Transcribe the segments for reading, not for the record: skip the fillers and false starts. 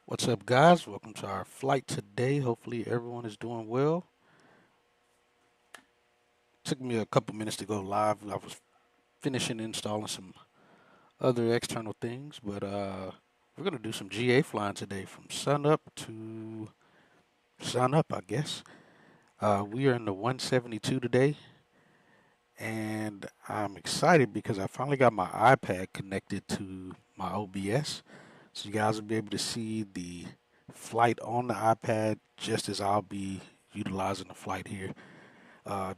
What's up, guys? Welcome to our flight today. Hopefully, everyone is doing well. Took me a couple minutes to go live. I was finishing installing some other external things, but we're gonna do some GA flying today from sun up to sun up, I guess. We are in the 172 today, and I'm excited because I finally got my iPad connected to my OBS, so you guys will be able to see the flight on the iPad just as I'll be utilizing the flight here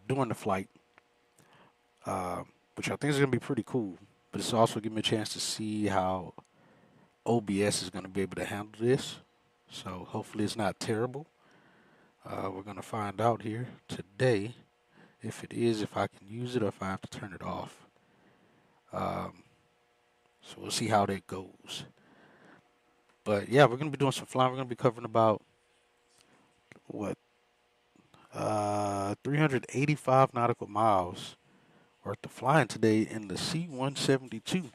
during the flight, uh, which I think is going to be pretty cool. But it's also giving me a chance to see how OBS is going to be able to handle this. So hopefully it's not terrible. We're going to find out here today if it is, if I can use it, or if I have to turn it off. Um, so we'll see how that goes. But yeah, we're going to be doing some flying. We're going to be covering about, what, 385 nautical miles worth of flying today in the C-172.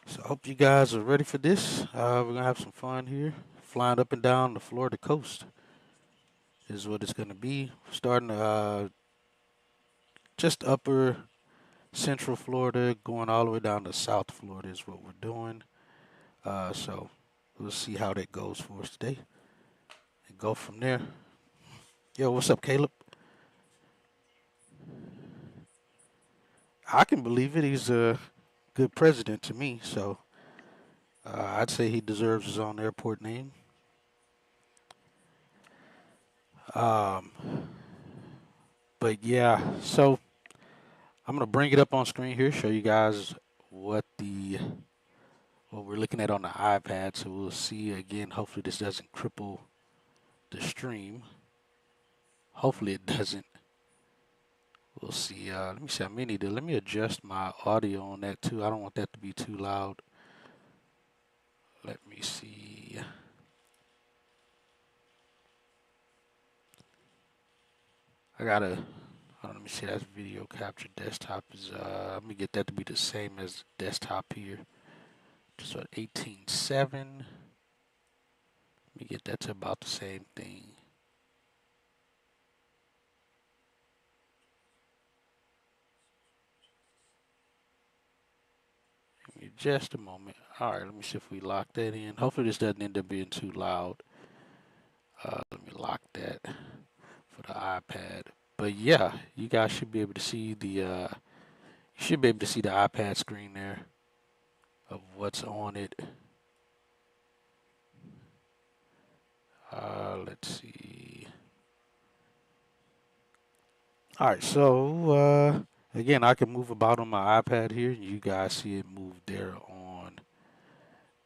So I hope you guys are ready for this. We're gonna have some fun here, flying up and down the Florida coast is what it's gonna be. Starting just upper central Florida, going all the way down to South Florida is what we're doing. So we'll see how that goes for us today and go from there. Yo, what's up, Caleb? I can believe it. He's a good president to me, so I'd say he deserves his own airport name. Um, but yeah, so I'm gonna bring it up on screen here, show you guys what the what we're looking at on the iPad. So we'll see again. Hopefully this doesn't cripple the stream. Hopefully it doesn't. We'll see. Let me see. Let me adjust my audio on that too. I don't want that to be too loud. Let me see. I gotta. Let me see. That's video capture. Desktop is. Let me get that to be the same as desktop here. Just what 18.7. Let me get that to about the same thing. Give me just a moment. All right, let me see if we lock that in. Hopefully this doesn't end up being too loud. Let me lock that for the iPad. But yeah, you guys should be able to see the iPad screen there of what's on it. Let's see. All right, so again, I can move about on my iPad here, and you guys see it move there on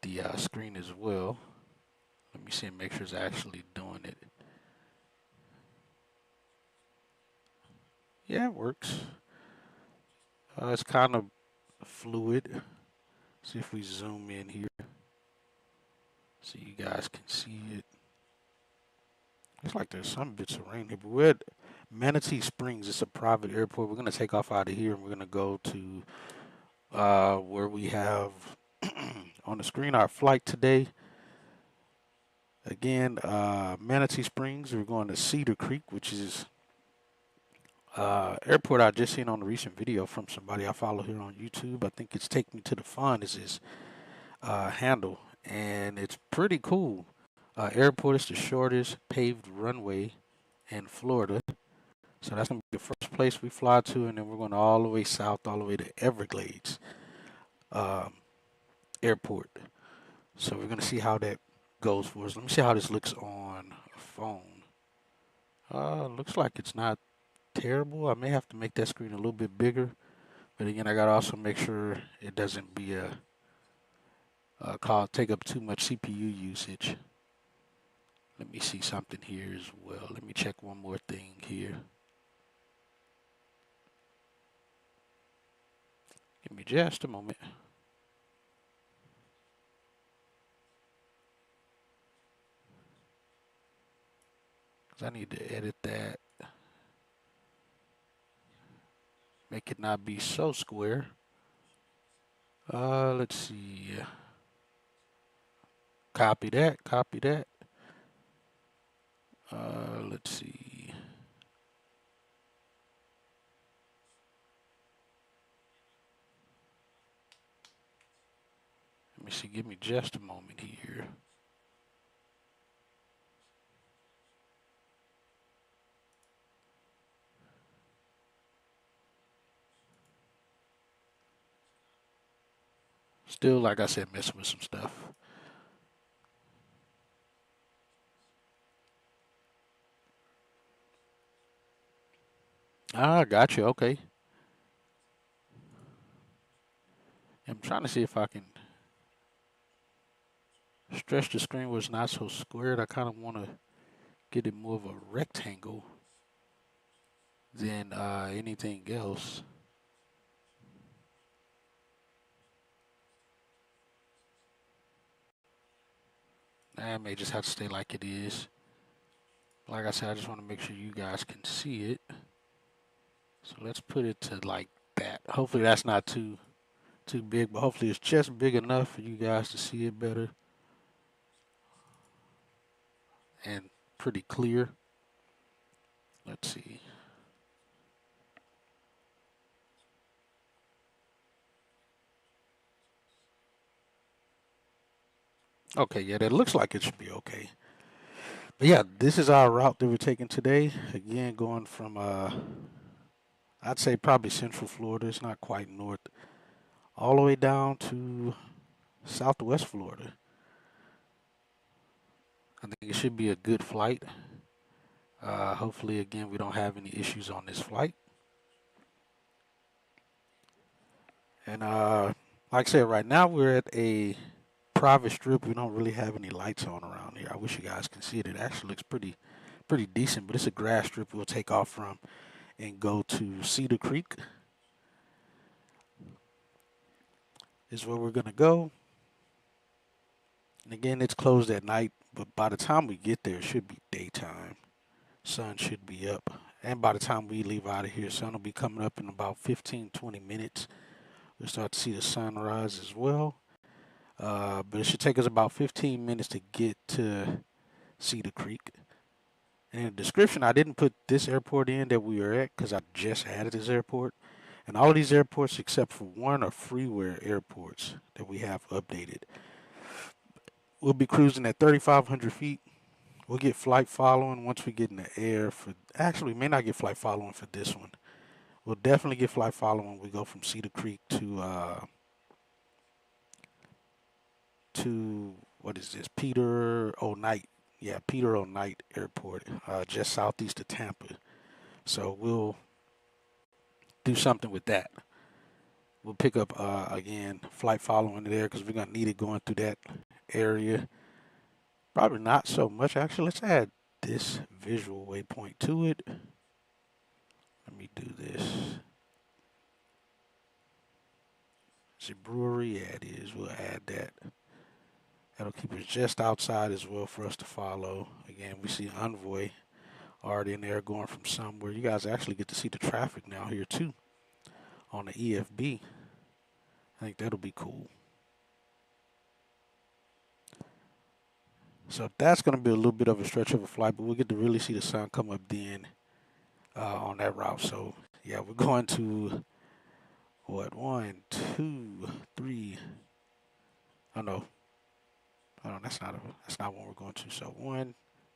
the screen as well. Let me see and make sure it's actually doing it. Yeah, it works. It's kind of fluid. See if we zoom in here so you guys can see it. Looks like there's some bits of rain here, but we're at Manatee Springs. It's a private airport. We're gonna take off out of here and we're gonna go to where we have on the screen our flight today. Again, Manatee Springs. We're going to Cedar Creek, which is airport I just seen on a recent video from somebody I follow here on YouTube. I think it's Take Me to the Fun is his handle, and it's pretty cool. Airport is the shortest paved runway in Florida. So that's going to be the first place we fly to, and then we're going all the way south, all the way to Everglades um, Airport. So we're going to see how that goes for us. Let me see how this looks on a phone. Looks like it's not terrible. I may have to make that screen a little bit bigger, but again, I got to also make sure it doesn't be take up too much CPU usage. Let me see something here as well. Let me check one more thing here. Give me just a moment. Because I need to edit that. Make it not be so square. Let's see. Copy that. Copy that. Let's see. Let me see. Give me just a moment here. Still, like I said, messing with some stuff. Ah, got you. Okay. I'm trying to see if I can stretch the screen where it's not so squared. I kind of want to get it more of a rectangle than anything else. I may just have to stay like it is. Like I said, I just want to make sure you guys can see it. So let's put it to like that. Hopefully that's not too big, but hopefully it's just big enough for you guys to see it better and pretty clear. Let's see. Okay, yeah, that looks like it should be okay. But yeah, this is our route that we're taking today. Again, going from I'd say probably Central Florida. It's not quite north, all the way down to Southwest Florida. I think it should be a good flight. Hopefully, again, we don't have any issues on this flight. And like I said, right now we're at a private strip. We don't really have any lights on around here. I wish you guys can see it. It actually looks pretty decent, but it's a grass strip we'll take off from and go to Cedar Creek is where we're gonna go. And again, it's closed at night, but by the time we get there, it should be daytime. Sun should be up. And by the time we leave out of here, sun will be coming up in about 15-20 minutes. We'll start to see the sunrise as well. But it should take us about 15 minutes to get to Cedar Creek. And in the description, I didn't put this airport in that we are at because I just added this airport. And all of these airports, except for one, are freeware airports that we have updated. We'll be cruising at 3,500 feet. We'll get flight following once we get in the air. Actually, we may not get flight following for this one. We'll definitely get flight following when we go from Cedar Creek to what is this? Peter O'Knight. Yeah, Peter O'Knight Airport, just southeast of Tampa. So we'll do something with that. We'll pick up again flight following there because we're gonna need it going through that area. Probably not so much actually. Let's add this visual waypoint to it. Let me do this. Is it brewery? Yeah, it is. We'll add that. That'll keep us just outside as well for us to follow. Again, we see Envoy already in there going from somewhere. You guys actually get to see the traffic now here too on the EFB. I think that'll be cool. So that's going to be a little bit of a stretch of a flight, but we'll get to really see the sun come up then on that route. So yeah, we're going to what? 1, 2, 3. Oh no, oh, that's not what we're going to. So 1,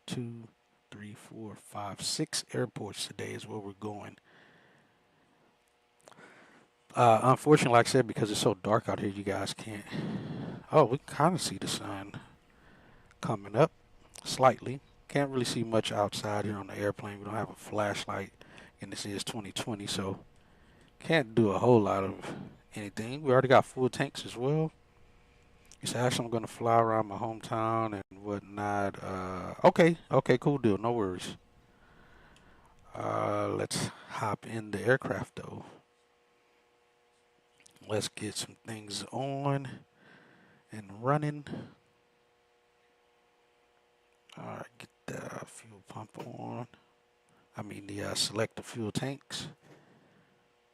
2, 3, 4, 5, 6 airports today is where we're going. Unfortunately, like I said, because it's so dark out here, you guys can't. Oh, we can kind of see the sun coming up slightly. Can't really see much outside here on the airplane. We don't have a flashlight, and this is 2020, so can't do a whole lot of anything. We already got full tanks as well. So actually, I'm gonna fly around my hometown and whatnot. Okay, cool deal. No worries. Let's hop in the aircraft though. Let's get some things on and running. All right, get the fuel pump on. I mean select the fuel tanks.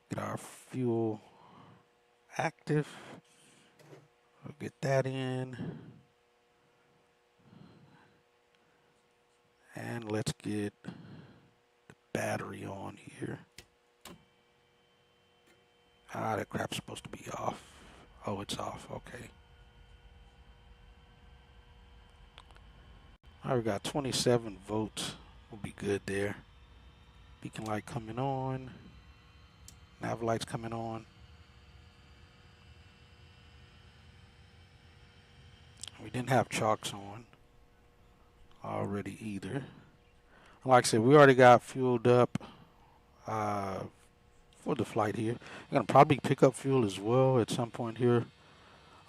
Get our fuel active. We'll get that in. And let's get the battery on here. Ah, that crap's supposed to be off. Oh, it's off. Okay. All right, we got 27 volts. We'll be good there. Beacon light coming on. Nav lights coming on. We didn't have chocks on already either. Like I said, we already got fueled up for the flight here. We're going to probably pick up fuel as well at some point here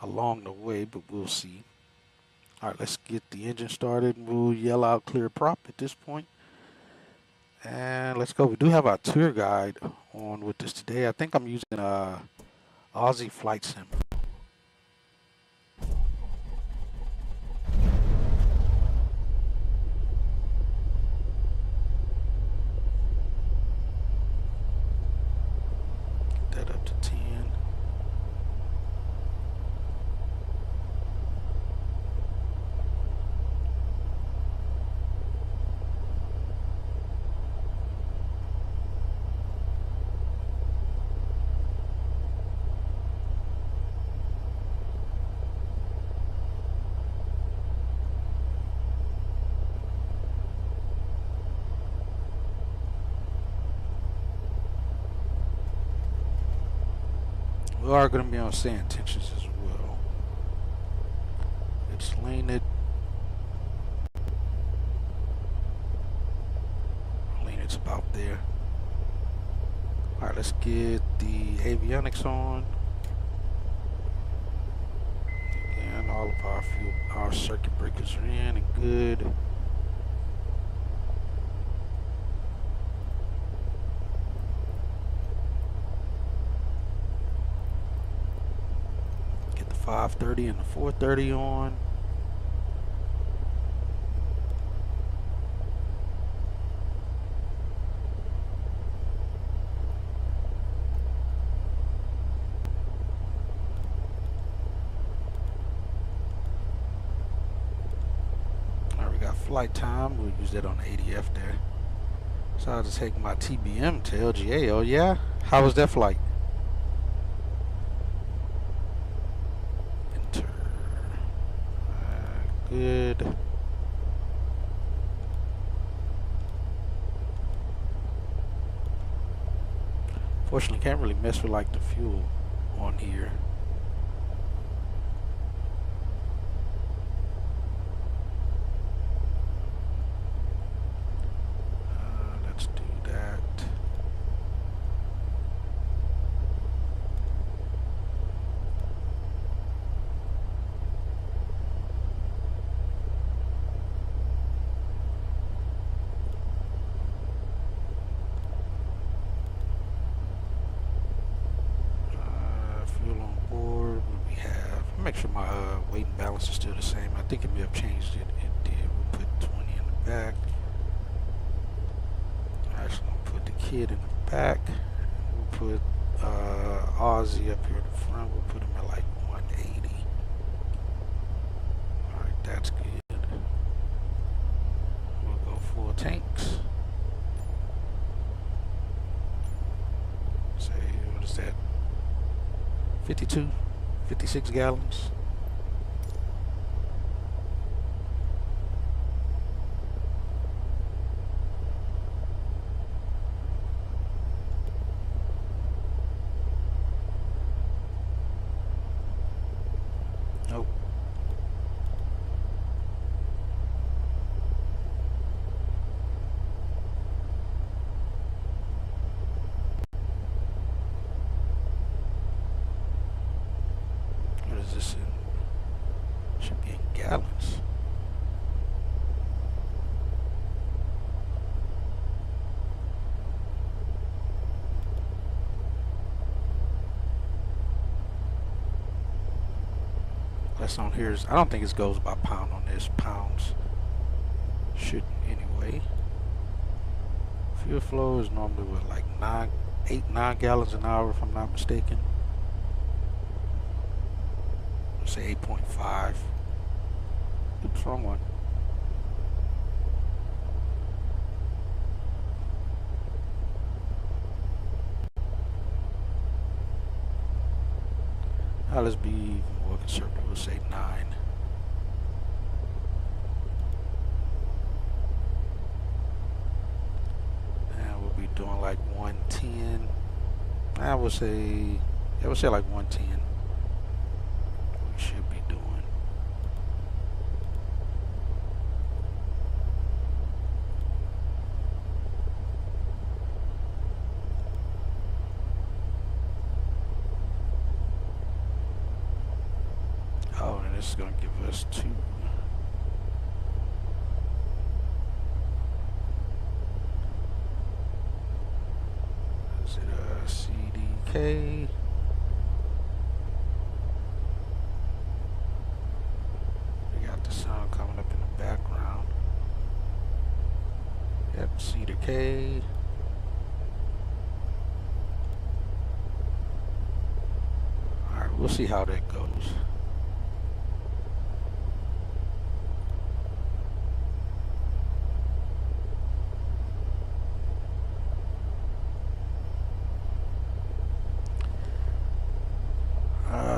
along the way, but we'll see. All right, let's get the engine started. We'll yell out clear prop at this point. And let's go. We do have our tour guide on with us today. I think I'm using Aussie Flight Sim. Get that up to 10. We are going to be on sand tensions as well. It's leaning. It's about there. All right, let's get the avionics on. Again, all of our circuit breakers are in and good. Get the 530 and the 430 on. Flight time, we'll use that on the ADF there. So I'll just take my TBM to LGA. Oh yeah? How was that flight? Enter. Good. Fortunately, can't really mess with like the fuel on here. Make sure my weight and balance is still the same. I think it may have changed it. It did. We'll put 20 in the back. Actually, we'll put the kid in the back. We'll put Aussie up here in the front. We'll put him at like 180. Alright, that's good. We'll go full tanks. Say, what is that? 52? 56 gallons. Nope. This in, should be in gallons. That's on here. I don't think it goes by pound on this. Pounds shouldn't anyway. Fuel flow is normally what, like 9 gallons an hour if I'm not mistaken. say 8.5. Oops, wrong one. Let's be even more conservative. We'll say 9. And we'll be doing like 110. I would say, yeah, we'll say like 110. We should be doing. Oh, and this is going to give us 2. Is it CDK? We got the sun coming up in the background. Yep, Cedar Key. Alright, we'll see how that goes.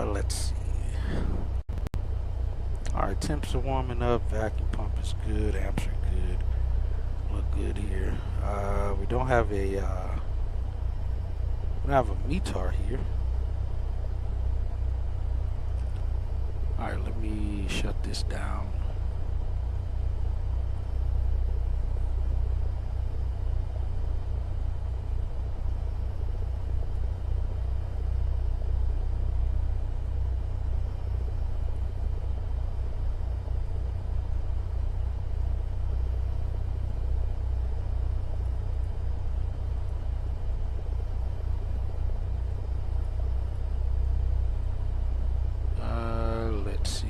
Let's see. Alright, temps are warming up. Vacuum pump is good. Amps are good. Look good here. We don't have a METAR here. Alright, let me shut this down. Let's see.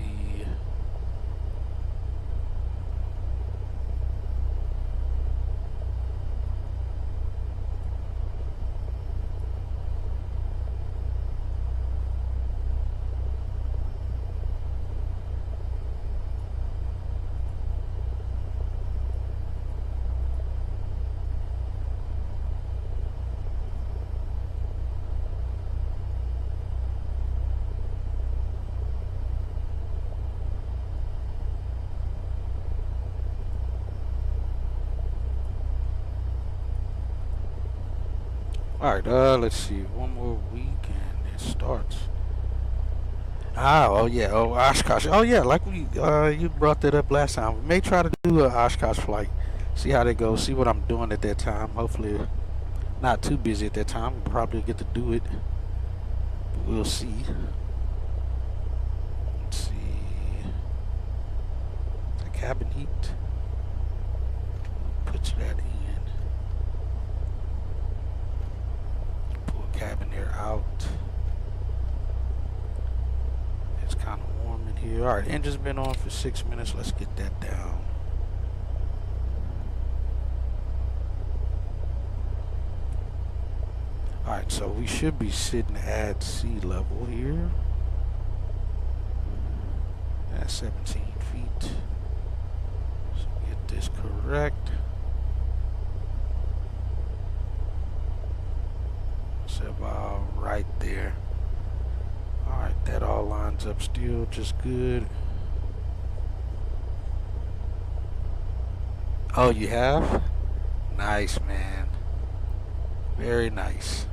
Alright, let's see. One more week and it starts. Oh yeah, Oshkosh. Oh yeah, like we you brought that up last time. We may try to do an Oshkosh flight. See how that goes. See what I'm doing at that time. Hopefully not too busy at that time. We'll probably get to do it. But we'll see. Let's see. The cabin heat. Put that in. Cabin air out. It's kind of warm in here. Alright, engine's been on for 6 minutes. Let's get that down. Alright, so we should be sitting at sea level here. At 17 feet. So get this correct. About right there. Alright, that all lines up still just good. Oh, you have? Nice, man. Very nice.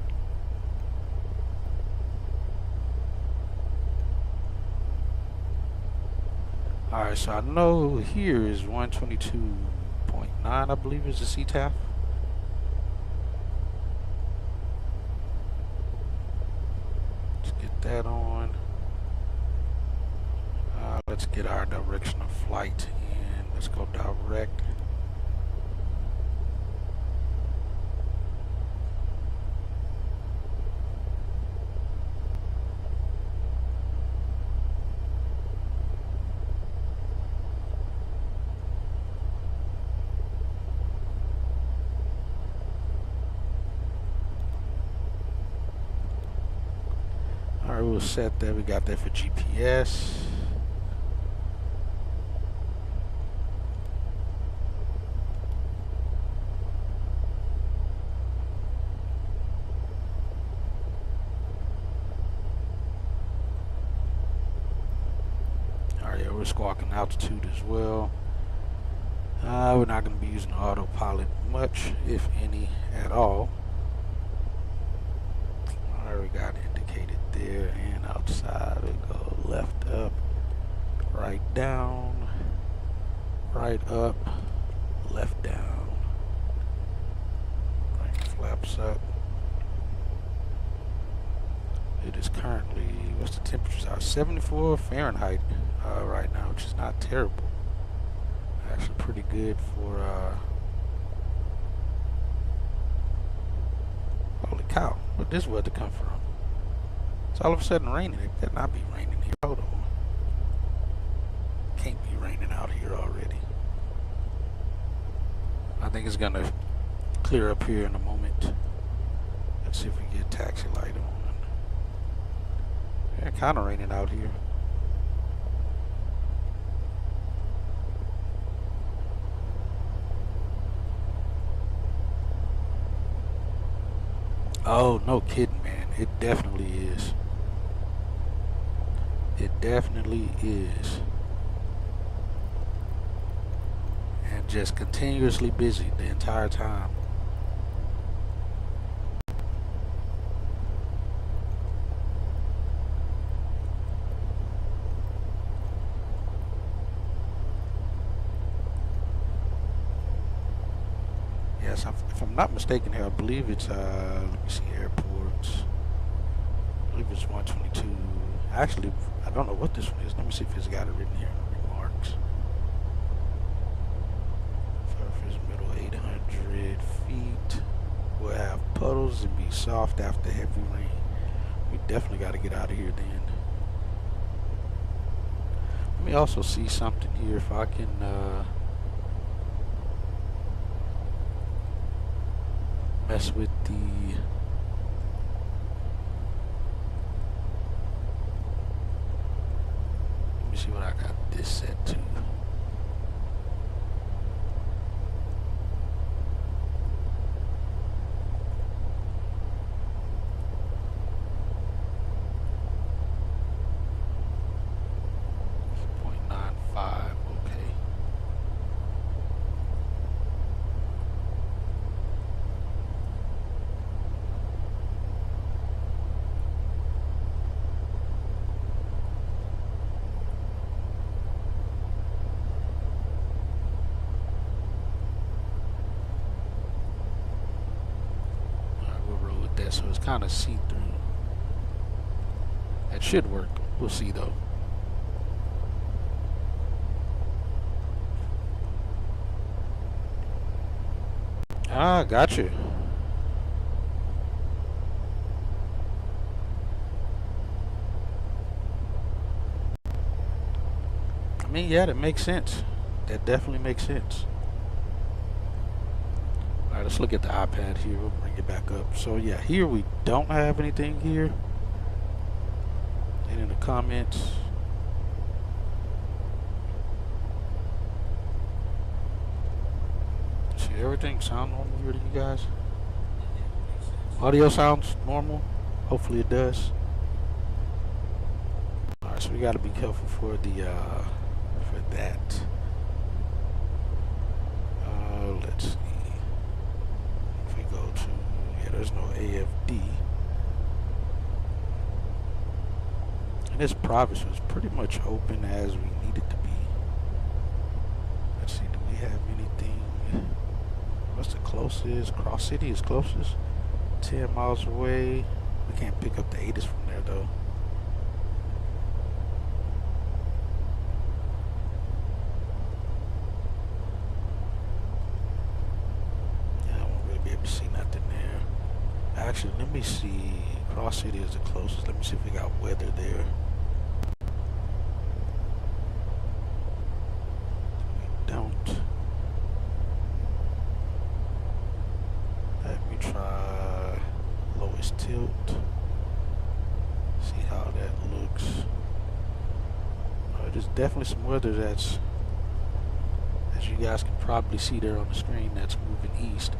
Alright, so I know here is 122.9, I believe is the CTAF. That on. Let's get our direction of flight in. Let's go direct. We'll set there. We got that for GPS. We're squawking altitude as well. We're not going to be using autopilot much, if any, at all. Alright, we got indicated there and outside. We go left up, right down, right up, left down. Bring the flaps up. It is currently, what's the temperature? 74 Fahrenheit right now, which is not terrible. Actually pretty good for, holy cow, where'd this weather come from? It's all of a sudden raining. It better not be raining here. Hold on. Can't be raining out here already. I think it's gonna clear up here in a moment. Let's see if we get taxi light on. Yeah, kind of raining out here. Oh, no kidding, man. It definitely is. It definitely is. And just continuously busy the entire time. Yes, if I'm not mistaken here, I believe it's, let me see, airports. I believe it's 122. Actually, I don't know what this one is. Let me see if it's got it written here in remarks. Surface middle 800 feet. We'll have puddles and be soft after heavy rain. We definitely got to get out of here then. Let me also see something here if I can, mess with the let me see what I got this set to. So it's kind of see-through. That should work. We'll see though. Ah, gotcha. I mean, yeah, that makes sense. That definitely makes sense. Alright, let's look at the iPad here. We'll bring it back up. So yeah, here we don't have anything here. And in the comments, see, everything sound normal here to you guys? Audio sounds normal? Hopefully it does. Alright, so we gotta be careful for the for that. Let's see. Go to, yeah, there's no AFD. And this private, so it's pretty much open as we need it to be. Let's see, do we have anything? What's the closest? Cross City is closest. 10 miles away. We can't pick up the ATIS from there though. Actually, let me see. Cross City is the closest. Let me see if we got weather there. We don't. Let me try lowest tilt. See how that definitely some weather that's, as you guys can probably see there on the screen, that's moving east.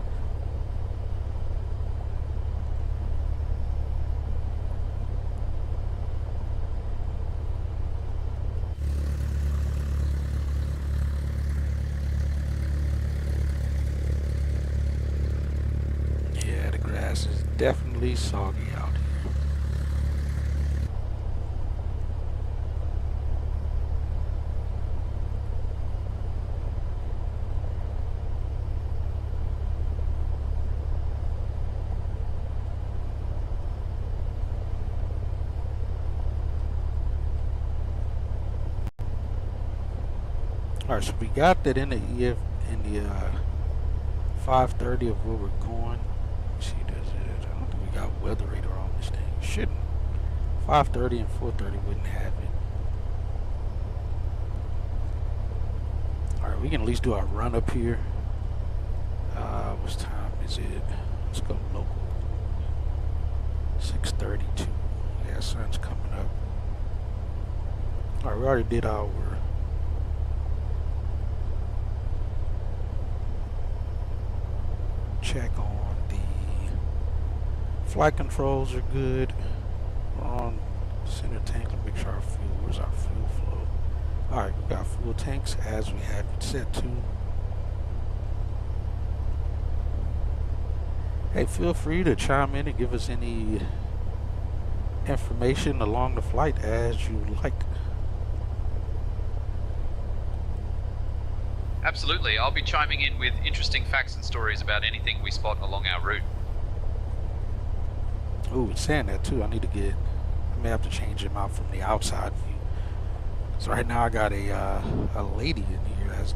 Yeah, the grass is definitely soggy out here. All right, so we got that in the 5:30 of where we're going. Let's see, does it? I don't think we got weather radar on this thing. Shouldn't. 5:30 and 4:30 wouldn't have it. All right, we can at least do our run up here. What time is it? Let's go local. 6:32. Yeah, sun's coming up. All right, we already did our check on the flight controls are good. We're on center tank. Let me make sure our fuel. Where's our fuel flow? All right, we got fuel tanks as we have it set to. Hey, feel free to chime in and give us any information along the flight as you like. Absolutely. I'll be chiming in with interesting facts and stories about anything we spot along our route. Oh, it's saying that too. I may have to change them out from the outside view. So right now I got a lady in here as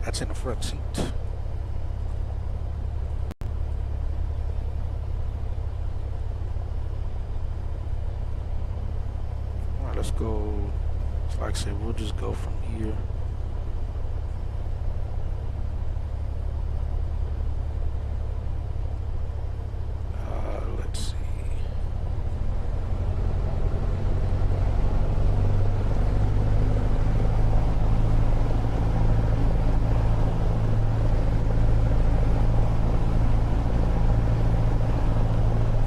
that's in the front seat. All right, let's go. Like I said, we'll just go from here. Let's see.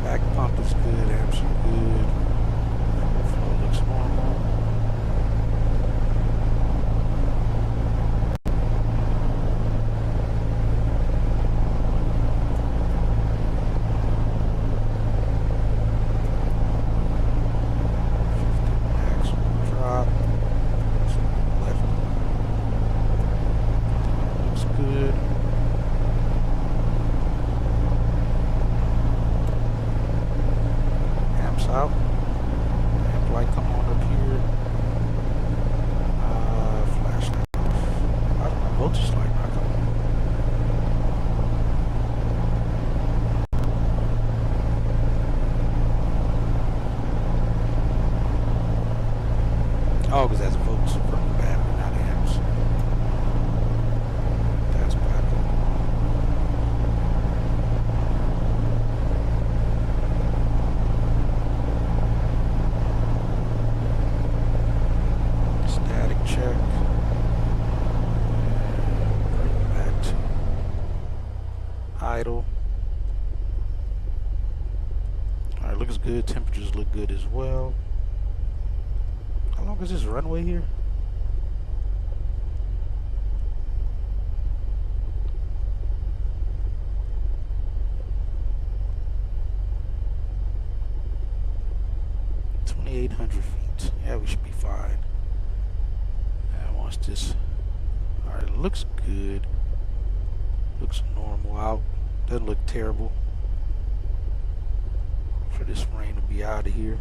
Back pump is good, amps are good. Flow looks normal. Out. Amp light come on up here. Flashlight off. Why is my voltage light not coming on? Oh, because that's volts from the battery, not amps. That's back on. Check. Bring it back to idle. Alright, looks good. Temperatures look good as well. How long is this runway here? $2,800 feet. Yeah, we should be fine. This, all right, it looks good. Looks normal out. Doesn't look terrible for this rain to be out of here.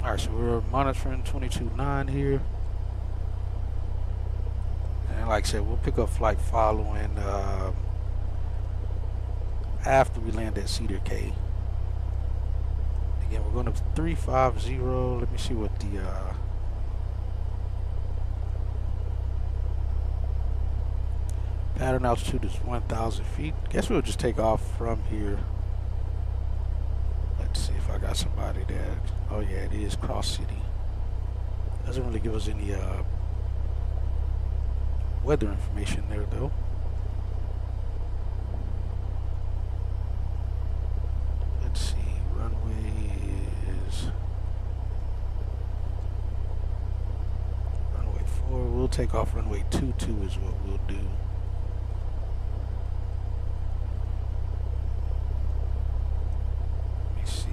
All right, so we're monitoring 22.9 here, and like I said, we'll pick up flight following after we land at Cedar Key. Again, we're going to 350. Let me see what the Pattern altitude is 1,000 feet. Guess we'll just take off from here. Let's see if I got somebody there. Oh yeah, it is Cross City. Doesn't really give us any weather information there though. Let's see, runway is runway 4. We'll take off runway 22 is what we'll do. Let me see.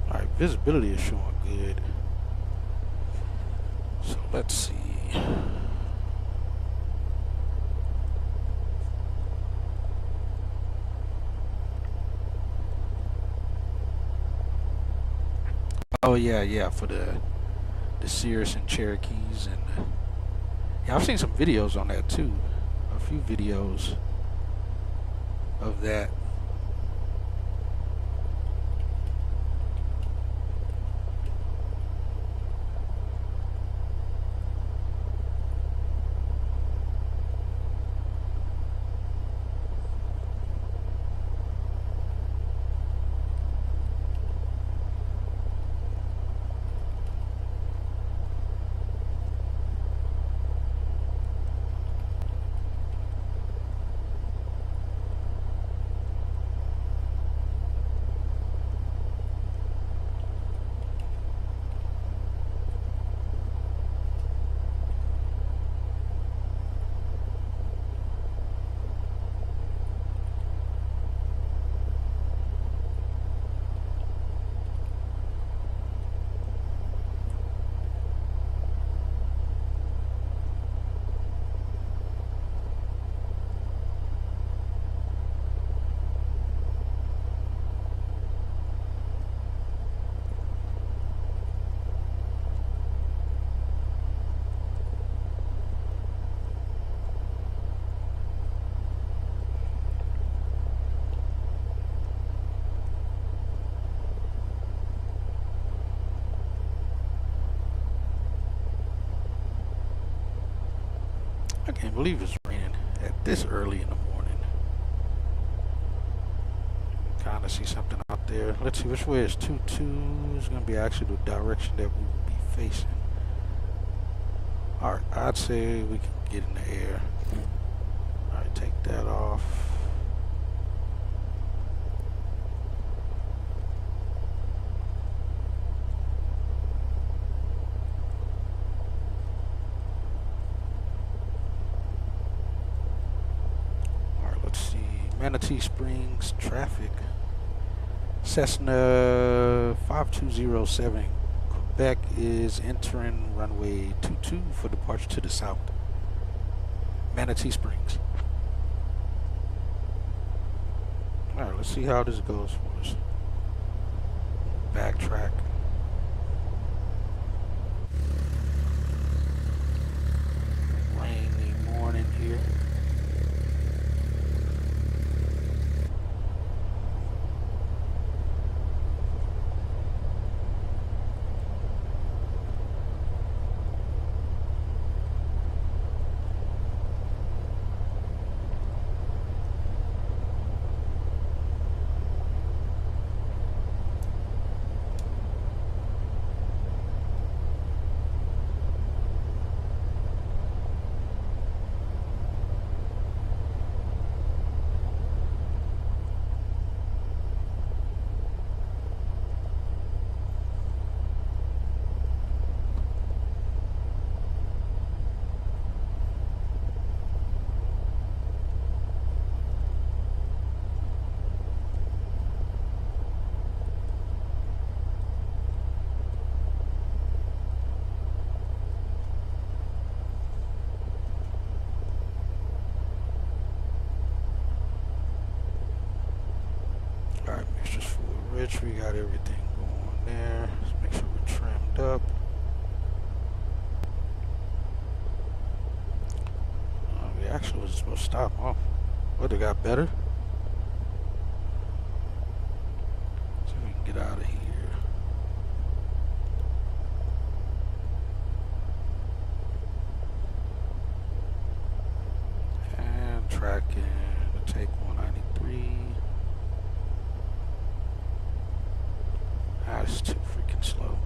Alright, visibility is showing good. So let's see. Oh yeah, for the Cirrus and Cherokees, and yeah, I've seen some videos on that too. A few videos of that. I can't believe it's raining at this early in the morning. Kind of see something out there. Let's see which way is 22. It's going to be actually the direction that we will be facing. Alright, I'd say we can get in the air. Alright, take that off. Manatee Springs traffic. Cessna 5207 Quebec is entering runway 22 for departure to the south. Manatee Springs. Alright, let's see how this goes for us. Backtrack. Rainy morning here. Alright, mixtures for Rich, we got everything going there. Let's make sure we're trimmed up. We actually was supposed to stop. Oh, well, it got better. See if we can get out of here. And tracking. Take 193. That's too freaking slow.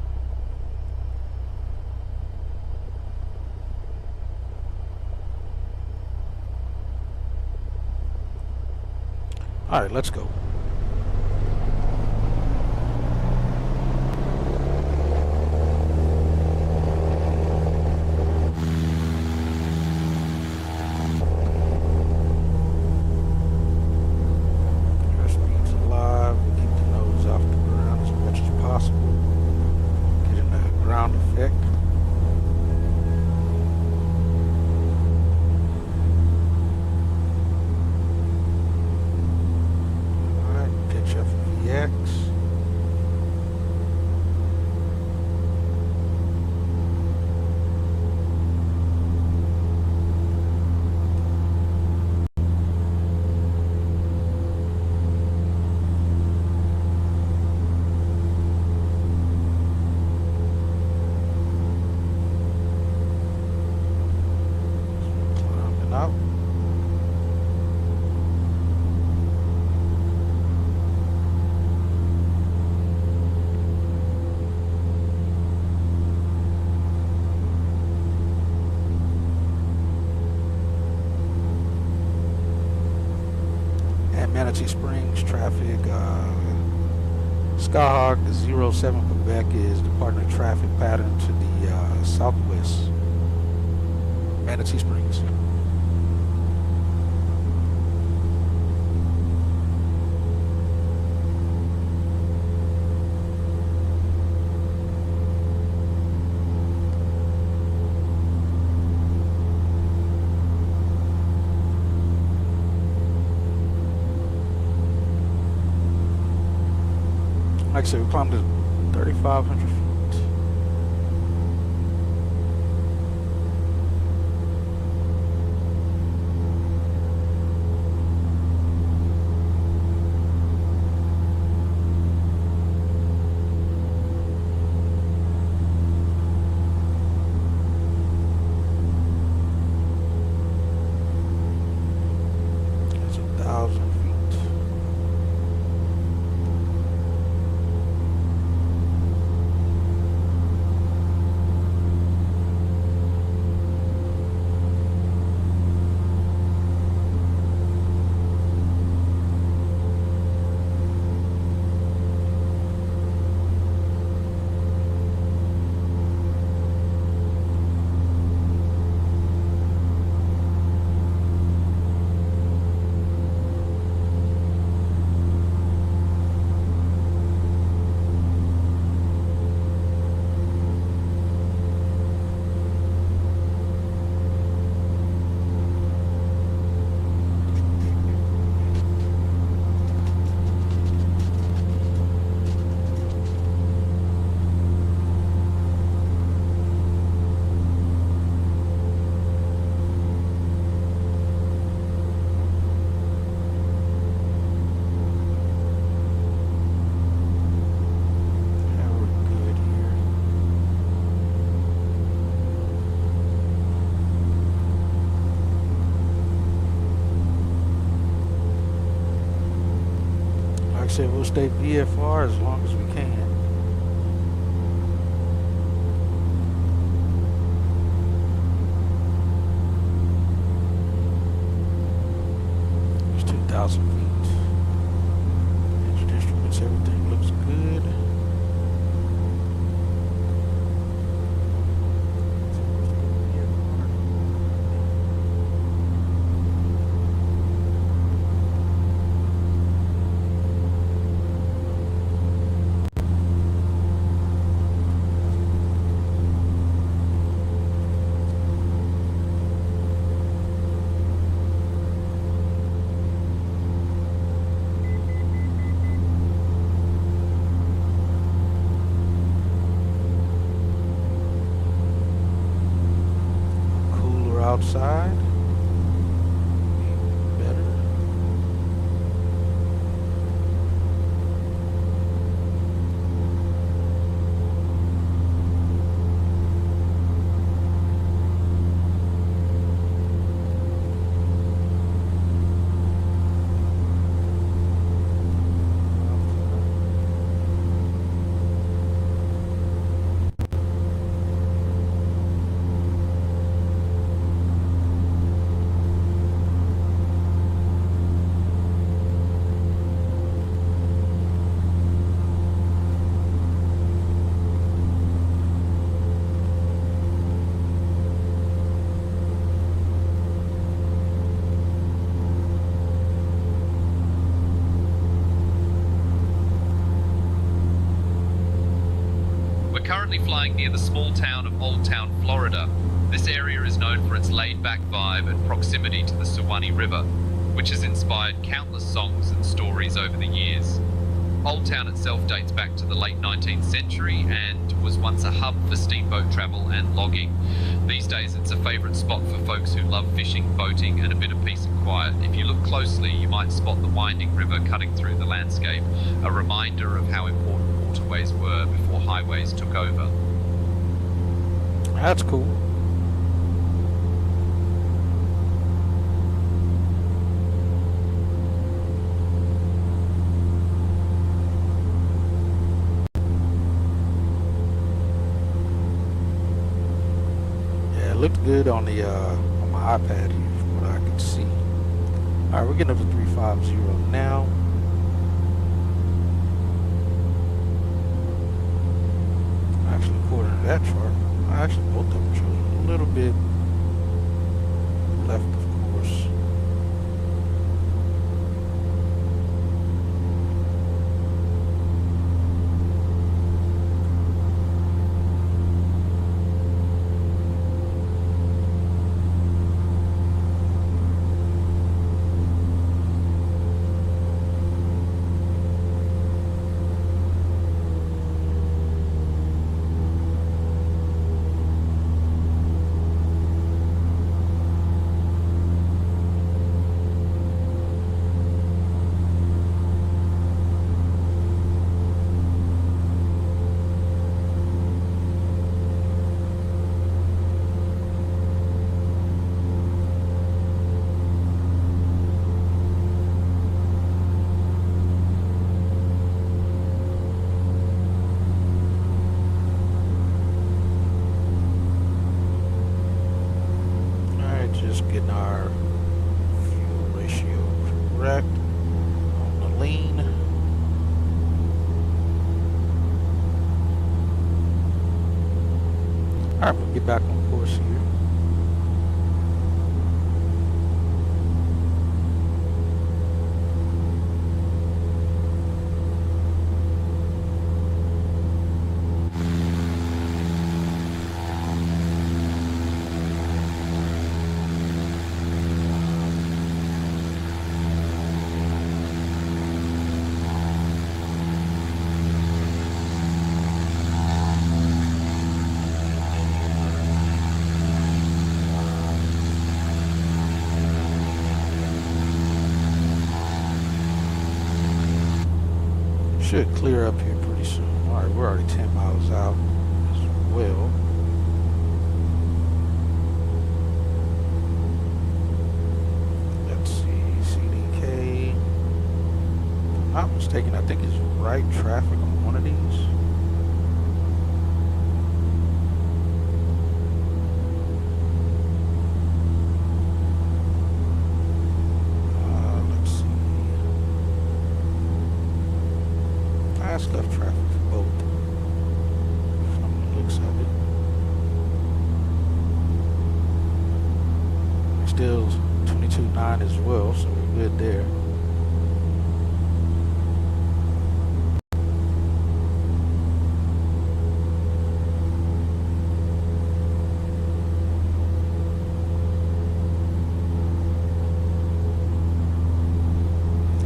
All right, let's go. Airspeed's alive. We'll keep the nose off the ground as much as possible. Getting the ground effect. VX. Climbing out. Manatee Springs traffic. Skyhawk 07 Quebec is departing a traffic pattern to the southwest. Manatee Springs. Like I said, we climbed to 3,500 feet. That's 1,000 feet. Like I said, we'll stay VFR as long as we can. It's 2,000 feet. Engine instruments, everything looks good. outside. Better. Currently flying near the small town of Old Town, Florida. This area is known for its laid-back vibe and proximity to the Suwannee River, which has inspired countless songs and stories over the years. Old Town itself dates back to the late 19th century and was once a hub for steamboat travel and logging. These days it's a favourite spot for folks who love fishing, boating and a bit of peace and quiet. If you look closely, you might spot the winding river cutting through the landscape, a reminder of how important waterways were before highways took over. That's cool. Yeah, it looked good on the on my iPad here from what I could see. All right, we're getting up to 350 now. Actually, according to that chart, actually both of them show a little bit left, of course. Getting our fuel ratio correct on the lean. Alright, we'll get back on course here. Should clear up here pretty soon. Alright, we're already 10 miles out as well. Let's see, CDK. If I'm not mistaken, I think it's right traffic on one of these. Left traffic for both from the looks of it. Still 22.9 as well, so we're good there.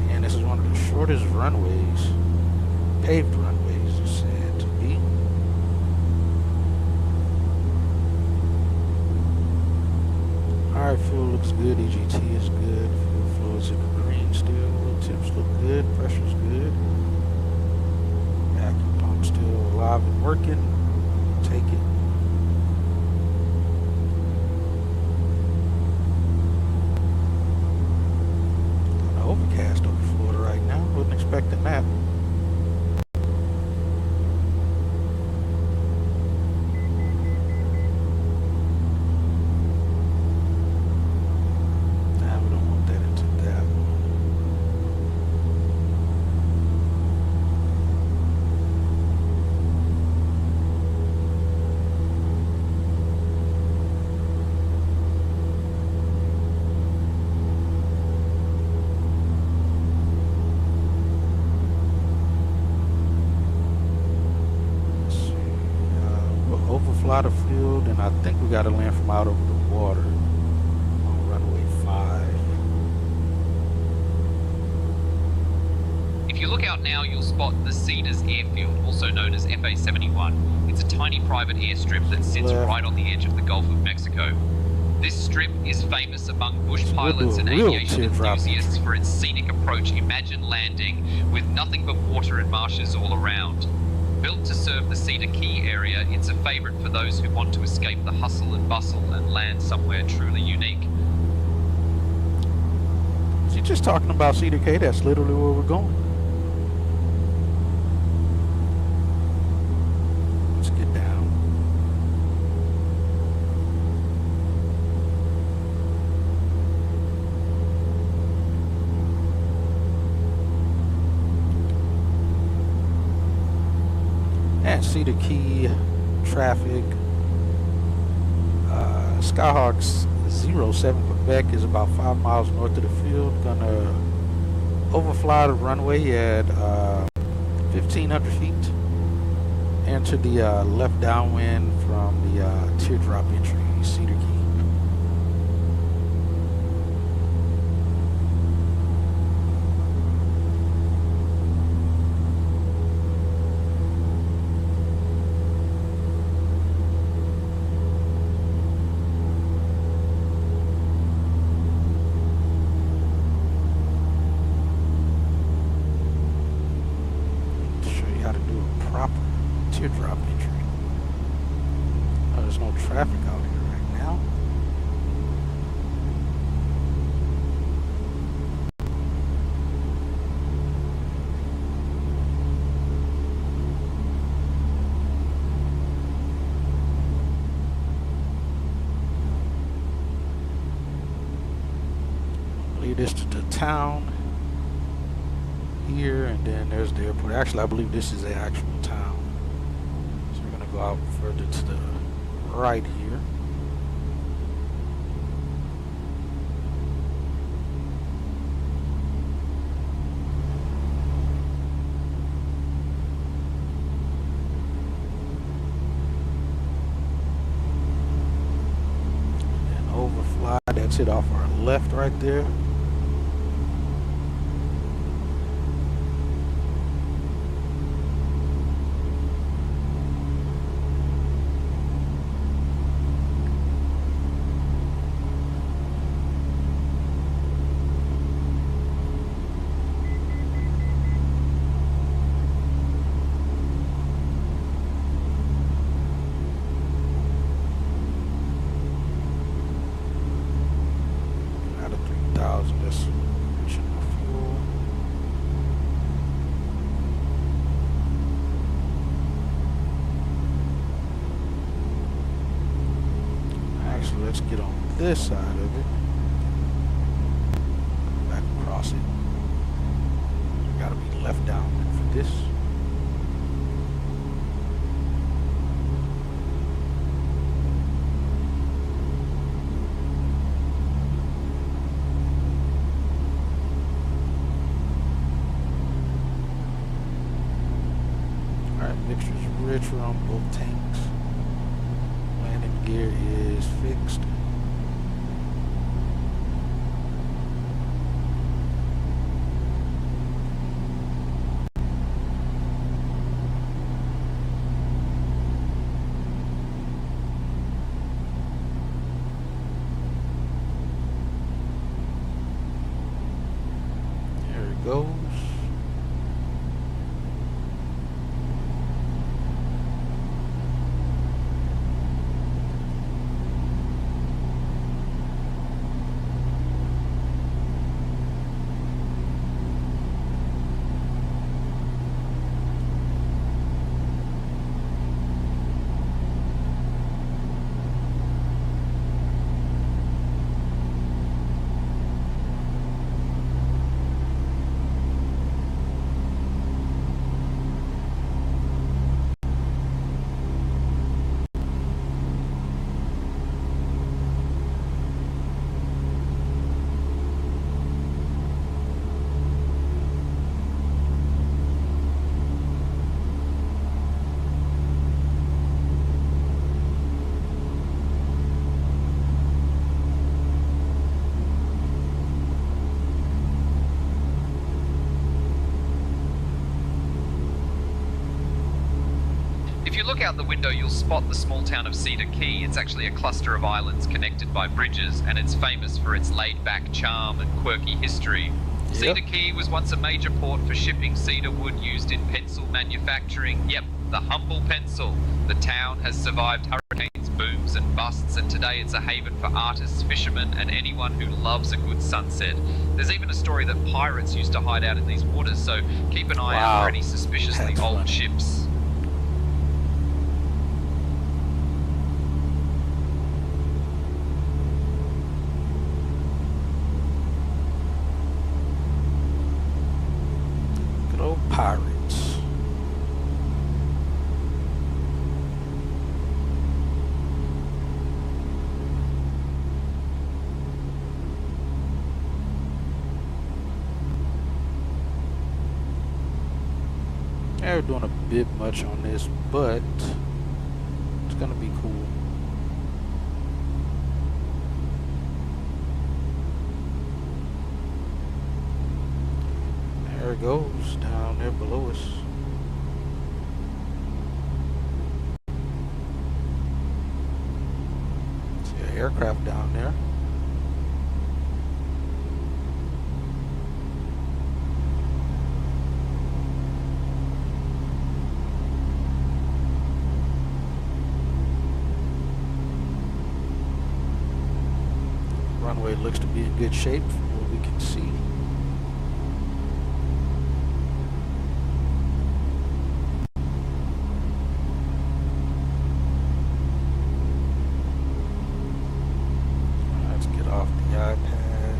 And this is one of the shortest runways, paved runways are said to be. looks good. EGT is good. Fuel flow is in the green still. Temps look good. Pressure's good. Vacuum pump still alive and working. Take it. Overcast over Florida right now. Wasn't expecting that. Nah, we don't want that into that. Overfly the field, and I think we got to land from out over the water on runway 5. If you look out now, you'll spot the Cedars Airfield, also known as FA-71. It's a tiny private airstrip that sits right on the edge of the Gulf of Mexico. This strip is famous among bush pilots and aviation enthusiasts for its scenic approach. Imagine landing with nothing but water and marshes all around. Built to serve the Cedar Key area, it's a favourite for those who want to escape the hustle and bustle and land somewhere truly unique. Is he just talking about Cedar Key? That's literally where we're going. Let's get down. And Cedar Key traffic. Skyhawk's 07 Quebec is about 5 miles north of the field. Gonna overfly the runway at 1,500 feet. Enter the left downwind from the teardrop entry, Cedar Key. Teardrop entry. Oh, there's no traffic out here right now. Lead this to the town here, and then there's the airport. Actually, I believe this is the actual town. Go out further to the right here. And overfly, that's it off our left right there. Let's get on this side of it. Back across it. Gotta be left downwind for this. Alright, mixture's rich. We're on both tanks. Landing gear is fixed. goes. If you look out the window, you'll spot the small town of Cedar Key. It's actually a cluster of islands connected by bridges, and it's famous for its laid-back charm and quirky history. Yep. Cedar Key was once a major port for shipping cedar wood used in pencil manufacturing. Yep, the humble pencil. The town has survived hurricanes, booms and busts, and today it's a haven for artists, fishermen, and anyone who loves a good sunset. There's even a story that pirates used to hide out in these waters, so keep an eye out for any suspiciously That's old funny. ships. Good old pirates. They're doing a bit much on this, but it's gonna be cool. There it goes down there below us. See an aircraft down there. Runway looks to be in good shape from what we can see. Let's get off the iPad.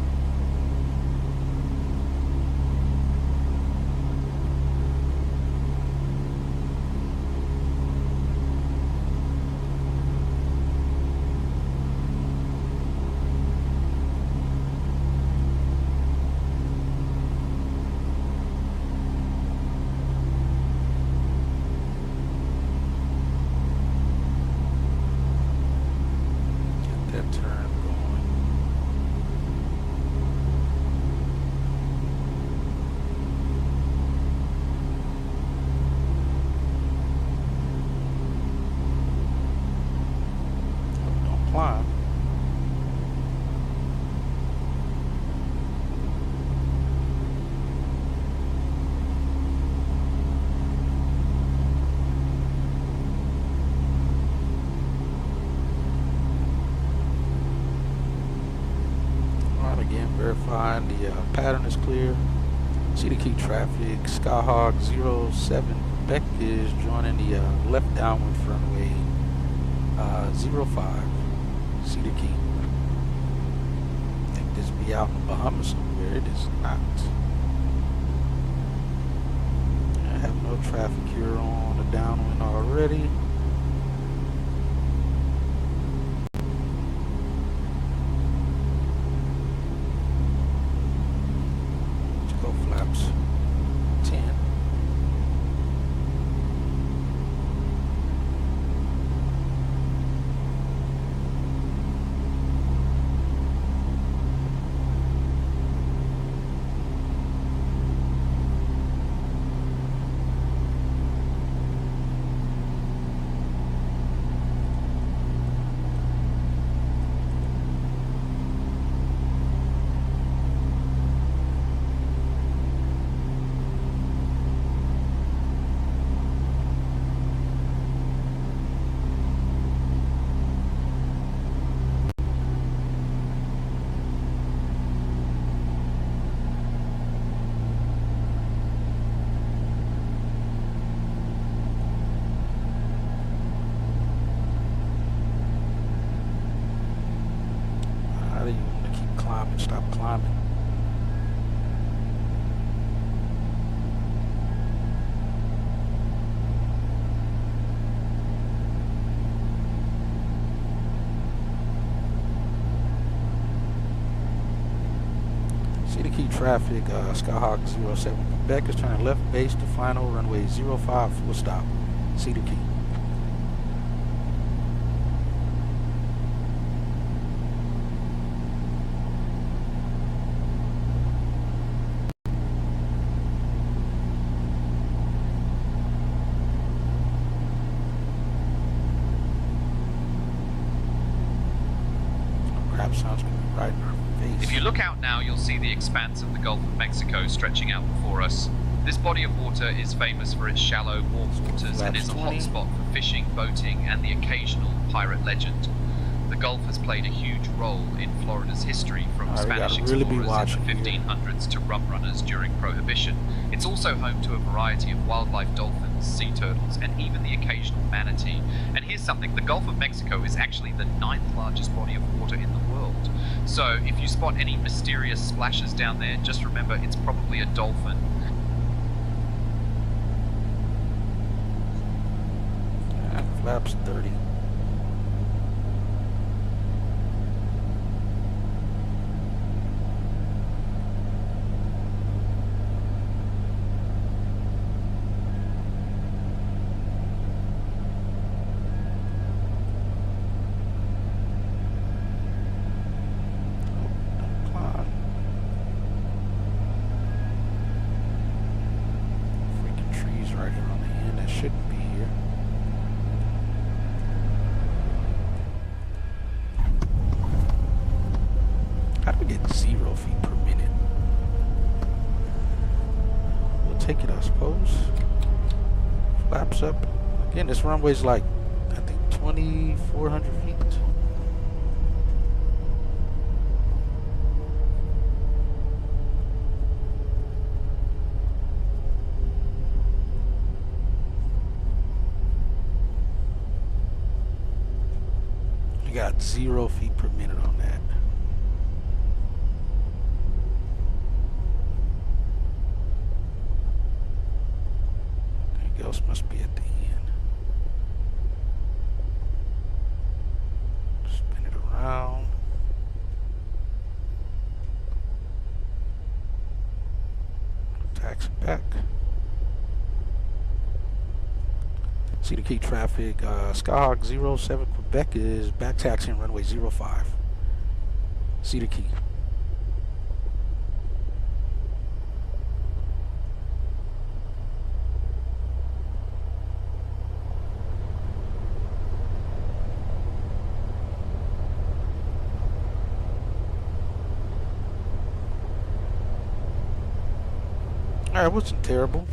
Get that turn going. Don't climb. Alright, again, verifying the pattern is clear. Cedar Key traffic, Skyhawk 07 Beck is joining the left downwind runway 05 Cedar Key. I think this be out in the Bahamas somewhere. It is not. I have no traffic here on the downwind already. Let's go flaps 10. climbing. Cedar Key traffic, Skyhawk 07 Quebec is turning left base to final runway 05 full stop, Cedar Key. Crap sounds gonna be right in our face. If you look out now, you'll see the expanse of the Gulf of Mexico stretching out before us. This body of water is famous for its shallow, warm waters and is a hotspot for fishing, boating, and the occasional pirate legend. The Gulf has played a huge role in Florida's history, from Spanish explorers in the 1500s to rum runners during Prohibition. It's also home to a variety of wildlife: dolphins, sea turtles, and even the occasional manatee. And here's something: the Gulf of Mexico is actually the 9th largest body of water in the world. So if you spot any mysterious splashes down there, just remember it's probably a dolphin. Flaps 30. How do we get 0 feet per minute? We'll take it, I suppose. Flaps up. Again, this runway's like, I think, 2,400 feet. We got 0 feet per minute on that. Else must be at the end. Spin it around. Taxi back. Cedar Key traffic, Skyhawk 07 Quebec is back taxiing runway 05. Cedar Key. Alright, wasn't terrible.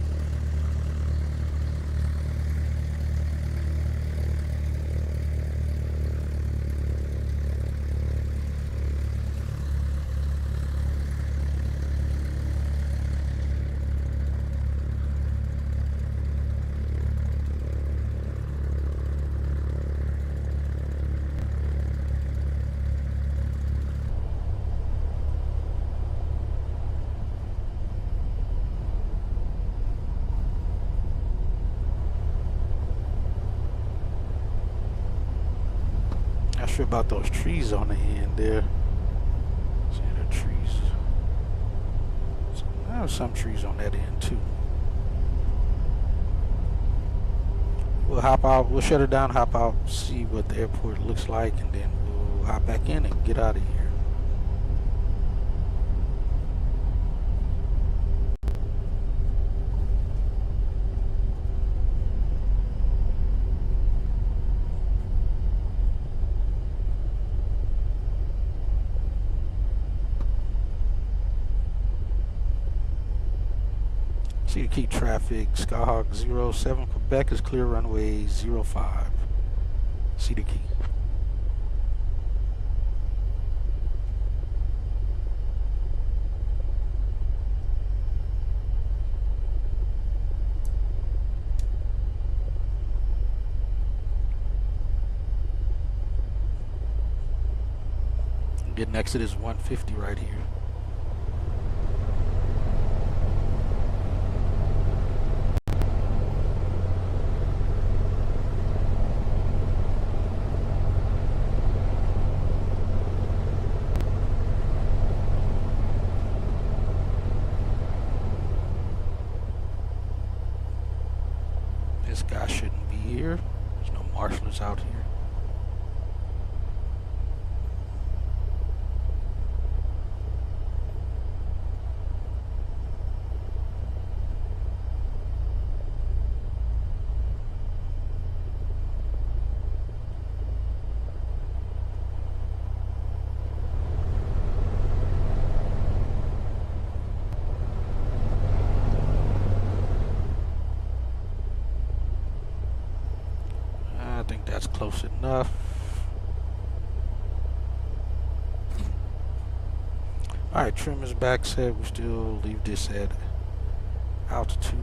Not sure about those trees on the end there. See the trees. So there's some trees on that end too. We'll hop out, we'll shut it down, hop out, see what the airport looks like, and then we'll hop back in and get out of here. Cedar Key traffic, Skyhawk 07 Quebec is clear runway 05. Cedar Key. Get next to this 150 right here. guy shouldn't be here. There's no marshals out here. I think that's close enough. Alright, trim is back set. We still leave this at altitude.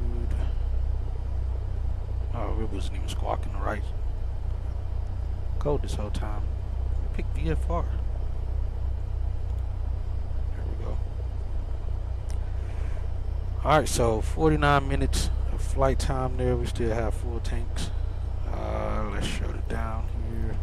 Oh, it wasn't even squawking the right code this whole time. Pick VFR. There we go. Alright, so 49 minutes of flight time there. We still have full tanks. Let's shut it down here.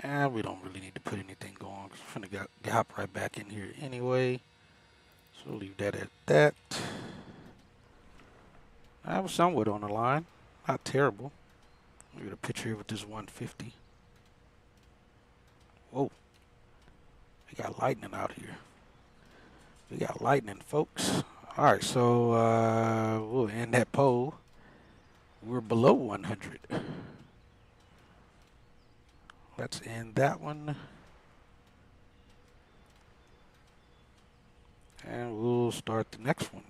And we don't really need to put anything going because we're going to hop right back in here anyway. So we'll leave that at that. I was somewhat on the line. Not terrible. Look at a picture here with this 150. Whoa. We got lightning out here. We got lightning, folks. Alright, so we'll end that poll. We're below 100. Let's end that one. And we'll start the next one.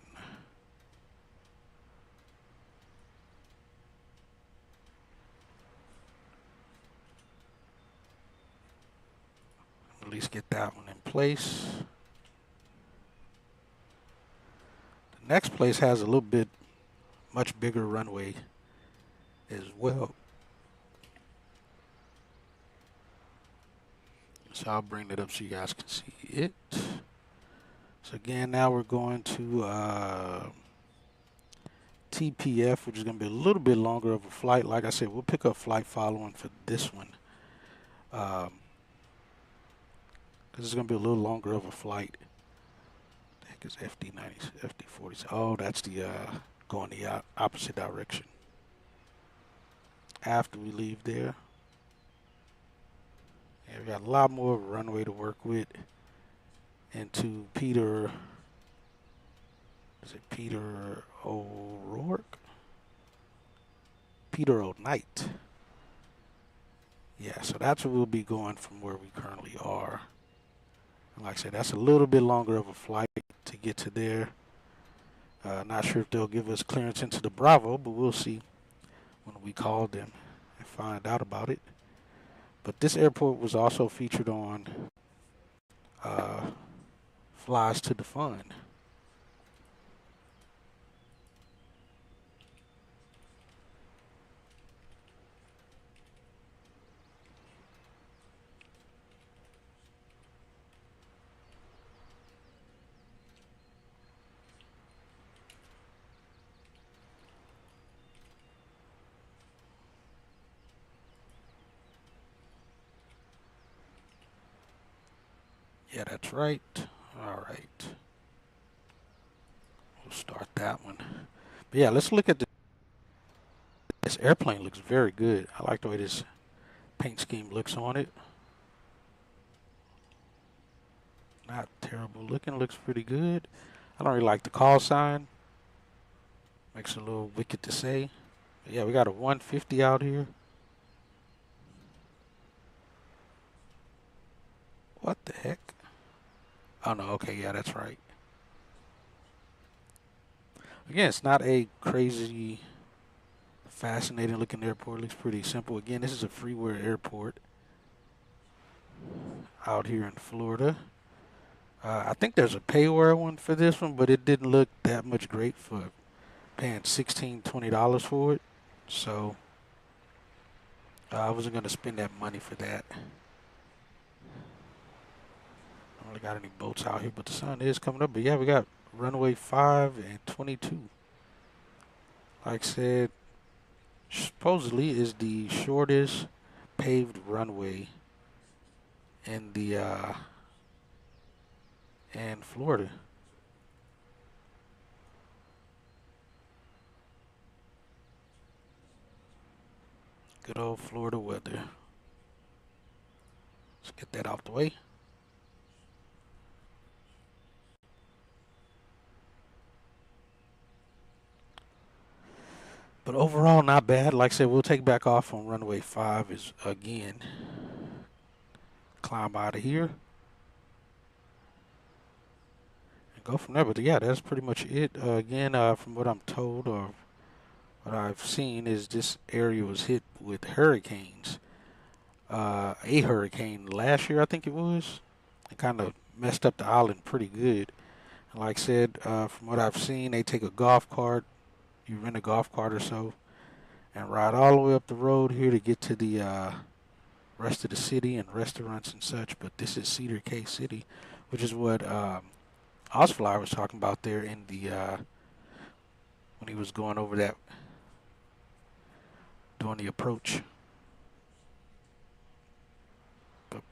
At least get that one in place. The next place has a little bit much bigger runway as well. So I'll bring it up so you guys can see it. So again, now we're going to TPF, which is going to be a little bit longer of a flight. Like I said, we'll pick up flight following for this one. Because it's going to be a little longer of a flight. What the heck is FD90, FD40? Oh, that's the going the opposite direction. After we leave there. Yeah, we got a lot more runway to work with into Peter O'Rourke? Peter O'Knight. Yeah, so that's where we'll be going from where we currently are. And like I said, that's a little bit longer of a flight to get to there. Not sure if they'll give us clearance into the Bravo, but we'll see when we call them and find out about it. But this airport was also featured on Flies to the Fun. Yeah, that's right. All right. We'll start that one. But yeah, let's look at this airplane. Looks very good. I like the way this paint scheme looks on it. Not terrible looking. Looks pretty good. I don't really like the call sign. Makes it a little wicked to say. But yeah, we got a 150 out here. What the heck? Oh no, okay, yeah, that's right. Again, it's not a crazy, fascinating looking airport. It looks pretty simple. Again, this is a freeware airport out here in Florida. I think there's a payware one for this one, but it didn't look that much great for paying $16-20 for it. So I wasn't gonna spend that money for that. I don't really got any boats out here, but the sun is coming up. But yeah, we got runway 5 and 22. Like I said, supposedly is the shortest paved runway in the in Florida. Good old Florida weather. Let's get that out the way. But overall, not bad. Like I said, we'll take back off on runway 5 is again. Climb out of here. And go from there. But yeah, that's pretty much it. Again, from what I'm told or what I've seen is this area was hit with hurricanes. A hurricane last year, I think it was. It kind of messed up the island pretty good. And like I said, from what I've seen, they take a golf cart. You rent a golf cart or so and ride all the way up the road here to get to the rest of the city and restaurants and such. But this is Cedar Key City, which is what Osfly was talking about there in the when he was going over that, doing the approach. But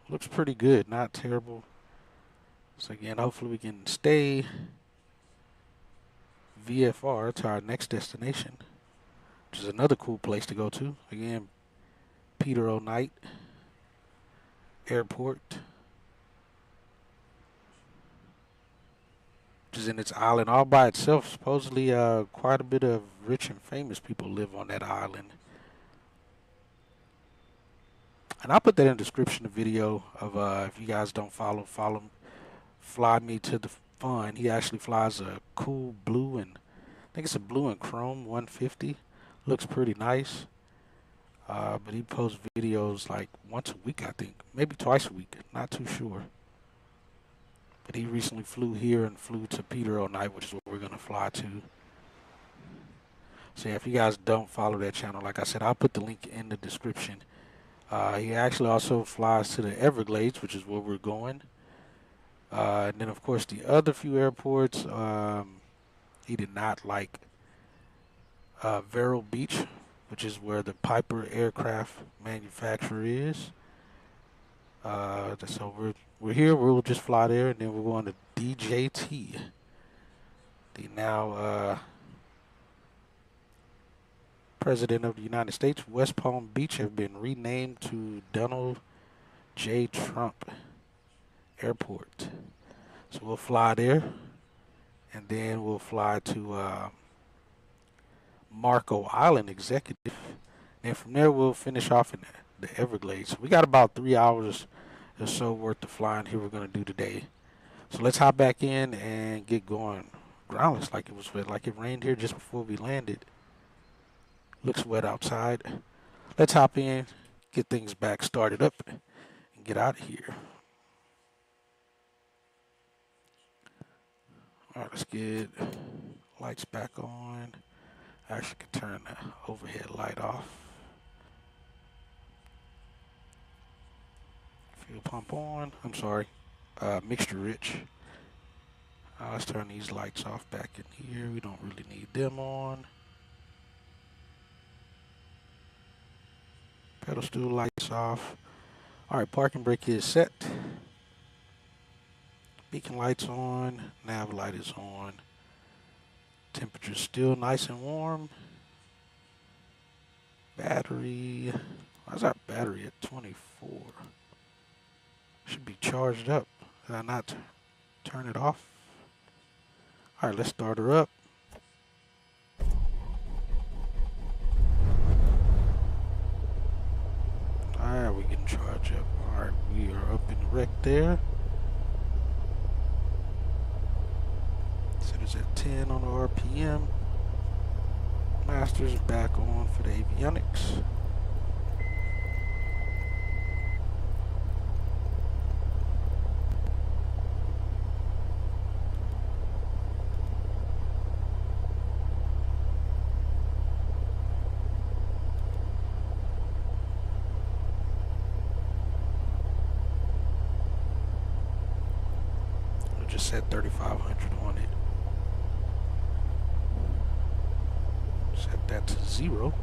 looks pretty good, not terrible. So again, hopefully we can stay VFR to our next destination, which is another cool place to go to. Again, Peter O. Knight Airport, which is in its island all by itself. Supposedly, quite a bit of rich and famous people live on that island. And I'll put that in the description of the video of if you guys don't follow Fly Me to the Fun. He actually flies a cool blue and I think it's a blue and chrome 150. Looks pretty nice. But he posts videos like once a week, I think. Maybe twice a week. Not too sure. But he recently flew here and flew to Peter O. Knight, which is where we're going to fly to. So yeah, if you guys don't follow that channel, like I said, I'll put the link in the description. He actually also flies to the Everglades, which is where we're going. And then, of course, the other few airports, he did not like Vero Beach, which is where the Piper aircraft manufacturer is. So we're here. We'll just fly there, and then we're going to DJT. The now President of the United States, West Palm Beach, have been renamed to Donald J. Trump Airport. So we'll fly there, and then we'll fly to Marco Island Executive. And from there, we'll finish off in the Everglades. So we got about 3 hours or so worth of flying here we're going to do today. So let's hop back in and get going. Groundless like it was wet, like it rained here just before we landed. Looks wet outside. Let's hop in, get things back started up, and get out of here. All right, let's get lights back on. I actually can turn the overhead light off. Fuel pump on. I'm sorry. Mixture rich. Let's turn these lights off back in here. We don't really need them on. Pedal stool lights off. All right, parking brake is set. Beacon lights on. Nav light is on. Temperature still nice and warm. Battery. Why's our battery at 24? Should be charged up. Did I not turn it off? All right, let's start her up. All right, we can charge up. All right, we are up in the wreck there. Set us at 10 on the RPM. Masters back on for the avionics. just set 3,500 on it. Set that to 0.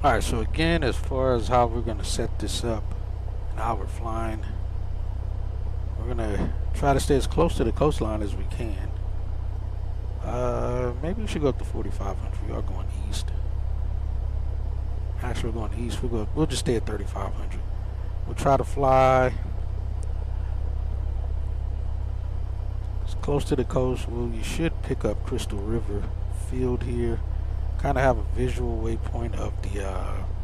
Alright, so again, as far as how we're going to set this up and how we're flying, we're going to try to stay as close to the coastline as we can. Maybe we should go up to 4,500. We are going east. Actually, we're going east. We'll just stay at 3,500. We'll try to fly as close to the coast. Well, you should pick up Crystal River Field here. Kind of have a visual waypoint of the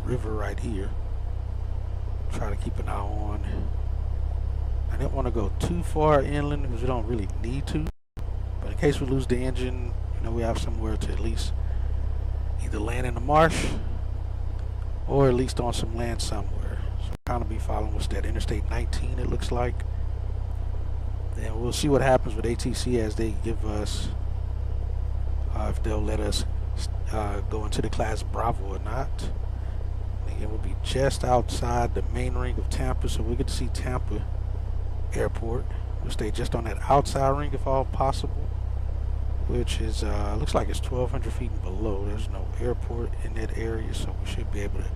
river right here. Try to keep an eye on. I didn't want to go too far inland because we don't really need to. But in case we lose the engine, you know, we have somewhere to at least either land in the marsh or at least on some land somewhere. So kind of be following what's that, Interstate 19 it looks like. Then we'll see what happens with ATC as they give us, if they'll let us go into the Class Bravo or not. Again, we'll be just outside the main ring of Tampa, so we get to see Tampa Airport. We'll stay just on that outside ring if all possible, which is looks like it's 1,200 feet and below. There's no airport in that area, so we should be able to.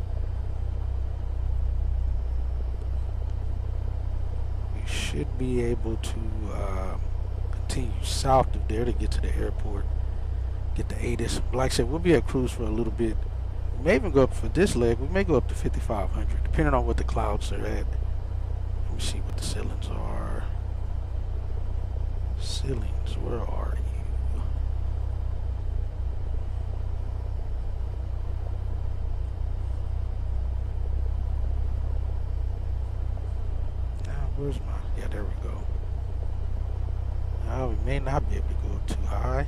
We should be able to continue south of there to get to the airport. Get the ATIS. Like I said, we'll be at cruise for a little bit. We may even go up for this leg. We may go up to 5,500, depending on what the clouds are at. Let me see what the ceilings are. Ceilings, where are you? Now, where's my? Yeah, there we go. Now, we may not be able to go too high.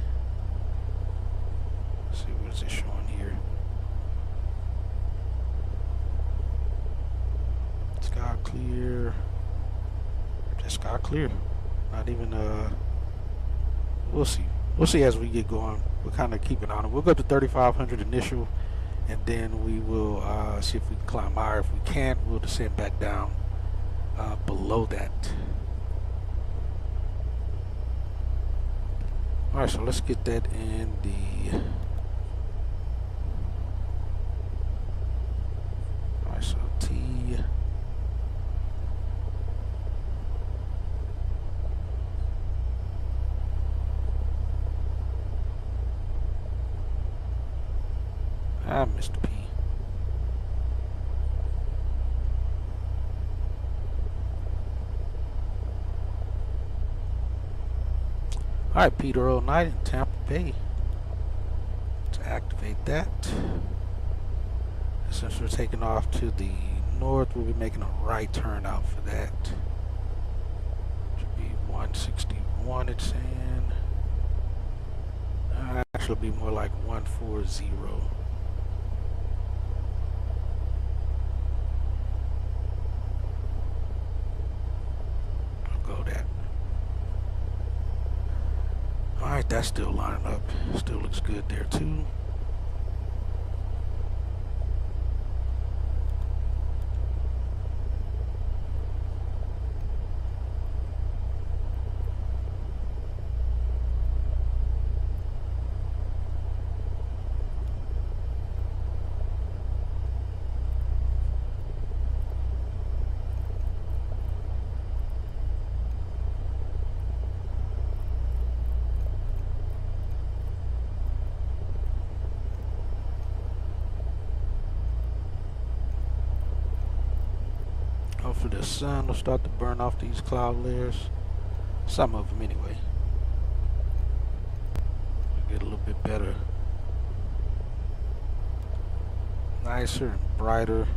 See what is it showing here. Sky clear. Just sky clear. Not even we'll see. We'll see as we get going. We'll kind of keep it on it. We'll go up to 3,500 initial, and then we will see if we can climb higher. If we can't, we'll descend back down below that. All right, so let's get that in the. So T. I missed P. Alright, Peter Earl Knight in Tampa Bay. To activate that. Since we're taking off to the north, we'll be making a right turn out for that. Should be 161, it's saying. Actually, it'll be more like 140. I'll go that. Alright, that's still lining up. Still looks good there, too. Hopefully the sun will start to burn off these cloud layers. Some of them anyway. Get a little bit better, nicer and brighter.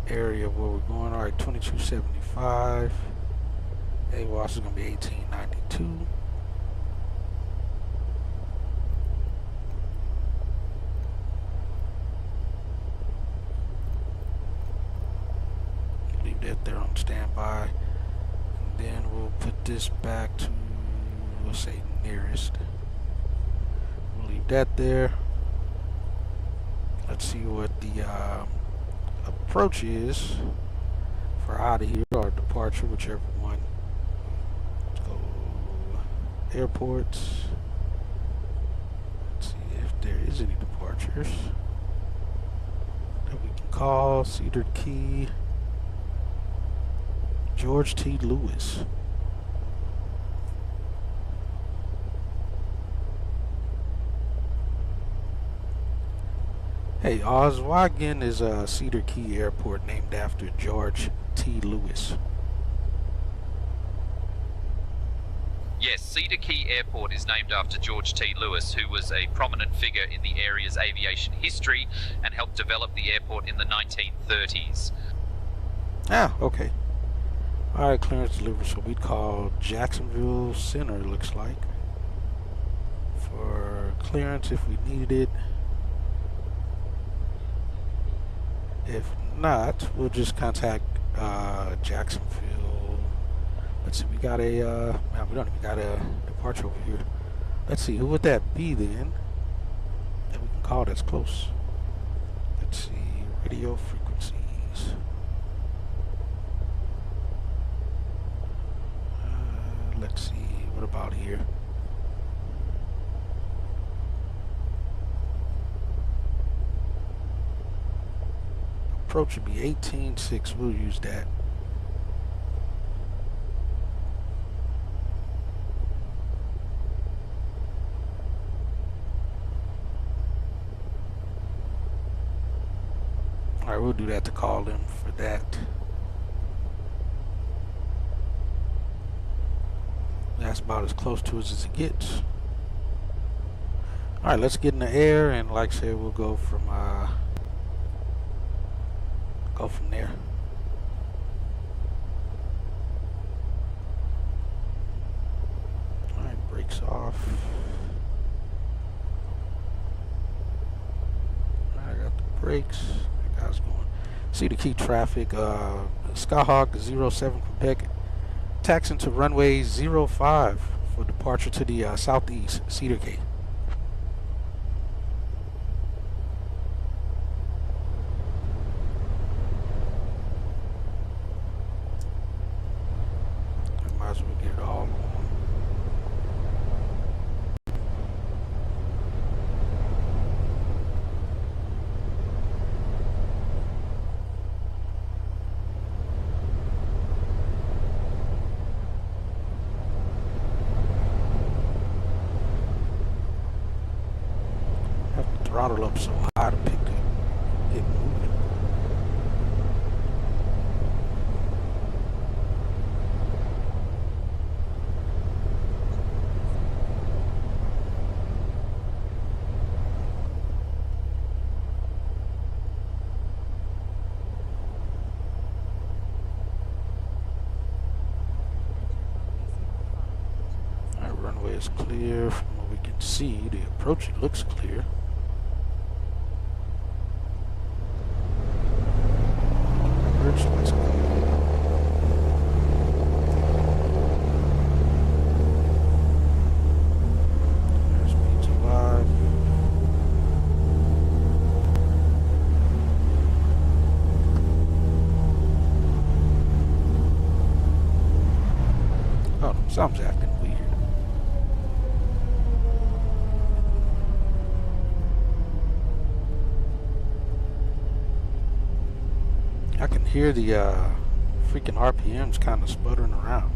Area where we're going. All right, 2275. AWAS is going to be 1892. Leave that there on standby. And then we'll put this back to, we'll say nearest. We'll leave that there. Let's see what the approach is for out of here, or departure, whichever one. Let's go airports. Let's see if there is any departures that we can call. Cedar Key, George T. Lewis. Hey Oz, why again is Cedar Key Airport named after George T. Lewis? Yes, Cedar Key Airport is named after George T. Lewis, who was a prominent figure in the area's aviation history and helped develop the airport in the 1930s. Ah, okay. Alright, clearance delivered, so we'd call Jacksonville Center, looks like, for clearance if we needed it. If not, we'll just contact Jacksonville. Let's see, we got a, man, we don't even got a departure over here. Let's see, who would that be then that we can call that's close? Let's see, radio frequencies. Let's see, what about here? Approach would be 18.6. We'll use that. Alright, we'll do that to call them for that. That's about as close to us as it gets. Alright, let's get in the air, and like I said, we'll go from there. Alright, brakes off. Alright, I got the brakes. That guy's going. Cedar Key traffic. Skyhawk 07 Quebec. Taxing to runway 05 for departure to the southeast, Cedar Key. Might as well get it all on. Have to throttle up so high to pick up, get moving. Our runway is clear from what we can see. The approach looks clear. Emergency lights are clear. Airspace alive. Oh, something's acting weird. I can hear the freaking RPMs kind of sputtering around.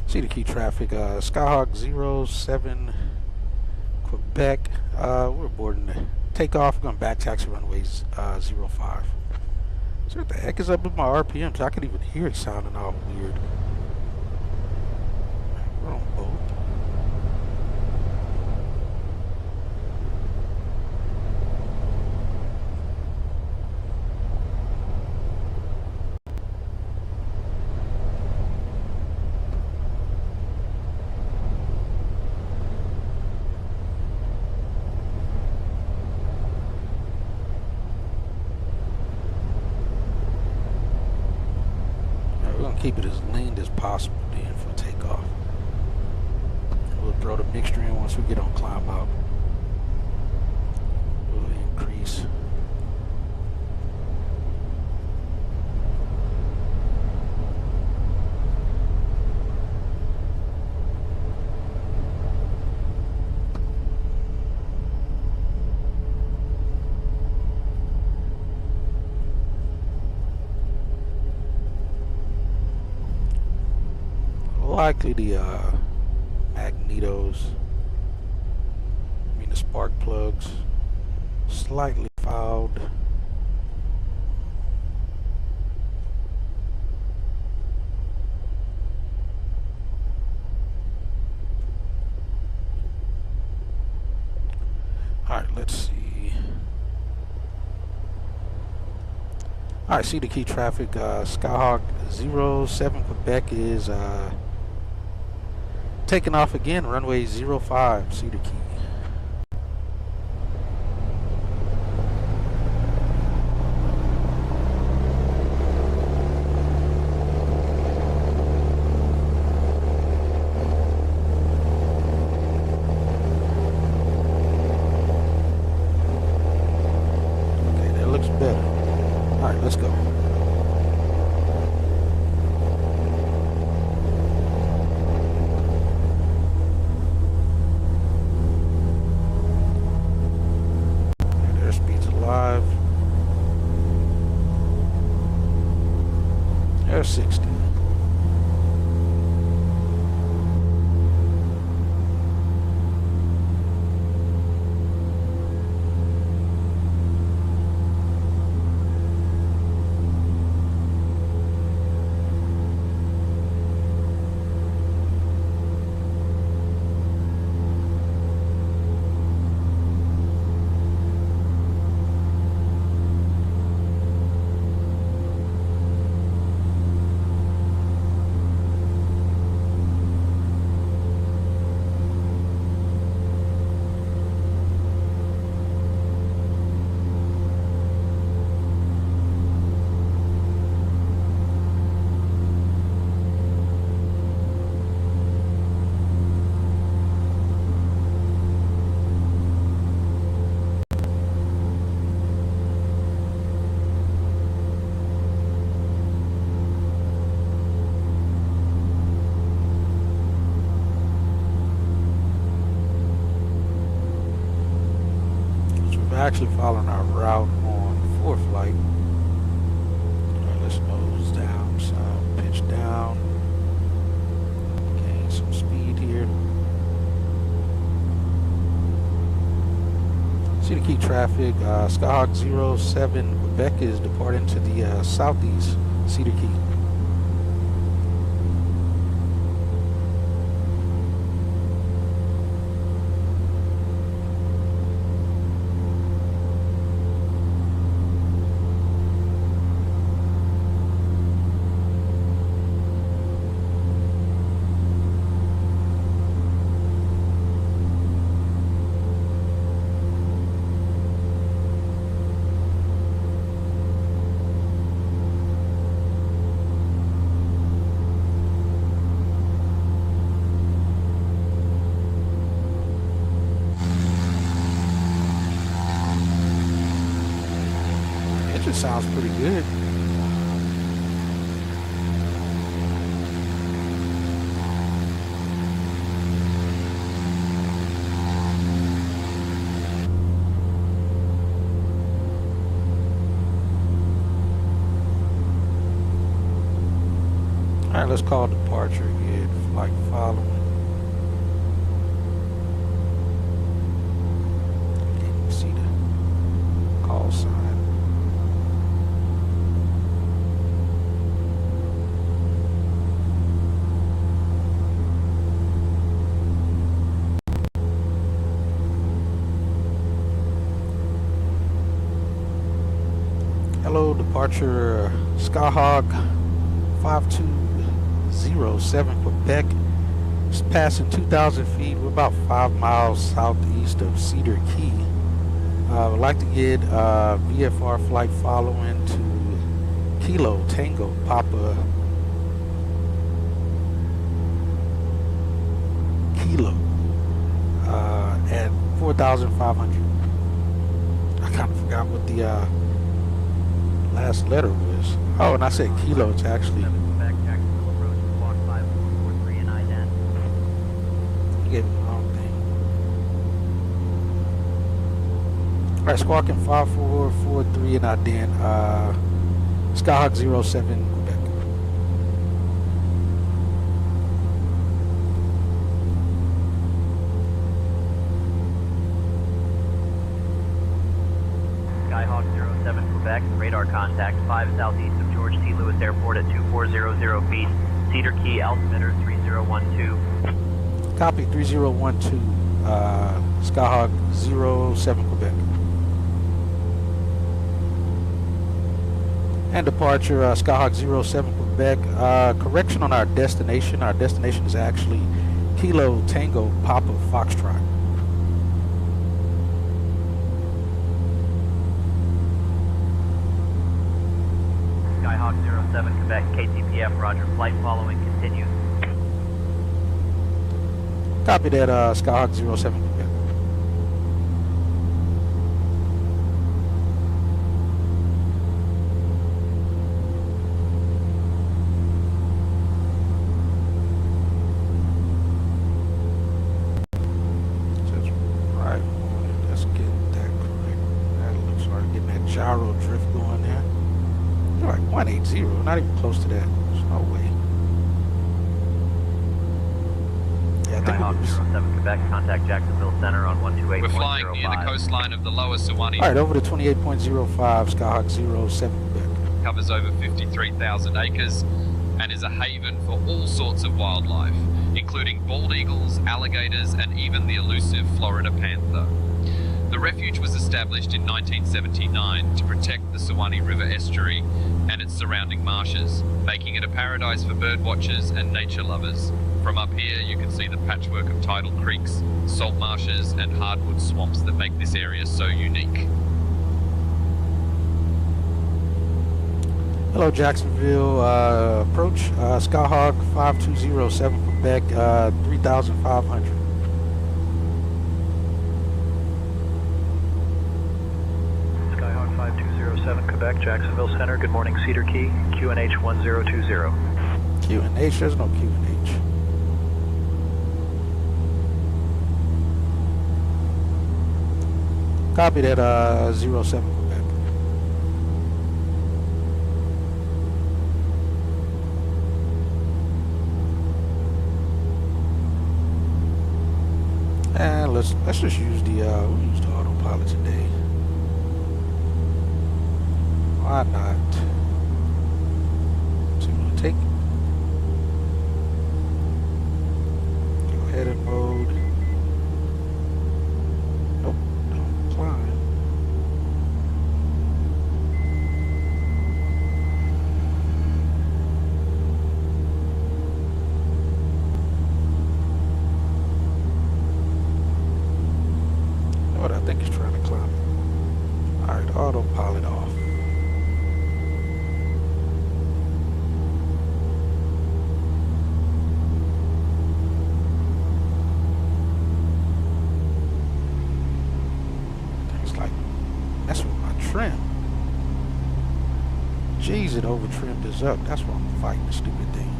Cedar Key traffic, Skyhawk 07 Quebec. We're boarding the take off. We're going to back taxi runways 05. So what the heck is up with my RPMs? I could even hear it sounding all weird. We're on boat. Keep it as lean as possible then for takeoff. We'll throw the mixture in once we get on climb out. We'll increase. Likely the magnetos, the spark plugs, slightly fouled. All right, let's see. All right, Cedar Key traffic. Skyhawk 07 Quebec is taking off again, runway 05, Cedar Key. Okay, that looks better. All right, let's go. Air 60. Actually following our route on 4th flight. Alright, let's nose down some, pitch down, gain some speed here. Cedar Key traffic, Skyhawk 07 Quebec is departing to the southeast Cedar Key. It sounds pretty good. All right, let's call departure again. Flight following. Okay, you can see that. call sign. Hello, departure Skyhawk 5207 Quebec. Just passing 2,000 feet. We're about 5 miles southeast of Cedar Key. I would like to get VFR flight following to Kilo Tango Papa Kilo at 4,500. I kind of forgot what the last letter was. Oh, and I said Kilo. It's actually. I gave it the wrong thing. Alright, squawking 5443 and ident. Skyhawk 07 Quebec. Skyhawk 07 Quebec, radar contact 5 southeast of George T. Lewis Airport at 2400 feet. Cedar Key, altimeter 3012. Copy 3012, Skyhawk 07 Quebec. And departure Skyhawk 07 Quebec. Correction on our destination. Our destination is actually Kilo Tango Papa Foxtrot. Skyhawk 07 Quebec, KTPF, roger. Flight following continues. Copy that, Skyhawk 07 Quebec. Says right on it. Let's get that correct. That looks like getting that gyro drift going there. You're like 180, not even close to that. There's no way. Skyhawk 07 Quebec, contact Jacksonville Center on 128.05. We're flying near the coastline of the lower Suwannee. Alright, over to 28.05, Skyhawk 07 Quebec. Covers over 53,000 acres and is a haven for all sorts of wildlife, including bald eagles, alligators, and even the elusive Florida panther. The refuge was established in 1979 to protect the Suwannee River estuary and its surrounding marshes, making it a paradise for bird watchers and nature lovers. From up here, you can see the patchwork of tidal creeks, salt marshes, and hardwood swamps that make this area so unique. Hello, Jacksonville. Approach Skyhawk 5207 Quebec, 3,500. Skyhawk 5207 Quebec, Jacksonville Center. Good morning, Cedar Key. QNH 1020. QNH? There's no QNH. Copy that, 07 Quebec. And let's just use the we'll use the autopilot today. Why not? So we'll take go ahead and mode. Nope, don't climb. What I think he's trying to climb. Alright, autopilot off. Things like that's with my trim. Jeez, it over trimmed us up. That's why I'm fighting the stupid thing.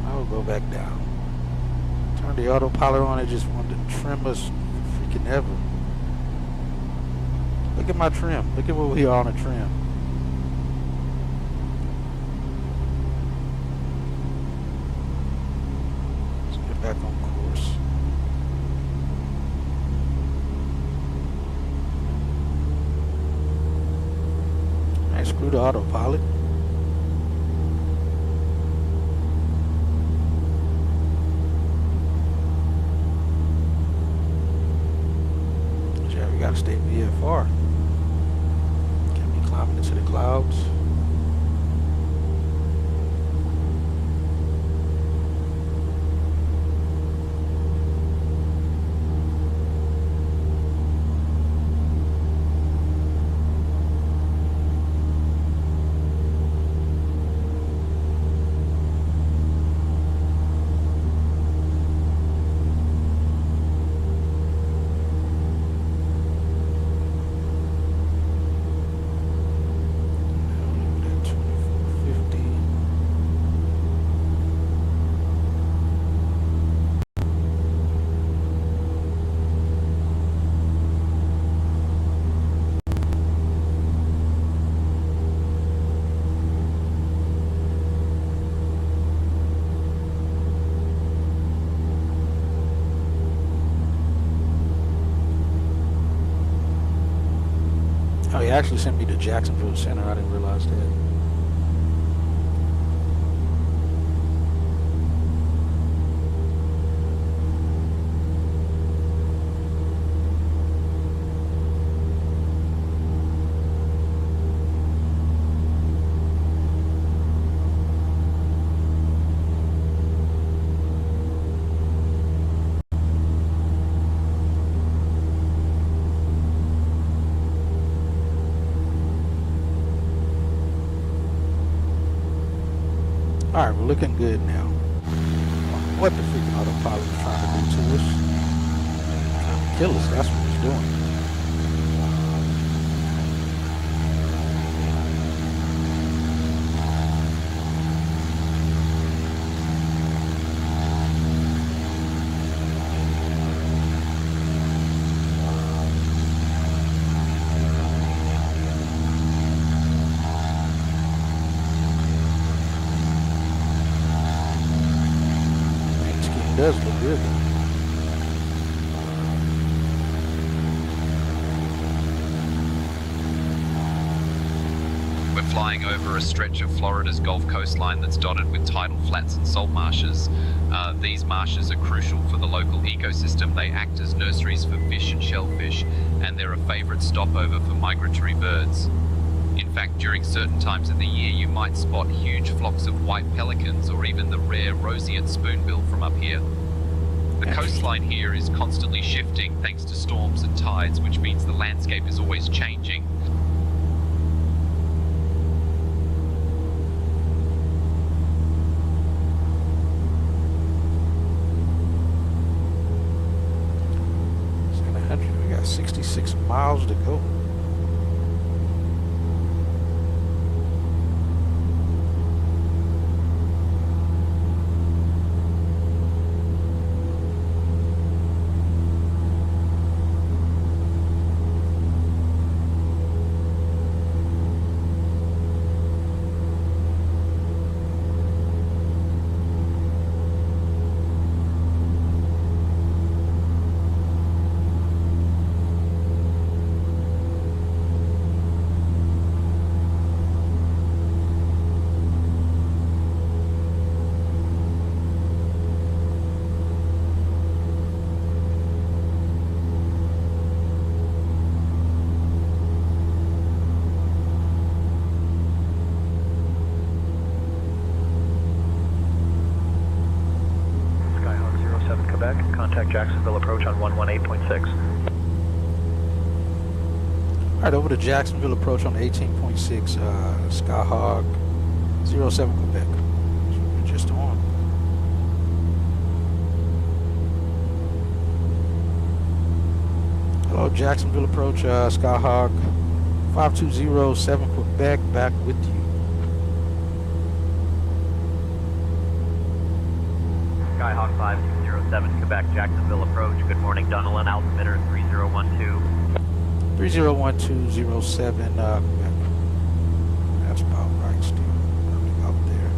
I'll go back down. Turn the autopilot on, it just wanted to trim us freaking ever. Look at my trim. Look at what we are on a trim. Let's get back on course. Alright, screw the autopilot. Yeah, we gotta stay VFR. Can't be climbing into the clouds. Oh, he actually sent me to Jacksonville Center. I didn't realize that. Alright, we're looking good now. What the freaking autopilot is trying to do to us? Trying to kill us, that's what it's doing. It does look good. We're flying over a stretch of Florida's Gulf coastline that's dotted with tidal flats and salt marshes. These marshes are crucial for the local ecosystem. They act as nurseries for fish and shellfish, and they're a favourite stopover for migratory birds. In fact, during certain times of the year, you might spot huge flocks of white pelicans or even the rare roseate spoonbill from up here. The coastline here is constantly shifting thanks to storms and tides, which means the landscape is always changing. We got 66 miles to go. Contact Jacksonville approach on 118.6. Alright, over to Jacksonville approach on 18.6, Skyhawk 07 Quebec. That's what we're just on. Hello, Jacksonville approach, Skyhawk 5207 Quebec, back with you. Skyhawk 5207 Quebec, Jacksonville approach. Good morning, Dunellen, altimeter 3012. 301207 Quebec. That's about right still. Nothing up there.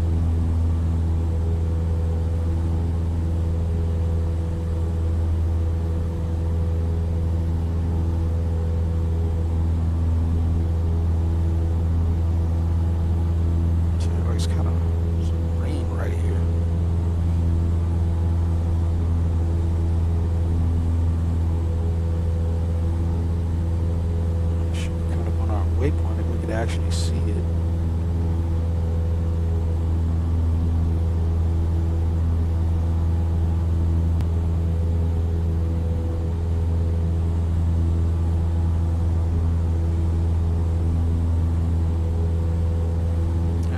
actually see it.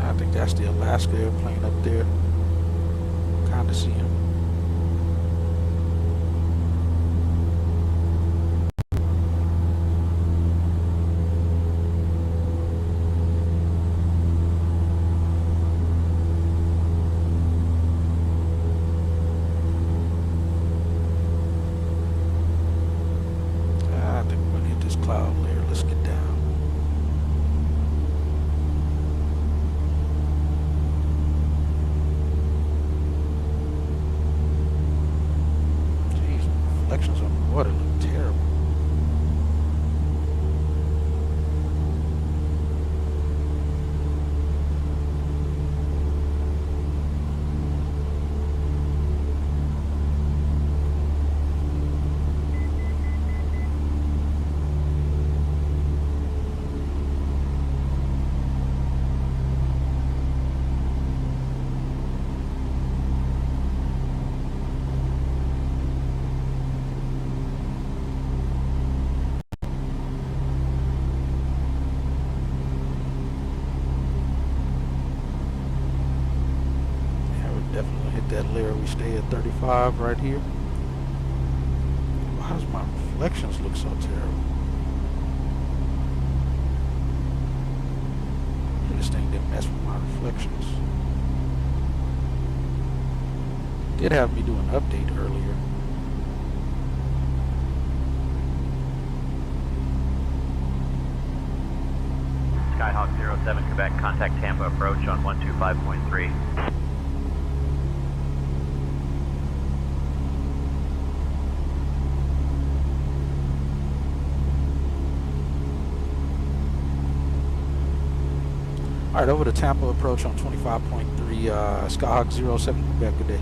I think that's the Alaska airplane up there. Kind of see him. I think we're gonna hit this cloud layer. Let's get down. Jeez, reflections on the water look terrible. Yeah, we're definitely gonna hit that layer. We stay at 35 right here. Why does my reflections look so terrible? This thing didn't mess with my reflections. Did have me do an update earlier. Skyhawk 07 Quebec, contact Tampa approach on 125.3. All right, over to Tampa approach on 25.3, Skyhawk 07 Quebec, good day.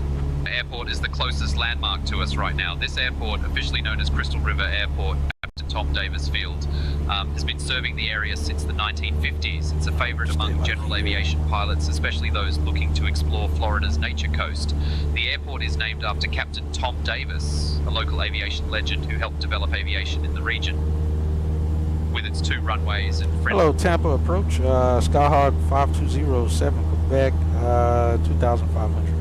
Airport is the closest landmark to us right now. This airport, officially known as Crystal River Airport, Captain Tom Davis Field, has been serving the area since the 1950s. It's a favorite among general aviation pilots, especially those looking to explore Florida's nature coast. The airport is named after Captain Tom Davis, a local aviation legend who helped develop aviation in the region. With its 2 runways and Hello, Tampa approach, Skyhawk 5207 Quebec, 2,500.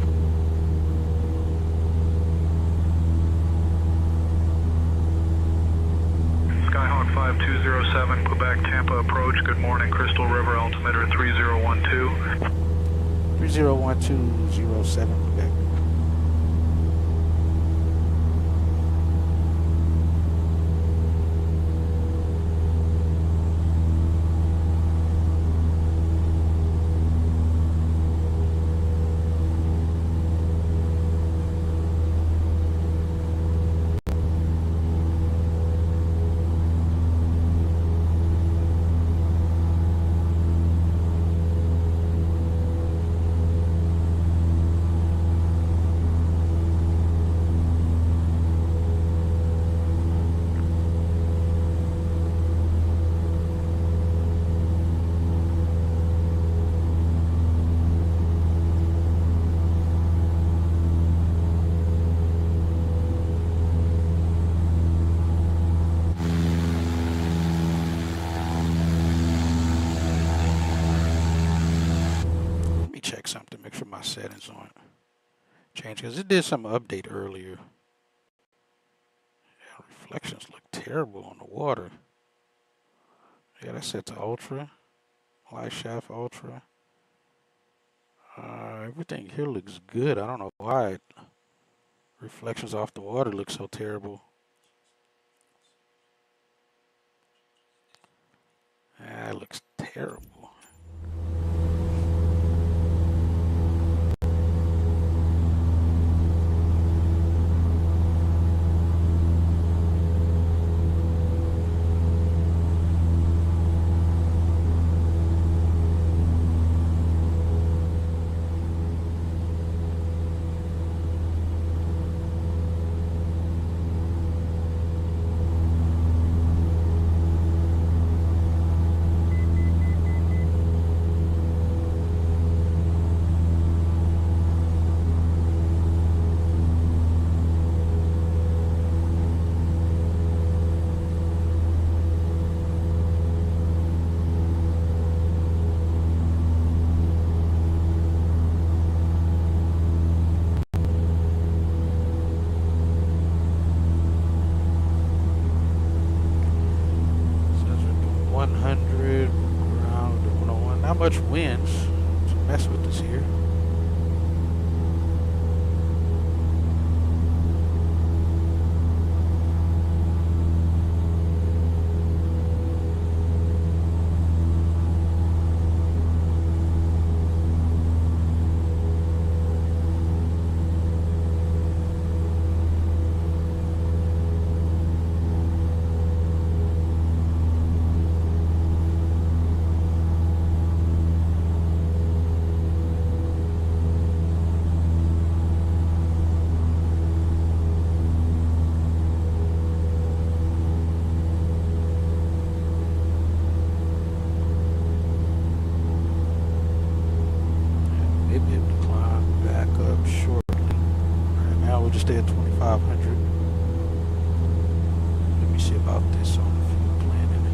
Skyhawk 5207 Quebec, Tampa approach. Good morning, Crystal River altimeter 3012. 301207 Quebec. Check something, make sure my settings on change, because it did some update earlier. Yeah, reflections look terrible on the water. Yeah, that's set to ultra, light shaft ultra. Everything here looks good. I don't know why reflections off the water look so terrible. Yeah, it looks terrible. 100, around 101. Not much winds to mess with us here. Stay at 2,500. Let me see about this on the fuel planning.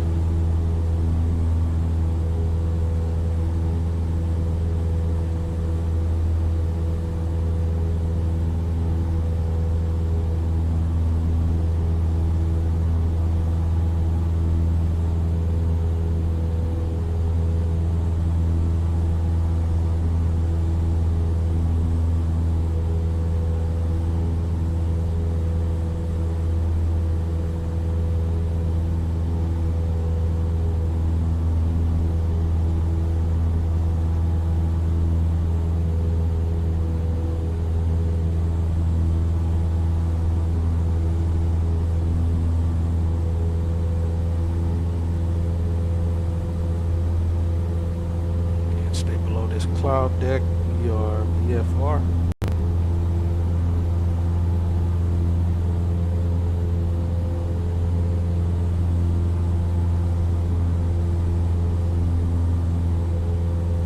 Cloud deck, we are VFR.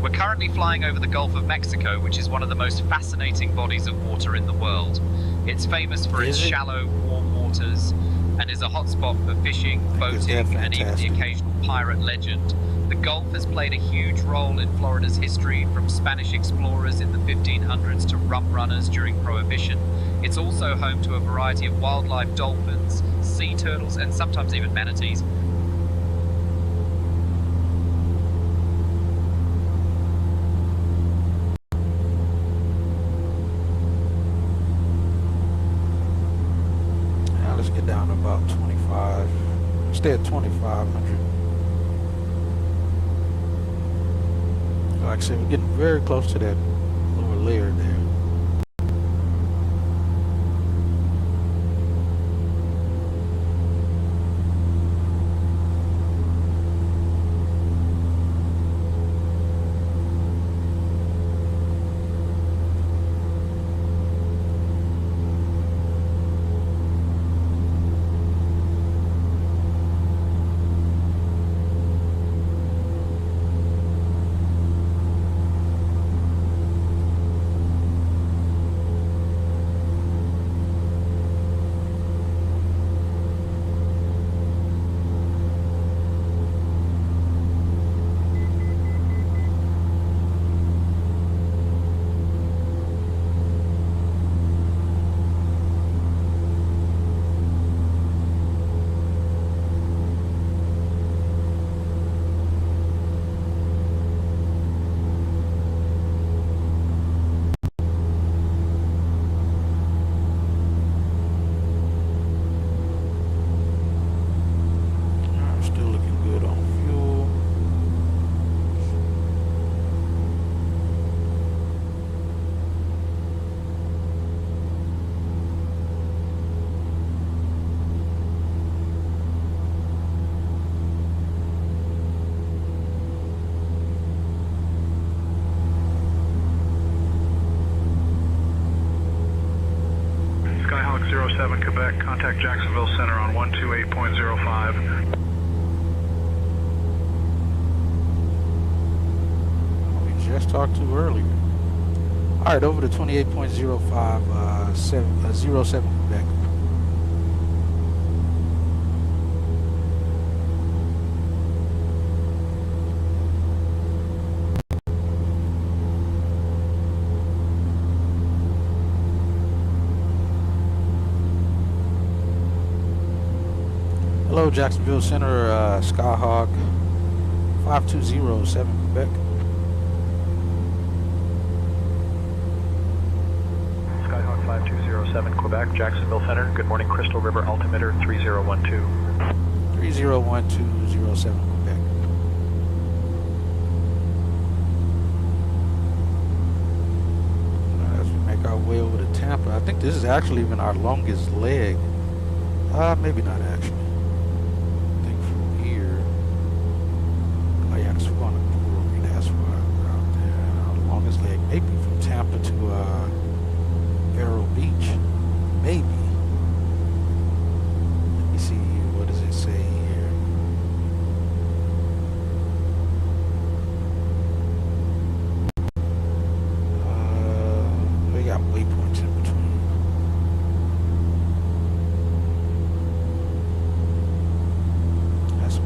We're currently flying over the Gulf of Mexico, which is one of the most fascinating bodies of water in the world. It's famous for its shallow, warm waters and is a hotspot for fishing, boating, and even the occasional pirate legend. The Gulf has played a huge role in Florida's history, from Spanish explorers in the 1500s to rum runners during Prohibition. It's also home to a variety of wildlife: dolphins, sea turtles, and sometimes even manatees. Now let's get down to about 25. Stay at 2,500. Like I said, we're getting very close to that lower layer there. Skyhawk 07 Quebec, contact Jacksonville Center on 128.05. We just talked to earlier. All right, over to 28.05, 07 Quebec. Hello, Jacksonville Center, Skyhawk. 5207 Quebec. Skyhawk 5207 Quebec, Jacksonville Center. Good morning, Crystal River altimeter 3012. 301207 Quebec. As we make our way over to Tampa, I think this is actually even our longest leg. Maybe not actually. I think from here. Oh yeah, because we're going to Brewery. That's why we're out there. Our longest leg, maybe from Tampa to Vero Beach. Maybe. Let me see. What does it say here? We got waypoints in between.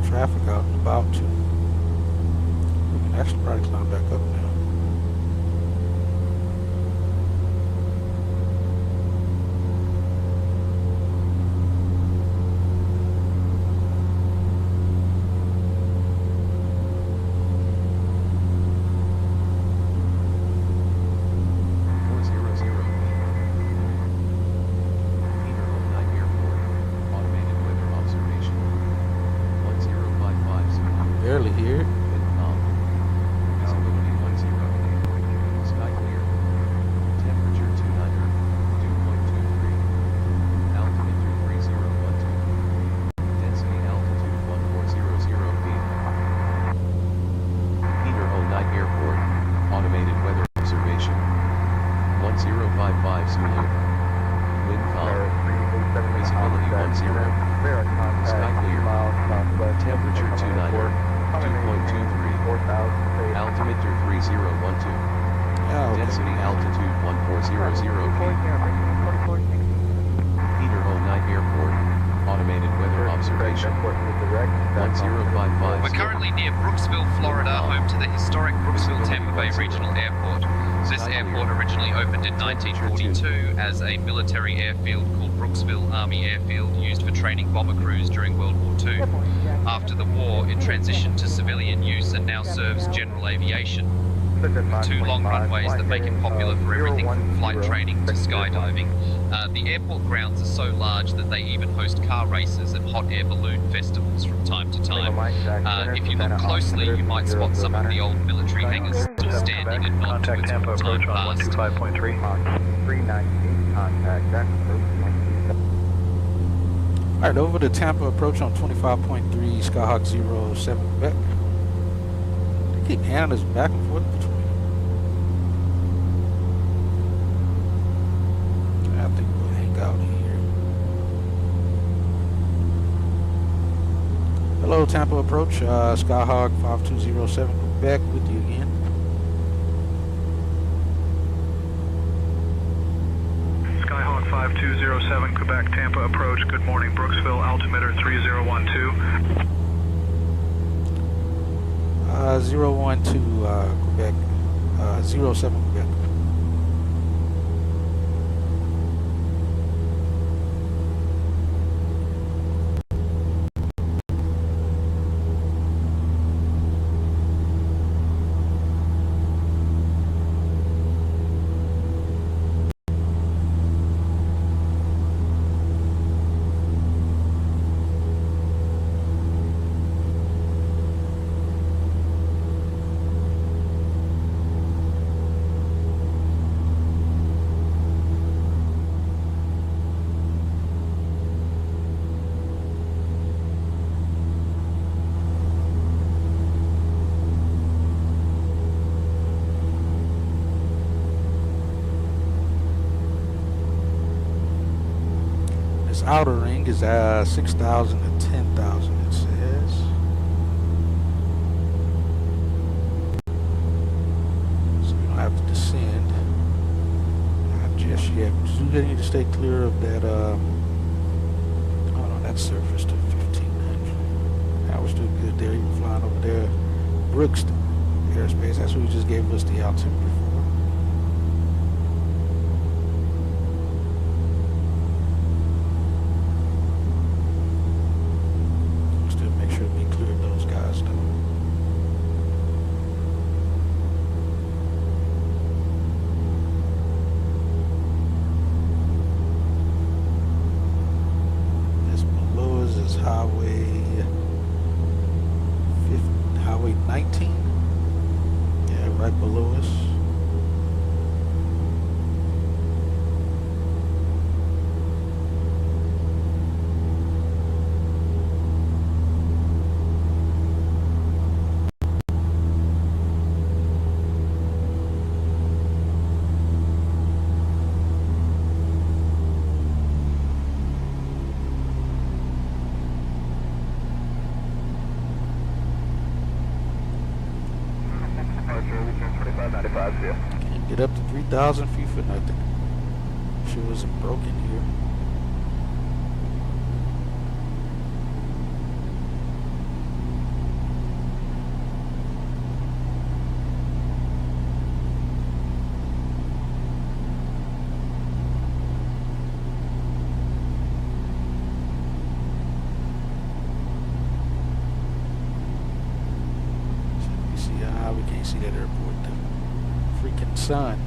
Traffic out and about too. We can actually probably climb back up now. Barely here. Visibility 10. Sky clear. Temperature 290. 2.23. Altimeter 3012. Density altitude 1400 feet. Peter Ho Night Airport. Automated weather observation. 1055 Zulu. Wind calm. Visibility 10. Sky clear. Temperature 290. 2.23. Altimeter 3012. Okay. Density altitude 1400 feet. Peter Ho Night Airport. Automated weather observation. 1055. We're currently near Brooksville, Florida, home to the historic Brooksville Tampa Bay Regional Airport. This airport originally opened in 1942 as a military airfield called Brooksville Army Airfield, used for training bomber crews during World War II. After the war, it transitioned to civilian use and now serves general aviation. With 2 long runways that make it popular for everything from flight training to skydiving. The airport grounds are so large that they even host car races and hot air balloon festivals from time to time. If you look closely, you might spot some of the old military hangars still standing and not to Contact its Tampa full-time approach on past. 125.3. 319, contact Jacksonville. All right, over to Tampa approach on 25.3 Skyhawk 07 Quebec. They keep handing us back and forth between. I think we'll hang out here. Hello, Tampa approach. Skyhawk 5207 Quebec with you again. Skyhawk 5207 Quebec, Tampa approach. Good morning, Brooksville, altimeter 3012. 012 Quebec, 07 Quebec. Outer ring is 6,000 to 10,000, it says. So we don't have to descend. Not just yet. We do need to stay clear of that, oh no, that surface to 1,500. Yeah, we're still good there, even flying over there. Brooks airspace, that's what we just gave us the altimeter for. runway 19. Yeah, right below us. Can't get up to 3,000 feet for nothing. Sure wasn't broken here. We can't see that airport. The freaking sun.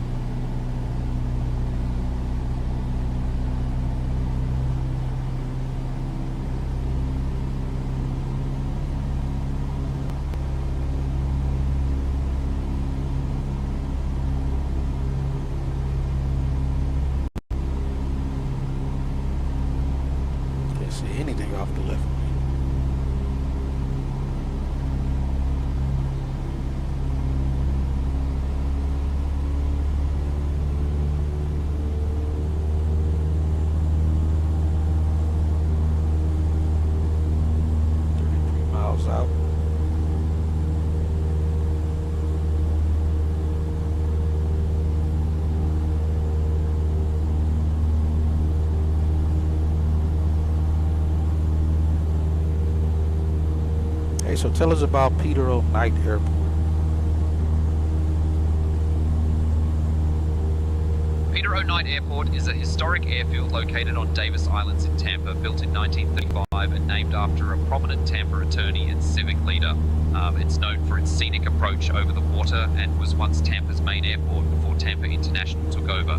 Can't see anything off the left. Out. Hey, so tell us about Vero Beach Airport. Vero Beach Airport is a historic airfield located on Davis Islands in Tampa, built in 1935 and named after a prominent Tampa attorney and civic leader. It's known for its scenic approach over the water and was once Tampa's main airport before Tampa International took over.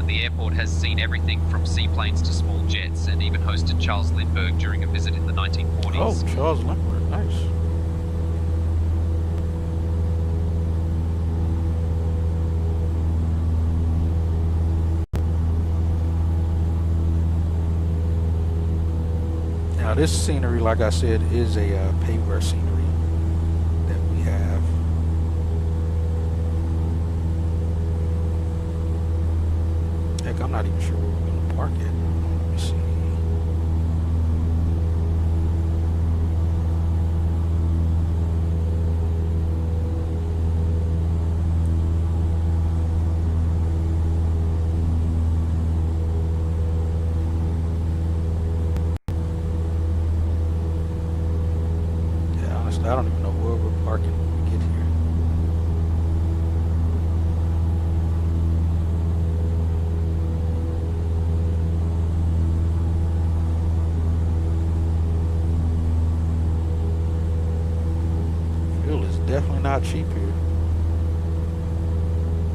The airport has seen everything from seaplanes to small jets and even hosted Charles Lindbergh during a visit in the 1940s. Oh, Charles Lindbergh, nice. Now this scenery, like I said, is a paver scenery that we have. Heck, I'm not even sure where we're going to park it. Let me see. I don't even know where we're parking when we get here. Fuel is definitely not cheap here.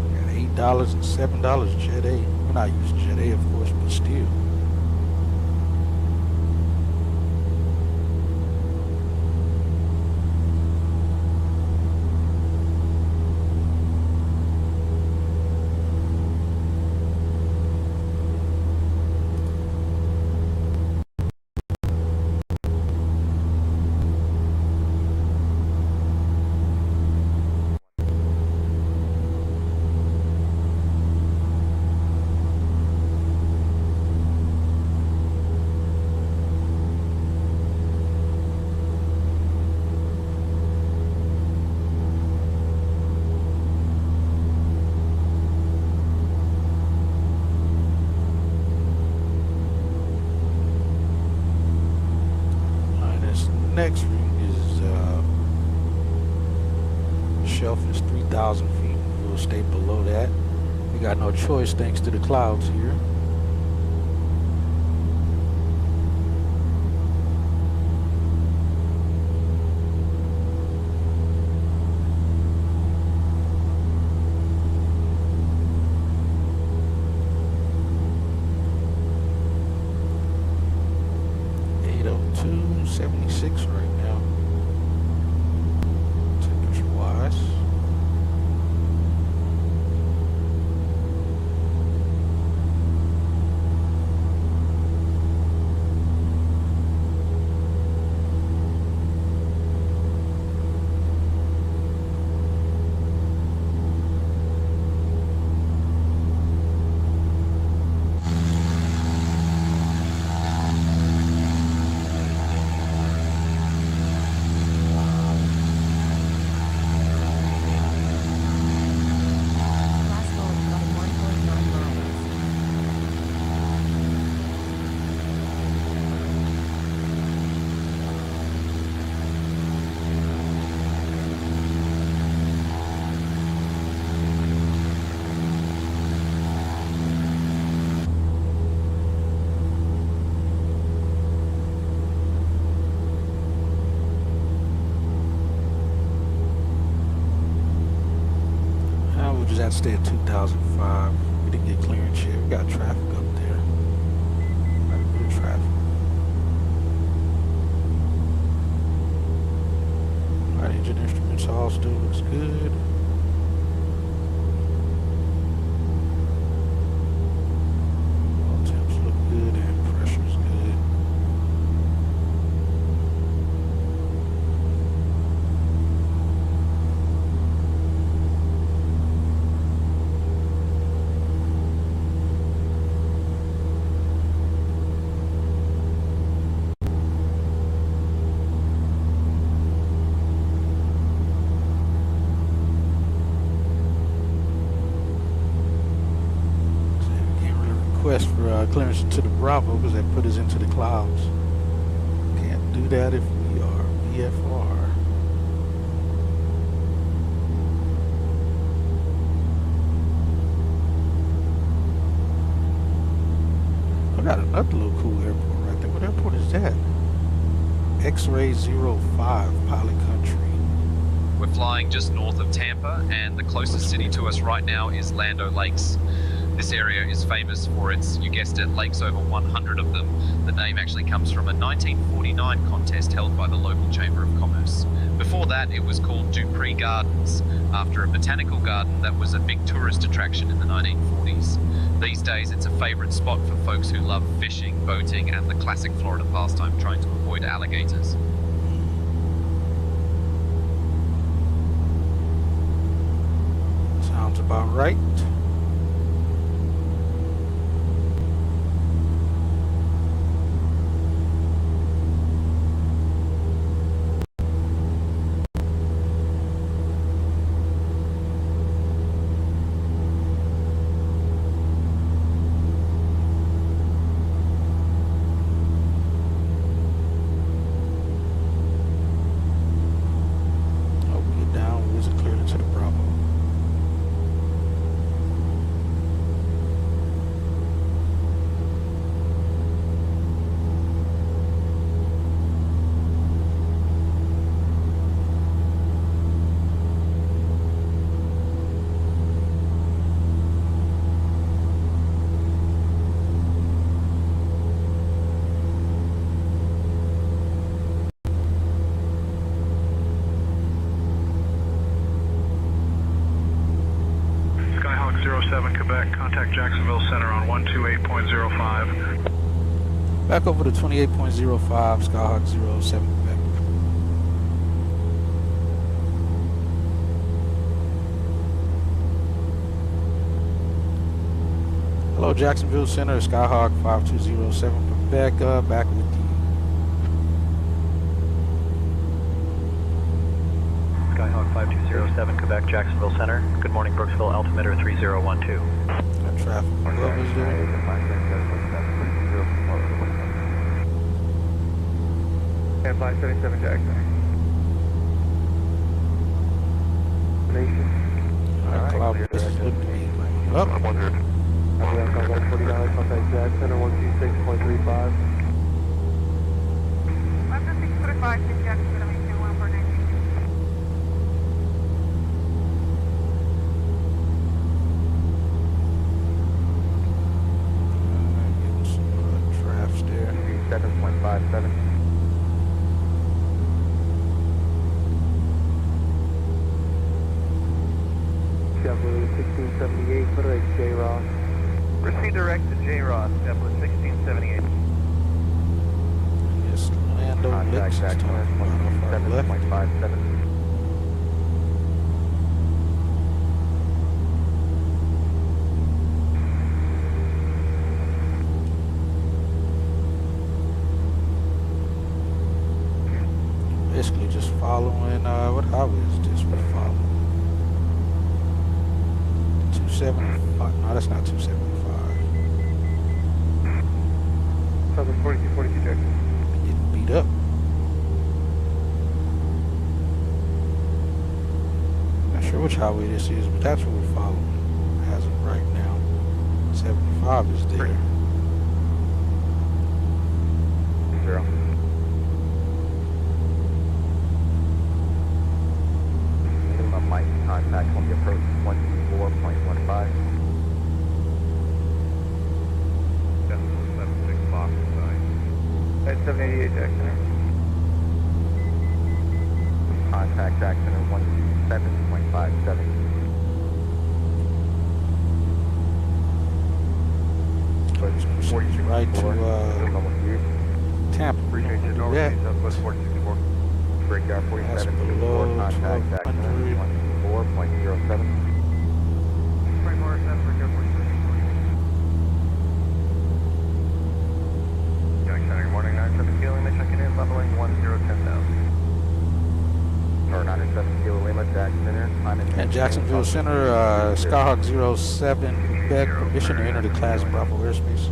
We got $8 and $7 Jet A. We're not using Jet A, of course, but still. Next ring is shelf is 3,000 feet. We'll stay below that. We got no choice thanks to the clouds here. $802.76 right now. gotta stay at 2005. We didn't get clearance yet. We got traffic up there. Quite a bit of traffic. Alright, engine instruments all still looks good. All temps look good and pressure's good. Request for clearance to the Bravo because that put us into the clouds. Can't do that if we are VFR. I got another little cool airport right there. What airport is that? X-Ray 05, Pilot Country. We're flying just north of Tampa, and the closest city to us right now is Land O'Lakes. This area is famous for its, you guessed it, lakes, over 100 of them. The name actually comes from a 1949 contest held by the local Chamber of Commerce. Before that, it was called Dupree Gardens, after a botanical garden that was a big tourist attraction in the 1940s. These days, it's a favourite spot for folks who love fishing, boating, and the classic Florida pastime trying to avoid alligators. Sounds about right. Skyhawk 07 Quebec, contact Jacksonville Center on 128.05. Back over to 28.05, Skyhawk 07 Quebec. Hello, Jacksonville Center, Skyhawk 5207 Quebec, back with you. Skyhawk 5207 Quebec, Jacksonville Center. Good morning, Brooksville, altimeter 3012. Got traffic levels there. And 577 Jackson. Nation. Alright, cloud bases look to be lining up. I'm wondering. I'm going to contact $40, contact Jack Center 126.35. 126.35 to Jacksonville, 149. Getting some drafts there. 7.57. Chevrolet 1678, put it at J. Ross. Proceed direct to J. Ross, Chevrolet 1678. Yes, Lando Contact Licks is Jack talking Center about off our left. 27.57. Basically just following, what highway is this we're following? 275, no, that's not 275. Southward 4242 Jackson. Getting beat up. Not sure which highway this is, but that's what we're following as of right now. 75 is there. 0. Minimum might contact on the approach 124.1. Jack Center. Contact Jack Center 127.57. Right to Tampa. Appreciate you. North Yeah. Southwest 464. Breakyard 4784. Contact Jack Center 124.07. 2407, breakyard 47. Jack Center, good morning. 97 Kilo Lima checking in, leveling 1010,000. Or 97 Kilo Lima, Jack Center. At Jacksonville Center, Skyhawk 07 Quebec, permission to enter the Class Bravo airspace.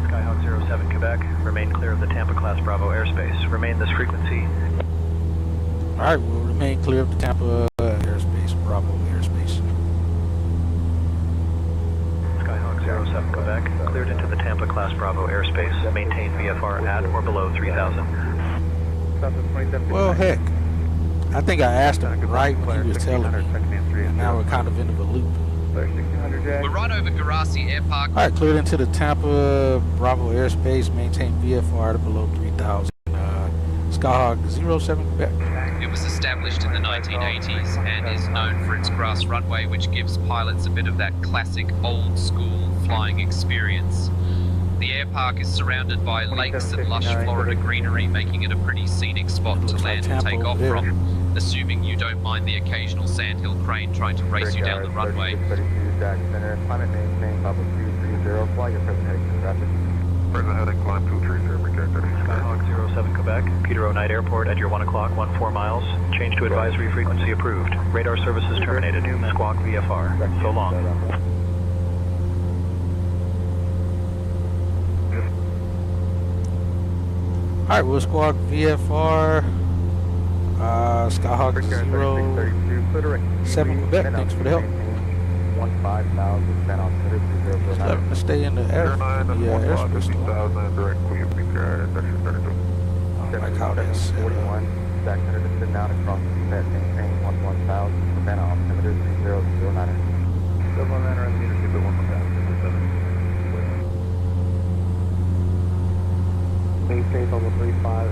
Skyhawk 07 Quebec, remain clear of the Tampa Class Bravo airspace. Remain this frequency. All right, we'll remain clear of the Tampa airspace, Bravo airspace. Skyhawk 07 Quebec, cleared into the Tampa Class Bravo airspace. Maintain VFR at or below 3000. Well, heck, I think I asked him right when he was telling me, and now we're kind of into a loop. We're right over Garasi Air Park. All right, cleared into the Tampa Bravo airspace, maintain VFR at below 3000. Skyhawk 07 Quebec. It was established in the 1980s and is known for its grass runway, which gives pilots a bit of that classic old school flying experience. The air park is surrounded by lakes and lush Florida greenery, making it a pretty scenic spot to land and take off from, assuming you don't mind the occasional sandhill crane trying to race you down the runway. Present heading, climb 230, breakyard 30. Skyhawk 07 Quebec, Peterborough Night Airport at your 1 o'clock, 14 miles. Change to advisory frequency approved. Radar services terminated. Squawk VFR. So long. All right, we'll squawk VFR, Skyhawk 07 Quebec. Thanks for the help. Just let them stay in the air, airspace. I like how that's set up. Jack Center just sitting out across the set, maintain 11,000, Savannah altimeter 3009. Double on that around the leadership at 1,057. Maintain level 35,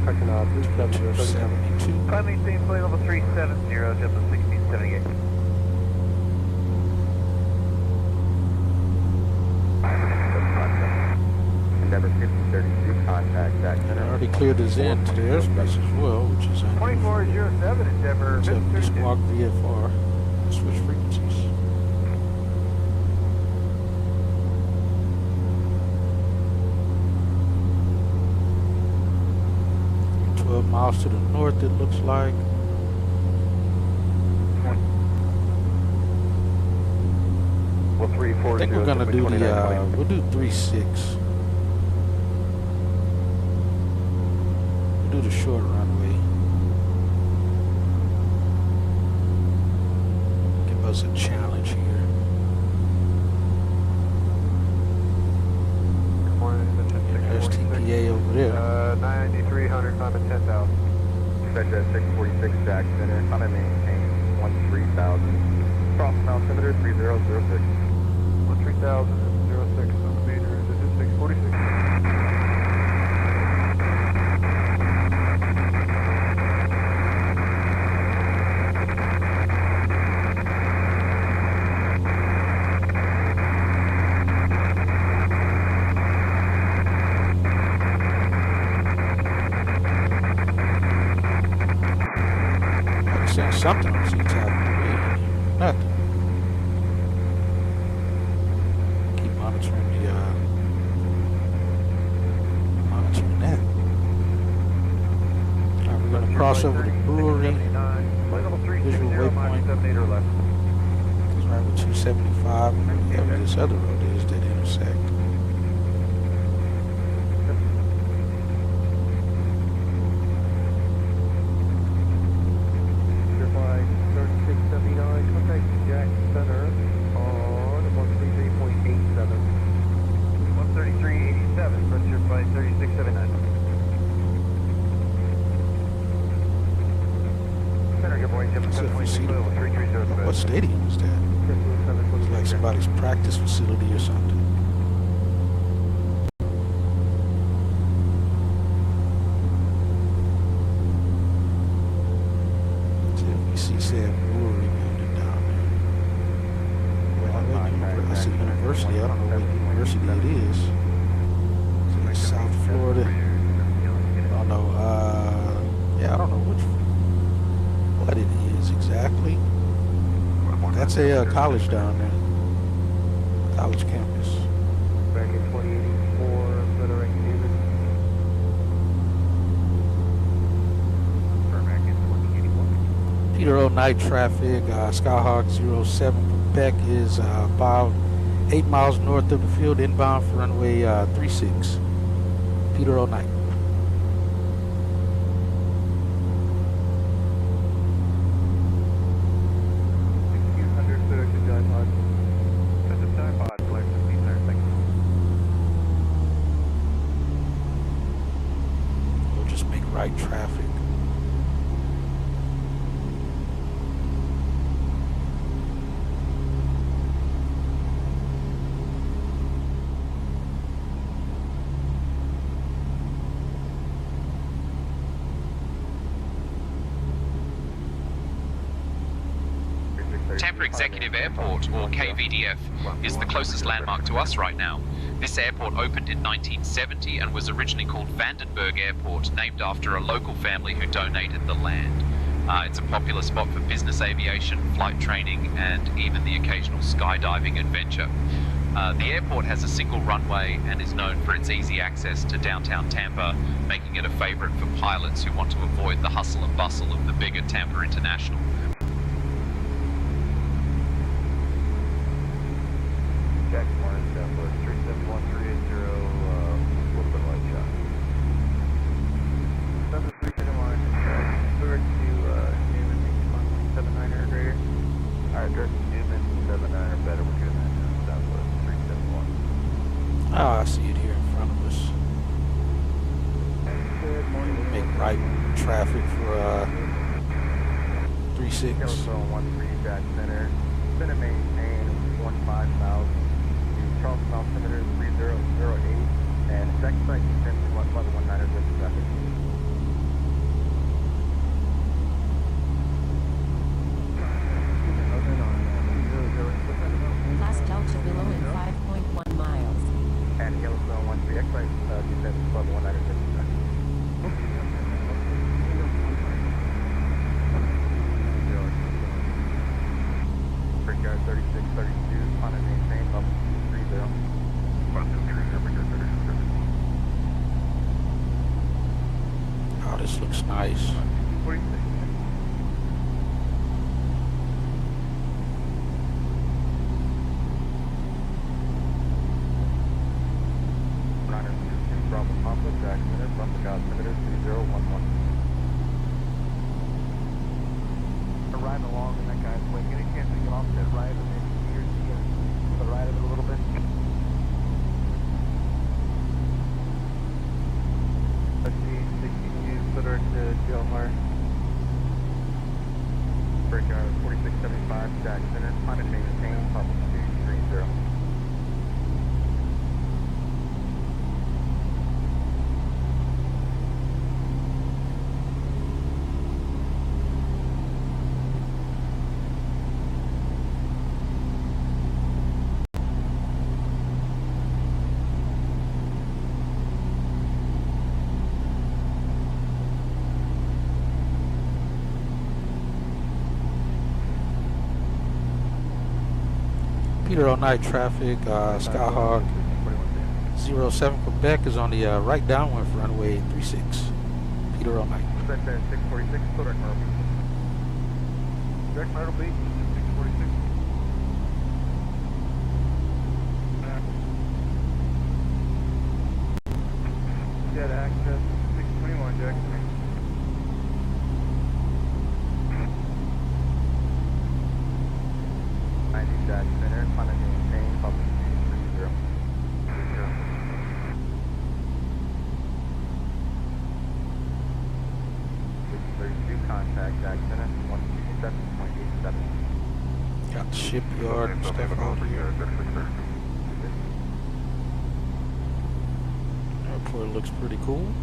correction 3772. Climb maintain flight level 370, Delta 1678. Endeavor 5032, contact Jack Center. I already cleared his end to the airspace as well, which is 2407, Endeavor to 5032. squawk VFR, switch frequencies. Miles to the north, it looks like. Well, 340. I think we're gonna do the we'll do 3-6. We'll do the short runway. Give us a challenge here. Good morning, There's TPA over there. 9300, climbing 10,000. Stretch at 646 Jack Center, I'm at maintain 13,000. Cross altimeter 3006. 13,006 on the meter, this is 646. Saying something on C-Top. Nothing. Keep monitoring monitoring that. Alright, we're gonna cross over the brewery. Visual waypoint. It's right with 275. Whatever this other road is that intersect. Contact Jack Center on 133.87. 13387, frontier flight 3679. Center, good morning, Tampa Class Bravo, 330. What stadium is that? It's like somebody's practice facility or something. said brewery building down there. I see university. I don't know what university it is. It's South Florida. I don't know. Yeah, I don't know what it is exactly. That's a college down there. College campus. Back at 2084, Frederick Davis. Back at 2081. Peter O. night traffic. Skyhawk 07 Quebec is about 8 miles north of the field, inbound for runway 36. Peter O. night. We'll just make right traffic. Tampa Executive Airport, or KVDF, is the closest landmark to us right now. This airport opened in 1970 and was originally called Vandenberg Airport, named after a local family who donated the land. It's a popular spot for business aviation, flight training, and even the occasional skydiving adventure. The airport has a single runway and is known for its easy access to downtown Tampa, making it a favorite for pilots who want to avoid the hustle and bustle of the bigger Tampa International. Jack Morris, Southward 37130, a little bit light shot. Number 371, direct to Newman, 79 or greater. Alright, direct to Newman, 79 or better, we're doing that now. Southward 371. Oh, I see it here in front of us. Good morning. We'll make right traffic for 36. Yellowstone 13, Jack Center. Center maintain 15,000. Charleston altimeter 3008, and second site descends to 1119 with traffic. Last Delta below in 5.1 miles. And Yellowstone 13, X-site descends to 1119 with traffic. Brickyard 3632, on a maintain level 30. Oh, this looks nice. 46. Bravo Papa, Jack Center, Bravo altimeter 3011. Ride along and that guy's way. Get a chance to get off that right and then steer to the right of it a little bit. Let's see, 62 footer to Delmar. Brickyard 4675, Jack Center, on and maintain, Papa 230. Peter O. night traffic. Skyhawk 07 Quebec is on the right downwind for runway 36. Peter O. night. Set there, 646, Direct Myrtle Beach. Direct Myrtle Beach, 646. Jet access, 621, Jackson. Jack Center, on a maintain, public 230. 32 contact Jack Center, 127.87. Got the shipyard and stuff over here. Airport looks pretty cool. . 1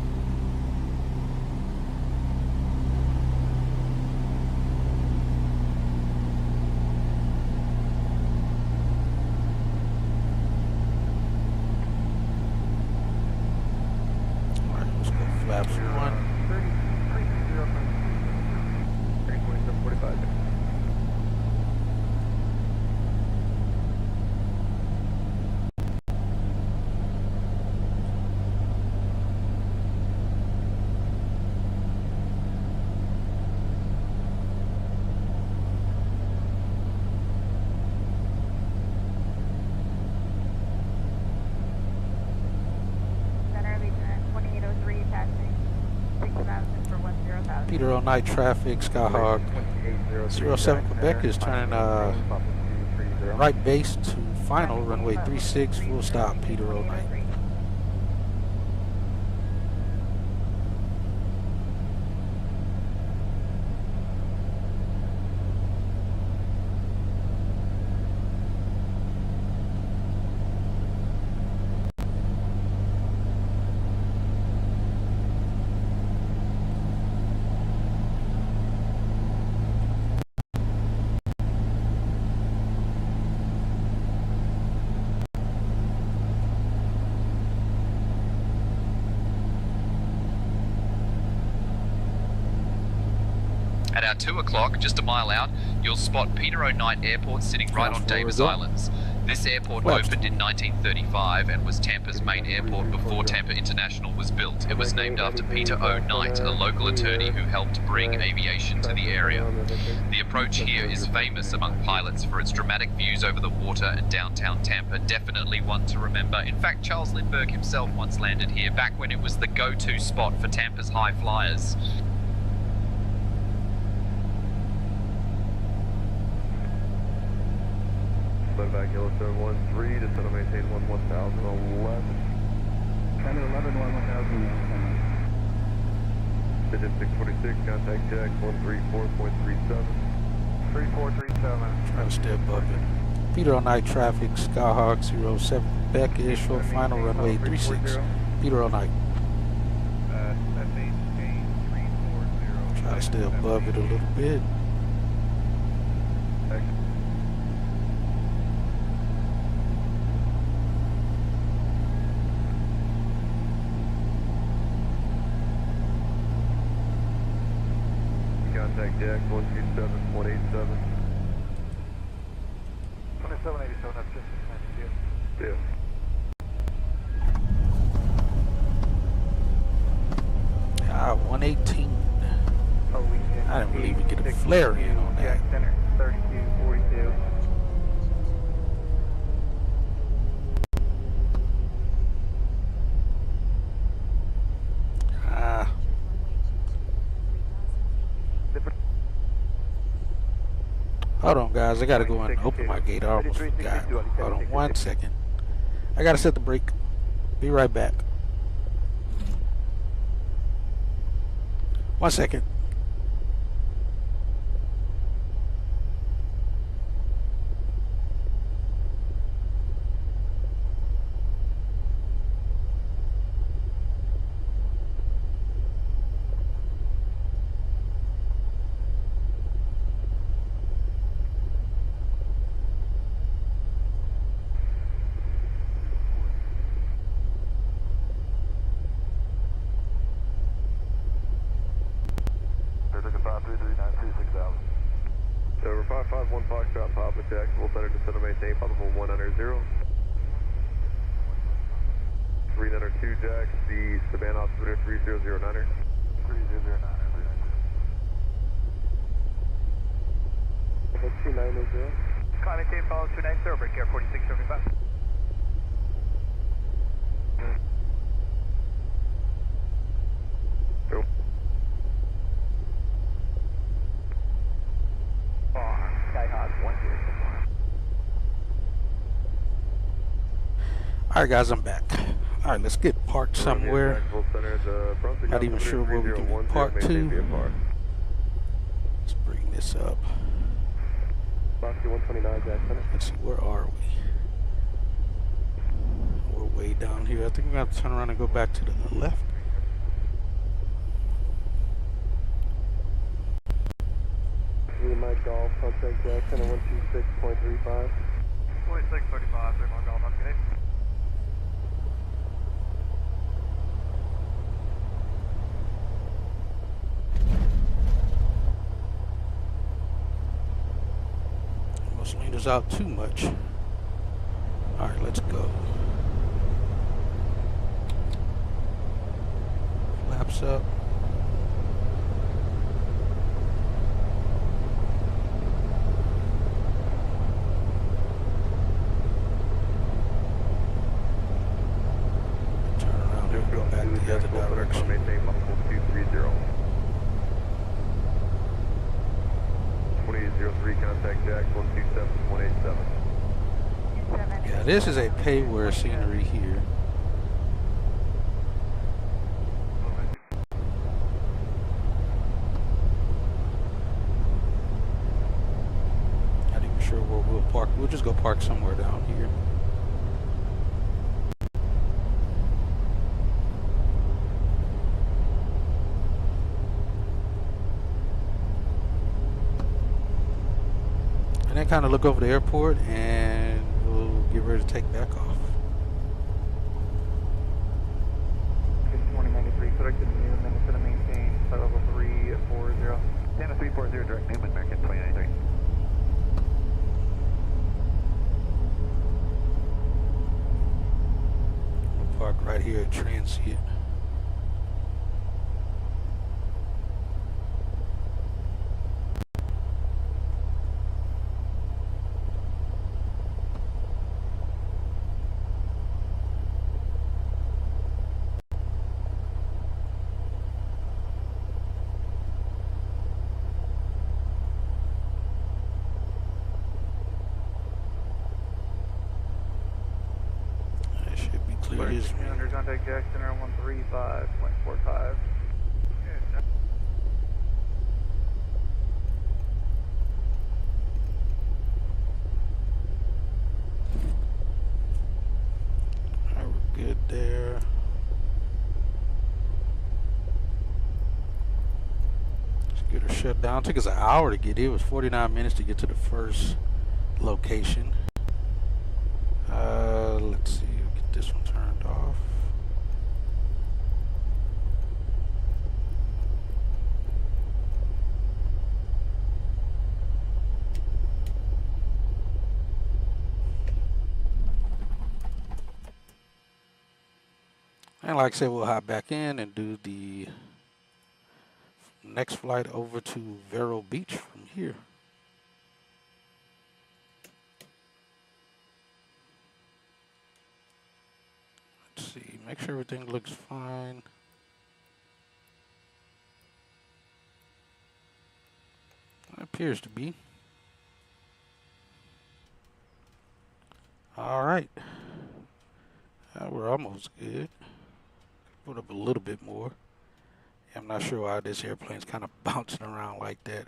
Peter on night traffic, Skyhawk 07 Quebec is turning right base to final, runway 36, full stop, Peter on night. At our 2 o'clock, just a mile out, you'll spot Peter O'Knight Airport sitting right on Davis Islands. This airport opened in 1935 and was Tampa's main airport before Tampa International was built. It was named after Peter O'Knight, a local attorney who helped bring aviation to the area. The approach here is famous among pilots for its dramatic views over the water and downtown Tampa, definitely one to remember. In fact, Charles Lindbergh himself once landed here back when it was the go-to spot for Tampa's high flyers. Back Yellow 713, descend to maintain 1011. 1011, 1000. Digit 646, contact Jack 134.37. 3437. Trying to stay above it. Peter on night traffic, Skyhawk 07 Quebec is short final, runway 36, Peter on night. Try to stay above it a little bit. Contact Jack 127.87. 2787, that's just Yeah. Ah, 118. Oh, we can. I didn't really even get a flare in on that. Jack Center, 3242. Hold on, guys. I gotta go and open my gate. I almost forgot. Hold on 1 second. I gotta set the brake. Be right back. 1 second. Over 551 Foxtrot, Papa Jacksonville Center, descend to maintain, possible 100. 392 Jack, the Savannah altimeter 3009er. 3009er. 2900. Climate tape follow 290, break air 4675. Skyhawk 1061. Alright, guys, I'm back. Alright, let's get parked somewhere. Not even sure where we can be parked to. Let's bring this up. Let's see, where are we? We're way down here. I think we're going to have to turn around and go back to the left. Mike Golf, contact Jack, center 126.35. 2635, 3 more golf, okay. Almost leaned us out too much. Alright, let's go. Flaps up. Turn around here and go back the other direction. 03, contact Jacksonville 27187. Yeah, this is a pay-where scenery here. Not even sure where we'll park. We'll just go park somewhere down here. And then kind of look over the airport and we'll get ready to take back off. 2093, corrected Newman, Minnesota maintain, flight level 340. Cessna 340, direct Newman, American 2093. We'll park right here at Transit. Under contact Jackson, 135.45. Alright, we're good there. Let's get her shut down. It took us an hour to get here. It was 49 minutes to get to the first location. Let's see. We'll get this one turned off. And like I said, we'll hop back in and do the next flight over to Vero Beach from here. Let's see, make sure everything looks fine. It appears to be. All right. We're almost good. Put up a little bit more. I'm not sure why this airplane's kind of bouncing around like that.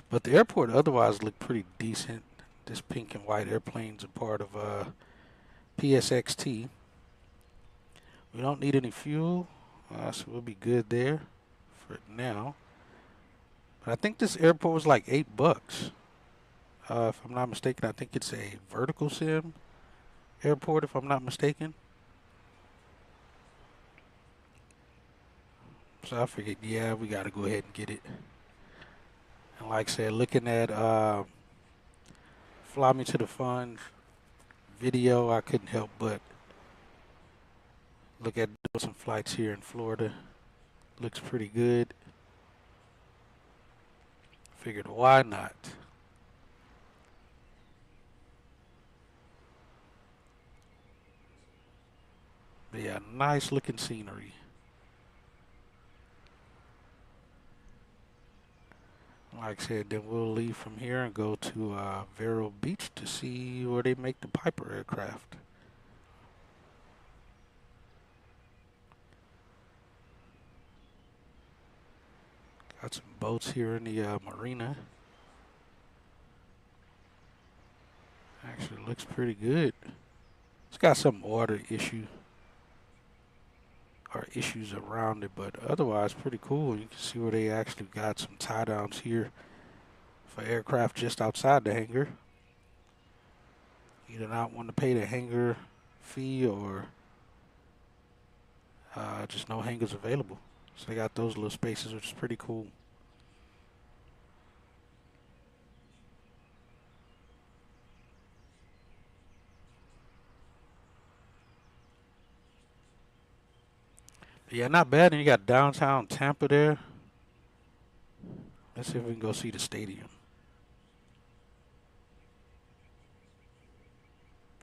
But the airport otherwise looked pretty decent. This pink and white airplane's a part of PSXT. We don't need any fuel, so we'll be good there for now. But I think this airport was like $8. If I'm not mistaken, I think it's a vertical sim airport, if I'm not mistaken. So I figured, yeah, we got to go ahead and get it. And like I said, looking at Fly Me to the Fun video, I couldn't help but look at doing some flights here in Florida. Looks pretty good. Figured, why not? But yeah, nice looking scenery. Like I said, then we'll leave from here and go to Vero Beach to see where they make the Piper aircraft. Got some boats here in the marina. Actually looks pretty good. It's got some water issue or issues around it, but otherwise pretty cool. You can see where they actually got some tie downs here for aircraft just outside the hangar. You do not want to pay the hangar fee or just no hangars available. So they got those little spaces, which is pretty cool. Yeah, not bad. And you got downtown Tampa there. Let's see if we can go see the stadium.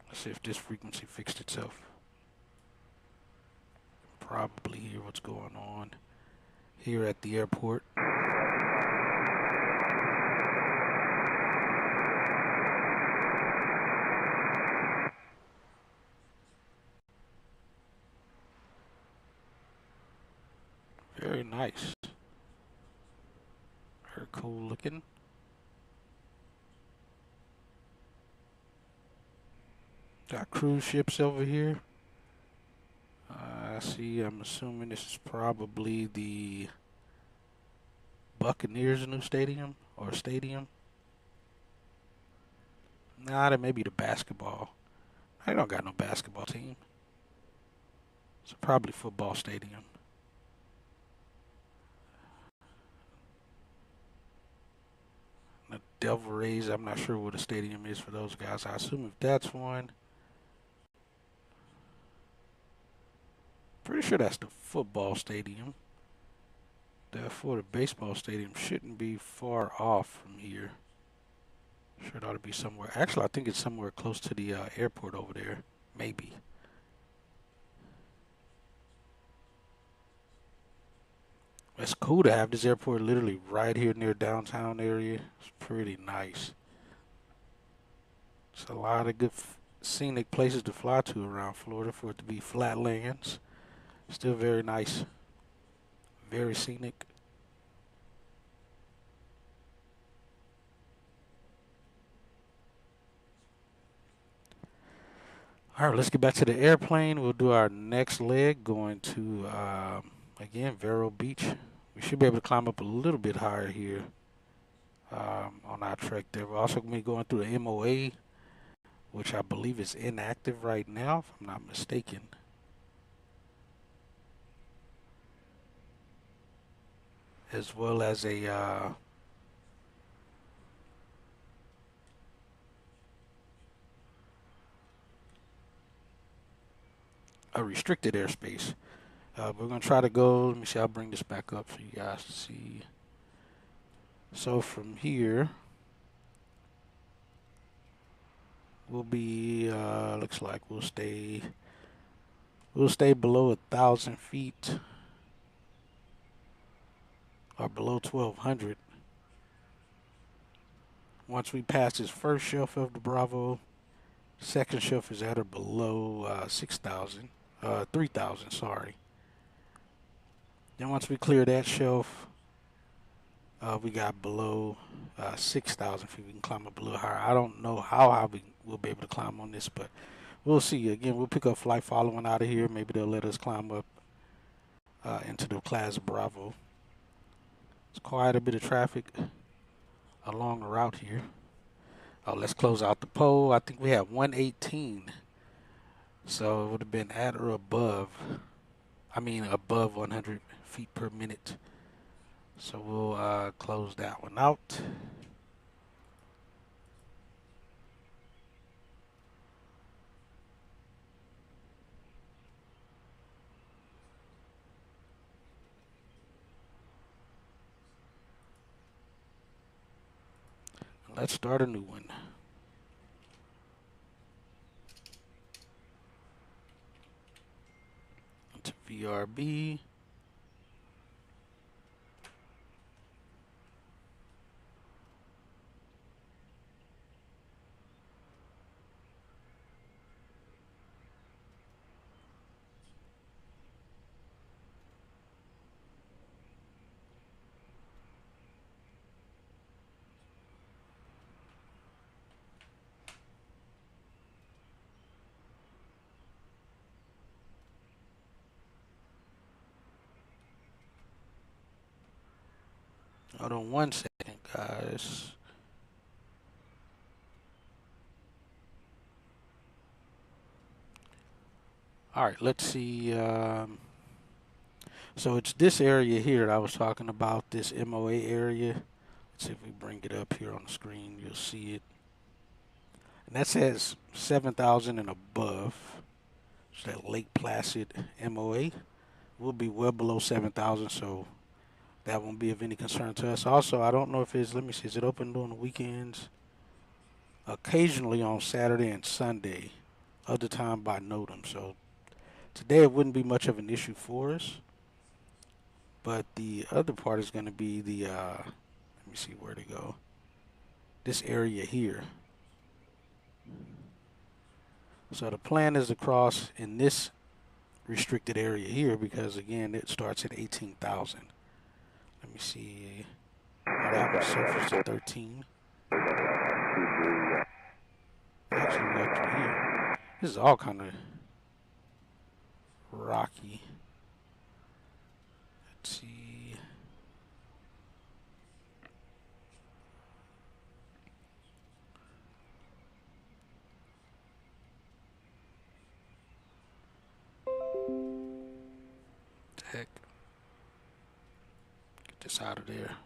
Let's see if this frequency fixed itself. Probably hear what's going on here at the airport. nice. Very cool looking. Got cruise ships over here. I see, I'm assuming this is probably the Buccaneers' new stadium or stadium. Nah, that may be the basketball. I don't got no basketball team. It's probably football stadium. The Devil Rays, I'm not sure what the stadium is for those guys. I assume if that's one. Pretty sure that's the football stadium. Therefore, the baseball stadium shouldn't be far off from here. Sure, it ought to be somewhere. Actually, I think it's somewhere close to the airport over there. Maybe. It's cool to have this airport literally right here near downtown area. It's pretty nice. It's a lot of good scenic places to fly to around Florida for it to be flatlands. Still very nice. Very scenic. All right, let's get back to the airplane. We'll do our next leg going to, again, Vero Beach. We should be able to climb up a little bit higher here on our trek there. We're also going to be going through the MOA, which I believe is inactive right now, if I'm not mistaken. As well as a restricted airspace. We're going to try to go, let me see, I'll bring this back up for you guys to see. So from here, we'll be, looks like we'll stay below 1,000 feet or below 1,200. Once we pass this first shelf of the Bravo, second shelf is at or below 6,000, 3,000, sorry. Then once we clear that shelf, we got below 6,000 feet. We can climb up a little higher. I don't know how high we'll be able to climb on this, but we'll see. Again, we'll pick up flight following out of here. Maybe they'll let us climb up into the Class Bravo. It's quite a bit of traffic along the route here. Let's close out the pole. I think we have 118. So it would have been at or above. Above 100 feet per minute. So we'll close that one out. Let's start a new one. To VRB. Hold on one second, guys. All right, let's see. So it's this area here that I was talking about, this MOA area. Let's see if we bring it up here on the screen. You'll see it. And that says 7,000 and above. It's that Lake Placid MOA. We'll be well below 7,000, so that won't be of any concern to us. Also, I don't know if it's, let me see, is it open during the weekends? Occasionally on Saturday and Sunday, other time by NOTAM. So today it wouldn't be much of an issue for us. But the other part is going to be the, let me see where to go. This area here. So the plan is to cross in this restricted area here because, again, it starts at 18,000. Let me see. Oh, that one surfaced at 13. Actually, we go through here. This is all kind of rocky. Let's see. Heck. Get this out of there.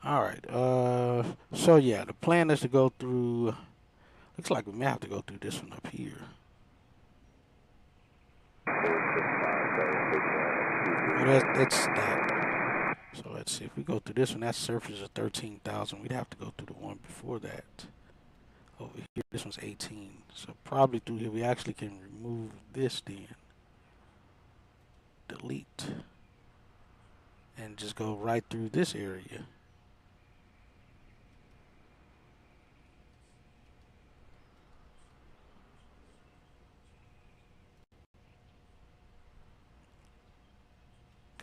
All right. So yeah, the plan is to go through. Looks like we may have to go through this one up here. Well, that's that. So let's see if we go through this one. That surface is 13,000. We'd have to go through the one before that. Over here, this one's 18. So probably through here, we actually can remove this then. Delete. And just go right through this area.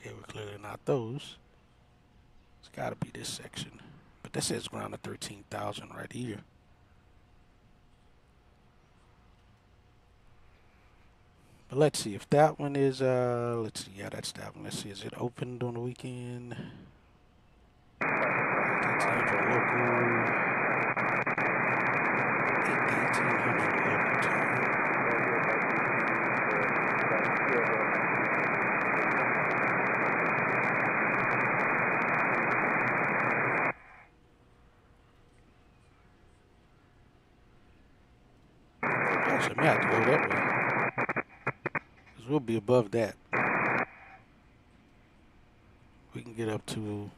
Okay, we're clearly not those. It's got to be this section. But that says ground at 13,000 right here. But let's see if that one is, let's see, yeah, that's that one. Let's see, is it opened on the weekend? 1800 local. 1800 local time. Actually, I may have to go that way. Because we'll be above that. We can get up to,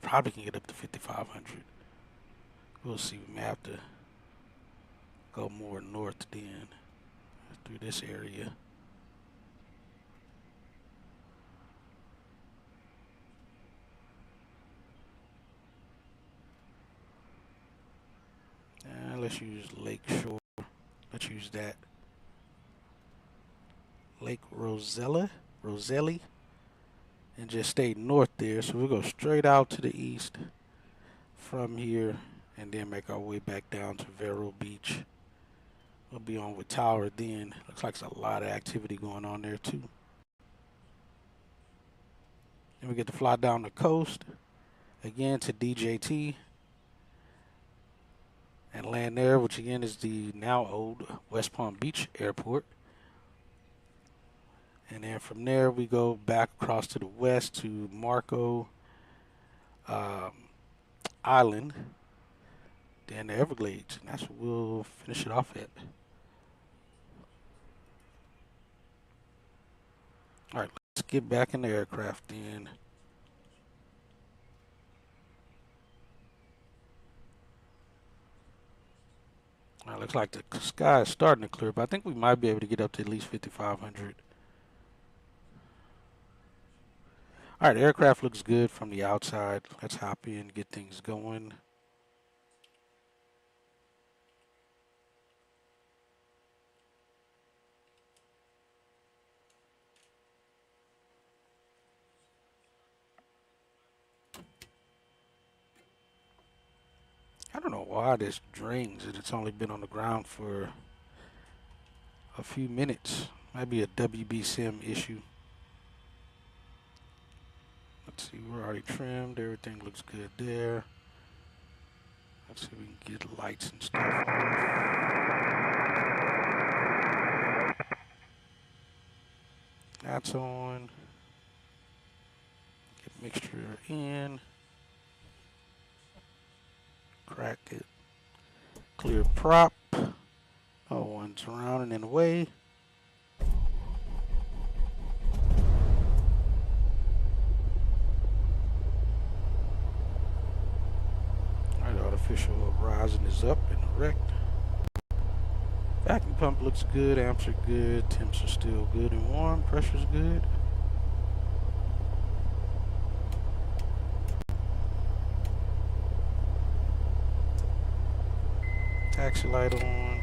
probably can get up to 5,500. We'll see. We may have to go more north then through this area. Let's use Lake Shore. Let's use that. Lake Roselli, and just stay north there. So we'll go straight out to the east from here and then make our way back down to Vero Beach. We'll be on with Tower then. Looks like there's a lot of activity going on there too. Then we get to fly down the coast again to DJT and land there, which again is the now old West Palm Beach Airport. And then from there we go back across to the west to Marco Island, then the Everglades, and that's what we'll finish it off at. All right, let's get back in the aircraft then. All right, looks like the sky is starting to clear, but I think we might be able to get up to at least 5,500. All right, the aircraft looks good from the outside. Let's hop in, get things going. I don't know why this drains and it's only been on the ground for a few minutes. Might be a WB sim issue. Let's see, we're already trimmed. Everything looks good there. Let's see if we can get lights and stuff off. That's on. Get mixture in. Crack it. Clear prop. Oh, one's rounding in the way. Alright, artificial horizon is up and erect. Vacuum pump looks good, amps are good, temps are still good and warm, pressure's good. Taxi light on.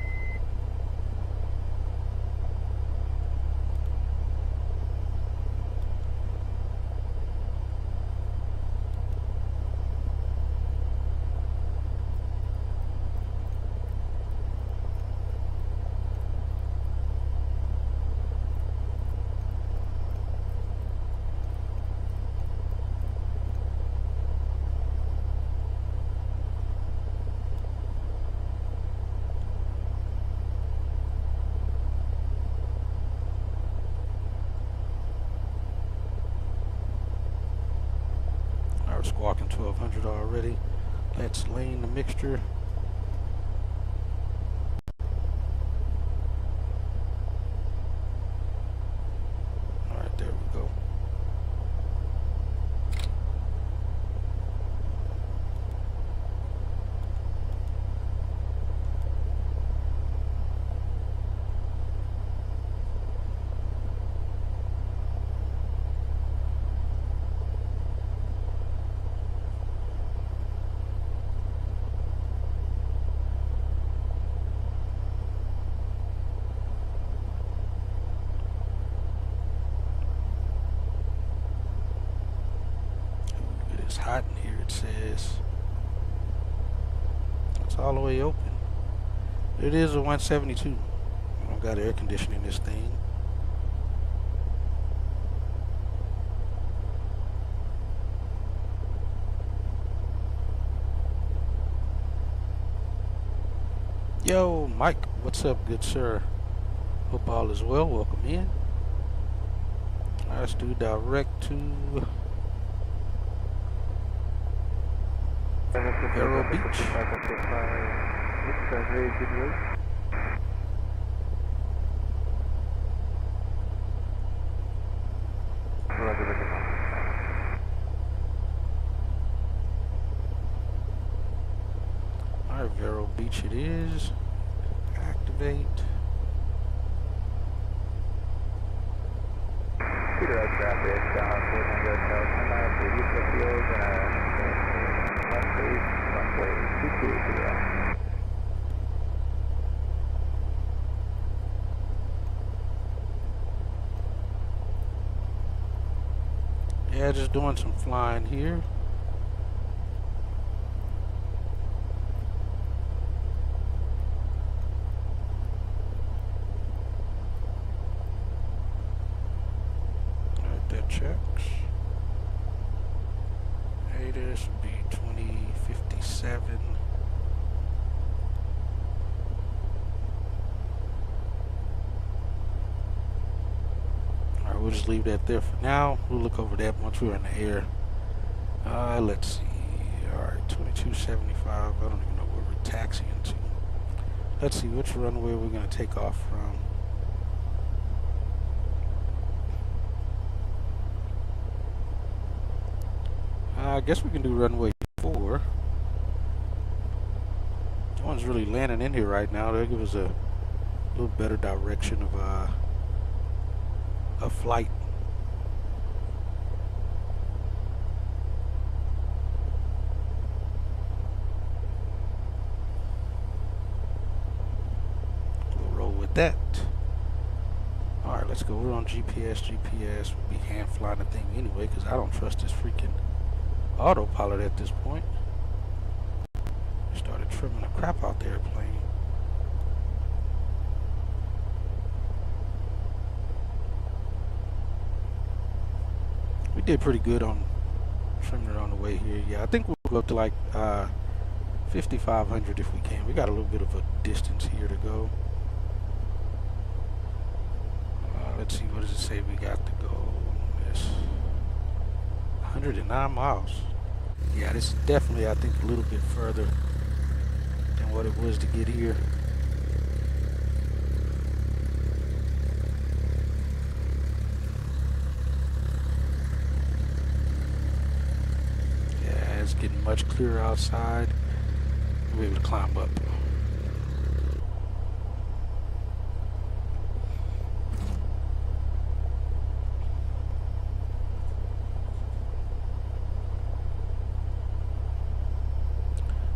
We're squawking 1200 already. Let's lane the mixture. Alright, there we go. It's hot in here, it says. It's all the way open. It is a 172. I don't got air conditioning in this thing. Yo, Mike, what's up, good sir? Hope all is well. Welcome in. Let's do direct to Vero Beach. Alright, Vero Beach it is. Activate. Cedar Key traffic, Skyhawk 4 to Houston Field, runway 220. Yeah, just doing some flying here. Alright, that checks. ATIS would be 2057. Alright, we'll just leave that there for now. We'll look over that once we're in the air. Let's see. Alright, 2275. I don't even know where we're taxiing to. Let's see which runway we're going to take off from. I guess we can do runway 4. No one's really landing in here right now. They'll give us a little better direction of a flight. We'll roll with that. Alright, let's go. We're on GPS. GPS will be hand flying the thing anyway because I don't trust this freaking autopilot at this point. Started trimming the crap out the airplane. We did pretty good on trimming it on the way here. Yeah, I think we'll go up to like 5,500 if we can. We got a little bit of a distance here to go. Let's see, what does it say we got to go? This 109 miles. Yeah, this is definitely, I think, a little bit further what it was to get here. Yeah, it's getting much clearer outside. We'll be able to climb up.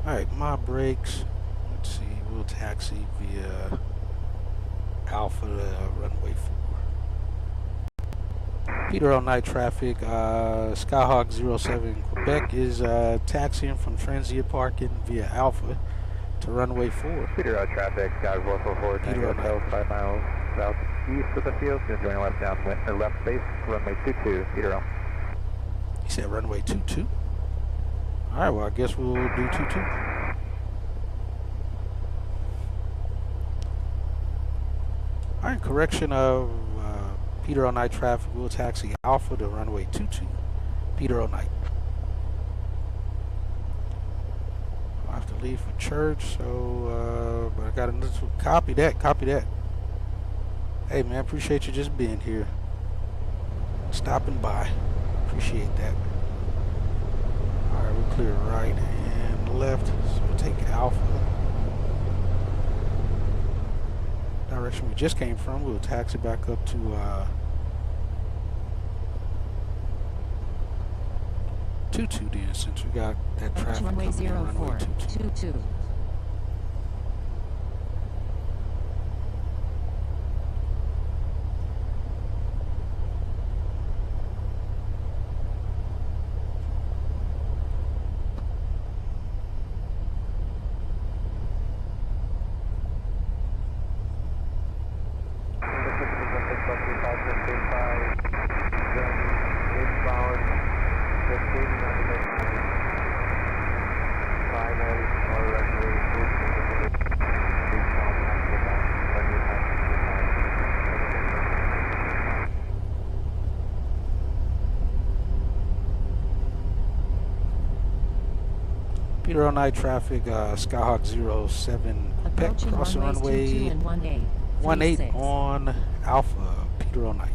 Alright, my brakes. Let's see, we'll taxi via Alpha to runway 4. Peter all night traffic, Skyhawk 07 Quebec is taxiing from transient parking via Alpha to runway 4. Peter out traffic, Skyhawk 444, Tango Hotel, 5 miles southeast of the field, going join left down left base, runway 22, Peter out. He said runway 22? Alright, well I guess we'll do 22. Alright, correction of Peter all night traffic, we'll taxi Alpha to runway 22. Peter all night. I have to leave for church, so but I got another copy that. Hey man, appreciate you just being here. Stopping by. Appreciate that. Alright, we'll clear right and left. So we'll take Alpha. Direction we just came from, we'll taxi back up to 22 then, since we got that traffic runway coming in runway 22. Peter all night traffic, Skyhawk 07 Quebec, crossing runway 18 on Alpha, Peter all night.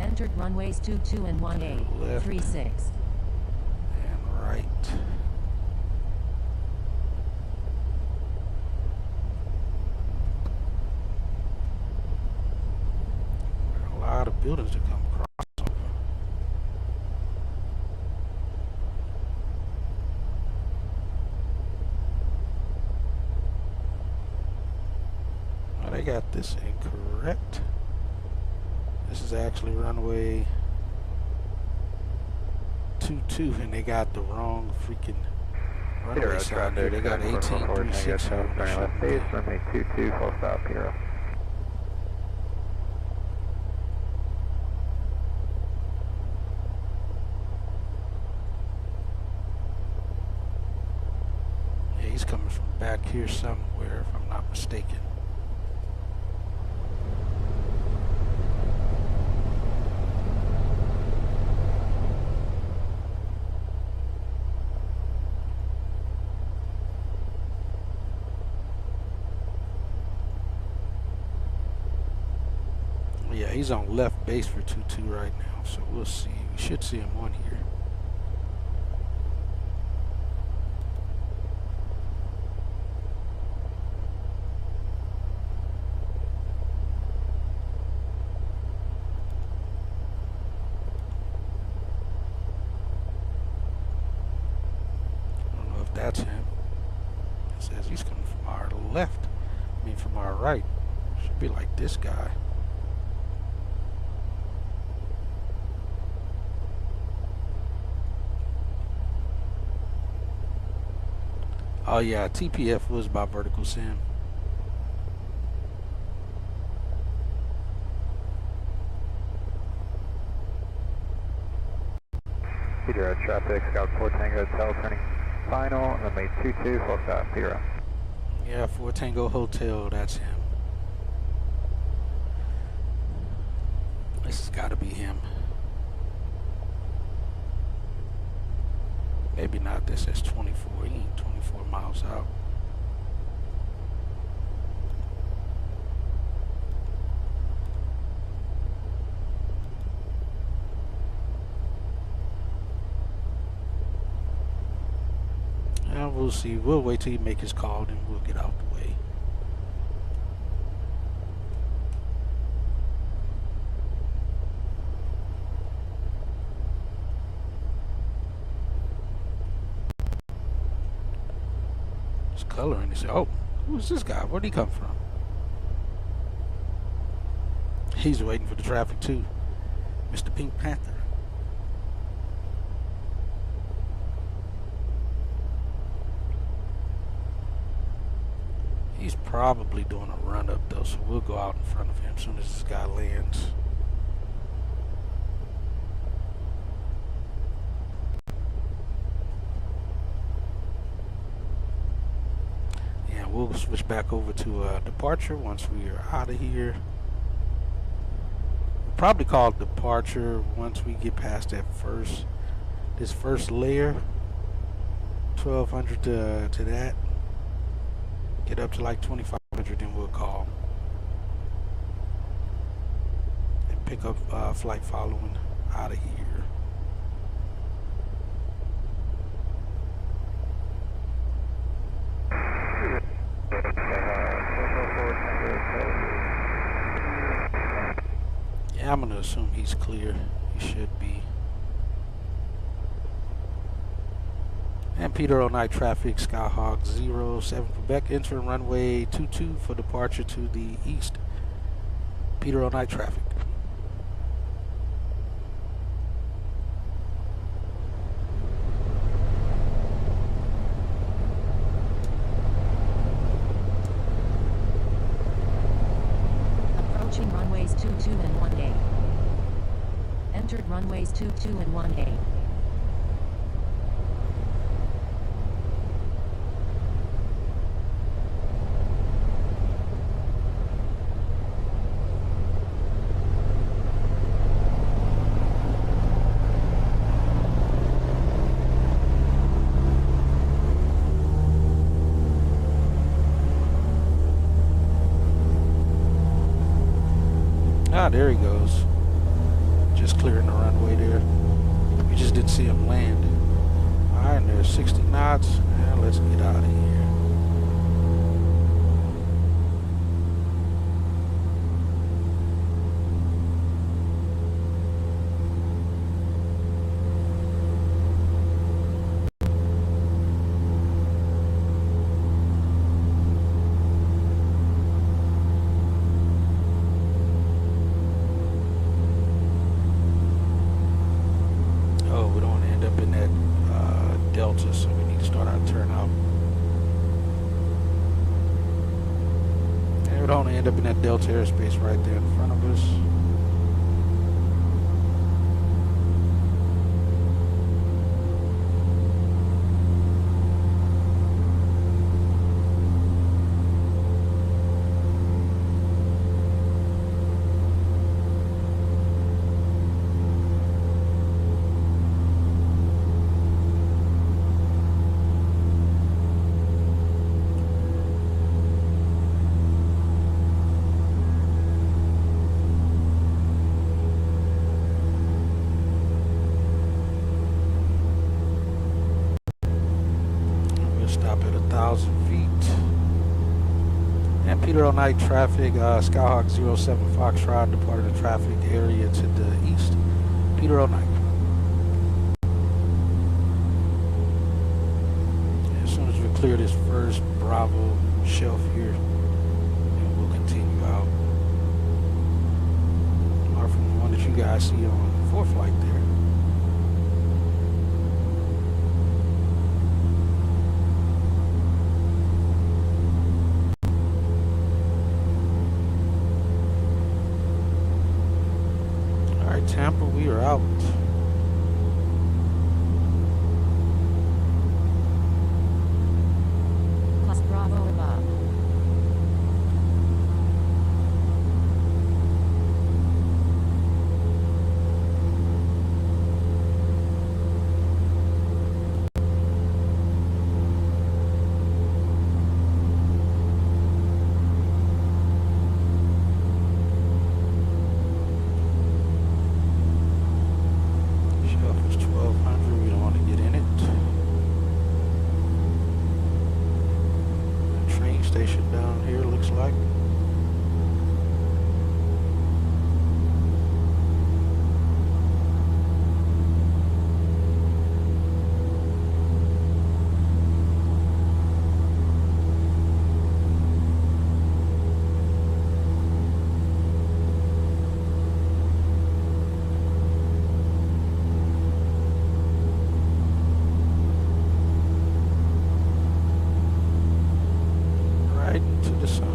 Entered runways 22 and 18, 36. And right. There are a lot of buildings to come across. They got this incorrect. This is actually runway 22 and they got the wrong freaking runway sign there. They got 1836 here. Left base, runway 22, full stop, Hero. Yeah, he's coming from back here somewhere, if I'm not mistaken. Yeah, he's on left base for 22 right now, so we'll see. We should see him on here. I don't know if that's him. It says he's coming from our left. I mean, from our right. Should be like this guy. Oh yeah, TPF was by vertical sim. Peter out traffic, Scout 4 Tango Hotel turning final, runway 22, full stop, Peter. Yeah, 4 Tango Hotel, that's him. This has got to be him. Maybe not, this is 24, he ain't 24. 4 miles out. And we'll see. We'll wait till he make his call, then we'll get out the way. His coloring. He said, "Oh, who's this guy? Where'd he come from?" He's waiting for the traffic too, Mr. Pink Panther. He's probably doing a run up though, so we'll go out in front of him as soon as this guy lands. Yeah, we'll switch back over to departure once we are out of here. We'll probably call it departure once we get past this first layer, 1200 to that. Get up to like 2500, then we'll call and pick up flight following out of here. Yeah, I'm gonna assume he's clear. He should be. And Peter on night traffic, Skyhawk 07 Quebec, entering runway 22 for departure to the east. Peter on night traffic. Approaching runways 22 and 1A. Entered runways 22 and 1A. Ah, there he goes. Just clearing the runway there. We just didn't see him land. Alright, and there's 60 knots. Now let's get out of here. So we need to start our turnout. And we don't end up in that Delta airspace right there in front of us. Stop at 1,000 feet. And Peter on night traffic, Skyhawk 07 Foxtrot departed the traffic area to the east. Peter on night. As soon as we clear this first Bravo shelf here, and we'll continue out. Or from the one that you guys see on 4th flight there. Tampa, we are out. Class Bravo above. station down here, looks like. Right to the sun.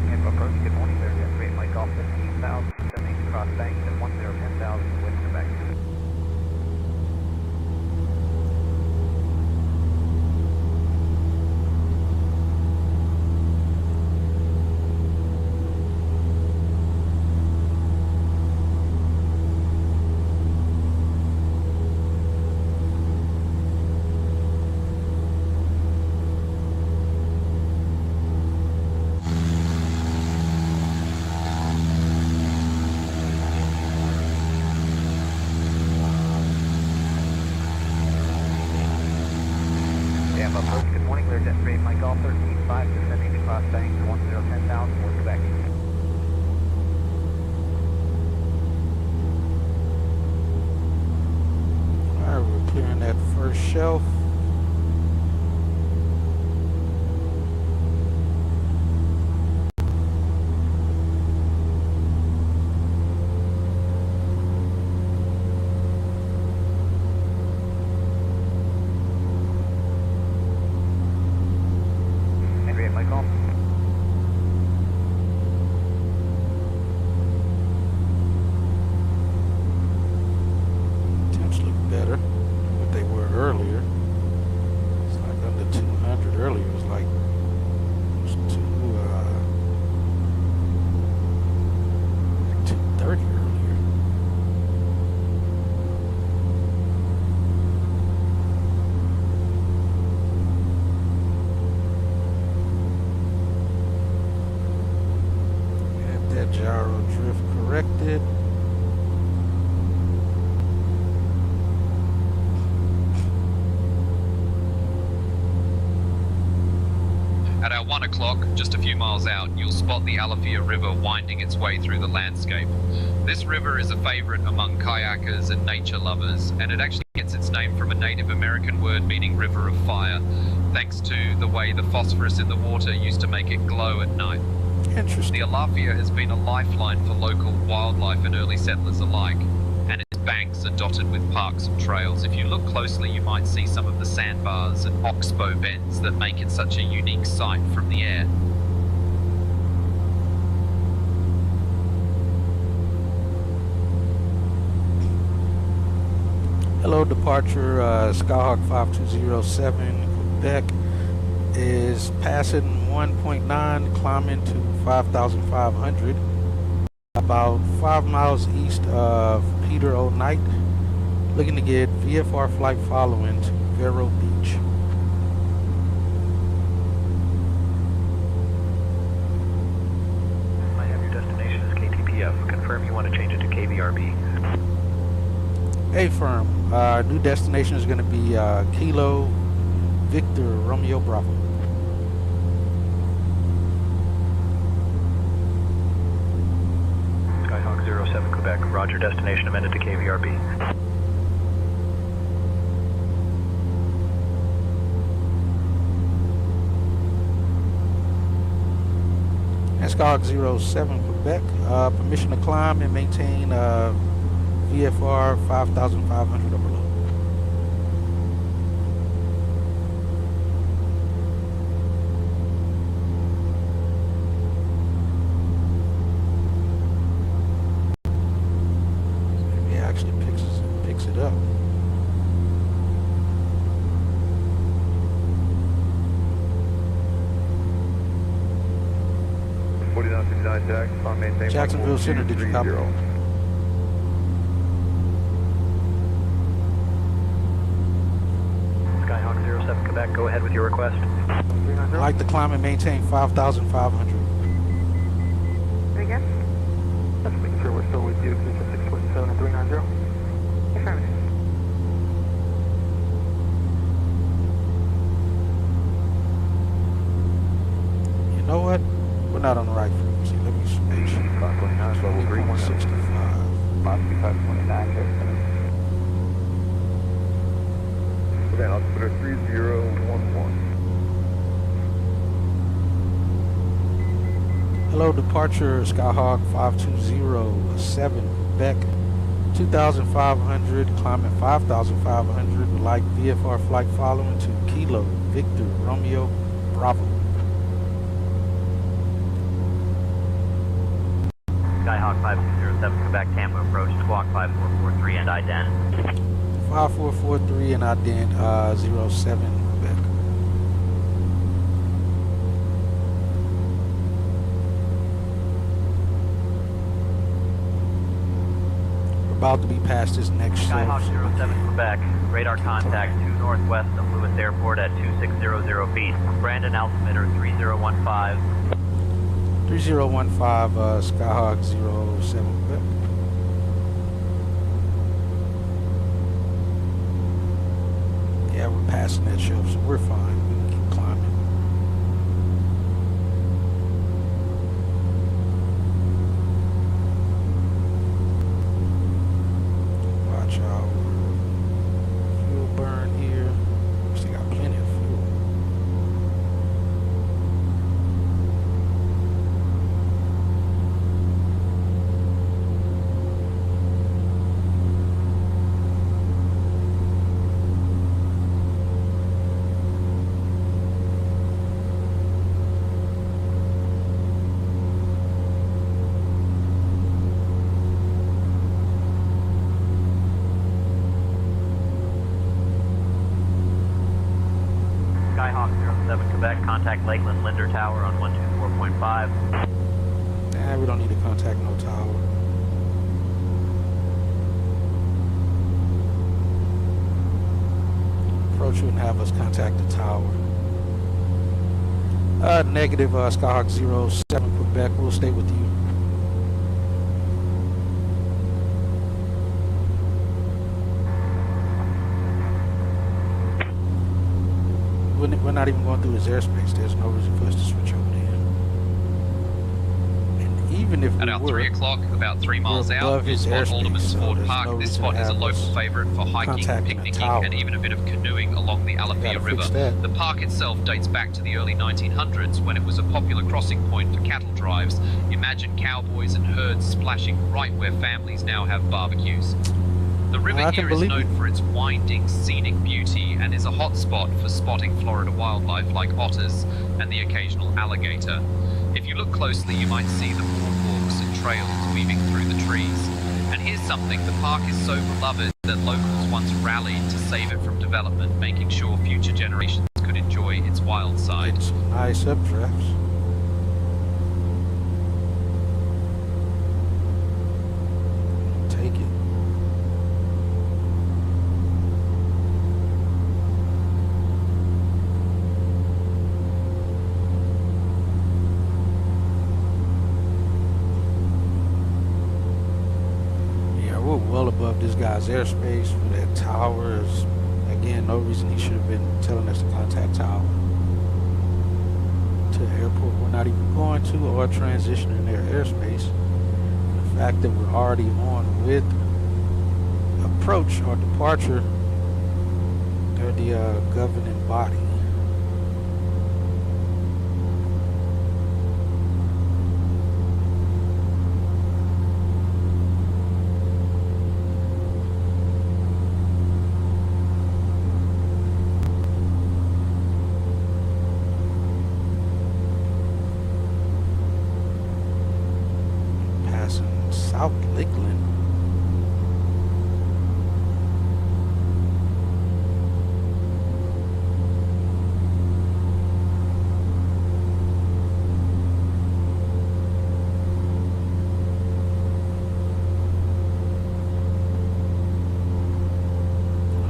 Tampa approach, good morning. There's a great Mike off 15,000, descending across banks at 1010,000, wind back. Tampa approach, good morning. There's a great Mike off 13.5, descending across banks at 1010,000, wind back. All right, we're clearing that first shelf. And great Mike off. Temps look better than what they were earlier. It's like under 200 earlier. It was like it was 230 earlier. Have that gyro drift corrected. At our 1 o'clock, just a few miles out, you'll spot the Alafia River winding its way through the landscape. This river is a favorite among kayakers and nature lovers, and it actually gets its name from a Native American word meaning river of fire, thanks to the way the phosphorus in the water used to make it glow at night. Interesting. The Alafia has been a lifeline for local wildlife and early settlers alike, and its banks are dotted with parks and trails. If you look closely, you might see some of the sandbars and oxbow bends that make it such a unique sight from the air. Hello, departure Skyhawk 5207 Quebec is passing 1.9, climbing to 5,500. About 5 miles east of Peter O'Knight. Looking to get VFR flight following to Vero Beach. I have your destination as KTPF. Confirm you want to change it to KVRB. Hey, firm. New destination is going to be Kilo Victor Romeo Bravo. Skyhawk 07 Quebec. Roger, destination amended to KVRB. And Skyhawk 07 Quebec. Permission to climb and maintain VFR 5,500 or below. Maybe it actually picks it up. Jacksonville Center, did you copy? Skyhawk 07 Quebec, go ahead with your request. I'd like to climb and maintain 5,500. Again? Let's make sure we're still with you. Houston 647 and 390. Affirmative. not on the right frequency. Let me just make sure. 529, level 310. 65. 529, Okay, altimeter 3011. Hello, departure Skyhawk 520-7, Quebec, 2,500, climbing 5,500, would like VFR flight following to Kilo, Victor, Romeo, Bravo. Skyhawk 5207 Quebec, Tampa approach, squawk 5443 and ident. 5443 and ident 07, Quebec. About to be past this next Skyhawk shelf. 07 Quebec, radar contact 2 northwest of Lewis Airport at 2600 feet. Brandon altimeter 3015. 3015 Skyhawk 07 Quebec. Yeah, we're passing that shelf, so we're fine. We can keep climbing. Watch our fuel burn here. Still got plenty of fuel. Skyhawk 07 Quebec, contact Lakeland Linder Tower on 124.5. Nah, we don't need to contact no tower. Approach you and have us contact the tower. Negative Skyhawk 07 Quebec, we'll stay with you. We're not even going through his airspace. There's no reason for us to switch over to him. And even if At we our were, 3 o'clock, about 3 miles we're out, above we'll his spot airspace, Alderman's so Ford there's Park. no This reason spot to is a have local us favourite for hiking, contacting the picnicking, tower. and even a bit of canoeing along the Alafia Gotta River. fix that. The park itself dates back to the early 1900s when it was a popular crossing point for cattle drives. Imagine cowboys and herds splashing right where families now have barbecues. The river I can here is believe known it. for its winding, scenic beauty and is a hot spot for spotting Florida wildlife like otters and the occasional alligator. If you look closely, you might see the boardwalks and trails weaving through the trees. And here's something, the park is so beloved that locals once rallied to save it from development, making sure future generations could enjoy its wild side. Getting some nice updrafts. Take it. Yeah, we're well above this guy's airspace for that tower. Is again, no reason he should have been telling us to contact tower. To the airport we're not even going to or transitioning their airspace. The fact that we're already on with approach or departure, they're the governing body. Passing South Lakeland.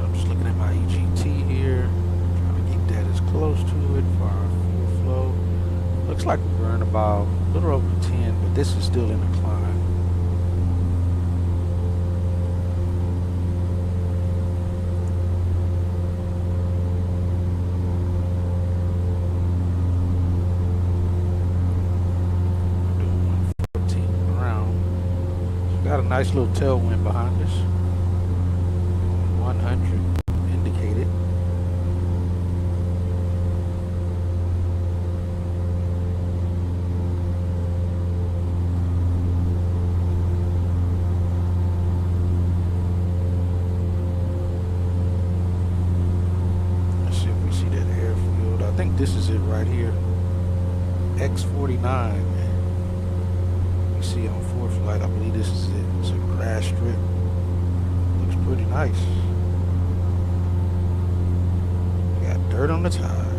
I'm just looking at my EGT here, trying to keep that as close to it for our fuel flow. Looks like we burned about a little over 10, but this is still in the climb. nice little tailwind behind us. 100 indicated. Let's see if we see that airfield. I think this is it right here. X49. You see on 4th flight, I believe this is it. It's a grass strip. Looks pretty nice. Got dirt on the tires.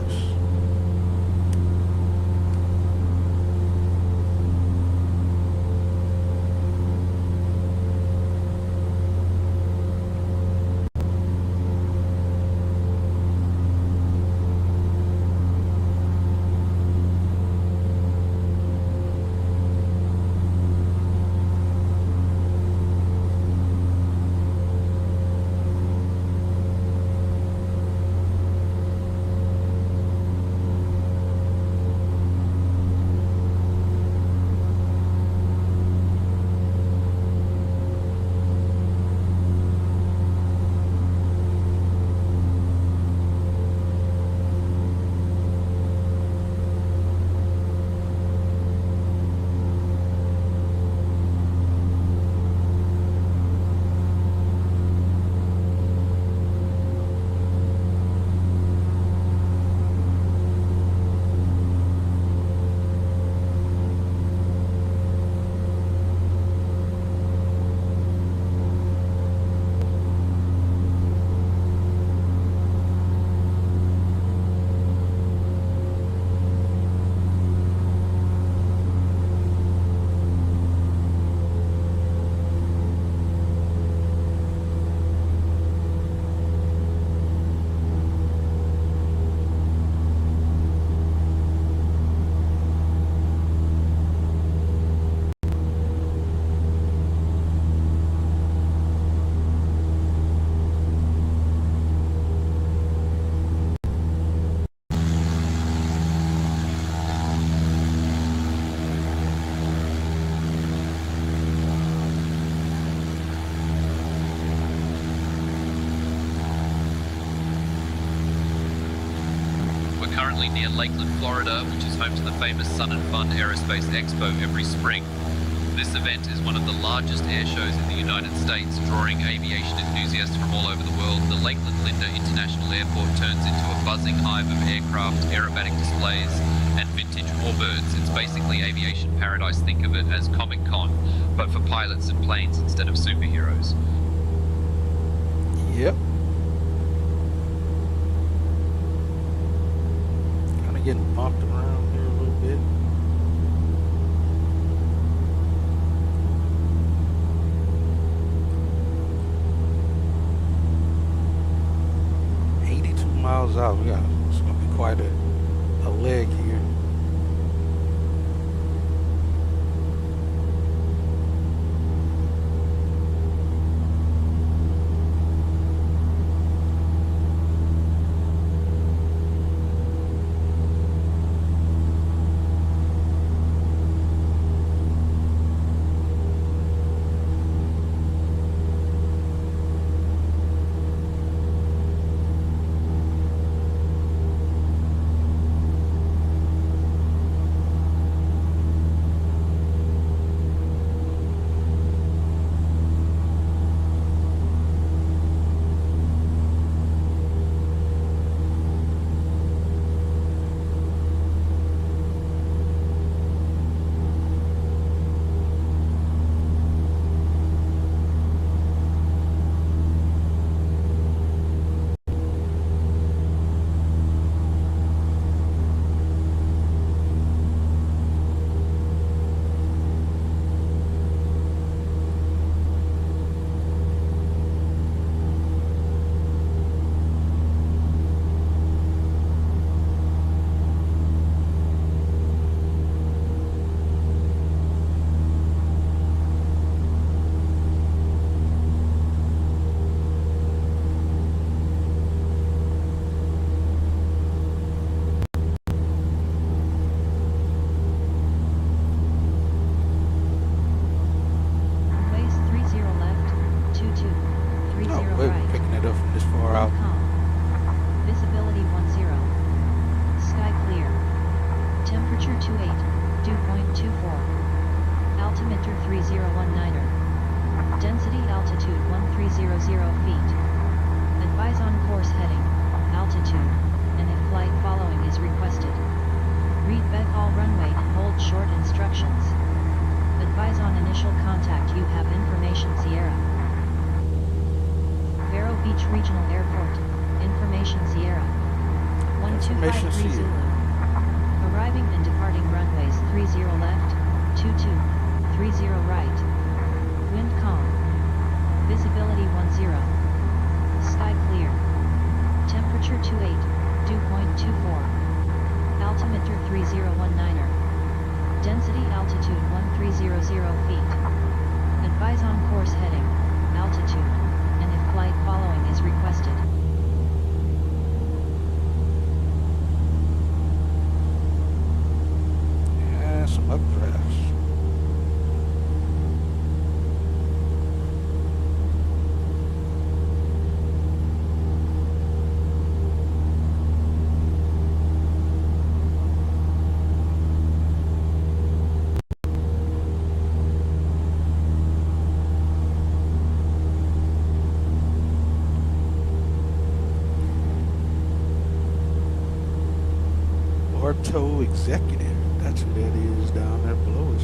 Currently near Lakeland, Florida, which is home to the famous Sun and Fun Aerospace Expo every spring. This event is one of the largest air shows in the United States, drawing aviation enthusiasts from all over the world. The Lakeland Linda International Airport turns into a buzzing hive of aircraft, aerobatic displays, and vintage warbirds. It's basically aviation paradise. Think of it as Comic Con, but for pilots and planes instead of superheroes. Yep. Getting bumped around here a little bit. Miles out. It's going to be quite a leg here. 28, dew point 24. Altimeter 3019er. Density altitude 1300 feet. Advise on course heading, altitude, and if flight following is requested. Read all runway and hold short instructions. Advise on initial contact. You have information Sierra. Vero Beach Regional Airport, information Sierra. 1253 Zulu. Arriving and departing runways 30 left, 22, 30 right. Wind calm. Visibility 10. Sky clear. Temperature 28, dew point 24. Altimeter 3019er. Density altitude 1300 feet. Advise on course heading, altitude, and if flight following is requested. Yeah, some updrafts. Bartow Executive. That's who that is down there below us.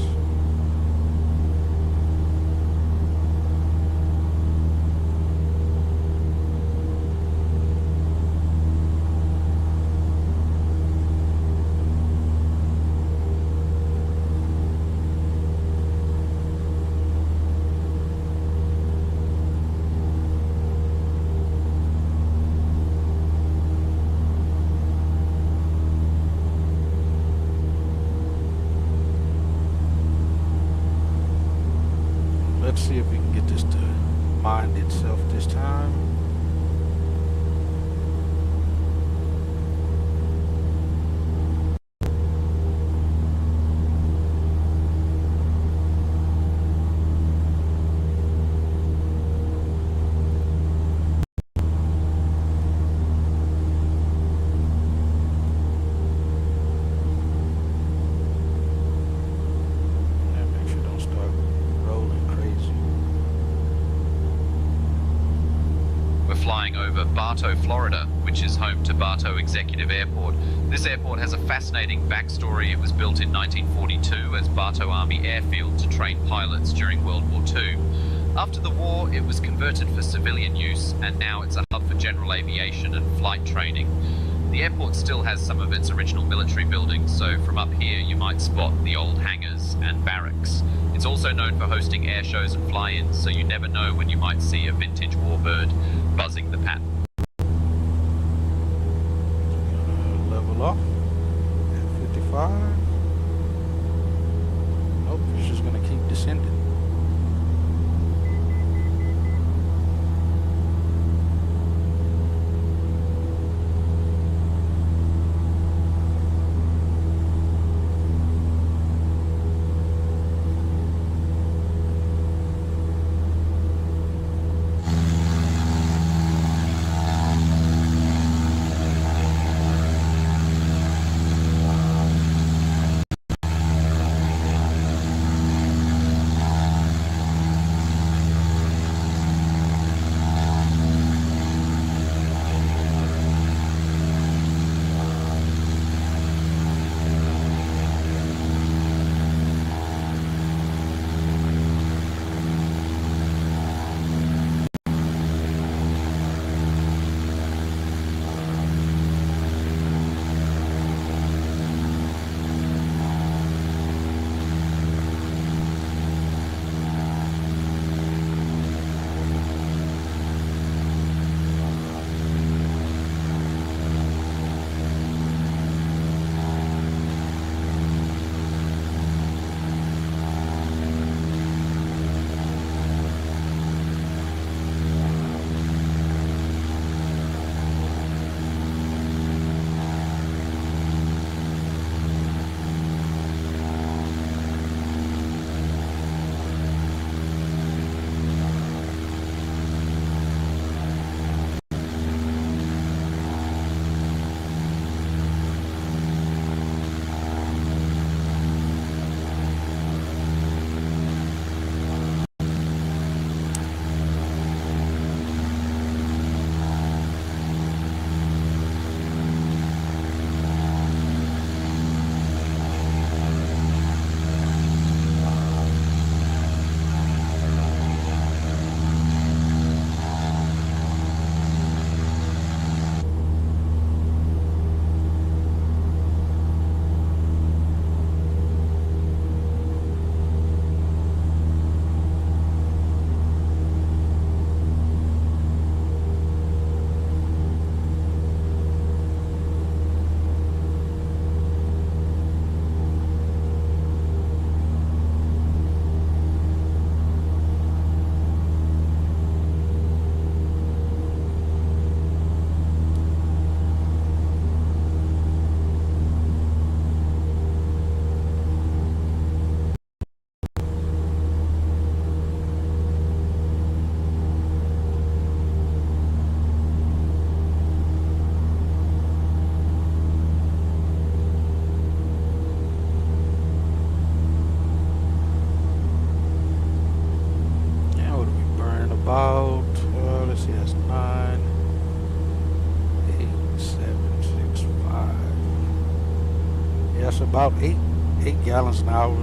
Let's see if we can get this to mind itself this time. And make sure it don't start rolling crazy. We're flying over Bartow, Florida, which is home to Bartow Executive Airport. This airport has a fascinating backstory. It was built in 1942 as Bartow Army Airfield to train pilots during World War II. After the war, it was converted for civilian use, and now it's a hub for general aviation and flight training. The airport still has some of its original military buildings, so from up here you might spot the old hangars and barracks. It's also known for hosting air shows and fly-ins, so you never know when you might see a vintage warbird buzzing the pattern. Level off at 55. Nope, it's just gonna keep descending. about 8 gallons an hour.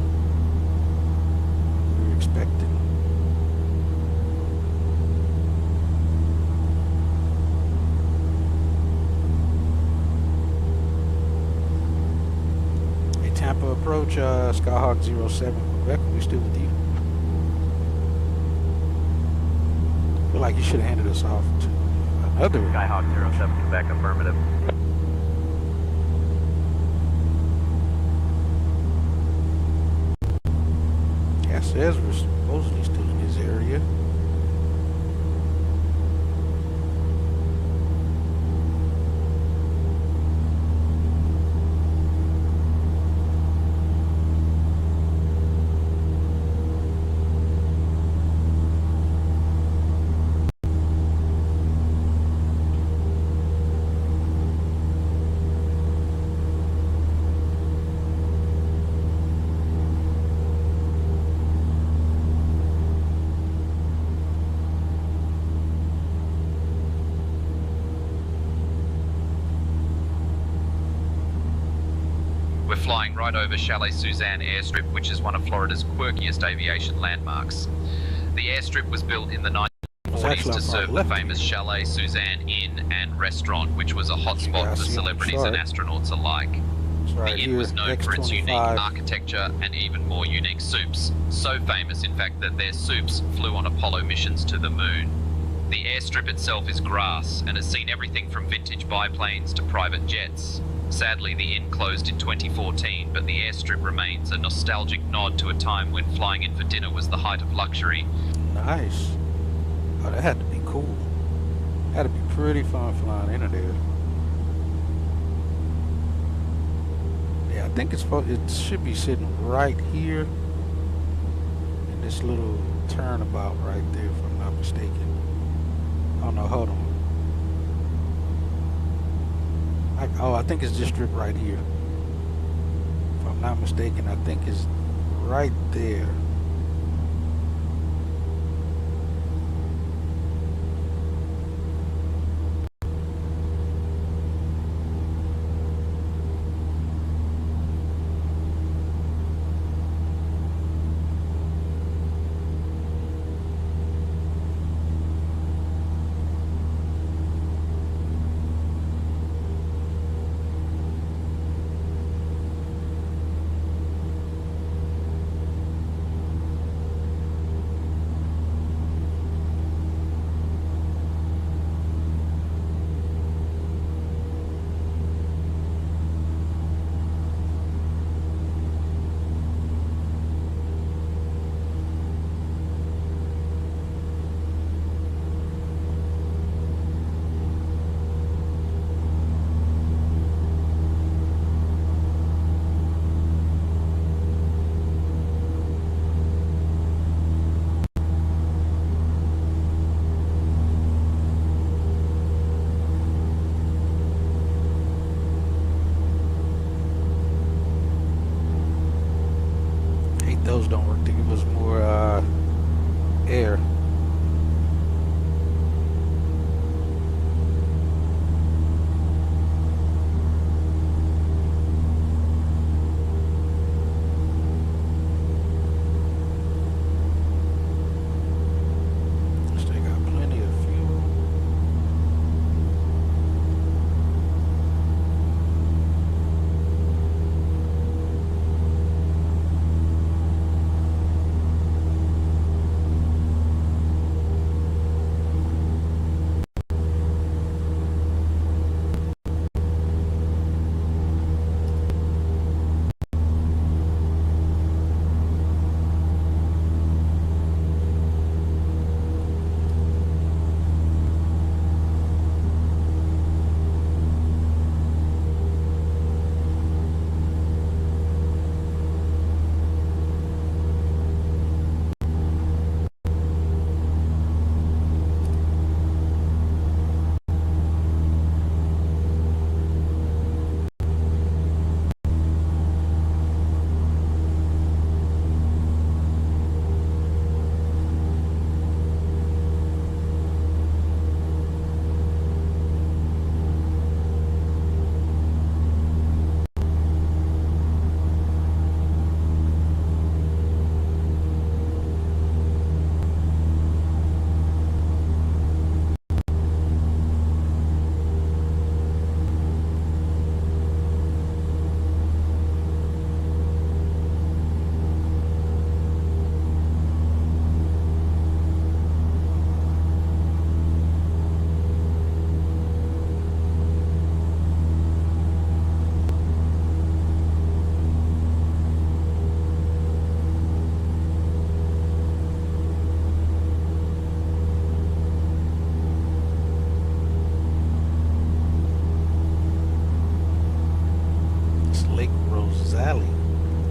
We're expecting. Hey, Tampa approach, Skyhawk 07 Quebec. Are we still with you? I feel like you should have handed us off to another. Skyhawk 07 Quebec, affirmative. Yeah, it says we're supposedly still in this area. We're flying right over Chalet Suzanne Airstrip, which is one of Florida's quirkiest aviation landmarks. The airstrip was built in the 1940s to serve the famous Chalet Suzanne Inn and restaurant, which was a hotspot for celebrities and astronauts alike. The inn was known for its unique architecture and even more unique soups. So famous, in fact, that their soups flew on Apollo missions to the moon. The airstrip itself is grass and has seen everything from vintage biplanes to private jets. Sadly, the inn closed in 2014, but the airstrip remains a nostalgic nod to a time when flying in for dinner was the height of luxury. Nice. Oh, that had to be cool. Had to be pretty fun flying into there. Yeah, I think it should be sitting right here in this little turnabout right there, if I'm not mistaken. Oh no, hold on. I think it's this strip right here. If I'm not mistaken, I think it's right there.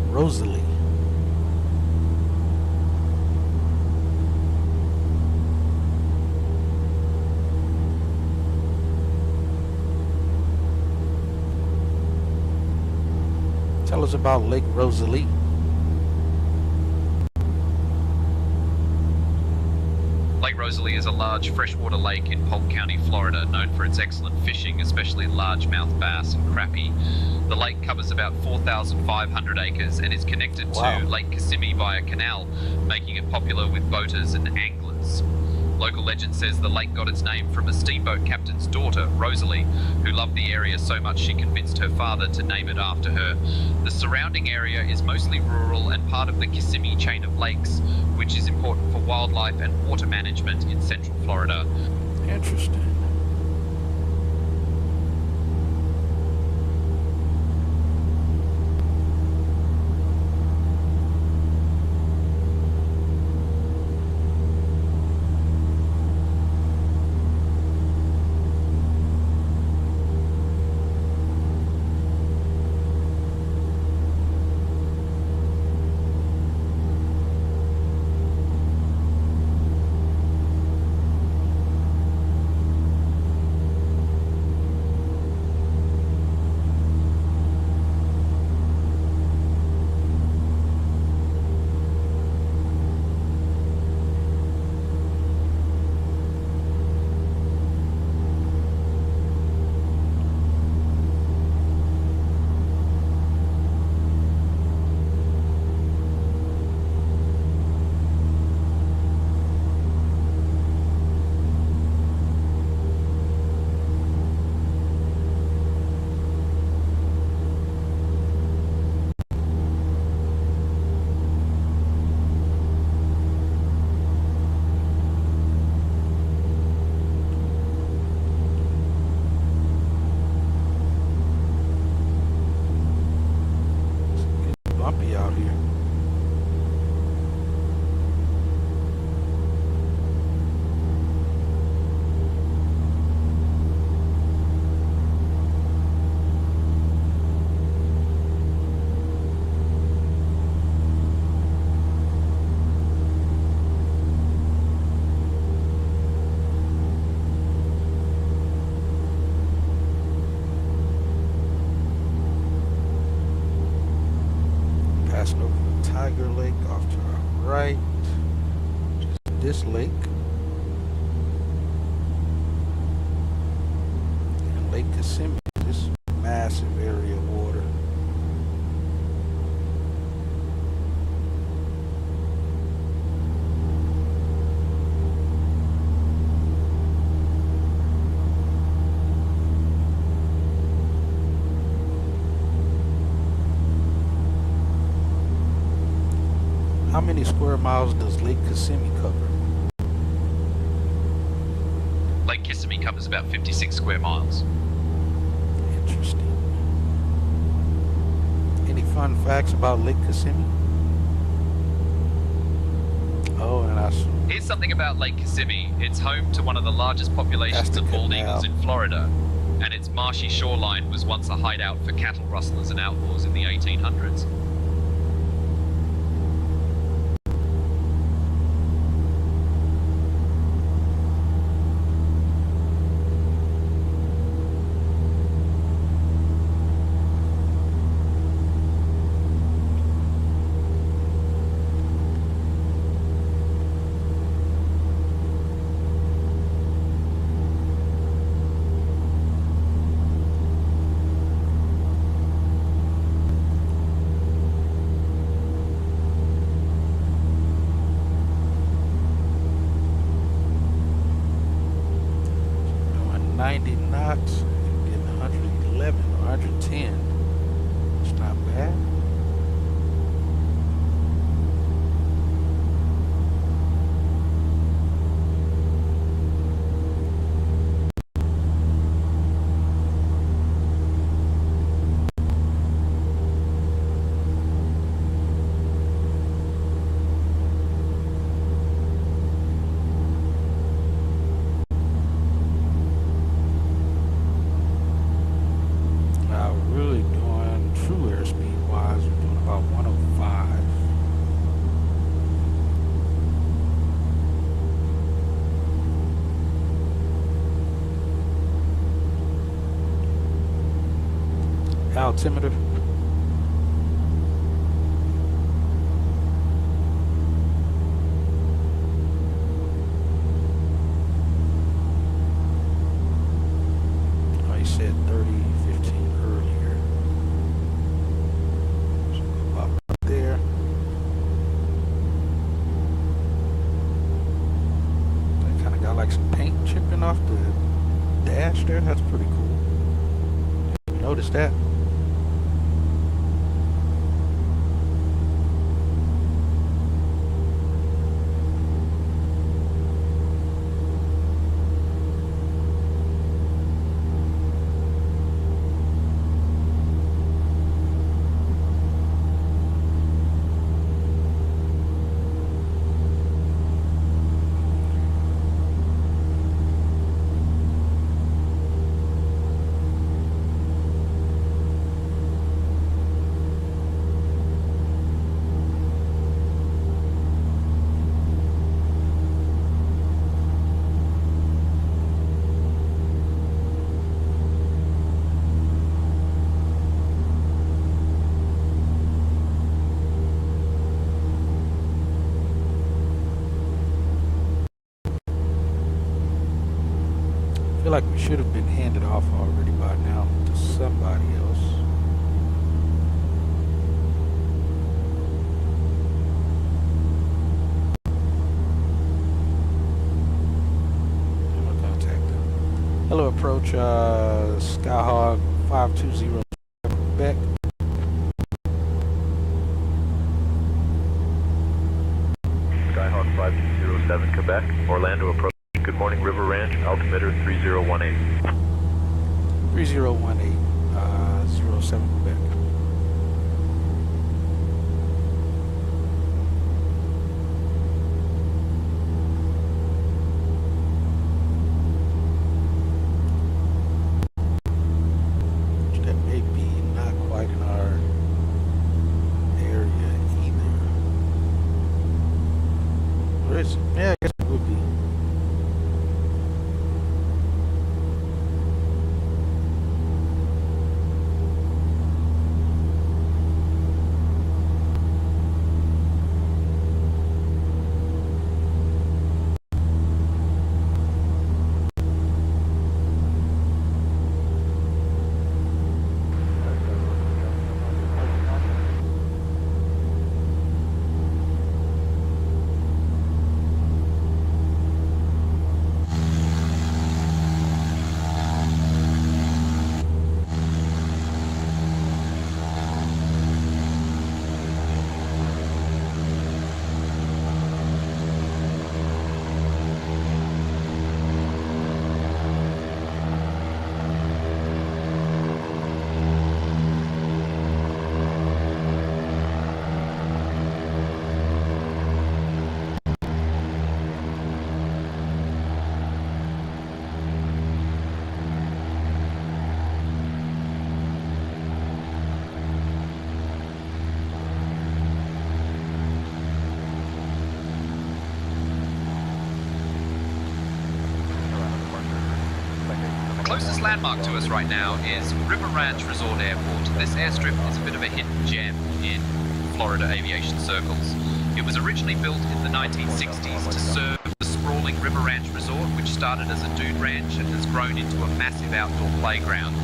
Rosalie. Tell us about Lake Rosalie. Lake Rosalie is a large freshwater lake in Polk County, Florida, known for its excellent fishing, especially largemouth bass and crappie. The lake covers about 4,500 acres and is connected to Lake Kissimmee by a canal, making it popular with boaters and anglers. Local legend says the lake got its name from a steamboat captain's daughter, Rosalie, who loved the area so much she convinced her father to name it after her. The surrounding area is mostly rural and part of the Kissimmee chain of lakes, which is important for wildlife and water management in central Florida. Interesting. Bumpy out here. Passing over Tiger Lake off to our right. Just this lake. And Lake Kissimmee, this massive area of water. How many square miles does Lake Kissimmee cover? Lake Kissimmee covers about 56 square miles. Interesting. Any fun facts about Lake Kissimmee? Oh, and Here's something about Lake Kissimmee. It's home to one of the largest populations of bald eagles in Florida, and its marshy shoreline was once a hideout for cattle rustlers and outlaws in the 1800s. doing 90 knots, getting 111 or 110. It's not bad. Really doing true airspeed wise, altimeter. Oh, he said 3015 earlier. So we'll pop up there. They kind of got like some paint chipping off the dash there. That's pretty cool. You notice that? I feel like we should have been handed off already by now to somebody else. I'm gonna contact them. Hello, approach Skyhawk 520 Quebec. Skyhawk 5207 Quebec, Orlando approach. Good morning, River Ranch, altimeter 3018. 3018, 07 Quebec. That may be not quite in our area either. Or is it? Yeah, I guess it would be. Closest landmark to us right now is River Ranch Resort Airport. This airstrip is a bit of a hidden gem in Florida aviation circles. It was originally built in the 1960s to serve the sprawling River Ranch Resort, which started as a dude ranch and has grown into a massive outdoor playground.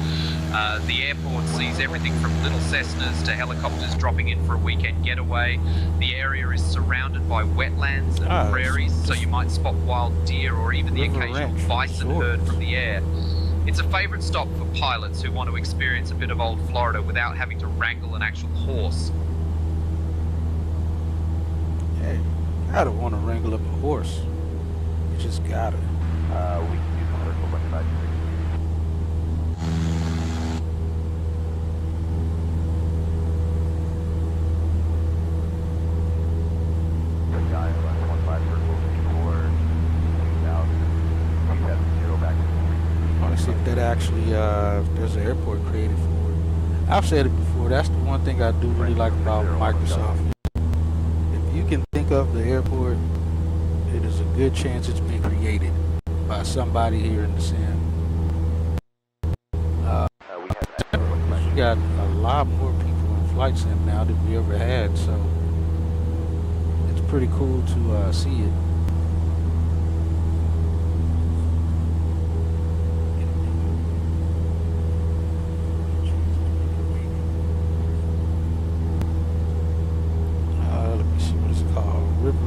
The airport sees everything from little Cessnas to helicopters dropping in for a weekend getaway. The area is surrounded by wetlands and prairies, so you might spot wild deer or even the occasional bison herd from the air. It's a favourite stop for pilots who want to experience a bit of old Florida without having to wrangle an actual horse. Hey, I don't want to wrangle up a horse. You just gotta. We can use a circle by 560. See if that actually, if there's an airport created for it. I've said it before, that's the one thing I do really like about Microsoft. If you can think of the airport, it is a good chance it's been created by somebody here in the sim. We got a lot more people on flight sim now than we ever had, so it's pretty cool to see it. Let me see what it's called. River.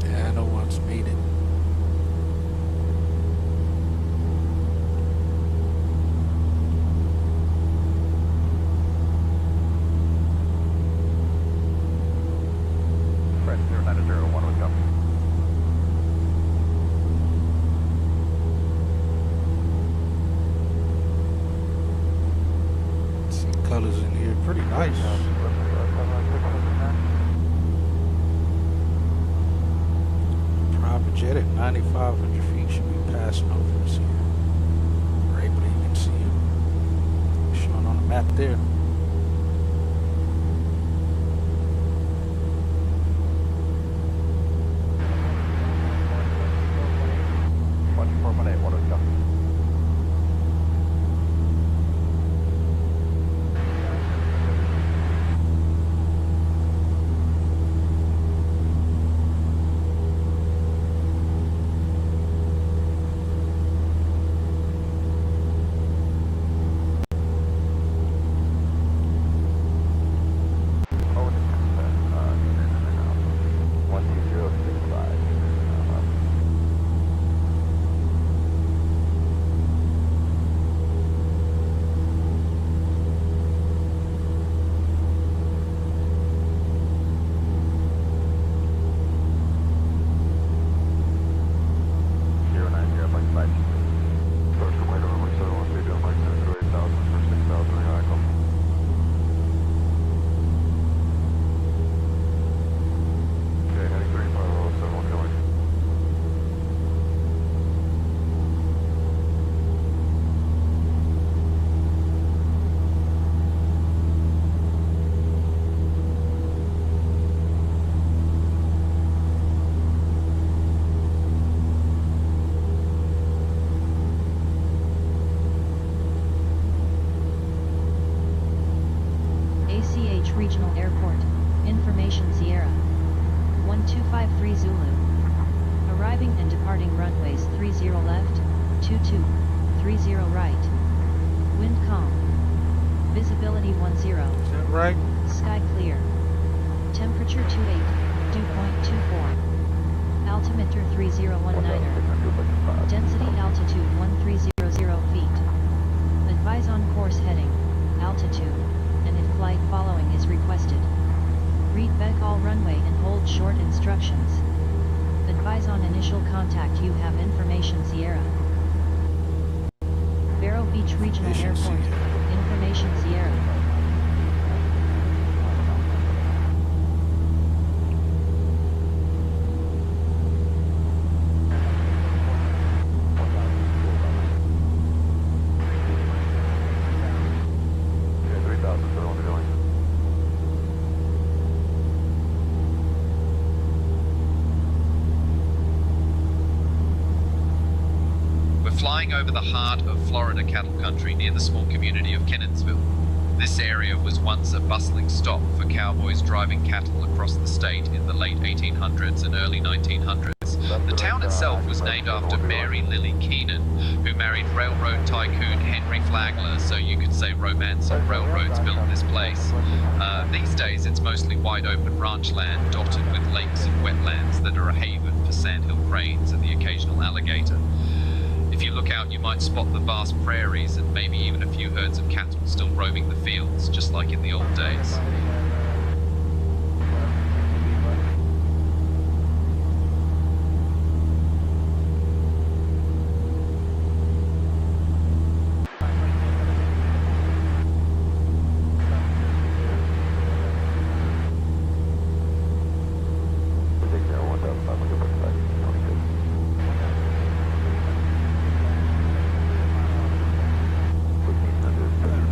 Yeah, no one's made it. Fred 0901 would come. Some colors in here, pretty nice. Private jet at 9,500 feet should be passing over us here. We're able to even see it showing on the map there. Regional Airport, Information Sierra, 1253 Zulu. Arriving and departing runways 30 left, 22, 30 right. Wind calm. Visibility 10. Is that right? Sky clear. Temperature 28, dew point 24. Altimeter 3019er. Density altitude 1300 feet. Advise on course heading, altitude, and if flight following is requested. Read back all runway and hold short instructions. Advise on initial contact. You have Information Sierra. Vero Beach Regional Airport, Information Sierra. Flying over the heart of Florida cattle country near the small community of Kenansville. This area was once a bustling stop for cowboys driving cattle across the state in the late 1800s and early 1900s. The town itself was named after Mary Lily Keenan, who married railroad tycoon Henry Flagler, so you could say romance of railroads built this place. These days it's mostly wide open ranch land dotted with lakes and wetlands that are a haven for sandhill cranes and the occasional alligator. If you look out, you might spot the vast prairies and maybe even a few herds of cattle still roaming the fields, just like in the old days.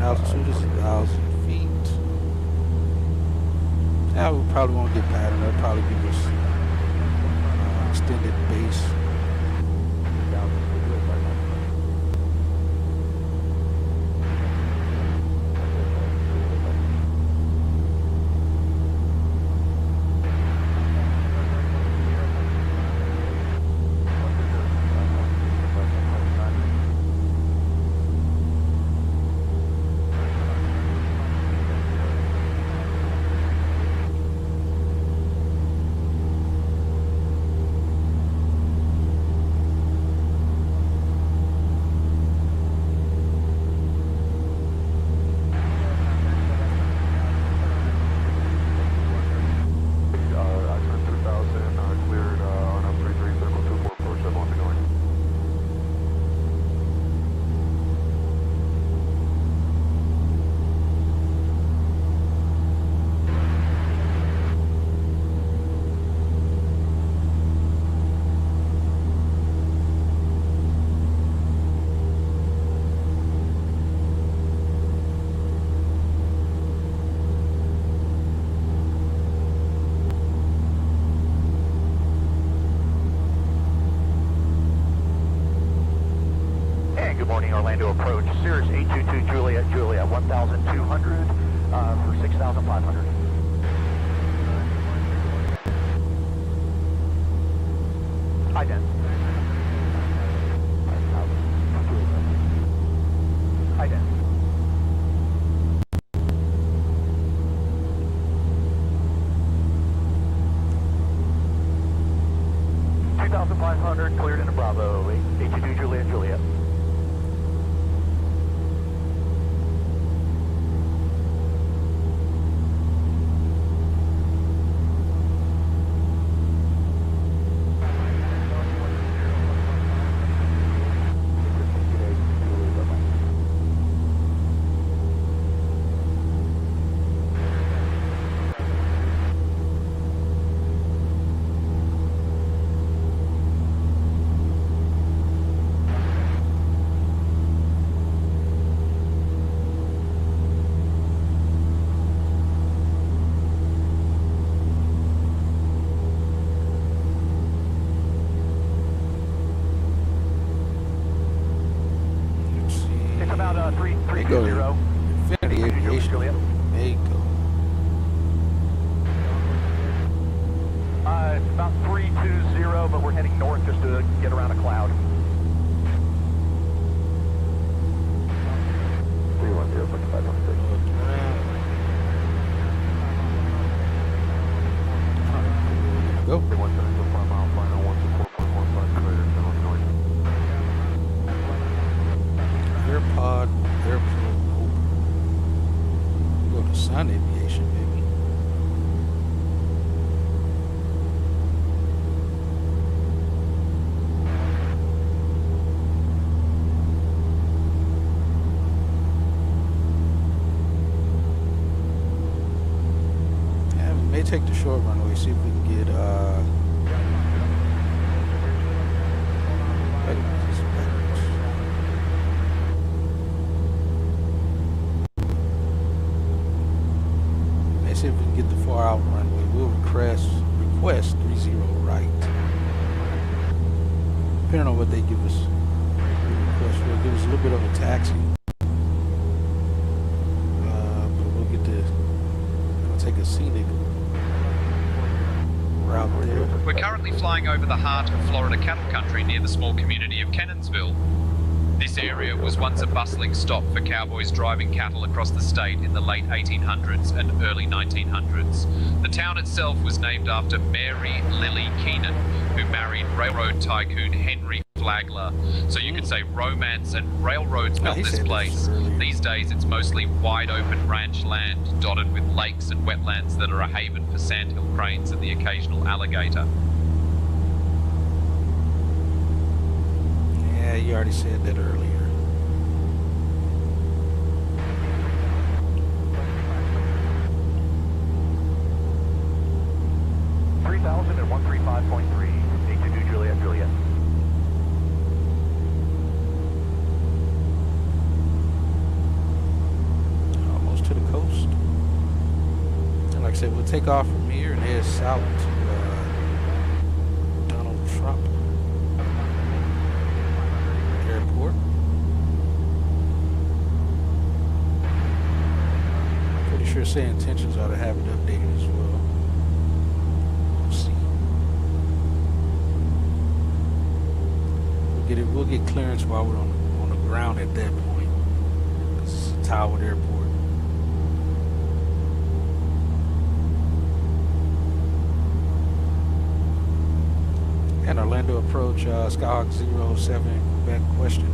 Altitude is 1,000 feet. Now we probably won't get pattern. They'll probably give us extended base. Orlando approach, Cirrus 822 Juliet, 1,200 for 6,500. Ident. Ident. 2,500 cleared into Bravo, 822 Juliet, Juliet. Take the short runway, see if we can get let's see if we can get the far out runway. We'll request 30 right. Depending on what they give us. We'll give us a little bit of a taxi. But we'll get to take a scenic route there. We're currently flying over the heart of Florida cattle country near the small community of Cannonsville. This area was once a bustling stop for cowboys driving cattle across the state in the late 1800s and early 1900s. The town itself was named after Mary Lily Keenan, who married railroad tycoon Henry Flagler. So you could say romance and railroads built this place. These days it's mostly wide open ranch land, dotted with lakes and wetlands that are a haven for sandhill cranes and the occasional alligator. Yeah, you already said that earlier. $3,000 at 135.3, 822 Juliet, Juliet. Almost to the coast. like I said, we'll take off from here and head south to Donald Trump Airport. Pretty sure say intentions are to have it updated as well. We'll see. We'll get clearance while we're on the ground at that point. This is Southward Airport. And Orlando approach, Skyhawk 07, Quebec question.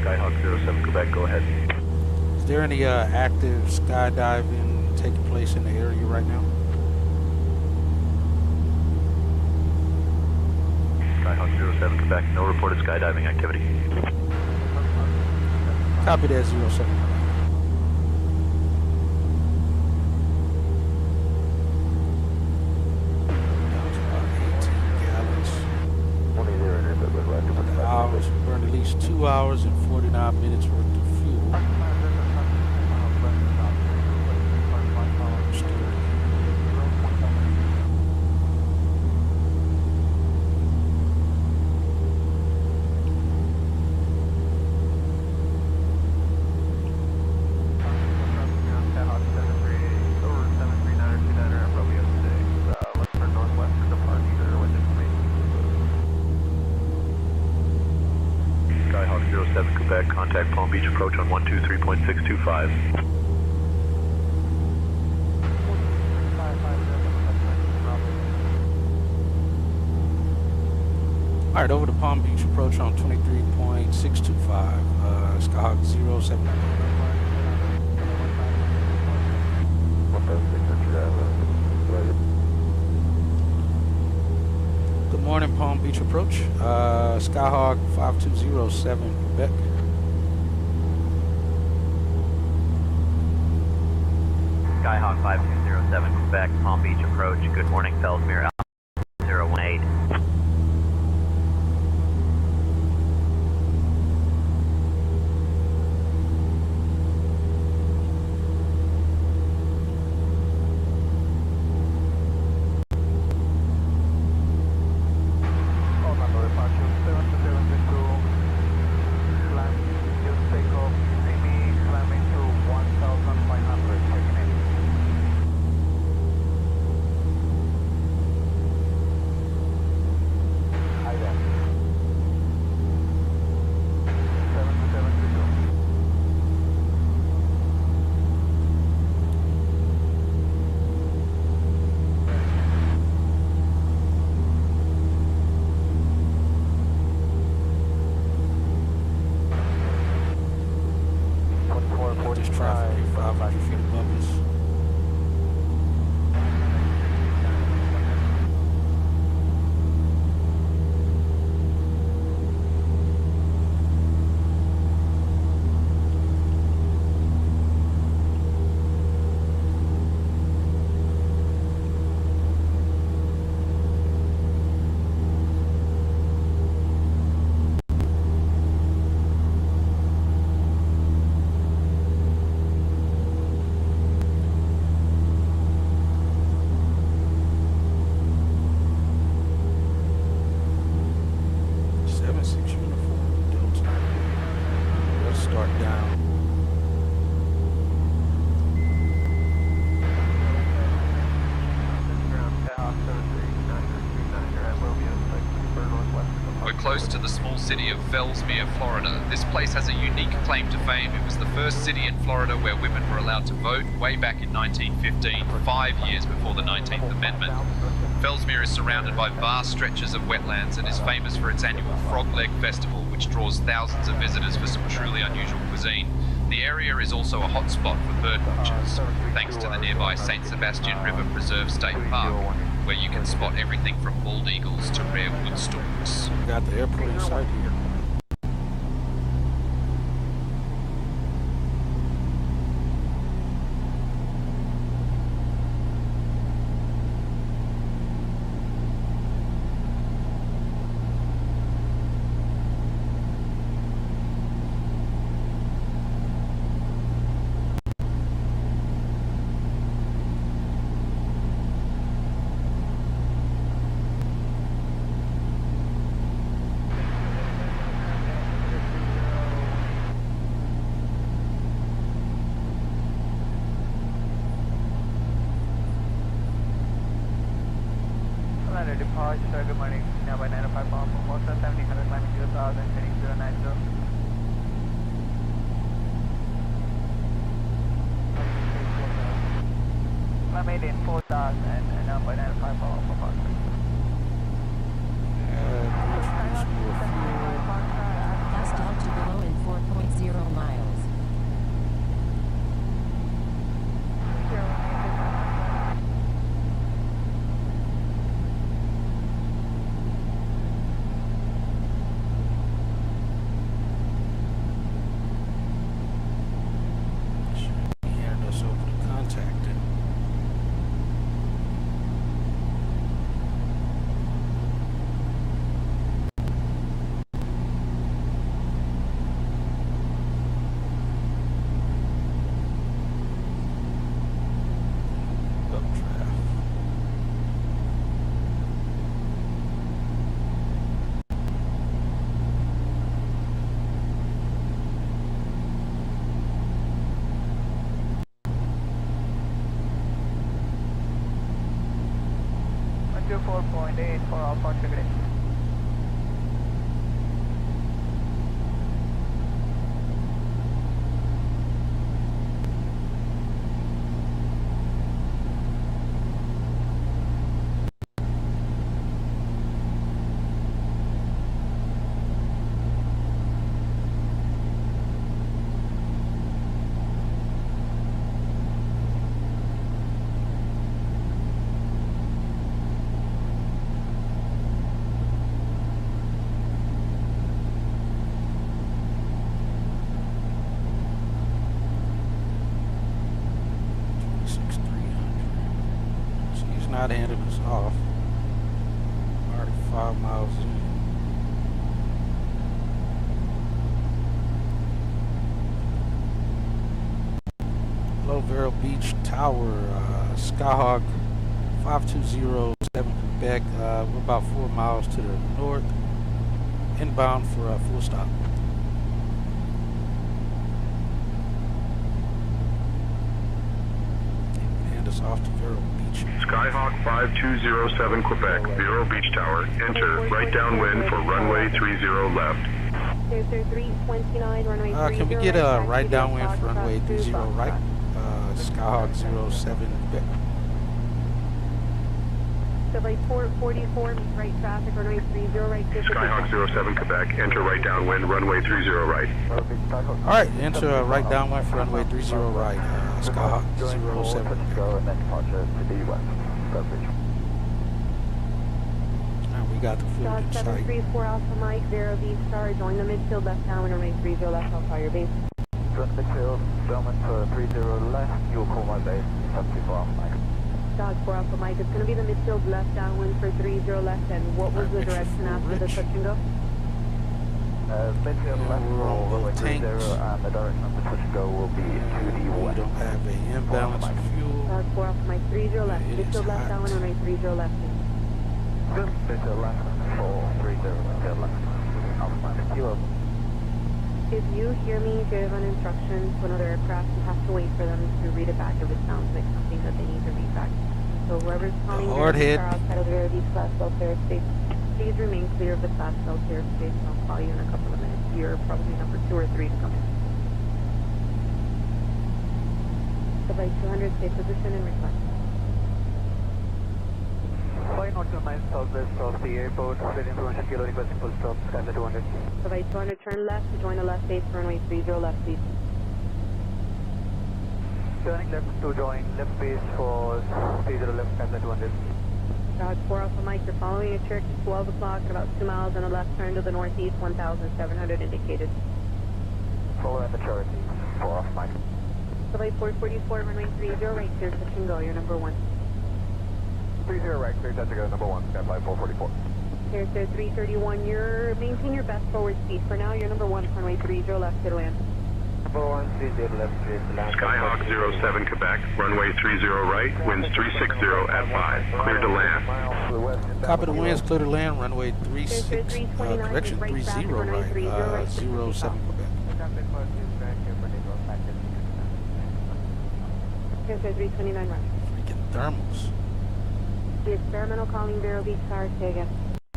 Skyhawk 07, Quebec, go ahead. Is there any active skydiving taking place in the area right now? Skyhawk 07, Quebec, no reported skydiving activity. Copy that 07. Hours, burned at least 2 hours and 49 minutes worth of fuel. Quebec, contact Palm Beach approach on 123.625. All right, over to Palm Beach approach on 23.625, Skyhawk 07. Good morning, Palm Beach approach, Skyhawk 5207, Quebec. Skyhawk 5207, Quebec, Palm Beach approach. Good morning, Fellsmere, 018. Close to the small city of Fellsmere, Florida. This place has a unique claim to fame. It was the first city in Florida where women were allowed to vote way back in 1915, 5 years before the 19th Amendment. Fellsmere is surrounded by vast stretches of wetlands and is famous for its annual Frog Leg Festival, which draws thousands of visitors for some truly unusual cuisine. The area is also a hot spot for bird watchers, thanks to the nearby St. Sebastian River Preserve State Park, where you can spot everything from bald eagles to rare wood storks. We got the airport inside here. Hi, sir, good morning. Now by 905 Palm, Formosa, 1700, climbing 0,000, heading 090. Climb 8 in 4,000, and now by 905 Palm, Formosa. Gas down to below in 4.0 miles. Hand us over to contact it. Updraft. To 4.8 for Alpha Sugar. Not handing us off. Already 5 miles in. Hello, Vero Beach Tower, Skyhawk 5207 Quebec. We're about 4 miles to the north. Inbound for a full stop. Hand us off to Vero Beach. Skyhawk 5207 Quebec, Vero Beach Tower. Enter right downwind for runway 30 left. Can we get a right downwind for runway 30 right? Skyhawk 07 Quebec. So by 444, right traffic, runway 30 right. Skyhawk 07 Quebec, enter right downwind, runway 30 right. Alright, enter right downwind for runway 30 right. Skyhawk 07 Quebec. And we got the fluid in sight. 734 Alpha Mike, Vero Beach Star, join the midfield left downwind, runway 30 left, I'll fire your base. Join the midfield, Bellman for 30 left, you'll call my base, 74 Alpha Mike. Dodge 4 Alpha Mike, it's going to be the midfield left downwind for 30 left, and what was the direction after the touch and go? Midfield left roll, runway 30, and the direction of the touch and go will be to the We west. don't have a imbalance of fuel. Dodge 4 Alpha Mike, 30 left, It is midfield left hot. downwind, runway 30 left. Good, midfield left for 30, midfield left. Alpha Mike, kilo. If you hear me give an instruction to another aircraft, you have to wait for them to read it back if it sounds like something that they need to read back. So whoever's calling hard hit. outside of the Vero Beach Class Belt airspace, please remain clear of the Class Belt airspace, and I'll call you in a couple of minutes. You're probably number 2 or 3 to come in. Device 200, stay position and request. Flight 029 southwest of the airport, flight information kilo requesting full stop, Skyhawk 200. Device 200, turn left to join the left base for runway 30 left, please. Turning left to join left base for 30 left, Skyhawk 200. Dodge 4 Alpha Mike, you're following a Cherokee 12 o'clock at about 2 miles and a left turn to the northeast, 1,700 indicated. Following the Cherokee, 4 Alpha Mike. Device 444, runway 30 right, clear touch and go, you're number 1. 30 right, clear touch and go, number 1, Skyfly 444. Clear 331, maintain your best forward speed. For now, you're number 1, runway 30 left, clear to land. Number 1, 30 left, clear to land. Skyhawk 07 Quebec, runway 30 right, winds 360 at 5, clear to land. Copy the winds, clear to land, runway 36, correction 30 right, 07 Quebec. Clear 329 right. Freaking thermals. The experimental calling Vero Beach Tower, say again.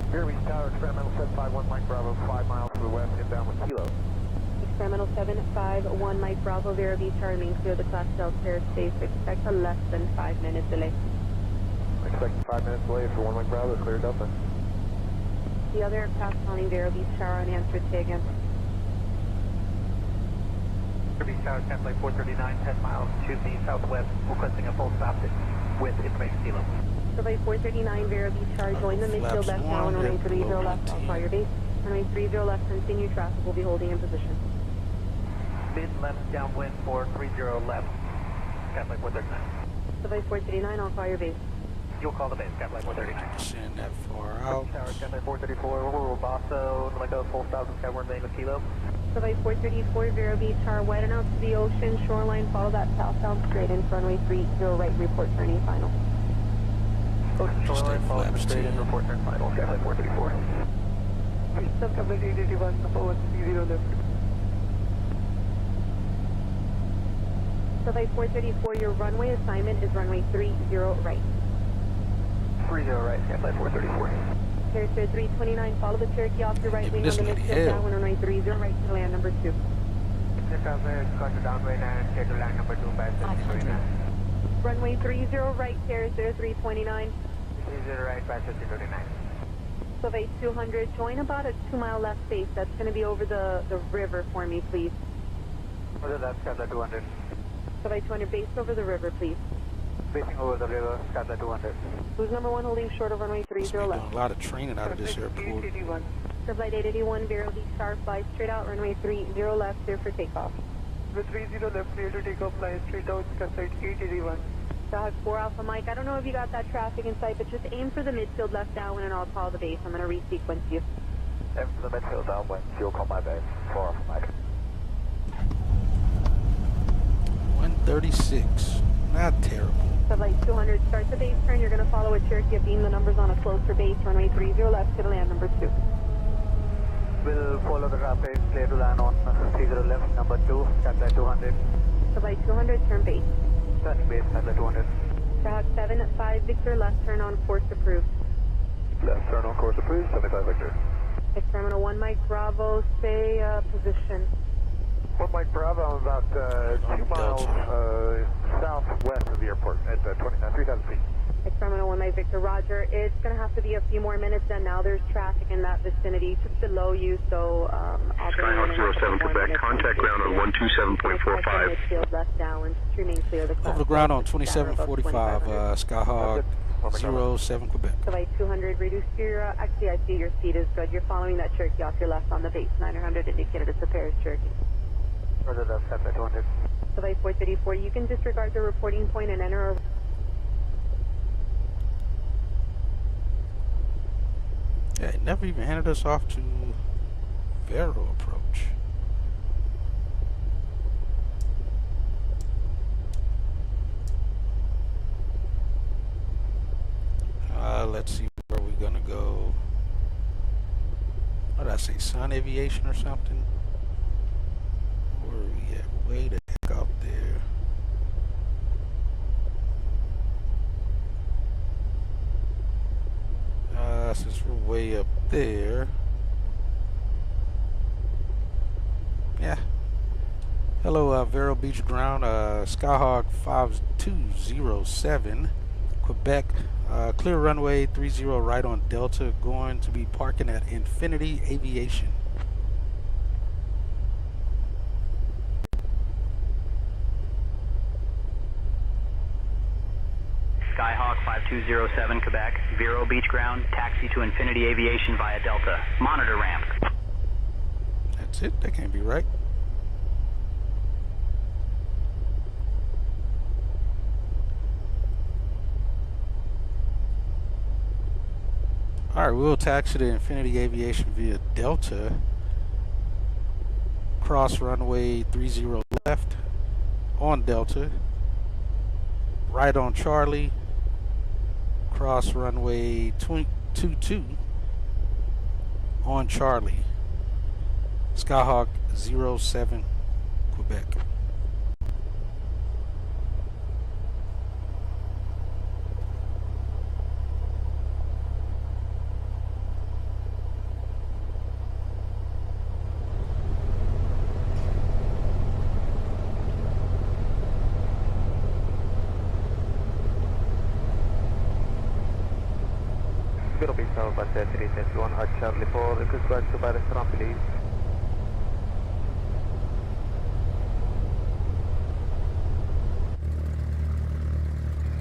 Vero Beach Tower, experimental 751 Mike Bravo, 5 miles to the west, inbound with Kilo. Experimental 751 Mike Bravo, Vero Beach Tower, remain clear of the Class Delta airspace. Expect a less than 5-minute delay. Expecting 5 minutes delay for 1 Mike Bravo, clear Delta. The other aircraft calling Vero Beach Tower, unanswered, say again. Vero Beach Tower, Tampa Flight 439, 10 miles to the southwest, requesting a full stop with information Kilo. Flight 439, Vero Beach Tower, join the midfield left now and runway 30 left, I'll call your base. Runway 30 left, continue traffic, will be holding in position. Mid left downwind for 30 left, Tampa Flight 439. Flight 439, I'll call your base. You'll call the base, Tampa Flight 439. Send that far out. Tower, Tampa 434, Robosso, like a full stop with Skyward lane with Kilo. Flight 434, Vero Beach Tower, widen out to the ocean, shoreline, follow that southbound straight in for runway 30 right, report turning final. Ocean shoreline, follow straight in, report turn final, Skyhawk 434. Subcompany 881, number 130 left. Flight 434, your runway assignment is runway 30 right. 30 right, Skyflight 434. Character 329, follow the Cherokee off your right wing on the midfield downwind, runway 30 right to land number 2. Got to downwind and get to land number 2 by 30. Runway 30 right, character 329. 30 right by 3039. Flight 200, join about a 2-mile left base. That's going to be over the river for me, please. Over the left, Skyflight 200. Flight 200, base over the river, please. Facing over the river, Skyflight 200. Who's number 1 holding short of runway 30 left? Doing a lot of training out of this airport. Flight 881, Vero Beach Tower, fly straight out, runway 30 left, clear for takeoff. With 30 left, clear to take off, fly straight out, Skyflight 881. Skyhawk 4 Alpha Mike, I don't know if you got that traffic in sight, but just aim for the midfield left downwind and I'll call the base. I'm going to resequence you. Aim for the midfield downwind, you'll call my base. 4 Alpha Mike. 136. Not terrible. Flight 200, start the base turn. You're going to follow a Cherokee, beam the numbers on a closer base, runway 30 left to land number 2. We'll follow the traffic, clear to land on 30 left, number 2, Skyflight 200. Flight 200, turn base. Turning base, Skyflight 200. Skyhawk 7-5 Victor, left turn on course approved. Left turn on course approved, 75 Victor. Experimental 1 Mike Bravo, stay position. 1 Mike Bravo, I'm about 2 miles southwest of the airport at 3,000 feet. Experimental 1 Mike Victor, roger. It's going to have to be a few more minutes and now there's traffic in that vicinity just below you, so I'll bring Skyhawk 07 Quebec, contact ground on 127.45. Midfield left downwind, just remain clear of the class. Over the ground on 2745, Skyhawk 07 Quebec. Flight 200, reduce your, actually I see your speed is good. You're following that Cherokee off your left on the base. 900 indicated it's a Paris Cherokee. Further left, Skyflight 200. Flight 434, you can disregard the reporting point and enter a... Yeah, it never even handed us off to Vero approach. Let's see where we're gonna go. What did I say? Sun Aviation or something? Where are we at? Way the heck out there. Since we're way up there. Yeah. Hello, Vero Beach Ground, Skyhawk 5207, Quebec. Clear runway 30 right on Delta, going to be parking at Infinity Aviation. Skyhawk 5207 Quebec, Vero Beach Ground, taxi to Infinity Aviation via Delta. Monitor ramp. That's it, that can't be right. Alright, we'll taxi to Infinity Aviation via Delta. Cross runway 30 left on Delta. Right on Charlie. Cross runway 22 on Charlie. Skyhawk 07 Quebec. Tower by 331 at Charlie 4. Request back to by restaurant, please.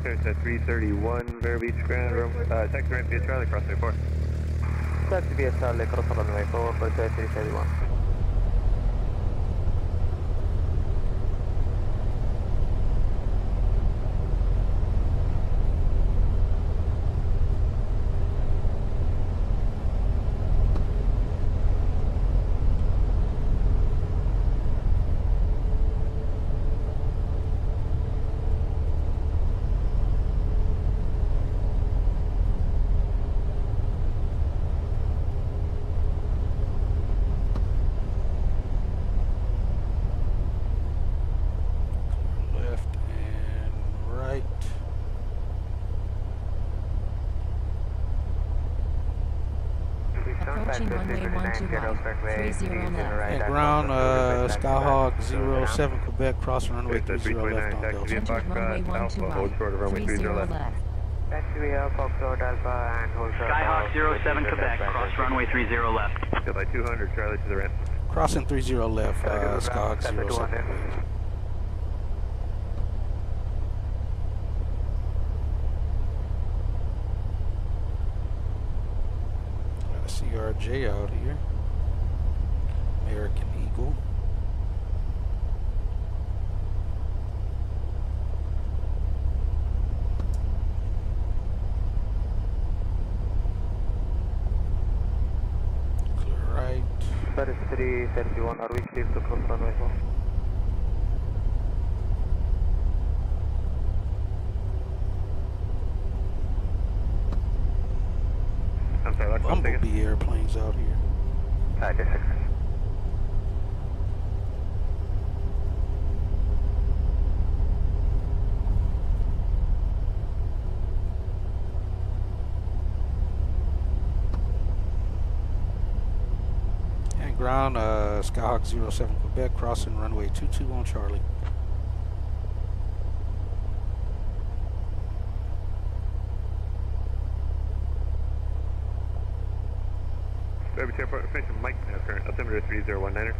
There's a 331 Vero Beach Grand Room. Taxi right via Charlie, cross 34. Taxi via Charlie, cross runway 4 by 331. Approaching runway 12 right, 30 left. And ground Skyhawk 07 Quebec, crossing runway 30 left on Delta. Entered runway 12 right, 30 left. Taxi via Foxtrot Alpha and hold Skyhawk 07 Quebec, cross runway 30 left. Go by 200, Charlie to the ramp. Crossing 30 left, Skyhawk 07. CRJ out here. American Eagle. Clear right. Paris 331, are we clear to cross runway 4? I'm sorry, left one second. Bumblebee airplanes out here. Yes, sir. And ground Skyhawk 07 Quebec, crossing runway 22 on Charlie. Vero Beach Airport, information Mike now current, altimeter 3019er.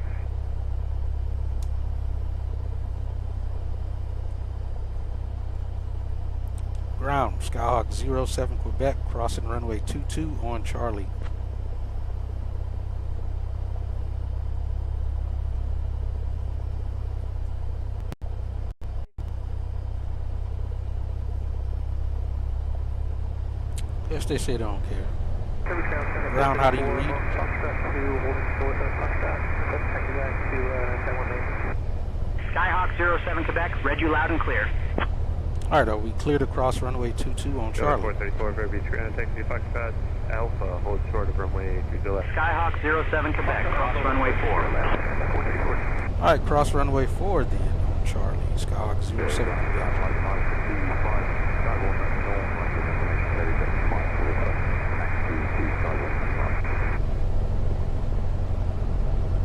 Ground Skyhawk 07 Quebec, crossing runway 22 on Charlie. Yes, they say they don't care. Ground, how do you read? Skyhawk 07 Quebec, read you loud and clear. Alright, are we cleared across runway 22 on Charlie? 434 Vero Beach Grand, taxi Foxtrot Alpha, hold short of runway 30 left. Skyhawk 07 Quebec, cross runway 4. Alright, cross runway 4 then on Charlie. Skyhawk 07 Quebec.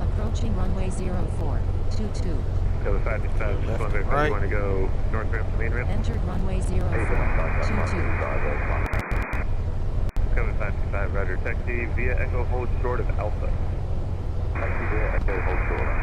Approaching runway 0422. Cover 565, just wondering if you want to go north ramp to main ramp. Entered runway 0422. Cover 565, roger, taxi via Echo, hold short of Alpha. Taxi via Echo, hold short of Alpha.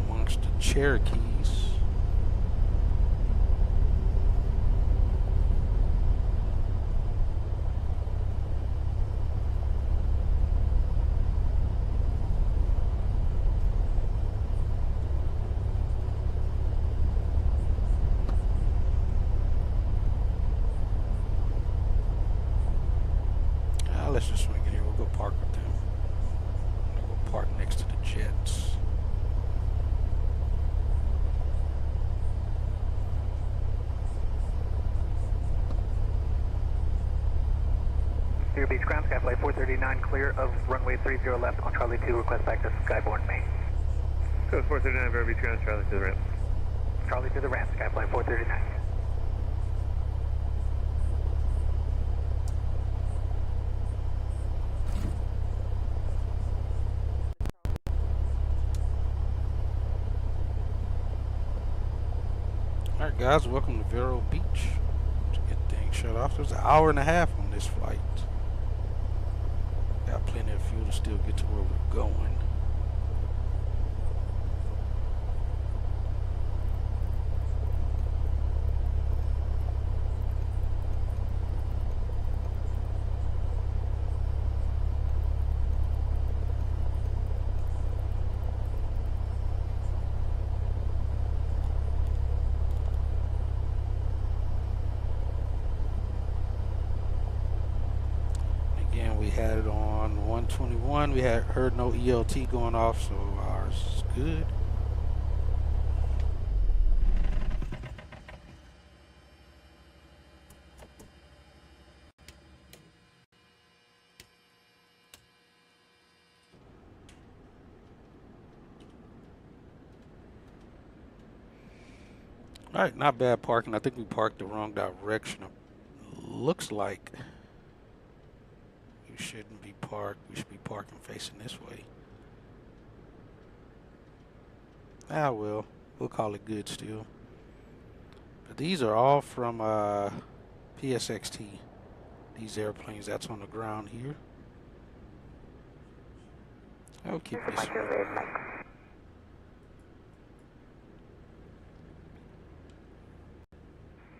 Amongst the Cherokees. Let's just swing it here. We'll go park with them. We'll go park next to the jets. Vero Beach ground, Skyflight 439, clear of runway 30 left on Charlie 2, request back to Skyborne Main. Code 439, Vero Beach ground, Charlie to the ramp. Charlie to the ramp, Skyflight 439. Alright guys, welcome to Vero Beach. To get things shut off, there's an hour and a half on this flight. Got plenty of fuel to still get to where we're going. We had it on 121. We had heard no ELT going off, so ours is good. All right, not bad parking. I think we parked the wrong direction. Looks like we shouldn't be parked. We should be parking facing this way. Ah, well, we'll call it good still. But these are all from PSXT. These airplanes that's on the ground here. I'll keep this one.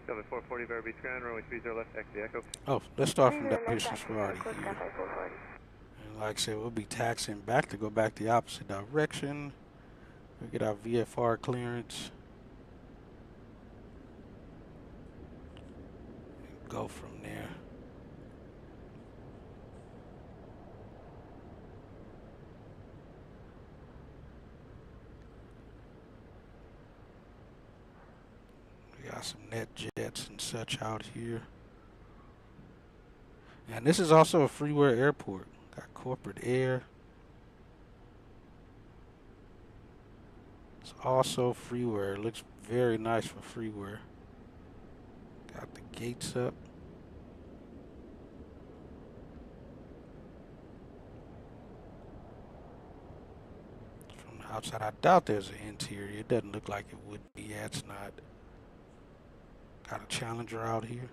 Cover 440, Vero Beach ground, runway 30 left, taxi echo. Oh, let's start from down here since we're already here. And like I said, we'll be taxiing back to go back the opposite direction. We'll get our VFR clearance. And go from there. We got some net jets and such out here. And this is also a freeware airport. Got corporate air. It's also freeware. It looks very nice for freeware. Got the gates up. From the outside, I doubt there's an interior. It doesn't look like it would be. Yeah, it's not. Got a Challenger out here.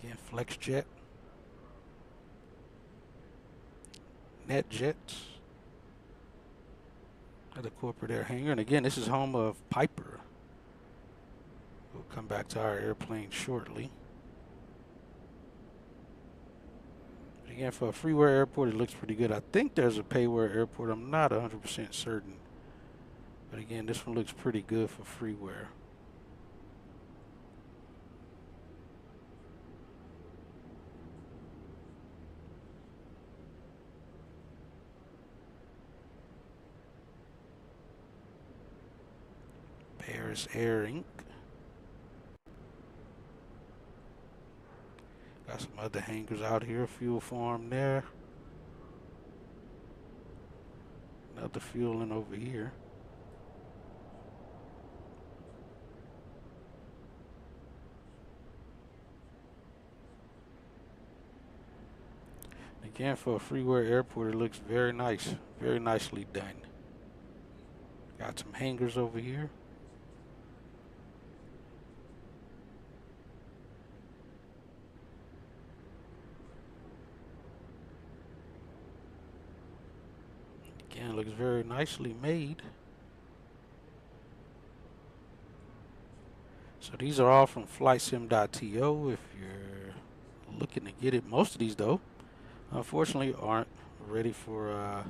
Again, flex jet. Net jets. Another corporate air hangar. And again, this is home of Piper. We'll come back to our airplane shortly. But again, for a freeware airport, it looks pretty good. I think there's a payware airport. I'm not 100% certain. But again, this one looks pretty good for freeware. Paris Air Inc. Got some other hangars out here. Fuel farm there. Another fueling over here. Again, for a freeware airport, it looks very nice. Very nicely done. Got some hangars over here. Again, it looks very nicely made. So these are all from flightsim.to if you're looking to get it. Most of these, though, unfortunately aren't ready for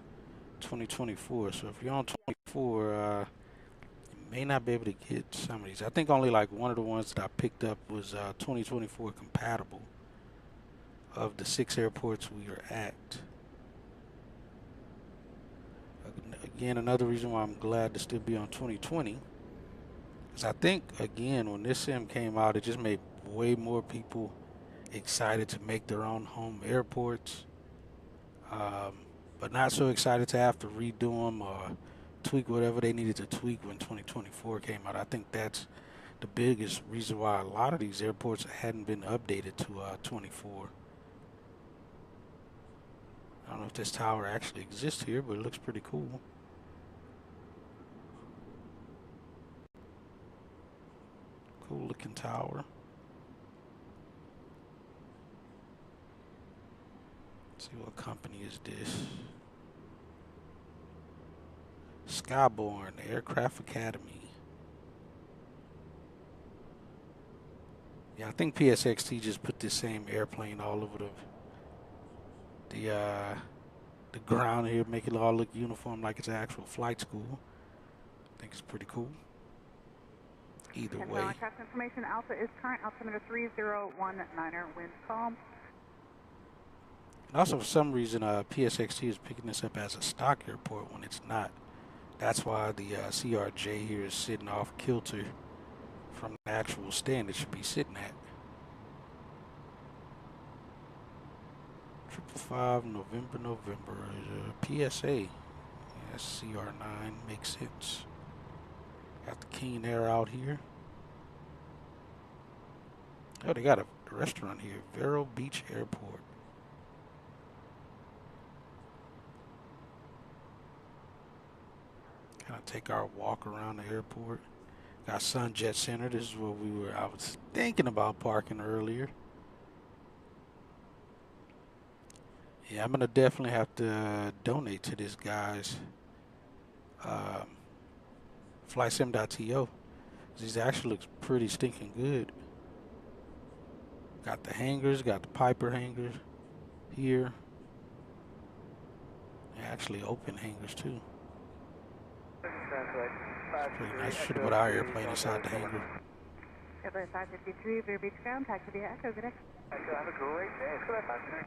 2024. So if you're on 24, you may not be able to get some of these. I think only like one of the ones that I picked up was 2024 compatible of the 6 airports we are at. Again, another reason why I'm glad to still be on 2020 is I think, again, when this sim came out, it just made way more people excited to make their own home airports, but not so excited to have to redo them or tweak whatever they needed to tweak when 2024 came out. I think that's the biggest reason why a lot of these airports hadn't been updated to 24. I don't know if this tower actually exists here, but it looks pretty cool. Cool looking tower. Let's see, what company is this? Skyborn Aircraft Academy. Yeah, I think PSXT just put this same airplane all over the ground here, make it all look uniform like it's an actual flight school. I think it's pretty cool. Either way. Cast information, Alpha is current, altimeter 3019er, wind calm. And also, for some reason, PSXT is picking this up as a stock airport when it's not. That's why the CRJ here is sitting off kilter from the actual stand it should be sitting at. 555 November PSA. Yes, CR9 makes sense. Got the Keen Air out here. Oh, they got a restaurant here, Vero Beach Airport. Kind of take our walk around the airport. Got Sun Jet Center. This is where I was thinking about parking earlier. Yeah, I'm gonna definitely have to donate to this guy's flysim.to. This actually looks pretty stinking good. Got the hangars, got the Piper hangars here. They actually open hangars too. Pretty nice. Should have put our airplane inside the hangar. Airplane 553, Vero Beach ground, taxi via Echo, good day. Have a great day, Skyhawk 553.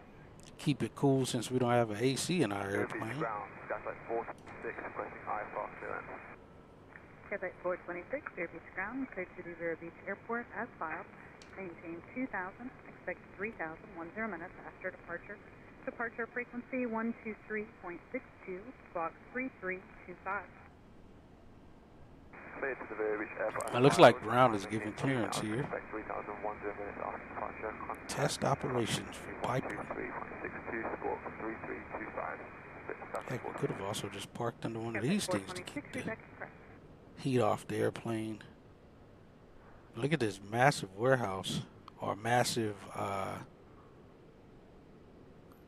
Keep it cool since we don't have an AC in our airplane. Gaslight 426, requesting IFR clearance. Gaslight 426, Vero Beach ground, cleared to the Vero Beach Airport as filed. Maintain 2000, expect 3000, 10 minutes after departure. Departure frequency 123.62, squawk 3325. It looks like Brown is giving clearance here. Test operations for Piper. Heck, we could have also just parked under one of these things to keep the heat off the airplane. Look at this massive warehouse, or massive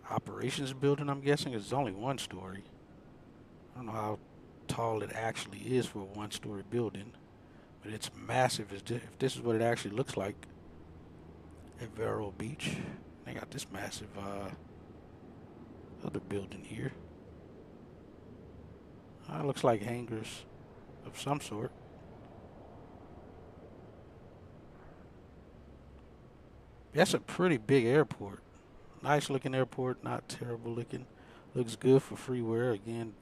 operations building, I'm guessing. It's only one story. I don't know how tall it actually is for a one-story building, but it's massive. If this is what it actually looks like at Vero Beach, they got this massive other building here. It looks like hangars of some sort. That's a pretty big airport. Nice looking airport, not terrible looking. Looks good for freeware. Again,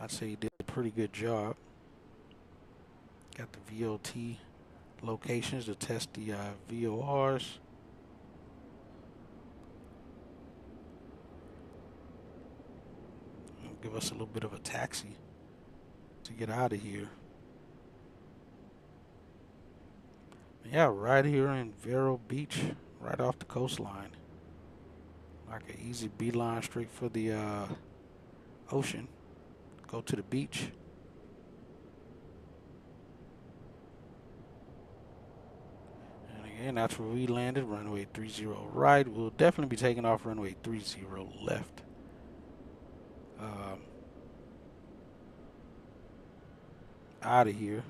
I'd say he did a pretty good job. Got the VOT locations to test the VORs. It'll give us a little bit of a taxi to get out of here. Yeah, right here in Vero Beach, right off the coastline. Like an easy beeline straight for the ocean. Go to the beach. And again, that's where we landed, runway 30 right. We'll definitely be taking off runway 30 left. Out of here.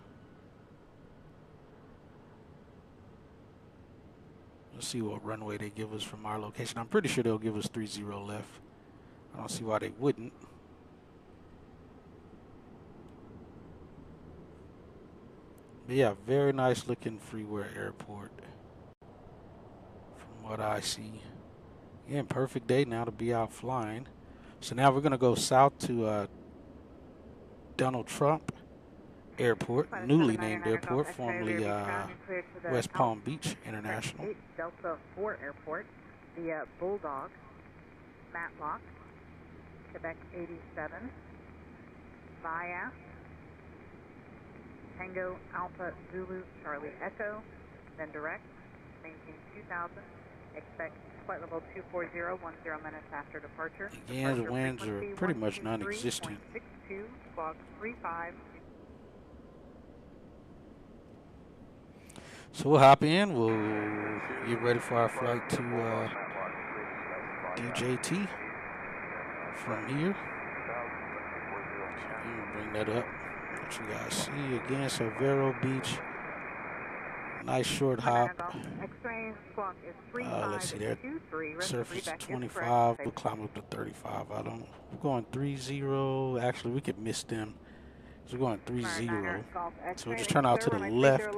Let's see what runway they give us from our location. I'm pretty sure they'll give us 30 left. I don't see why they wouldn't. But yeah, very nice looking freeware airport from what I see. Again, perfect day now to be out flying. So now we're going to go south to Donald Trump Airport, newly named airport, formerly West Palm Beach International. 8 Delta 4 Airport via Bulldog, Matlock, Quebec 87, via Tango Alpha Zulu Charlie Echo, then direct, maintain 2000, expect flight level 240, 10 minutes after departure. Again, the winds are pretty much non-existent. 123.62, squawk 35. So we'll hop in, we'll get ready for our flight to DJT from here. So we'll bring that up, let you guys see again. So Vero Beach, nice short hop. Let's see there, surface 25, we'll climb up to 35. We're going 30, actually we could miss them. So we're going 30, so we'll just turn out to the left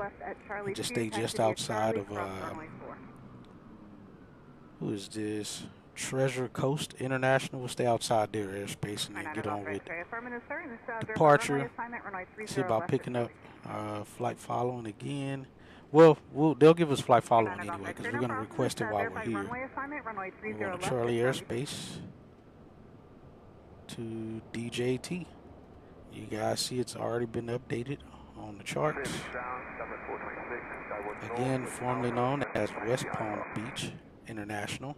and just stay just outside of, who is this? Treasure Coast International. We'll stay outside their airspace and then get on with departure. See about picking up flight following again. Well, they'll give us flight following anyway because we're going to request it while we're here. We're going to Charlie airspace to DJT. You guys see it's already been updated on the charts. Again, formerly known as West Palm Beach International.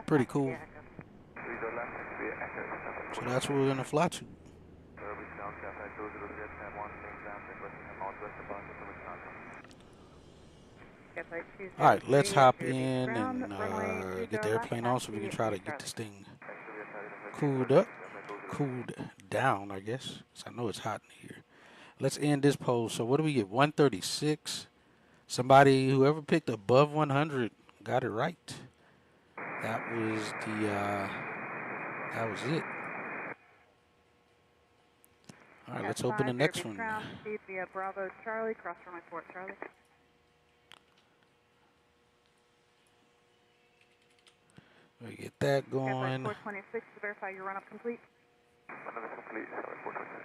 Pretty cool. So that's where we're going to fly to. All right, let's hop in and get the airplane on so we can try to get this thing cooled down, I guess. Because I know it's hot in here. Let's end this poll. So what do we get? 136. Somebody, whoever picked above 100, got it right. That was it. All right, let's open the next one. Via Bravo Charlie, cross runway 4 Charlie. We get that going. 426 to verify your run-up complete. Run-up complete, 426.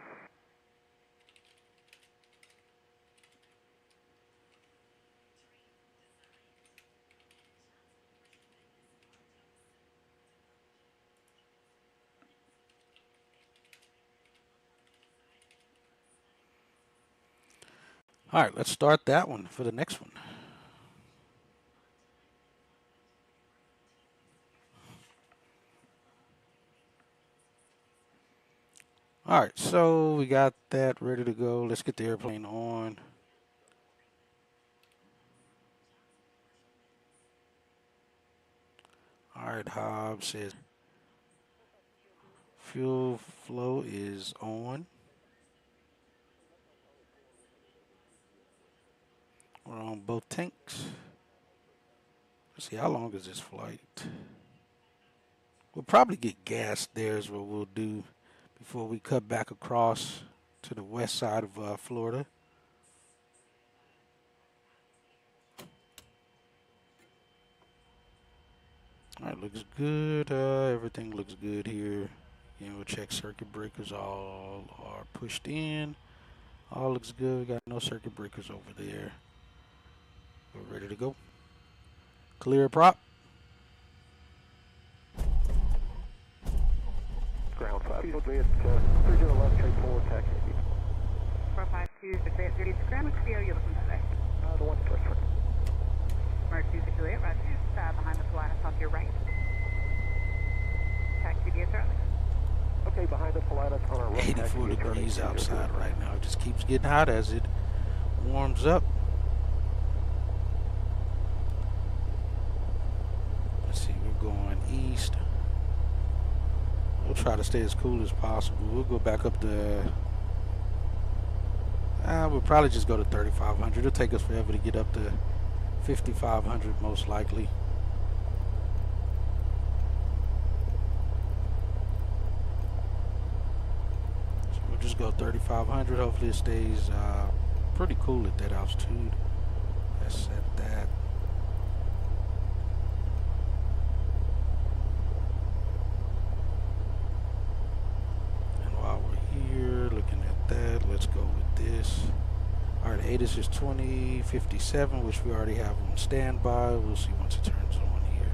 All right, let's start that one for the next one. All right, so we got that ready to go. Let's get the airplane on. All right, Hobbs says fuel flow is on. We're on both tanks. Let's see, how long is this flight? We'll probably get gas there is what we'll do before we cut back across to the west side of Florida. All right, looks good. Everything looks good here. Again, we'll check circuit breakers. All are pushed in. All looks good. We got no circuit breakers over there. We're ready to go. Clear prop. Ground 5. 30 left, trade forward, taxi. 452, 680 ground, which CO you looking today? The one first. Mark 268, Roger. Behind the Pilatus off your right. Taxi via Charlie. Okay, behind the Pilatus on our right. 84 degrees outside right now. It just keeps getting hot as it warms up. Let's see, we're going east. We'll try to stay as cool as possible. We'll go back up to, we'll probably just go to 3,500. It'll take us forever to get up to 5,500 most likely. So we'll just go 3,500. Hopefully it stays pretty cool at that altitude. Let's set that. ATIS is 2057, which we already have on standby. We'll see once it turns on here.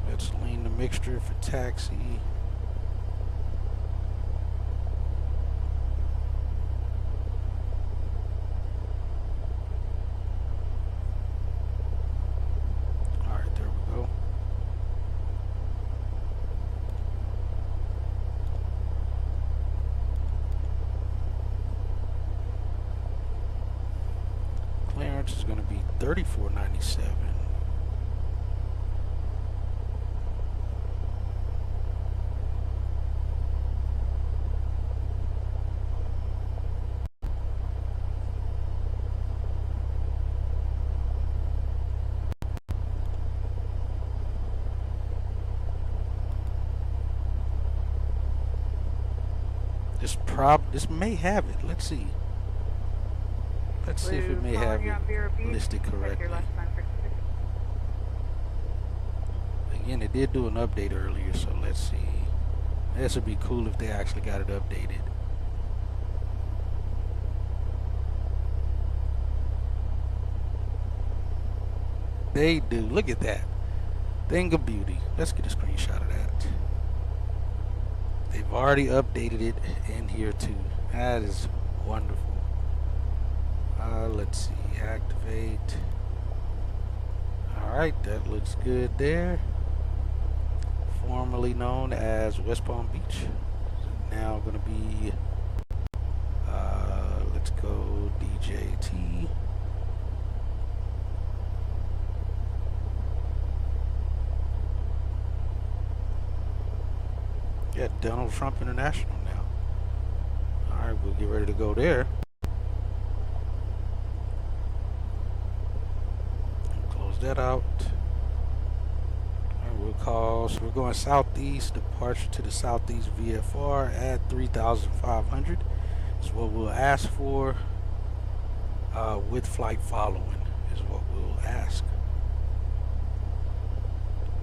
Let's lean the mixture for taxi. Alright, there we go. Clearance is going to be 3497. This may have it. Let's see. Let's see if it may have it listed correctly. Again, it did do an update earlier, so let's see. This would be cool if they actually got it updated. They do. Look at that. Thing of beauty. Let's get a screenshot of that. They've already updated it in here too. That is wonderful. Let's see. Activate. Alright, that looks good there. Formerly known as West Palm Beach. Now going to be, let's go DJT. Yeah, Donald Trump International now. Alright, we'll get ready to go there. Close that out. Alright, we'll call, so we're going southeast, departure to the southeast VFR at 3,500 is what we'll ask for, with flight following is what we'll ask.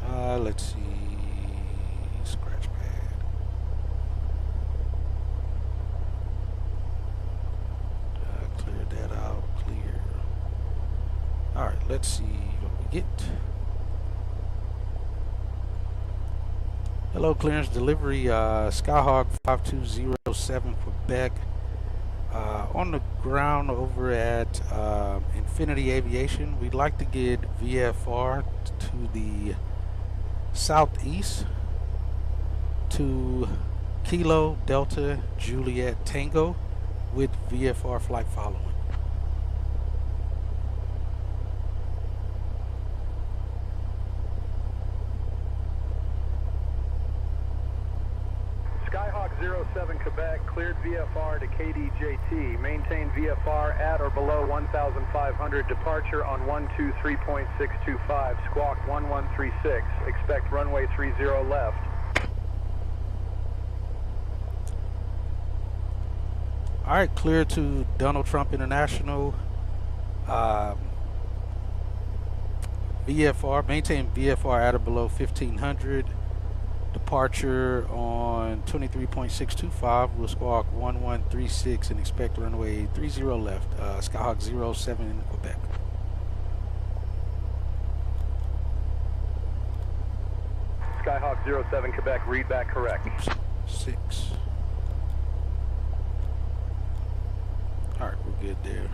Let's see, scratch pad. Clear that out, clear. Alright, let's see what we get. Hello, clearance delivery, Skyhawk 5207 Quebec. On the ground over at Infinity Aviation, we'd like to get VFR to the southeast to Kilo Delta Juliet Tango with VFR flight following. Skyhawk 07 Quebec, cleared VFR to KDJT. Maintain VFR at or below 1,500. Departure on 123.625. Squawk 1136. Expect runway 30 left. Alright, clear to Donald Trump International. VFR, maintain VFR at or below 1,500. Departure on 23.625. We'll squawk 1136 and expect runway 30 left. Skyhawk 07 in Quebec. Skyhawk 07 Quebec, read back correct. Oops, 6. Alright, we're good there.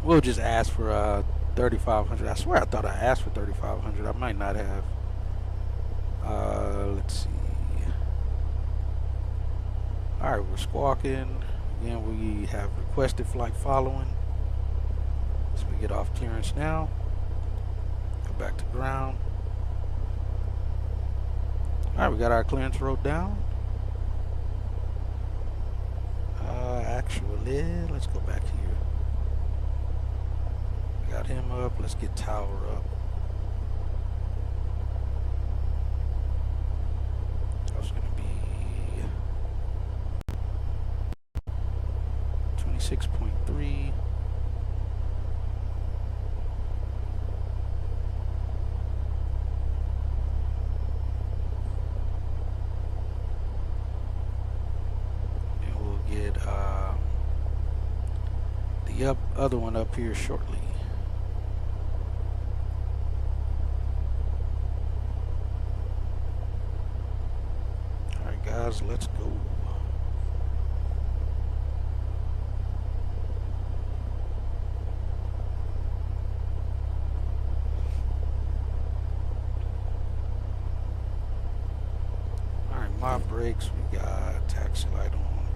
We'll just ask for 3,500. I swear I thought I asked for 3,500. I might not have. Let's see. Alright, we're squawking. Again, we have requested flight following. So we get off clearance now. Go back to ground. Alright, we got our clearance wrote down. Actually, let's go back here. Got him up. Let's get tower up. That's going to be 26.3. And we'll get the other one up here shortly. All right, guys, let's go. All right, my brakes, we got taxi light on.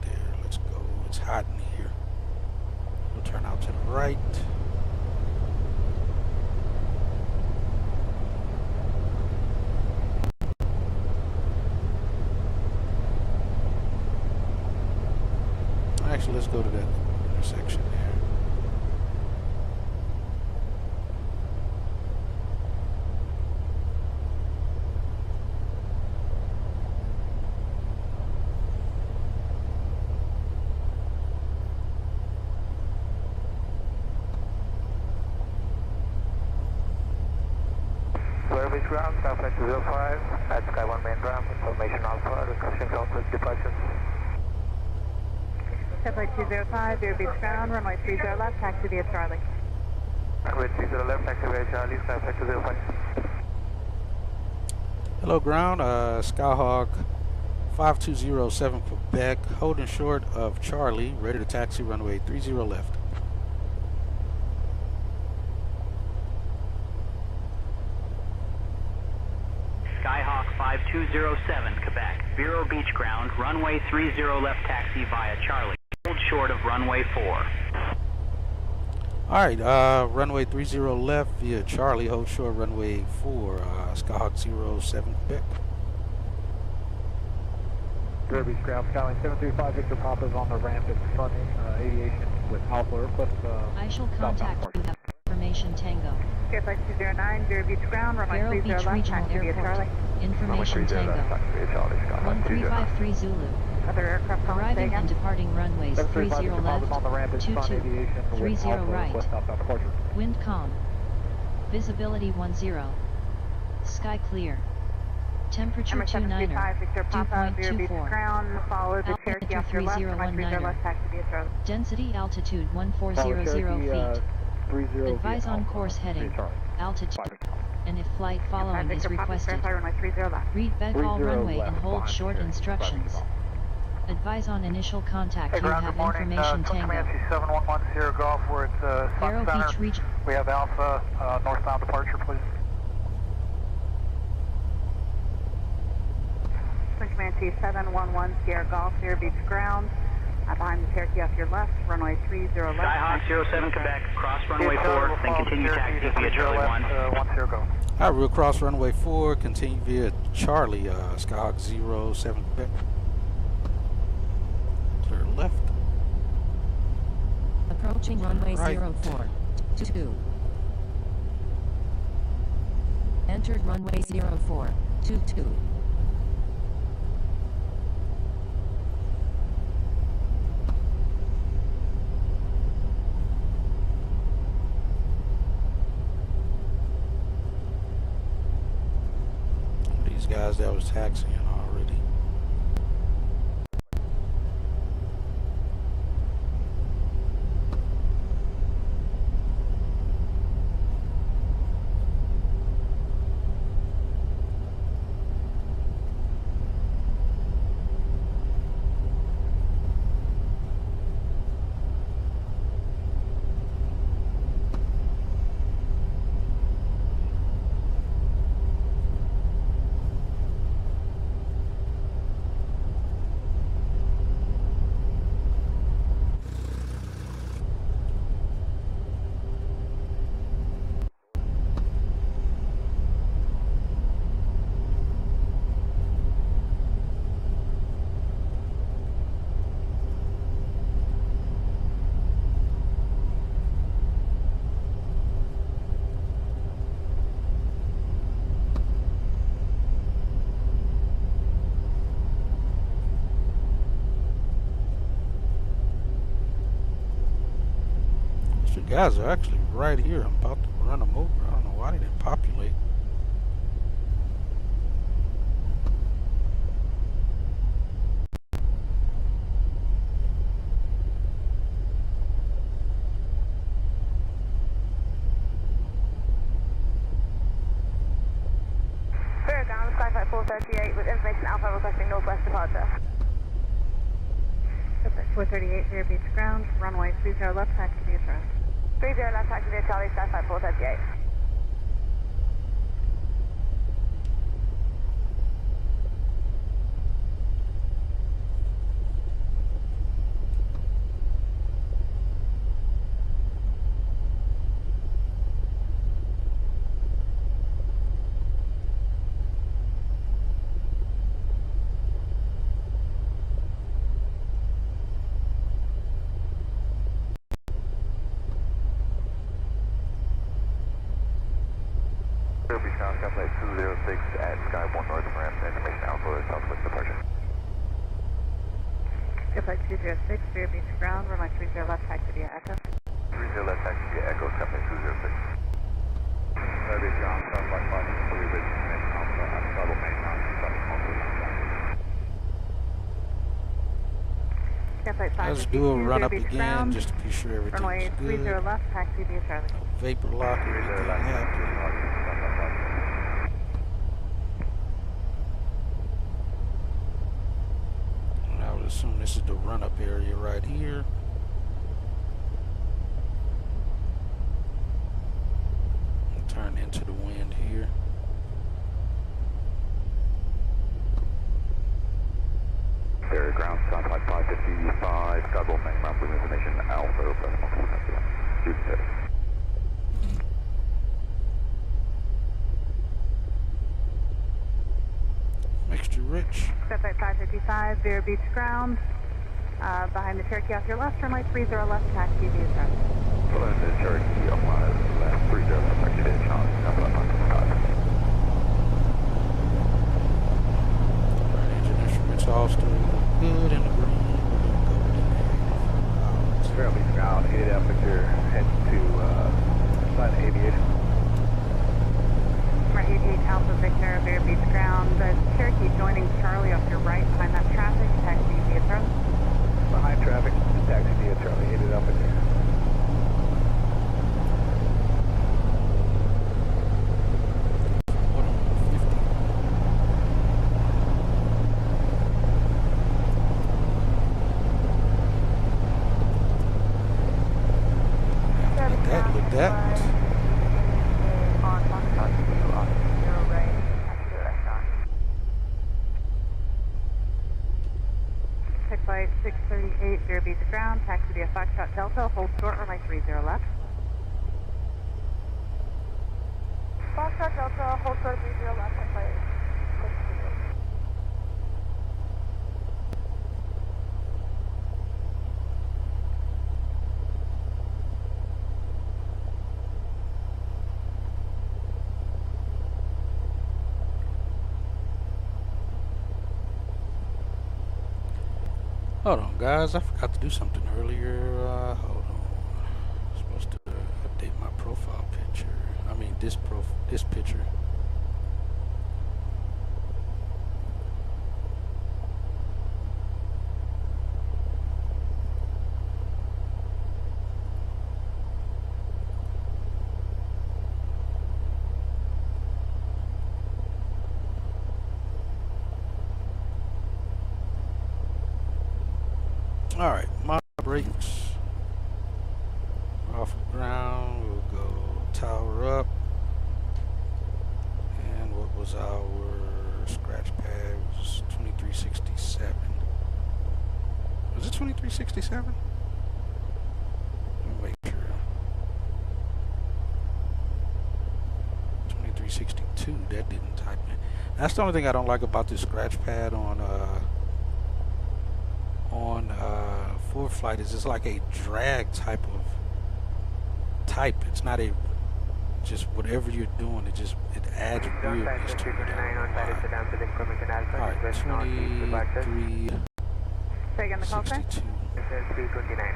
Good there. Let's go. It's hot in here. We'll turn out to the right. Actually, let's go to that intersection there. Vero Beach ground, Southward 205, at Sky 1 main ramp, information Alpha, requesting Southwest departure. Southward 205, Vero Beach ground, runway 30 left, taxi via Charlie. Runway 30 left, taxi via Charlie, Southward 205. Hello, ground. Skyhawk 5207 Quebec, holding short of Charlie, ready to taxi runway 30 left. Skyhawk 5207, Quebec. Vero Beach ground, runway 30 left taxi via Charlie. Hold short of runway 4. All right, runway 30 left via Charlie, hold short runway 4, Skyhawk 07 Quebec. Vero Beach ground, Skyline 735, Victor Papa's on the ramp in front aviation with Alpha, request I shall contact you at Information Tango. Southward 209, Vero Beach ground, runway Vero 30 Beach left, Regional taxi via Charlie. Airport. Information Tango. 1353 Zulu. Other aircraft on Arriving Sega. and departing runways 30 left, on the ramp in front 22, aviation with 30 Alpha, right. request southbound departure. Wind calm. Visibility 10. Sky clear. Temperature Number 29er. 735, Victor Papa, Vero Beach 2.24. ground, follow the Altimeter Cherokee off your left, runway 30 3019er. left, taxi via Charlie. Density altitude 1400 feet. 30 Advise via on Alpha, course heading. via Charlie. Altitude. And if flight following is Victor Papa, requested, verify runway 30 left. read back all 30 runway and left, hold behind short Cherokee, instructions. Advise on initial contact. Hey, You ground, have good morning. Information Tango. Comanche 7110 Golf, we're at Vero Sun Beach Center. Region. We have Alpha, northbound departure, please. Twin Comanche 711 Sierra Golf, Vero Beach ground. Behind the Cherokee off your left, runway 30 left. Skyhawk 07 Quebec, cross runway 4, then continue taxi via Charlie 1. 10 go. All right, we'll cross runway 4, continue via Charlie, Skyhawk 07 Quebec. Clear left. Approaching runway Right. 04. 22. Entered runway 04. 22. These guys that was taxiing already. The guys are actually right here. I'm about to run them over. I don't know why they didn't populate. 438 with information Alpha requesting northwest departure. Quebec 438, Vero Beach ground, runway 30 left, taxi via Charlie. 30 left, taxi via Charlie, Skyhawk 438. Vero Beach ground, Flight 206 at Sky 1 North ramp, information Alpha, Southward departure. Flight 206, Vero Beach ground, runway 30 left, taxi via Echo. 30 left, taxi via Echo, Flight 206. Vero Beach ground, Flight 523 with information Alpha, Shuttle mainbound, Southern Let's do a run up again just to be sure everything's runway good. 30 left, taxi via Charlie. Vapor lock or anything happening. I would assume this is the run up area right here. And turn into the wind here. Vero ground, Skyhawk 555, Skybolt main ramp with information Alpha, Peninsula, Peninsula. Tuesday. Mixture rich. Flight 555, Vero Beach ground, behind the Cherokee off your left, runway 30 left, taxi via Charlie. Following the Cherokee on my left, 30 left, taxi via Charlie, Alpha, Engine instruments all still good in the green. Vero Beach ground, 8 aperture, head to Sun Aviation. Right 88 Alpha Victor, Vero Beach ground, the Cherokee joining Charlie off your right, behind that traffic, taxi via Charlie. Behind traffic, taxi via Charlie, 8 aperture. Flight 638, Vero Beach ground, taxi via Foxtrot Delta, hold short, runway 30 left. Foxtrot Delta, hold short, 30 left, and flight 638. Hold on, guys. I forgot to do something earlier. Hold on. I'm supposed to update my profile picture. I mean, this picture. All right, my brakes off the ground. We'll go tower up. And what was our scratch pad? It was 2367. Was it 2367? Let me make sure. 2362. That didn't type in. That's the only thing I don't like about this scratch pad on forward flight is it's like a drag type. It's not a just whatever you're doing. It adds weirdness to it. Alright, 23. Say again the call sign? 329.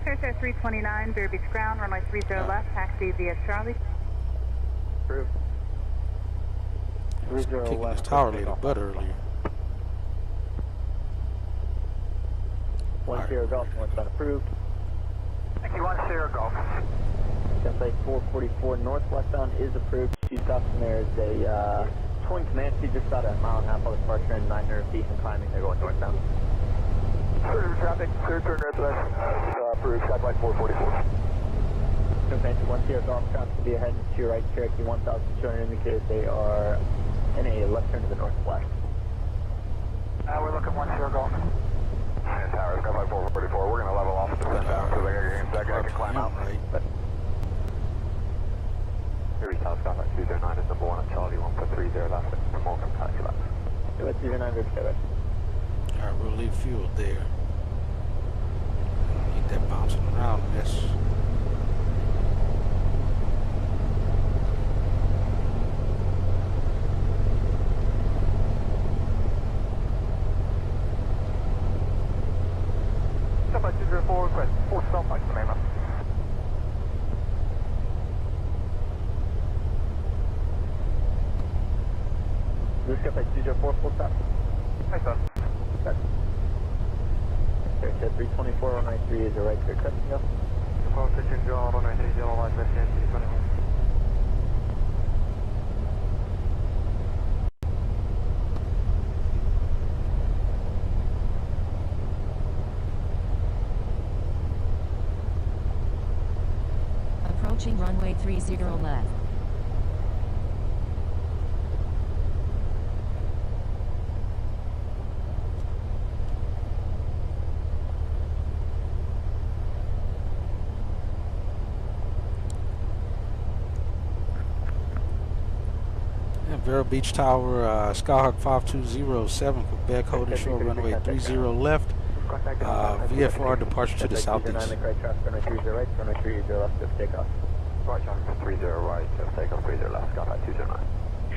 Cessna 329, Vero Beach ground, runway 30 left, taxi via Charlie. Approved. I was kicking this tower leader butt earlier. 10 Golf, northbound approved. Thank you, 10 Golf. Flight 444 northwestbound is approved. Two stops and there is a twin command speed just about a mile and a half on departure and 900 feet and climbing. They're going northbound. Clear traffic, clear turn northwest. Approved, Skyflight 444. Fancy 10 Golf Crops to be ahead to your right, Cherokee 1200 indicated they are in a left turn to the northwest. We're looking 10 Golf. And Tower, Skyflight 444. We're going to level off the turn down so they're going to get I can climb out. Right. Here we South Skyflight 209 is number 1 at Charlie 1.30 left for more from taxi laps. 209 good Quebec. Alright, we'll leave fuel there. Keep that bouncing around mess. Skyflight 204 request 4 stop back to mainland. This is Skyflight 204 full stop. Hi, sir. Cut. Airship 324 193 is a right clear cut. Go. Departure Ginger 193 line West 321. Approaching runway 30 left. Vero Beach Tower, Skyhawk 5207, Quebec, holding short runway 30 left. VFR departure to the southeast. Right traffic, runway 30 right, runway 30 left, just take off. Right traffic 30 right, just take off 30 left, Skyflight 209.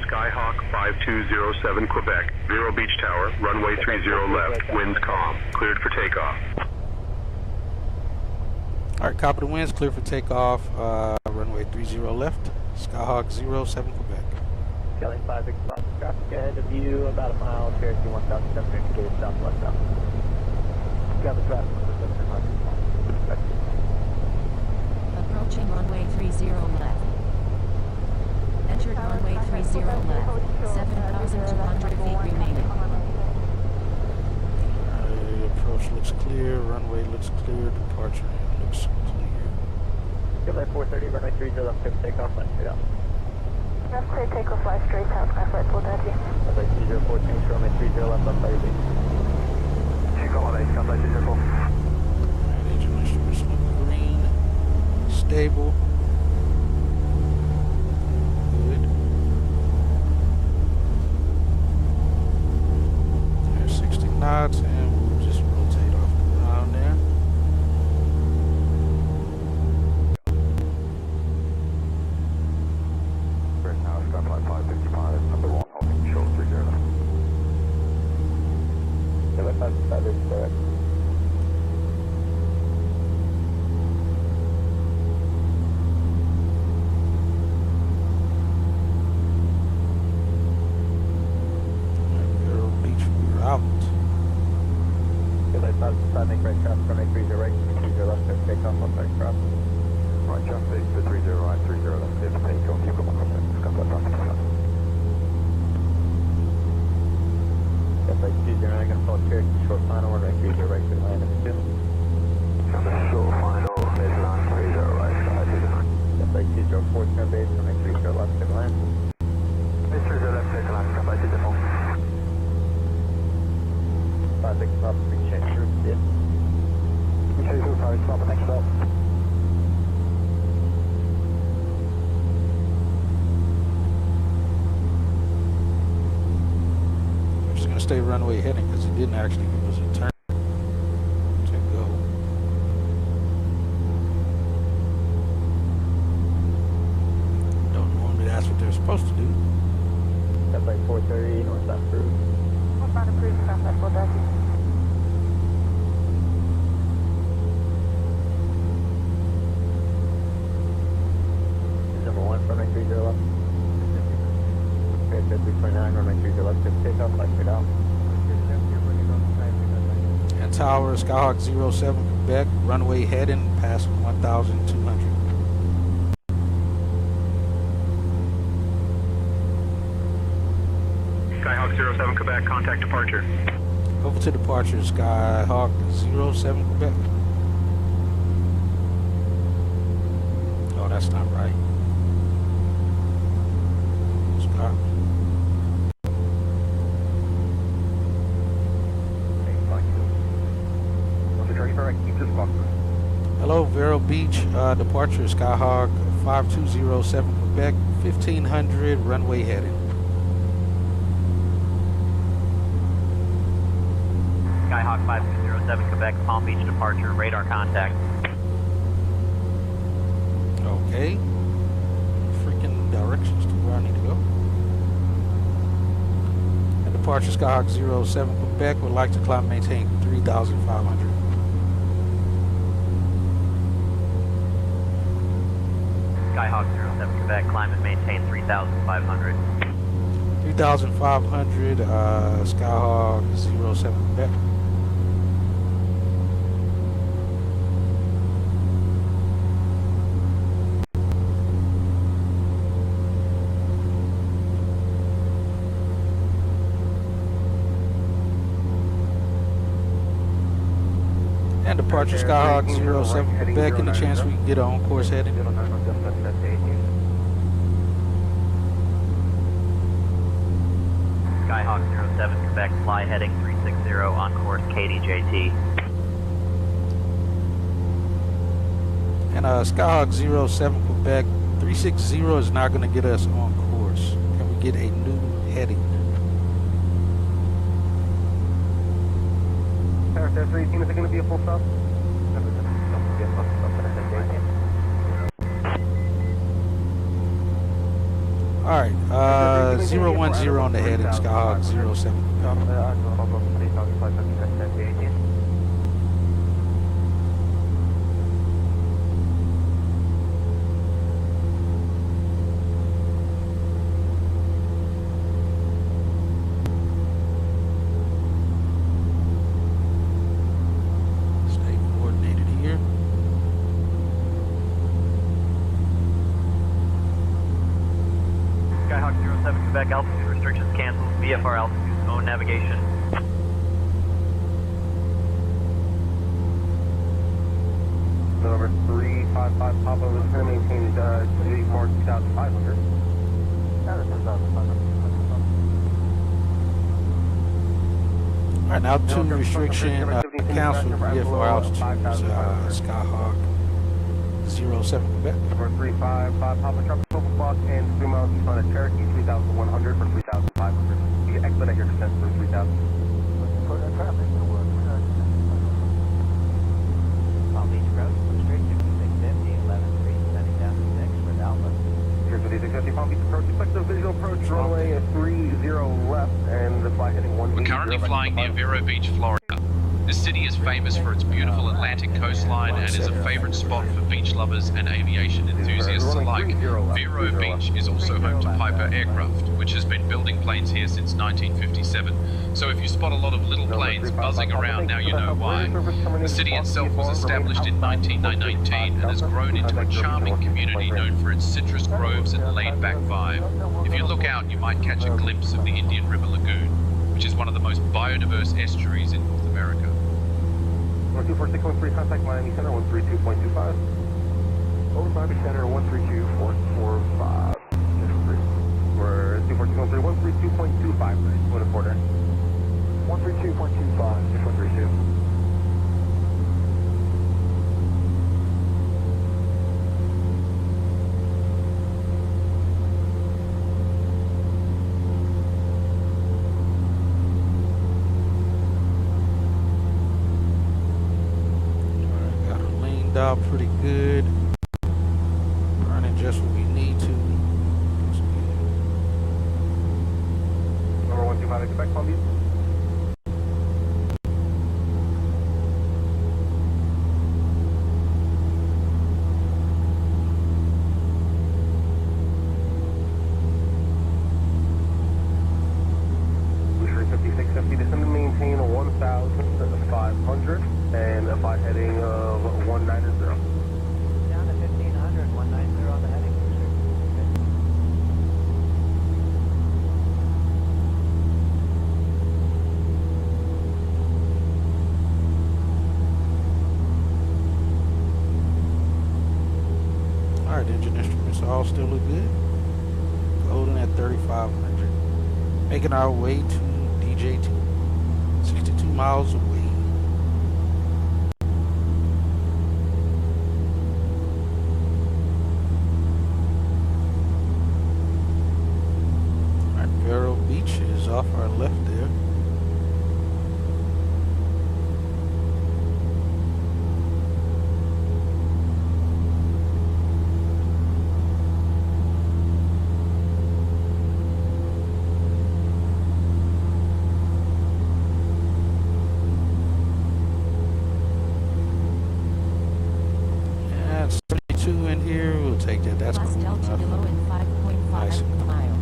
Skyhawk 5207 Quebec, Vero Beach Tower, runway 30 left, winds calm, cleared for takeoff. Alright, copy the winds, clear for takeoff, runway 30 left, Skyhawk 07 Quebec. Kelly 5 big spots, traffic ahead of you, about a mile, Cherokee 1700 indicated southwest south. Got the traffic on the center mark. Approaching runway 30 left. Entered runway 30 left. 7,200 feet remaining. Approach looks clear, runway looks clear, departure looks clear. Skyflight 430, runway 30 left, clear for takeoff, fly straight out. Left clear takeoff, fly straight out, Skyflight 430. Skyflight 204, change to runway 30 left, left fire base. Skyflight 204. Alright, engine instruments look green, stable. Good. There's 60 knots, and we'll just rotate off the ground there. Right now, Skyflight 555 is number 1, holding short 30 left. Skyflight 555 is correct. Vero Beach, we're out. Skyflight 555, make right traffic, runway 30 right, 30 left, clear for takeoff, left fire cross. Right traffic for 30 right, 30 left, clear for takeoff, you've got 1 contact, Skyflight 555. Skyflight 209, gonna follow Cherokee short final, runway 30 right, clear land number 2. Short final, mid land 30 right, Skyflight 209. Skyflight 204, turn base, runway 30 left, clear land. Mid 30 left, clear land, Skyflight 204. 5 big spots, big change, route, yeah. Okay, so far, stop the next stop. We're just going to stay runway heading because it didn't actually give us a turn to go. Don't normally that's what they're supposed to do. Skyflight 430, northbound approved. Northbound approved, Skyflight 430. Number 1, runway 30 left. Airship 329, runway 30 left, clear for takeoff, fly straight out. And tower, Skyhawk 07 Quebec, runway heading past 1,200. Skyhawk 07 Quebec, contact departure. Over to departure, Skyhawk 07 Quebec. Oh, that's not right. Stop. Hello, Vero Beach, departure Skyhawk 5207 Quebec, 1500 runway heading. Skyhawk 5207 Quebec, Palm Beach departure, radar contact. Okay. Freaking directions to where I need to go. And departure Skyhawk 07 Quebec, would like to climb maintain 3,500. Skyhawk 07 Quebec, climb and maintain 3,500. 3,500, Skyhawk 07 Quebec. And departure Skyhawk 07 Quebec, any chance we can get an on-course heading? Skyhawk 07 Quebec, fly heading 360 on course KDJT. And Skyhawk 07 Quebec, 360 is not going to get us on course. Can we get a new heading? Paris Air 318, is it going to be a full stop? Alright, 010 on the heading, Skyhawk 07. Stay coordinated here. Skyhawk 07 Quebec, altitude restrictions canceled. VFR altitude, own navigation. November 355 Papa, we're going to maintain G Mark 2,500. Alright, now altitude restriction canceled. VFR altitude is Skyhawk 07 Quebec. Number 355 Papa, tropical clock and 3 miles in front of Cherokee, 3,100 for 3,500. You can expedite your descent for 3,000. For the traffic, Palm Beach approach, straight 5650, 11-3, sending down to 6 for Alpha. Here's 5650 Palm Beach approach, expect the visual approach, runway 30 left, and the fly heading 1. We're currently flying near Vero Beach, Florida. This city is famous for its beautiful Atlantic coastline and is a favorite spot for beach lovers and aviation enthusiasts alike. Vero Beach is also home to Piper Aircraft, which has been building planes here since 1957. So if you spot a lot of little planes buzzing around, now you know why. The city itself was established in 1919 and has grown into a charming community known for its citrus groves and laid-back vibe. If you look out, you might catch a glimpse of the Indian River Lagoon, which is one of the most biodiverse estuaries in North America. 24613, contact Miami Center 132.25. Over Miami Center 132.445. We're 24613, 132.25, point of quarter. 132.25, 132. Out pretty good. Running just what we need to. Number 125, Quebec, Palm Beach. Boucherie 5650, descend and maintain 1,500 and a flight heading of 190. Down to 1,500, 190 on the heading. All still look good. Golden at 3,500. Making our way to DJT. 62 miles away. Alright, Vero Beach is off our left there. In here, we'll take that. That's Plus going to Delta be below in 5.5 nice. mile.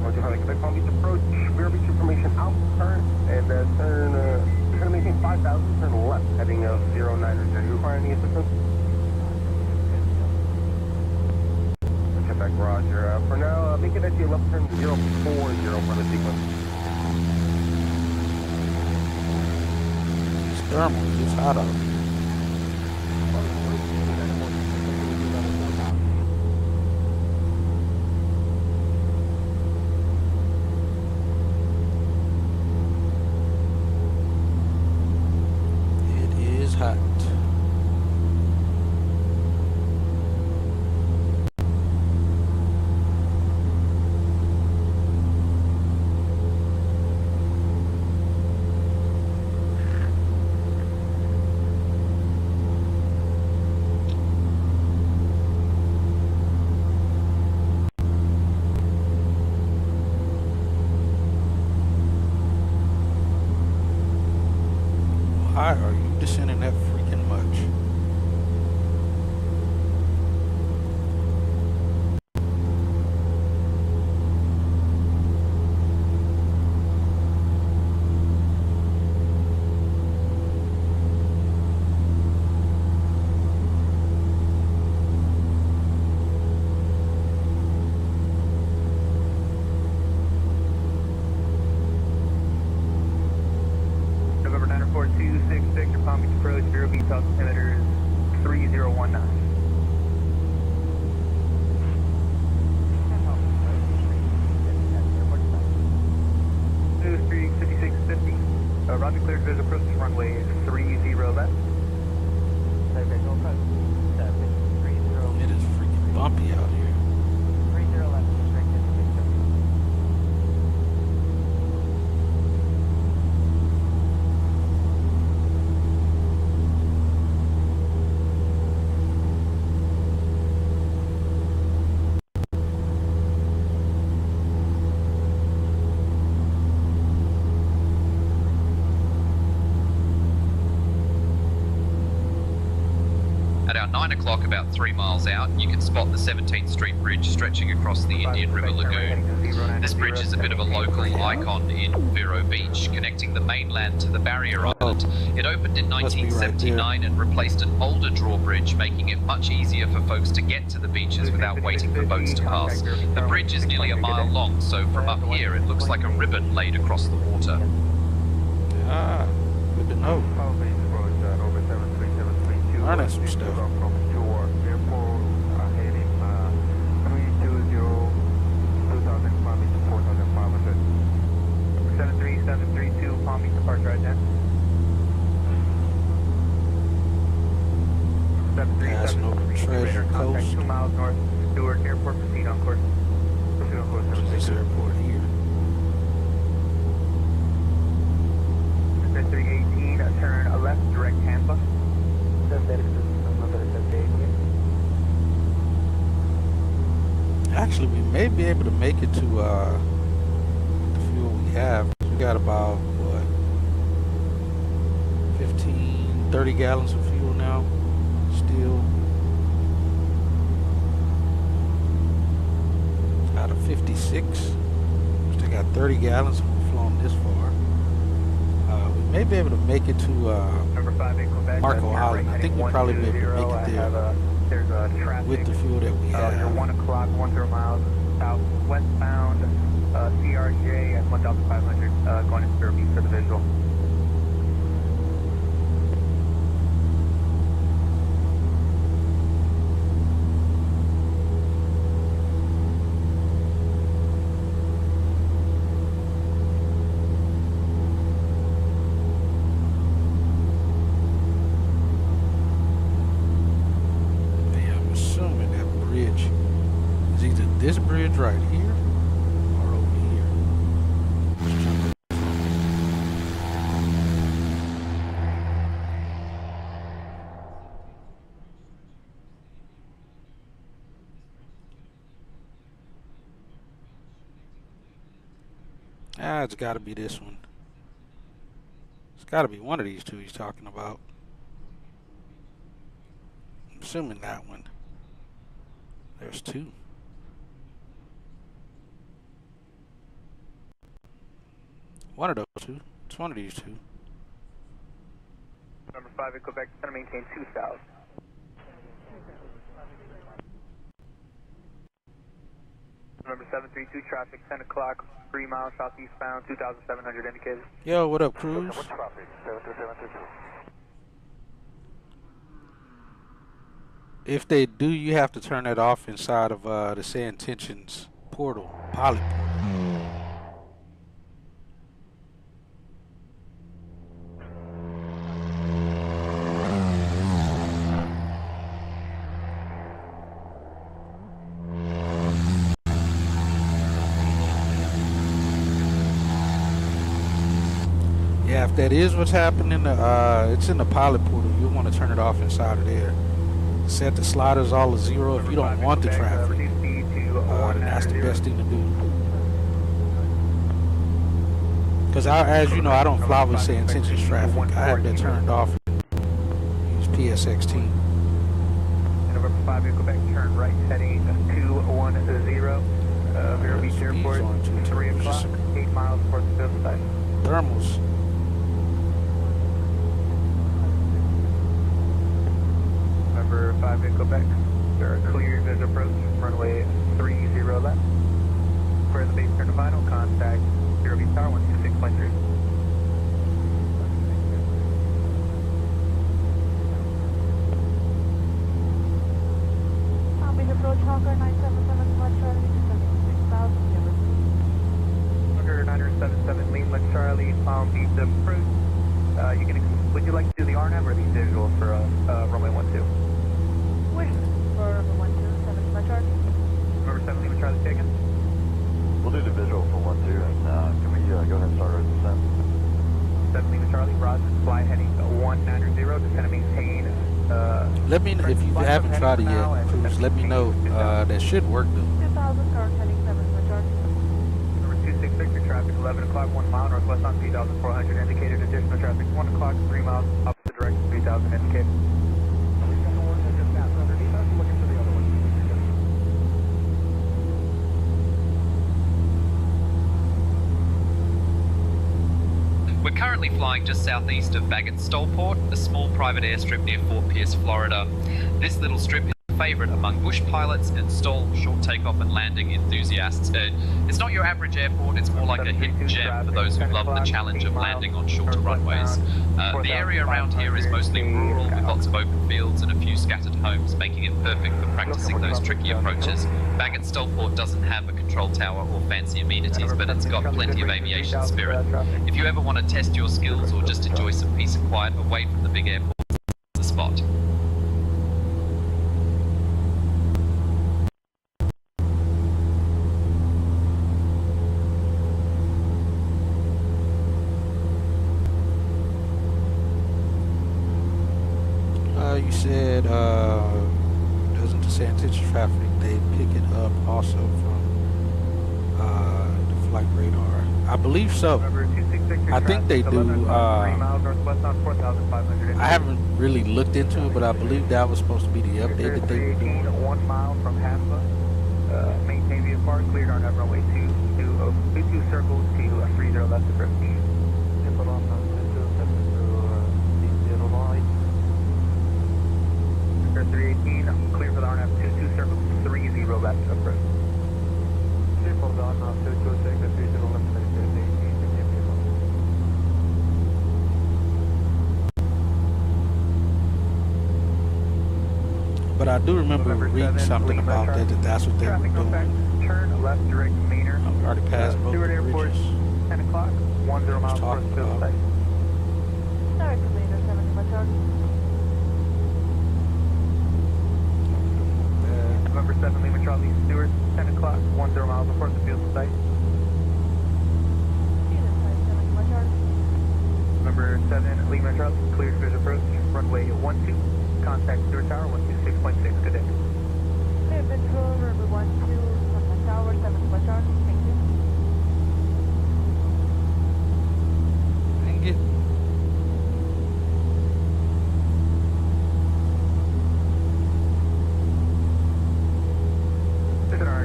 Roger, Holly, Quebec Palm Beach approach, Vero Beach information out, turn, and turn, you're going to maintain 5,000, turn left, heading 09. Do you require any assistance? Quebec, Roger. For now, make it at your left turn 040 for the sequence. Thermals, it's hot out. It is hot. Why are you descending that freaking much? November 94266, your Palm Beach approach, Vero Beach altimeter is 3019. News 35650. Roger cleared visual approach runway is 30 left. It is freaking bumpy out here. 30 left, At our 9 o'clock, about 3 miles out, you can spot the 17th Street Bridge stretching across the Indian River Lagoon. This bridge is a bit of a local icon in Vero Beach, connecting the mainland to the barrier island. It opened in 1979 and replaced an older drawbridge, making it much easier for folks to get to the beaches without waiting for boats to pass. The bridge is nearly a mile long, so from up here it looks like a ribbon laid across the water. Ah, good to know. Learning some stuff. From Stewart Airport, heading 320, 2,000 Palm Beach, 4,500. 73732, Palm Beach departure right now. Passing over Treasure Contact Coast. 2 miles north, Stewart Airport, proceed on course. Proceed on course, This airport here. 318, turn left, direct Tampa. Actually, we may be able to make it to the fuel we have. We got about, what, 15, 30 gallons of fuel now, still. Out of 56. Still got 30 gallons and we've flown this far. We may be able to make it to Number 58 Quebec. Marco Island. I think we'll probably be able to make it there with the fuel that we have. You're 1 o'clock, 10 miles southwestbound, CRJ at 1,500, going to Vero Beach for the visual. this bridge right here or over here? Let's jump it. Ah, it's got to be this one. It's got to be one of these two he's talking about. I'm assuming that one. There's two. One of those two. It's one of these two. Number 5 at Quebec, center maintain 2000. Number 732, traffic 10 o'clock, 3 miles southeastbound, 2,700 indicated. Yo, what up, Cruz? What's traffic? 73732. If they do, you have to turn it off inside of the Say Intentions portal, pilot portal. Yeah, if that is what's happening, it's in the pilot portal. You'll want to turn it off inside of there. Set the sliders all to 0 if you don't want the traffic. Then that's the best thing to do. Because as you know, I don't fly with Say Intentions traffic. I have that turned off and use PSXT. Number 5 at Quebec, turn right heading 210, Vero Beach Airport, 3 o'clock, 8 miles towards the field side. Thermals. Number 5 at Quebec, there are cleared as approach, runway 30 left. For the base turn to final, contact Vero Beach Tower 126.3. Approach Hawker 977 Charlie, 6,000, 977 Lima Charlie, Palm Beach approach. Would you like to do the RNAV or the visual for runway 12? Which for runway 12, 7 Lima Charlie? Number 7 Lima Charlie taken. We'll do the visual for 12, and can we go ahead and start our descent? 7 Lima Charlie, Roger, fly heading 190, just going to maintain. Let me, if you haven't tried it yet, Cruz, let me know. That should work though. 2,000, current heading 7 Lima Charlie. Number 26 Victor, traffic 11 o'clock, 1 mile northwest on 3,400 indicated. Additional traffic 1 o'clock, 3 miles opposite direction, 3,000 indicated. We're currently flying just southeast of Baggett-Stollport, a small private airstrip near Fort Pierce, Florida. This little strip is a favorite among bush pilots and STOL, short takeoff and landing enthusiasts. It's not your average airport, it's more like a hidden gem for those who love the challenge of landing on shorter runways. The area around here is mostly rural with lots of open fields and a few scattered homes, making it perfect for practicing those tricky approaches. Baggett-Stollport doesn't have a control tower or fancy amenities, but it's got plenty of aviation spirit. If you ever want to test your skills or just enjoy some peace and quiet away from the big airports, it's the spot. You said, doesn't the Say Intentions traffic, they pick it up also from the flight radar? I believe so. I think they do. I haven't really looked into it, but I believe that was supposed to be the update that they were doing. 1 mile from Tampa, maintain VFR, cleared on runway 22 circles to 30 left approach. Air 318, clear for the RNAV 22 circles, 30 left approach. But I do remember reading something about that, that's what they were doing. Turn left direct Mainer. I've already passed both the Airport, bridges. 10 o'clock, 10 miles towards the field site. Sorry, Commander 7 Lima Charlie. November 7 Lima Charlie Stewart, 10 o'clock, 10 miles before the field site. Number 7 Lima Charlie, cleared cruise approach, runway 12, contact Stewart Tower, 126.6, good day. Hey, Control, runway 12, contact Tower, 7 Lima Charlie, thank you. Dang it.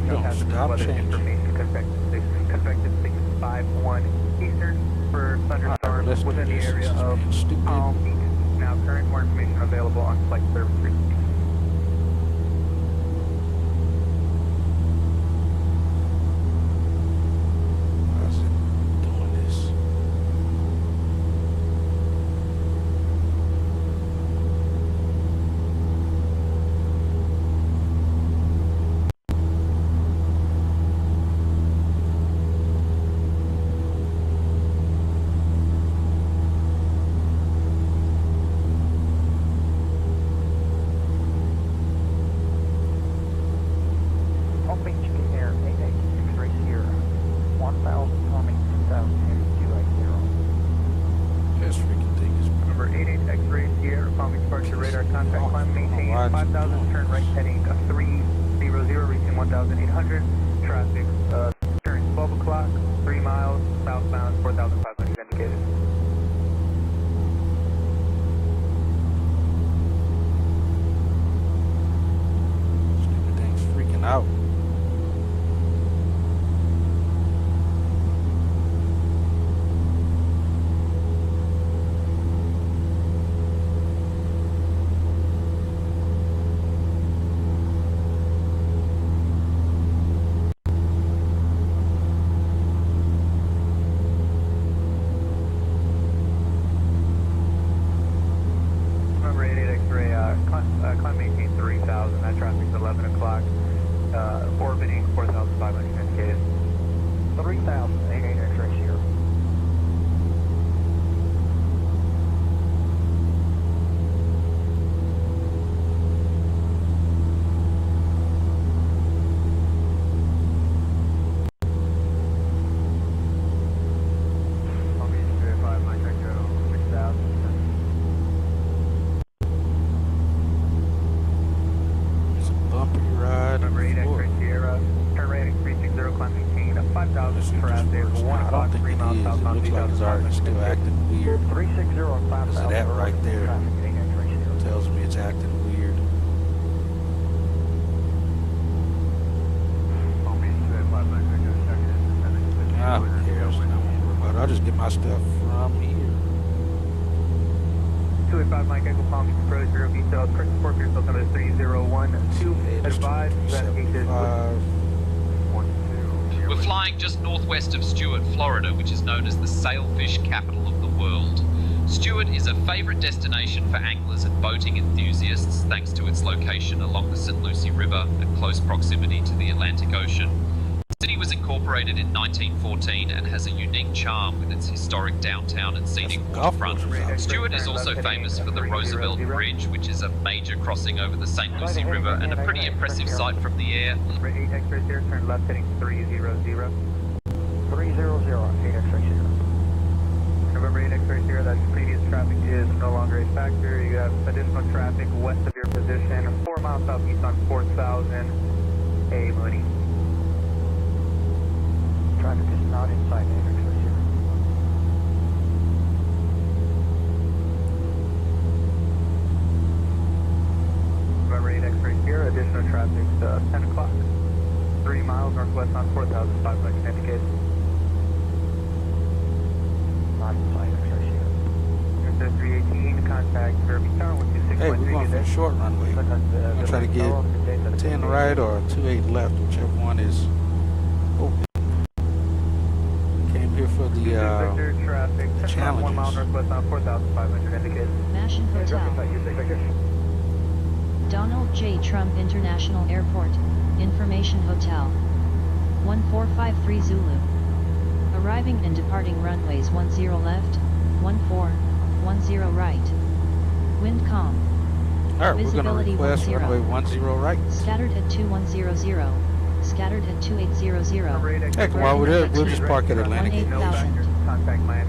Don't stop changing. Convective 651 Eastern for thunderstorms within the area of Palm Beach. Now current, more information available on flight service frequency. How's it doing this? Palm Beach, get there, 88 X-ray Sierra, 1000 coming 2080. This freaking thing is. Number 88 X-ray Sierra, Palm Beach departure radar contact climb, maintain 5000, turn right heading 300, reaching 1800, traffic turn 12 o'clock, 3 miles, southbound 4500 indicated. Stupid thing's freaking out. Number 88 X-ray, climb maintain 3000, that traffic's 11 o'clock, orbiting 4500 indicated. 3000, 88 X-ray here. Palm Beach 305, Mike Echo 6000. It's a bumpy ride. Number 8 Lord. X-ray Sierra, turn right heading 360, climb maintain 5000, traffic 1 I don't o'clock, think 3 it miles is. It southbound looks like it's already still acting weird. 360 and 5000. So that right there traffic 8 X-ray Sierra. tells me it's acting weird. Palm Beach 285, Mike Echo, second. Ah, who cares? But I'll just get my stuff from here. 285 Mike Echo, Palm Beach approach, Vero Beach, current support for yourself number 3012. Advise that gate is 5. We're flying just northwest of Stewart, Florida, which is known as the sailfish capital of the world. Stewart is a favorite destination for anglers and boating enthusiasts thanks to its location along the St. Lucie River and close proximity to the Atlantic Ocean. The city was incorporated in 1914 and has a unique charm with its historic downtown and scenic waterfront. Stewart is also famous for the Roosevelt Bridge, which is a major crossing over the St. Lucie River and a pretty impressive sight from the air. Number 8 X-ray here, turn left heading 300. 300, 8 X-ray here. November 8 X-ray here, that previous traffic is no longer a factor. You have additional traffic west of your position, 4 miles southeast on 4000, A Mooney. Traffic is not inside 8 X-ray here. November 8 X-ray here, additional traffic 10 o'clock. 3 miles northwest on 4500 indicated. Not inside X-ray here. There's 318, contact Vero Beach Tower, 126.3. Hey, we're going for a short runway. I'm going to try to get 10 right or 28 left, whichever one is open. Came here for the challenges. 1 mile northwest on 4500 indicated. Mansion Hotel. Donald J. Trump International Airport, Information Hotel. 1453 Zulu. Arriving and departing runways 10 left, 14, 10 right. Wind calm. All right, we're going to Visibility request 10. runway 10 right. Scattered at 2100. Scattered at 2800. Heck, while we're there, we'll just park at Atlantic. 18,000.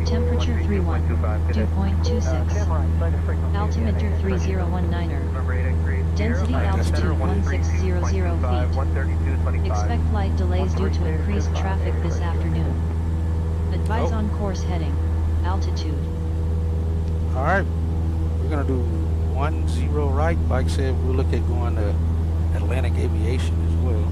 Temperature 31. 2.26. Altimeter 3019er. Density altitude 1600 feet. Expect flight delays due to increased traffic this afternoon. Advise on course heading. Altitude. All right, we're going to do 10 right. Like I said, we'll look at going to Atlantic Aviation as well.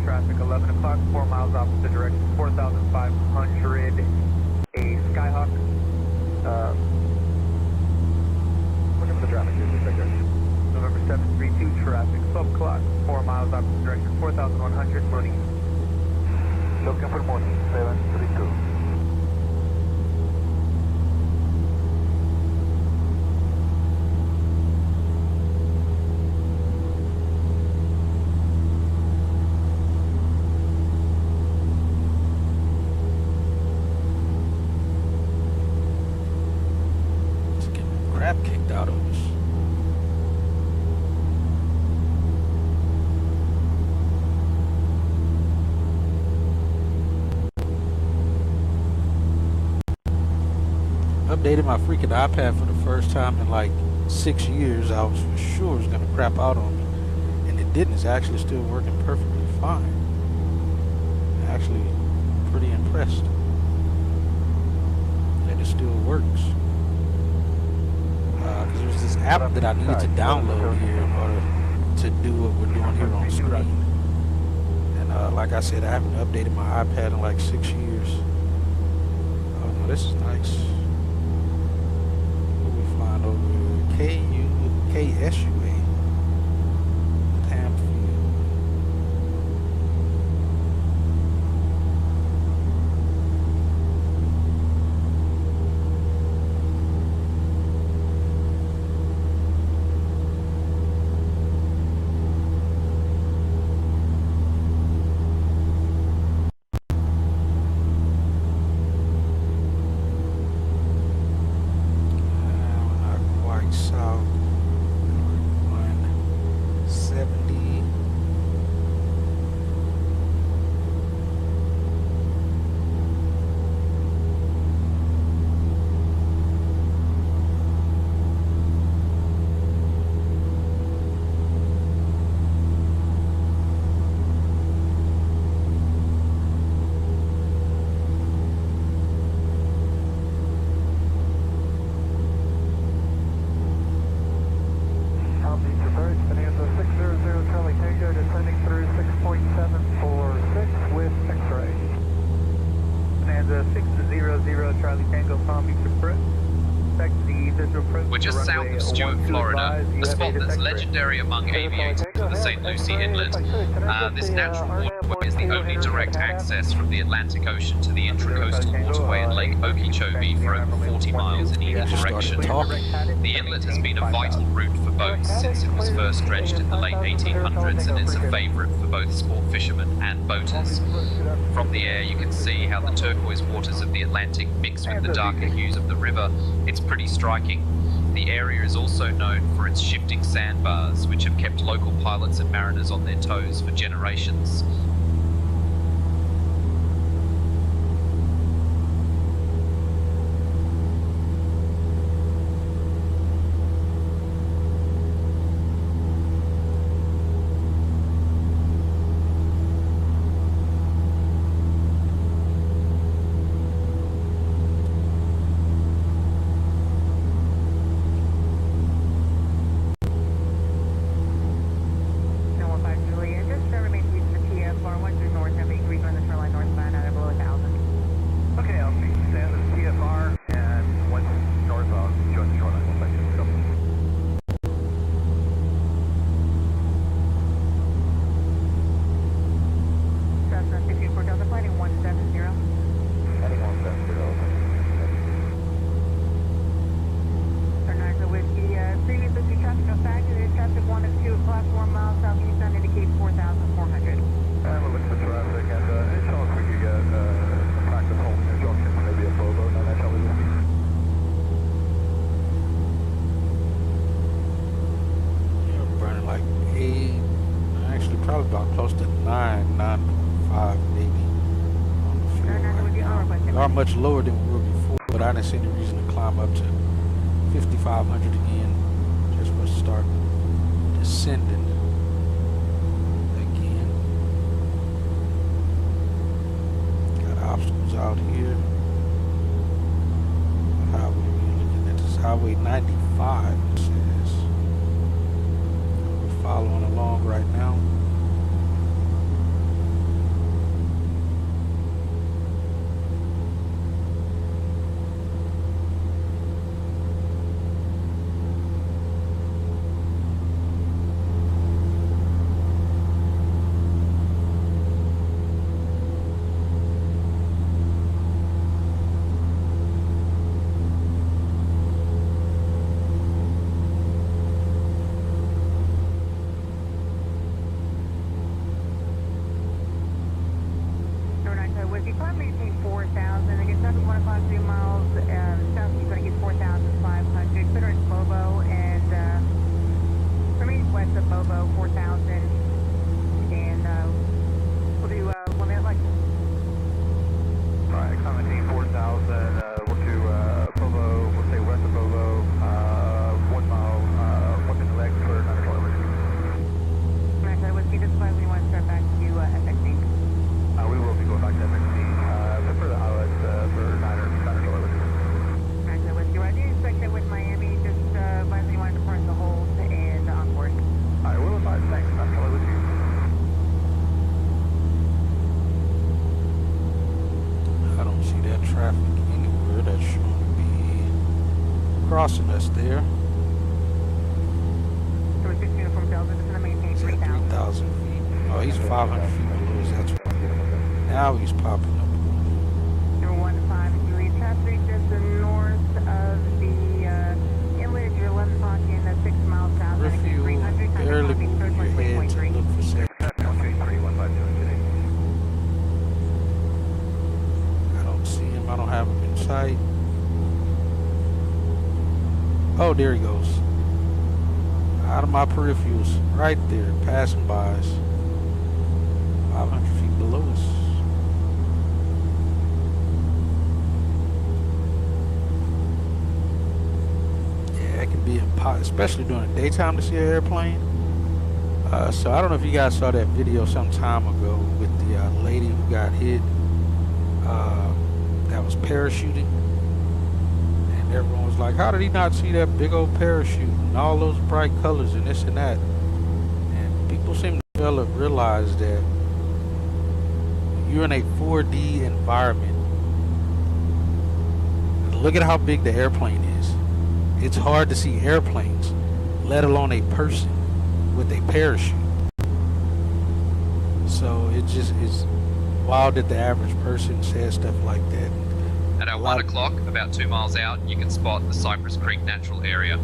Traffic 11 o'clock, 4 miles opposite direction, 4,500, a Skyhawk. Whatever the traffic is, November 732 traffic, 12 o'clock, 4 miles opposite direction, 4,100, morning. Looking for morning, 732. Kicked out of us. Updated my freaking iPad for the first time in like 6 years. I was for sure it was gonna crap out on me, and it didn't. It's actually still working perfectly fine. Actually, pretty impressed that it still works. Because there's this app that I needed to download here in order to do what we're doing here on screen. And like I said, I haven't updated my iPad in like 6 years. Oh no, this is nice. We're flying over KSUA. Tampa. South, 170. We're just south of Stewart, Florida, a spot that's legendary among aviators for the St. Lucie Inlet. This natural waterway is the only direct access from the Atlantic Ocean to the intracoastal waterway in Lake Okeechobee for over 40 miles in either direction. The inlet has been a vital route for boats since it was first dredged in the late 1800s, and it's a favorite for both sport fishermen and boaters. From the air you can see how the turquoise waters of the Atlantic mix with the darker hues of the river. It's pretty striking. The area is also known for its shifting sandbars, which have kept local pilots and mariners on their toes for generations. to 9.5 maybe on the fuel right now. We are much lower than we were before, but I didn't see any reason to climb up to 5,500 again. Just for us to start descending again. Got obstacles out here. Highway we're looking at this Highway 95, it says. We're following along right now. Crossing us there. He's at 3,000 feet. Oh, he's 500 feet below us. That's right. Now he's popping up. Number 1 to 5, if you leave traffic just north of the inlet of your left pocket, 6 miles south. Refuel, barely moving your head to look for safety. I don't see him. I don't have him in sight. Oh, there he goes. Out of my peripherals. Right there. Passing by us. 500 feet below us. Yeah, it can be impossible, especially during the daytime, to see an airplane. So I don't know if you guys saw that video some time ago with the lady who got hit. That was parachuting. Everyone was like, how did he not see that big old parachute and all those bright colors and this and that? And people seem to fail to realize that you're in a 4D environment. Look at how big the airplane is. It's hard to see airplanes, let alone a person with a parachute. So it just is wild that the average person says stuff like that. At our 1 o'clock, about 2 miles out, you can spot the Cypress Creek Natural Area.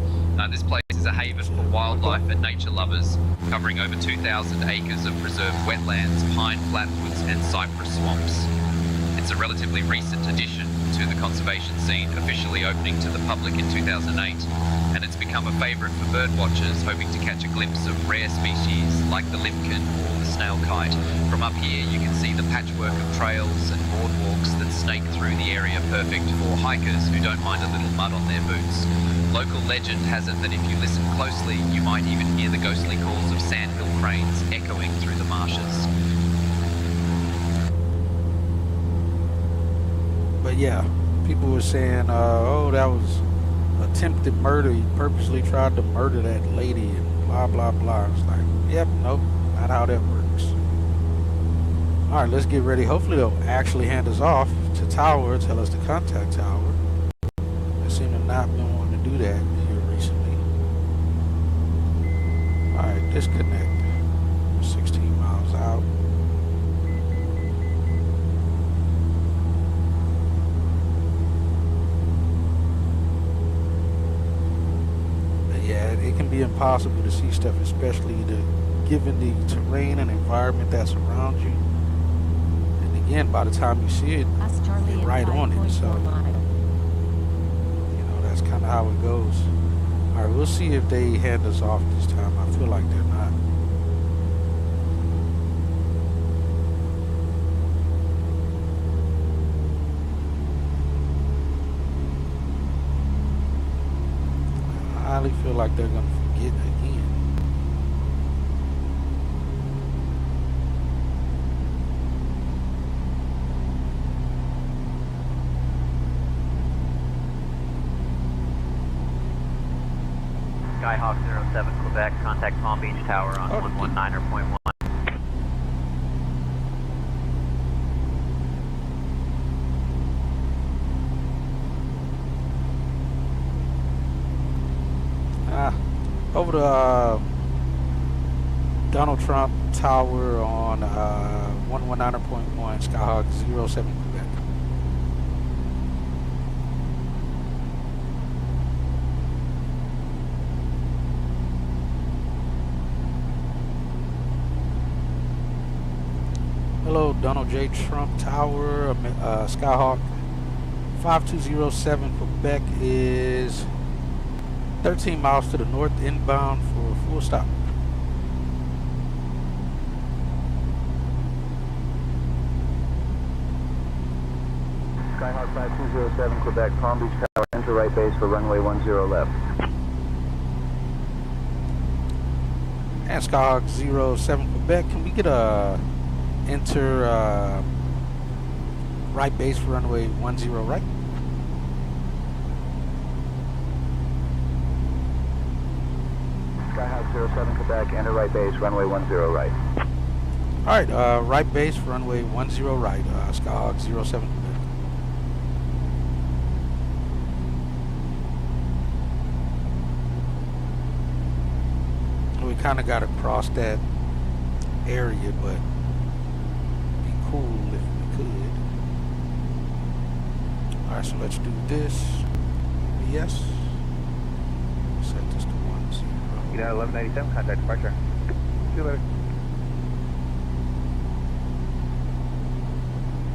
This place is a haven for wildlife and nature lovers, covering over 2,000 acres of preserved wetlands, pine flatwoods and cypress swamps. It's a relatively recent addition to the conservation scene, officially opening to the public in 2008, and it's become a favourite for bird watchers hoping to catch a glimpse of rare species like the limpkin or the snail kite. From up here you can see the patchwork of trails and boardwalks that snake through the area, perfect for hikers who don't mind a little mud on their boots. Local legend has it that if you listen closely, you might even hear the ghostly calls of sandhill cranes echoing through the marshes. But yeah, people were saying, oh, that was attempted murder. He purposely tried to murder that lady and blah, blah, blah. It's like, yep, nope, not how that works. All right, let's get ready. Hopefully they'll actually hand us off to tower, tell us to contact tower. They seem to not been wanting to do that here recently. All right, disconnect. 16 miles out. Yeah, it can be impossible to see stuff, especially given the terrain and environment that's around you. And again, by the time you see it, you're right on it. So, you know, that's kind of how it goes. All right, we'll see if they hand us off this time. I feel like they're not. like they're gonna forget again. Skyhawk 07 Quebec, contact Palm Beach Tower on 119.1. Over to Donald Trump Tower on 119.1, Skyhawk 07 Quebec. Hello, Donald J. Trump Tower, Skyhawk 5207 Quebec is 13 miles to the north inbound for a full stop. Skyhawk 5207 Quebec, Palm Beach Tower, enter right base for runway 10 left. And Skyhawk 07 Quebec, can we get a enter right base for runway 10 right? Skyhawk 07 Quebec, enter right base, runway 10 right. Alright, right base for runway 10 right, Skyhawk 07 Quebec. We kind of got to cross that area, but it'd be cool if we could. Alright, so let's do this. Yes. Set this to 10. You got 1197, contact departure. See you later.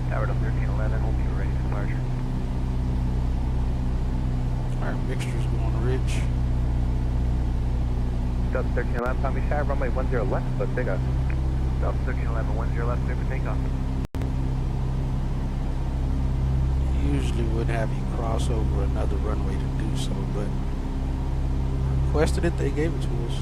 Tower to 1311, we'll be ready for departure. Alright, mixture's going rich. Delta 1311, Palm Beach Tower, runway 10 left, let's take off. Delta 1311, 10 left, clear for takeoff. Usually would have you cross over another runway to do so, but requested it, they gave it to us.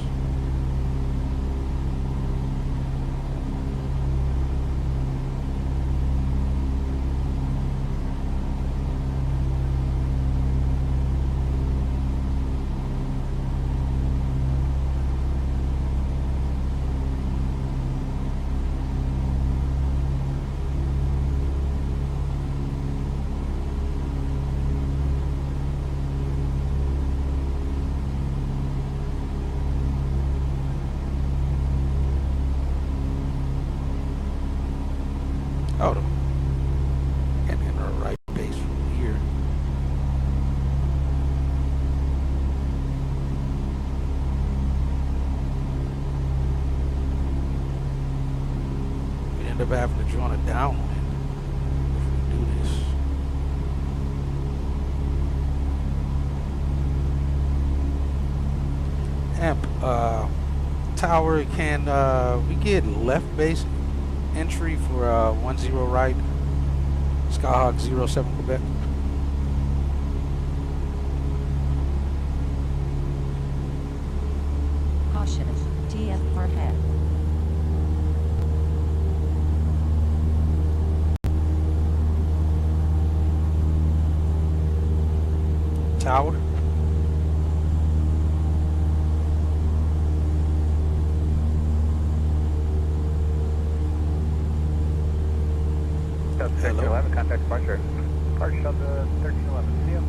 Oh, and in our right base from here. We end up having to join a downwind if we do this. Amp, tower, can we get left base entry for 10 right, Skyhawk 07 Quebec? Caution, TF hard head. Tower. Delta 1311, contact departure. Departure Delta 1311, see you.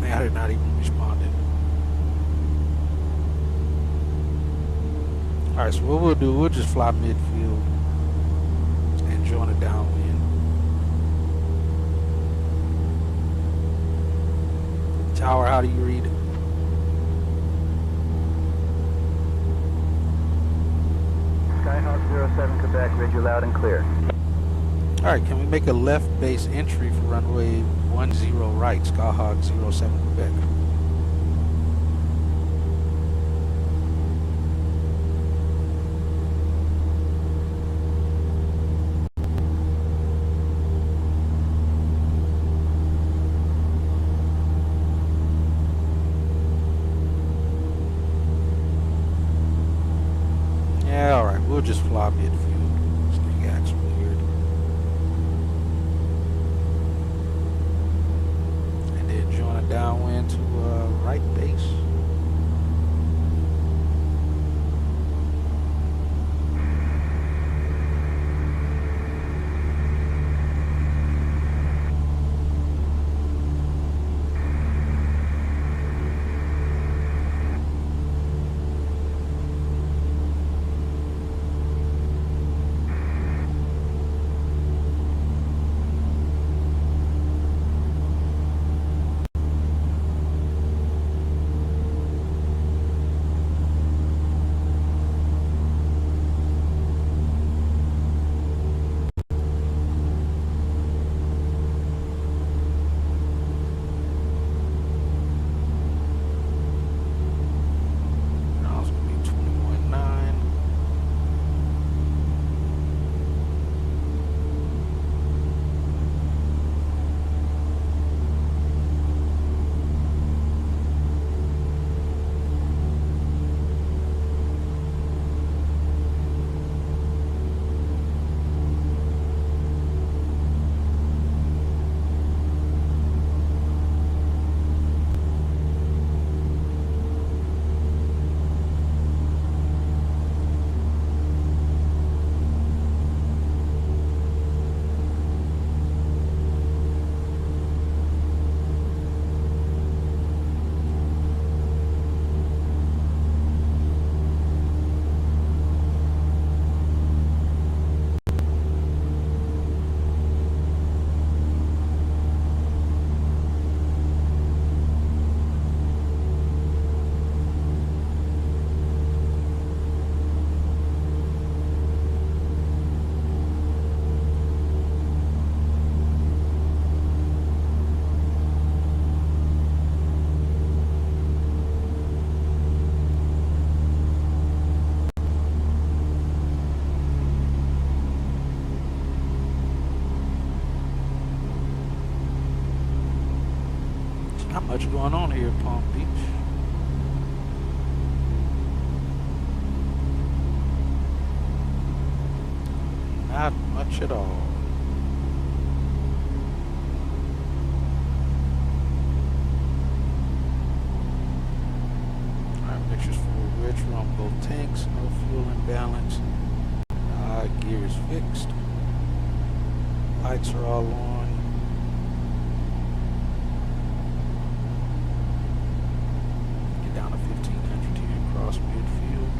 Man, I did not even respond. Alright, so what we'll do, we'll just fly midfield and join a downwind. Tower, how do you read it? Skyhawk 07 Quebec, read you loud and clear. Alright, can we make a left base entry for runway 10 right, Skyhawk 07 Quebec? Yeah, alright, we'll just fly mid-field. This thing acts weird. And then join a downwind to right base. Not much going on here at Palm Beach. Not much at all. Alright, pictures for Rich on both tanks, no fuel imbalance. Gear is fixed. Lights are all on. Down to 1500 here across midfield.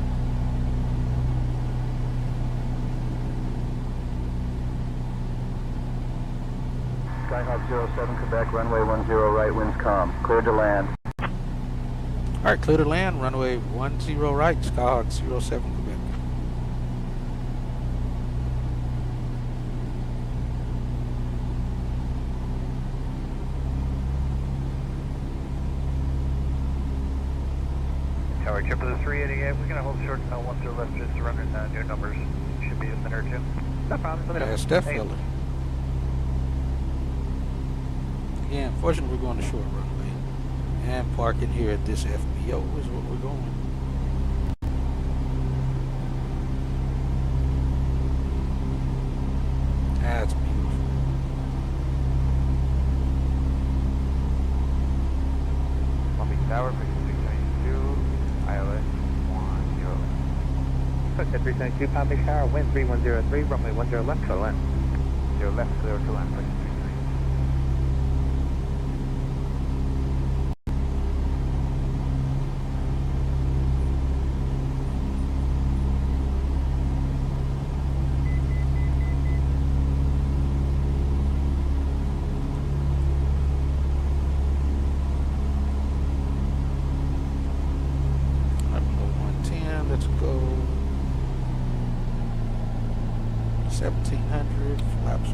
Skyhawk 07 Quebec, runway 10 right, winds calm. Clear to land. Alright, clear to land, runway 10 right, Skyhawk 07 Quebec. Tower Tripper the 388, we're going to hold short 10 left, just surrender down. Your numbers should be a minute or two. No problem. Let me know. That's that fella. Again, fortunately we're going to short runway. And parking here at this FBO is what we're going. That's beautiful. Palm Beach Tower, frequency 692, ILS 10. Hotel 372, Palm Beach Tower, wind 3103, runway 10 left, clear to land. 0 left, clear to land, frequency 33. Let's go 1700, flaps 1.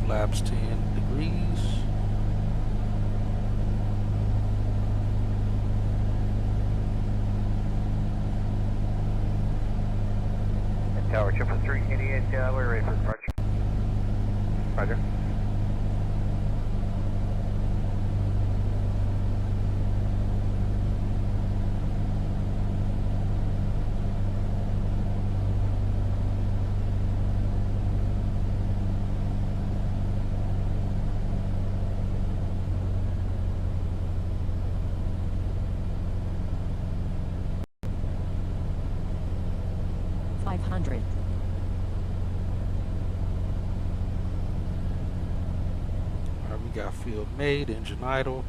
Flaps 10 degrees. Tower 33388, we're ready for departure. Roger. Alright, we got field made, engine idle.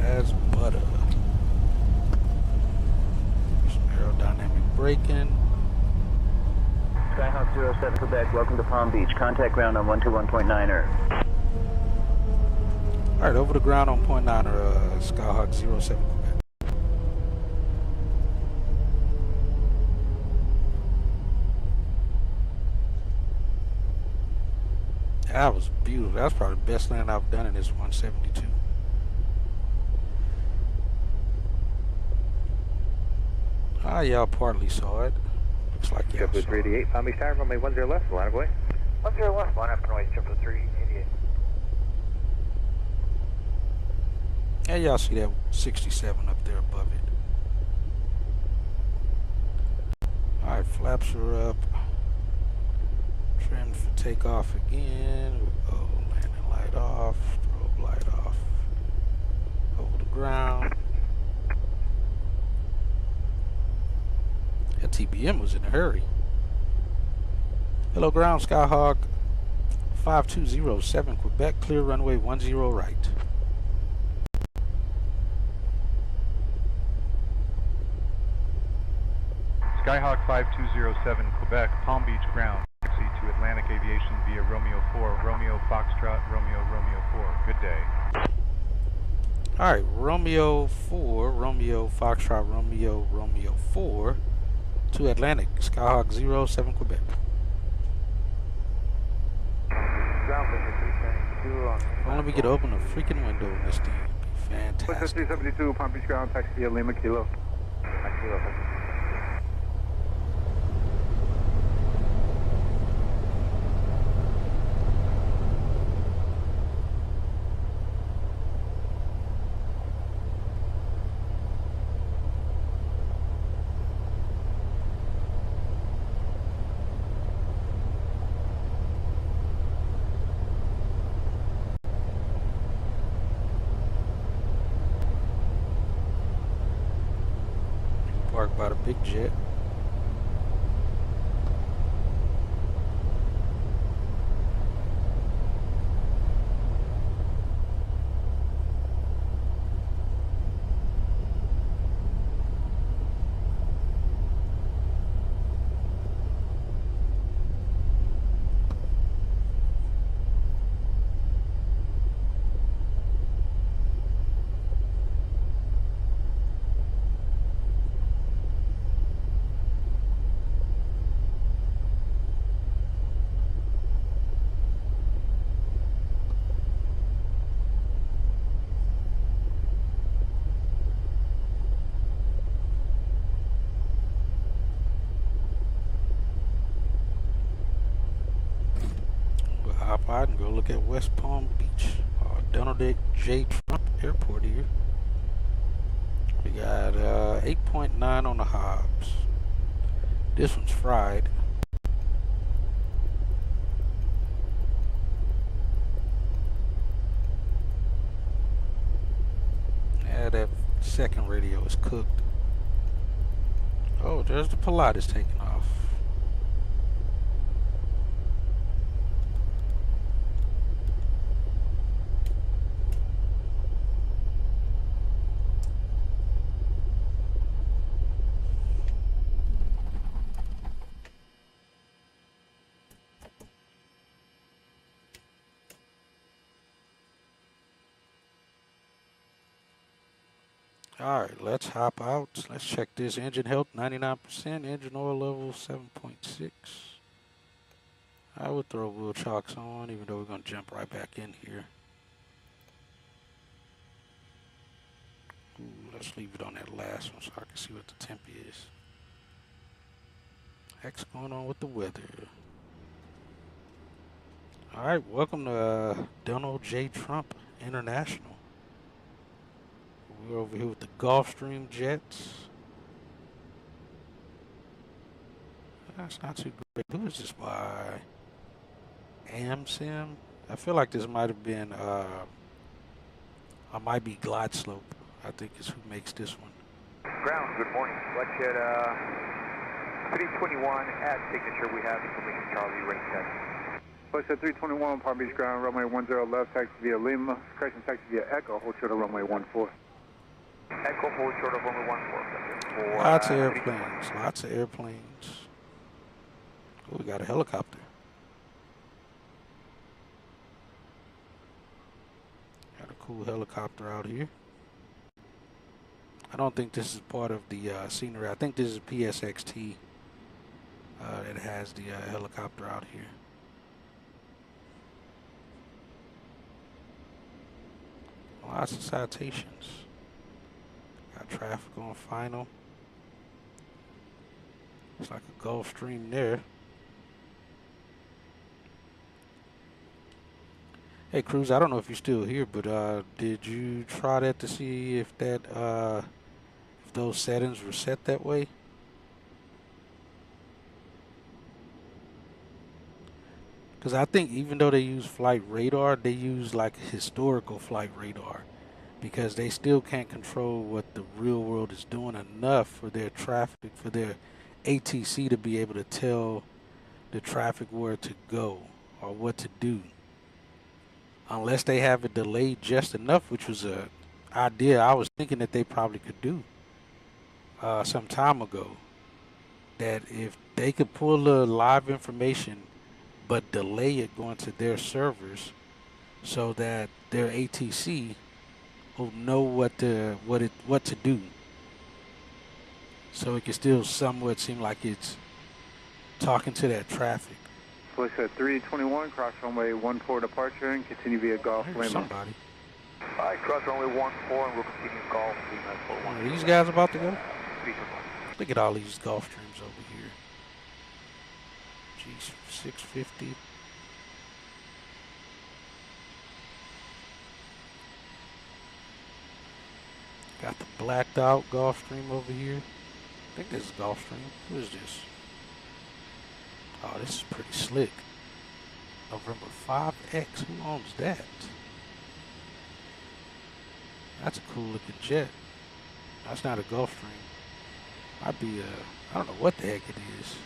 As butter. Some aerodynamic braking. Skyhawk 07 Quebec, welcome to Palm Beach. Contact ground on 121.9er. Alright, over the ground on point 9er, Skyhawk 07 Quebec. That was beautiful. That's probably the best land I've done in this 172. Ah, y'all partly saw it. Looks like y'all saw it. 388, Palm Beach Tower, runway 10 left, line of way. 10 left, line up runway 388. And y'all see that 67 up there above it. Alright, flaps are up. Trimmed for takeoff again. Oh, landing light off. Strobe light off. Over the ground. That TBM was in a hurry. Hello ground, Skyhawk 5207 Quebec, clear runway 10 right. Skyhawk 5207 Quebec, Palm Beach ground. Taxi to Atlantic Aviation via Romeo 4, Romeo Foxtrot, Romeo 4. Good day. Alright, Romeo 4, Romeo Foxtrot, Romeo 4 to Atlantic, Skyhawk 07 Quebec. Let me get to open a freaking window in this thing. It'd be fantastic. 372, Palm Beach ground, taxi to Lima Kilo. Parked by the big jet. Hop out and go look at West Palm Beach, Donald J. Trump Airport here. We got 8.9 on the Hobbs. This one's fried. Yeah, that second radio is cooked. Oh, Oh, there's the Pilatus taking off. All right, let's hop out. Let's check this engine health, 99%. Engine oil level, 7.6. I would throw wheel chocks on, even though we're going to jump right back in here. Ooh, let's leave it on that last one so I can see what the temp is. Heck's going on with the weather. All right, welcome to Donald J. Trump International. We're over here with the Gulfstream jets. That's not too great. Who is this by? AmSim? I feel like this might have been, I might be Glide Slope, I think is who makes this one. Ground, good morning. Let's get 321 at signature. We have information, Charlie, ready to taxi. Push at 321, Palm Beach ground, runway 10 left, taxi via Lima, correction taxi via Echo, hold short of runway 14. Echo, hold short of runway 14. Lots of airplanes, lots of airplanes. Oh, we got a helicopter. Got a cool helicopter out here. I don't think this is part of the scenery. I think this is PSXT that has the helicopter out here. Lots of citations. Got traffic on final. It's like a Gulfstream there. Hey Cruz, I don't know if you're still here, but did you try that to see if that if those settings were set that way? Because I think even though they use flight radar, they use like historical flight radar, because they still can't control what the real world is doing enough for their traffic, for their ATC to be able to tell the traffic where to go or what to do. Unless they have it delayed just enough, which was a idea I was thinking that they probably could do some time ago. That if they could pull the live information but delay it going to their servers so that their ATC will know what to do. So it can still somewhat seem like it's talking to that traffic. Push at 321, cross runway 14 departure and continue via Gulf Lima. Somebody. Alright, cross runway 14 and we'll continue Gulf Lima. Are these guys about to go? Look at all these Gulfstreams over here. G650. Got the blacked out Gulfstream over here. I think this is Gulfstream. Who is this? Oh, this is pretty slick. November 5X. Who owns that? That's a cool looking jet. That's not a Gulfstream. Might be I don't know what the heck it is.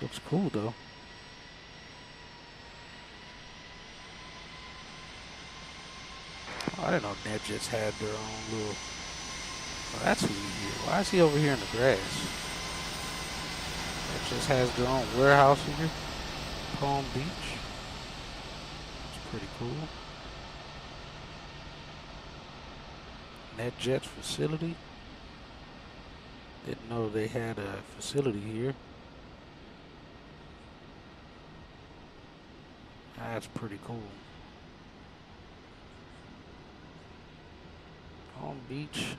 Looks cool though. Oh, I didn't know NetJets had their own little. Oh, that's who he is. Why is he over here in the grass? NetJets has their own warehouse here. Palm Beach. It's pretty cool. NetJets facility. Didn't know they had a facility here. That's pretty cool. Palm Beach.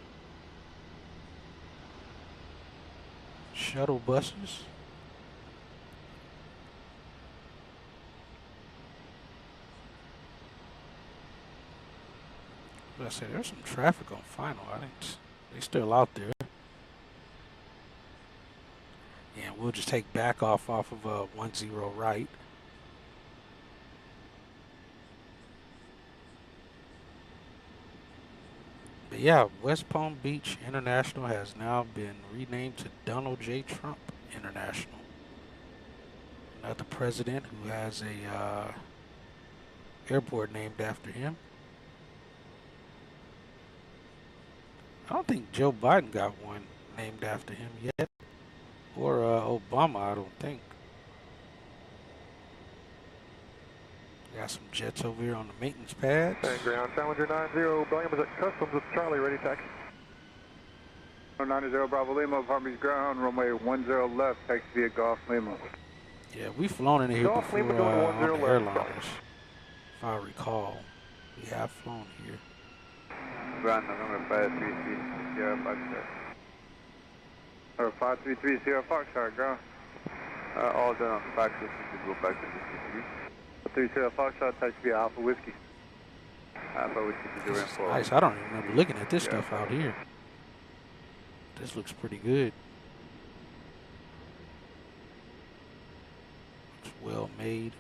Shuttle buses. But I said there's some traffic on final. I think they still out there. Yeah, we'll just take back off of 10 right. But Yeah, West Palm Beach International has now been renamed to Donald J. Trump International. Not the president, who has a airport named after him. I don't think Joe Biden got one named after him yet, or Obama, I don't think. Got some jets over here on the maintenance pads. And ground Challenger 90, William is at Customs with Charlie, ready taxi. 90 Bravo Lima, Palm Beach ground, runway 10 left, taxi via Golf Lima. Yeah, we've flown in here Golf before Lima going on the 10 left. airliners, if I recall. We have flown here. Ground November 533 Sierra Foxtrot. Or 533 Sierra Foxtrot, ground. All done on fax system to go back to the CCTV. 3 Sierra Foxtrot, taxi via Alpha Whiskey. Alpha Whiskey to This the is nice. I don't even remember looking at this Yeah. stuff out here. This looks pretty good. It's well made.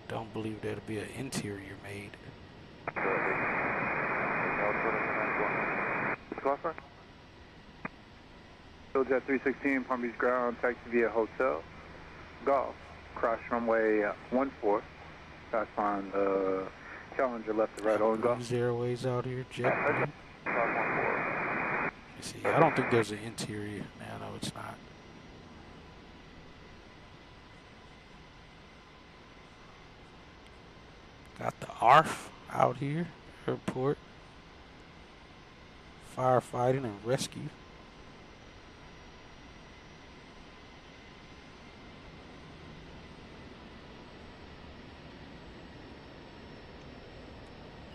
Don't believe there'll be an interior made. Clockwork. Jet 316, Palm Beach ground, taxi via hotel. Golf, cross runway 14. Pass on Challenger left to right on Golf. These airways out here, JetBlue. You see, I don't think there's an interior. No, it's not. Got the ARF out here, airport. Firefighting and rescue.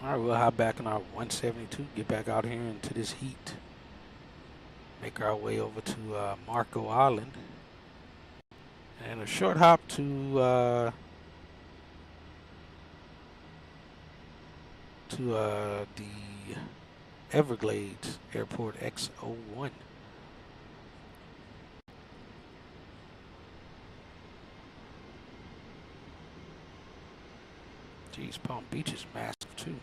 All right, we'll hop back on our 172, get back out here into this heat. Make our way over to Marco Island. And a short hop to the Everglades Airport X01. Geez, Palm Beach is massive too.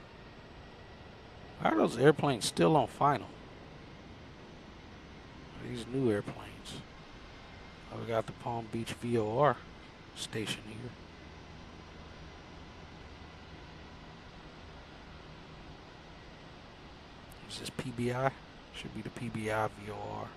Why are those airplanes still on final? These new airplanes. Oh, we got the Palm Beach VOR station here. Is this PBI? Should be the PBI VOR.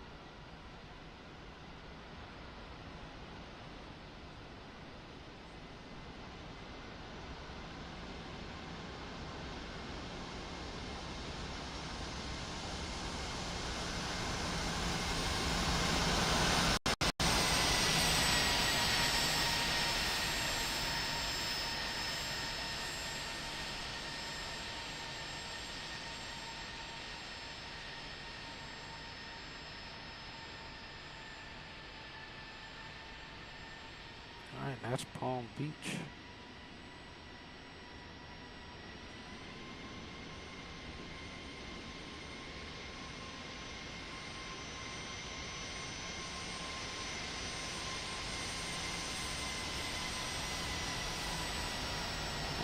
Alright, that's Palm Beach.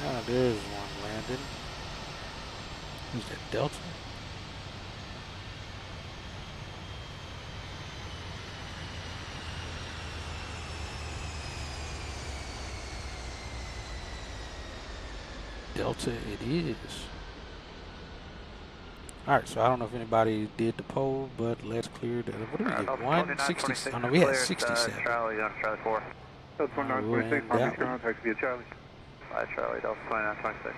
Ah, there's one landing. Who's that, Delta? Delta it is. Alright, so I don't know if anybody did the poll, but let's clear the, what did we get? 160. Oh no, we had 67. Charlie, on Charlie 4. Delta 2926, Palm Beach ground, taxi via Charlie. Bye, Charlie, Delta 2926.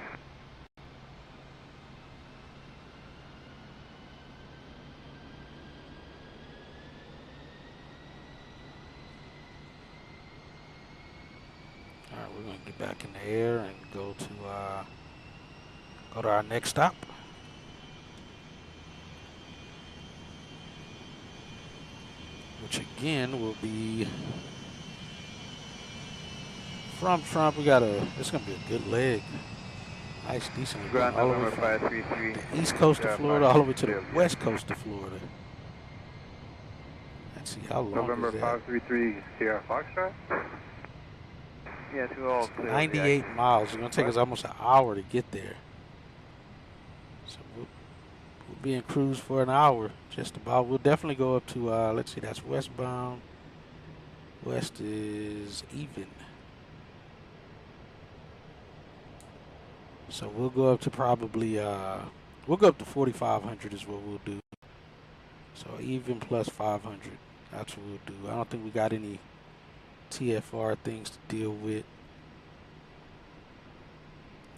Alright, we're gonna get back in the air and go to our next stop. Which again will be from Trump. We got it's gonna be a good leg. Nice, decent. Ground All the way number from 533. the east coast of Florida all the way to the west coast of Florida. Let's see how long November is that? 533 Sierra Foxtrot. Yeah, 2 all clear. 98 miles. It's gonna take us almost an hour to get there. So We'll be in cruise for an hour, just about. We'll definitely go up to, let's see, that's westbound. West is even. So we'll go up to probably, we'll go up to 4,500 is what we'll do. So even plus 500, that's what we'll do. I don't think we got any TFR things to deal with.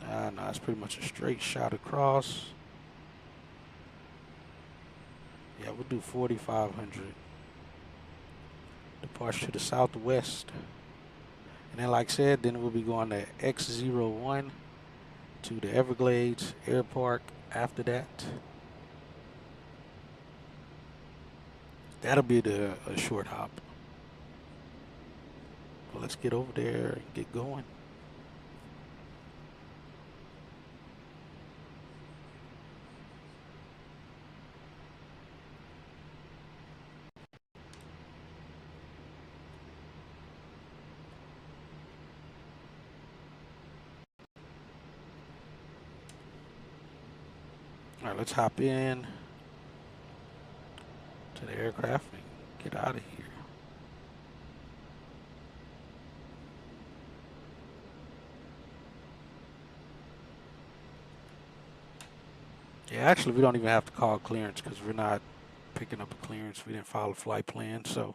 No, it's pretty much a straight shot across. Yeah, we'll do 4,500. Departure to the southwest. And then, like I said, then we'll be going to X01 to the Everglades Airport after that. That'll be a short hop. Well, let's get over there and get going. All right, let's hop in to the aircraft and get out of here. Yeah, actually, we don't even have to call clearance because we're not picking up a clearance. We didn't file a flight plan, so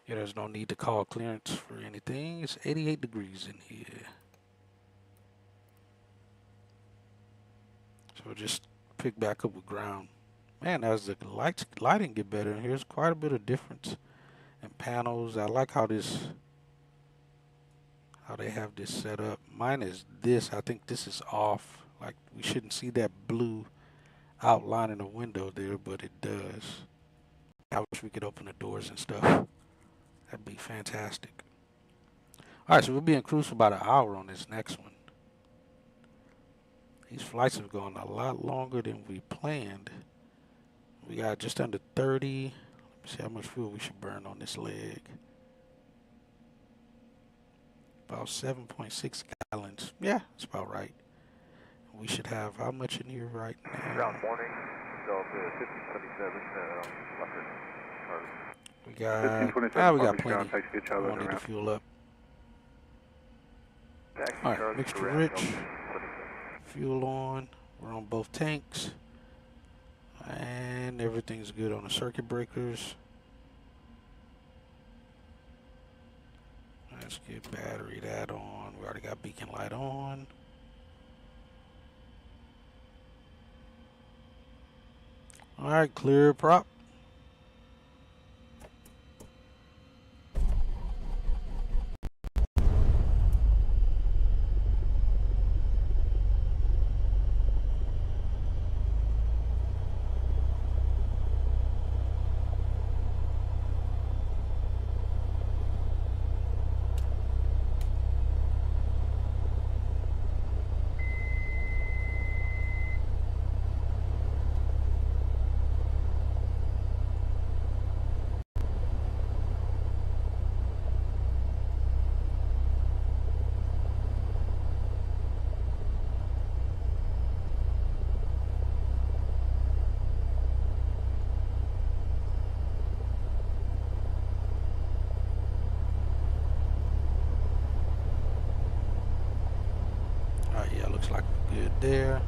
yeah, there's no need to call clearance for anything. It's 88 degrees in here. So we'll just pick back up with ground. Man, as the lighting get better, and here's quite a bit of difference in panels. I like how they have this set up. Mine is this. I think this is off. Like, we shouldn't see that blue outline in the window there, but it does. I wish we could open the doors and stuff. That'd be fantastic. All right, so we'll be in cruise for about an hour on this next one. These flights have gone a lot longer than we planned. We got just under 30. Let me see how much fuel we should burn on this leg. About 7.6 gallons. Yeah, that's about right. We should have how much in here right now? Ground morning, Delta 1577, we got plenty. We don't need to fuel up. All right, mixture rich. Fuel on. We're on both tanks. And everything's good on the circuit breakers. Let's get battery that on. We already got beacon light on. All right, clear prop. Yeah, looks like we're good there.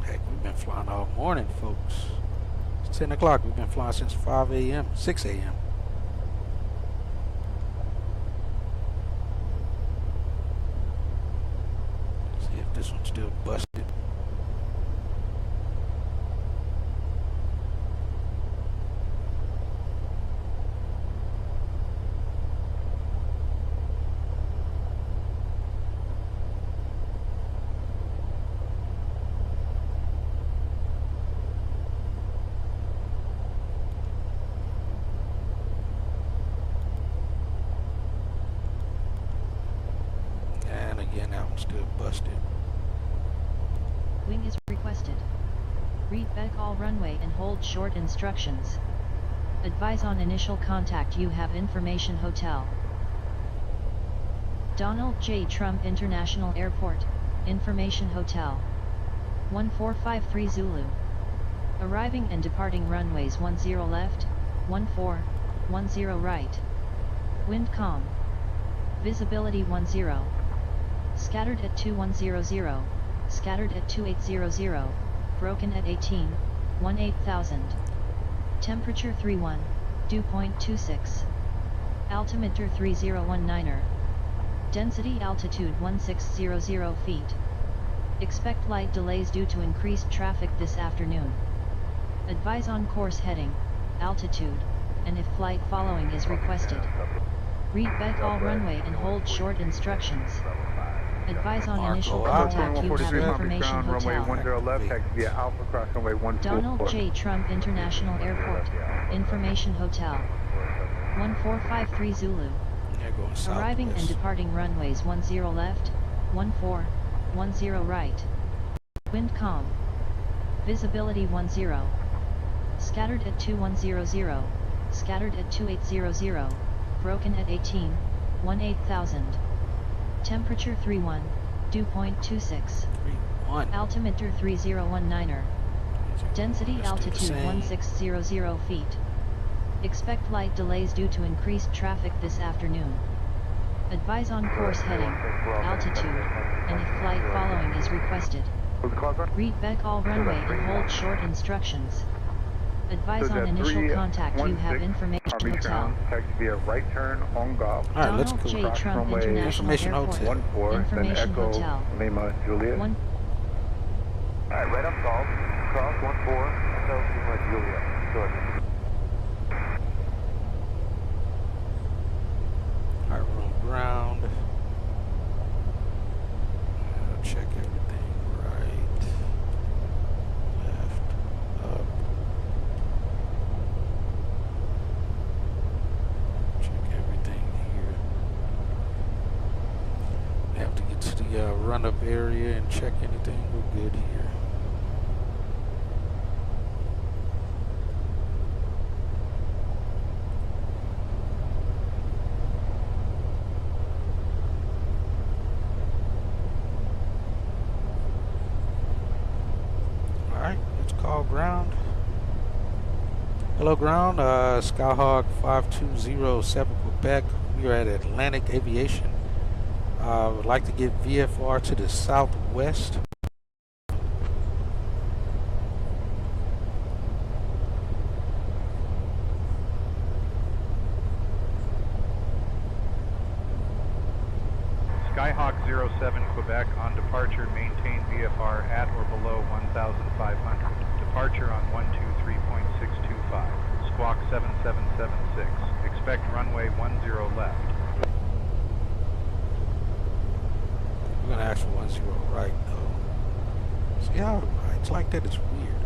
Heck, we've been flying all morning, folks. It's 10 o'clock. We've been flying since 5 a.m., 6 a.m. See if this one's still busted. Again, that one's still busted. Wing is requested. Read back all runway and hold short instructions. Advise on initial contact. You have information. Hotel Donald J. Trump International Airport, information hotel 1453 Zulu. Arriving and departing runways 10 left, 1410 right. Wind calm. Visibility 10. Scattered at 2100, scattered at 2800, broken at 18,000. Temperature 31, dew point 26. Altimeter 3019er. Density altitude 1600 feet. Expect light delays due to increased traffic this afternoon. Advise on course heading, altitude, and if flight following is requested. Read back all runway and hold short instructions. Advise on initial contact. You have information. Hotel runway 10 left, taxi via Alpha, cross runway 14. Donald J. Trump International Airport, information hotel 1453 Zulu. Arriving and departing runways 10 left, 1410 right. Wind calm. Visibility 10. Scattered at 2100, scattered at 2800, broken at 18,000. Temperature 31, dew point 26. Altimeter 3019er. Density altitude 1600 feet. Expect light delays due to increased traffic this afternoon. Advise on course heading, altitude, and if flight following is requested. Read back all runway and hold short instructions. Advise on initial contact. You have information. Hotel taxi via right turn on Golf. Alright, let's Donald go. J. Trump International Airport, 14, information then Echo hotel Lima Juliet. One. Alright, right up Golf, cross 14, Echo Lima Juliet. Go ahead. Alright, we're on ground. Check everything right, left, up. Check everything here. We have to get to the run-up area and check anything. We're good here. Ground. Hello ground, Skyhawk 5207 Quebec. We are at Atlantic Aviation. Would like to get VFR to the southwest. Skyhawk 07 Quebec on departure, maintain VFR at or below 1,500. Departure on 123.625. Squawk 7776. Expect runway 10 left. We're gonna ask for 10 right though. See how it's like that? It's weird.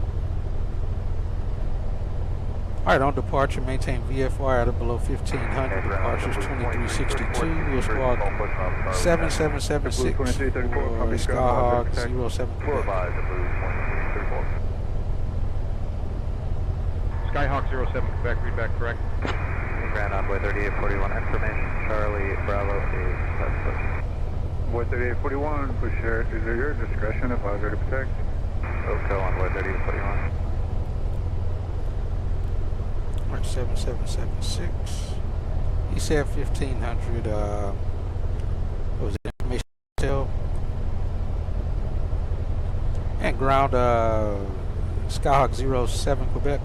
Alright, on departure, maintain VFR at or below 1,500. Departure is 2362. We'll squawk 7776 for Skyhawk 07 Quebec. Skyhawk 07 Quebec, read back correct. Ground envoy 3841, information Charlie Bravo is suspect. Envoy 3841, push your, is it your discretion if I was ready to protect? Oco envoy 3841. Alright, 7776. He said 1,500, what was it, information hotel? And ground, Skyhawk 07 Quebec.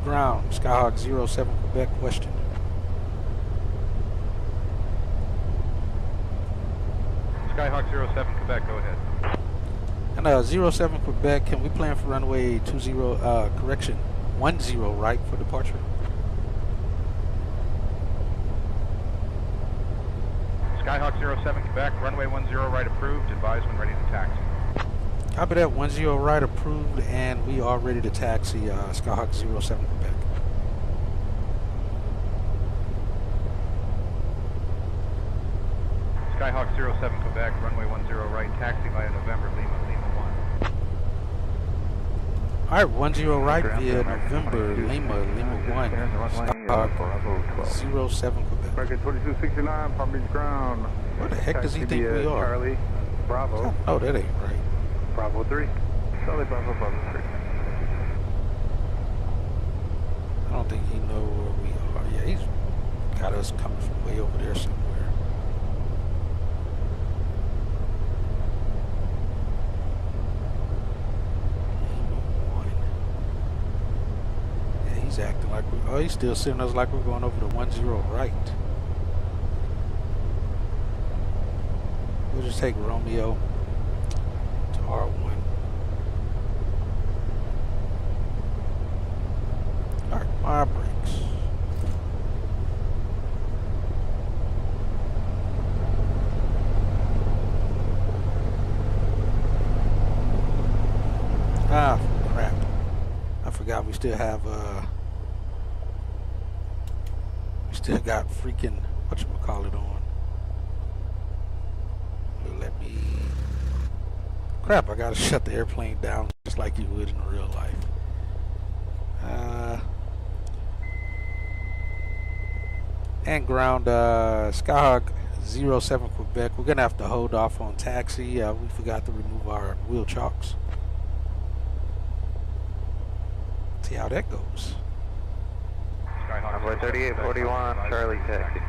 Ground, Skyhawk 07 Quebec, question. Skyhawk 07 Quebec, go ahead. And 07 Quebec, can we plan for runway 20, correction, 10 right for departure? Skyhawk 07 Quebec, runway 10 right approved, advise when ready to taxi. Copy that, 10 right approved, and we are ready to taxi Skyhawk 07 Quebec. Skyhawk 07 Quebec, runway 10 right, taxi via November, Lima, Lima 1. All right, 10 right via November, Lima, Lima 1, Skyhawk 07 Quebec. American 2269, Palm Beach ground. Where the heck does he think we are? Charlie, Bravo. Oh, that ain't right. Bravo 3. Charlie, Bravo, Bravo 3. I don't think he know where we are. Yeah, he's got us coming from way over there somewhere. Yeah, he's acting like we. Oh, he's still sending us like we're going over the 10 right. We'll just take Romeo to R1. All right, my brakes. Ah, crap. I forgot we still have, we still got freaking, whatchamacallit on. Let me, crap, I gotta shut the airplane down just like you would in real life. And ground Skyhawk 07 Quebec. We're gonna have to hold off on taxi. We forgot to remove our wheel chocks. See how that goes. Number 3841, Charlie taxi.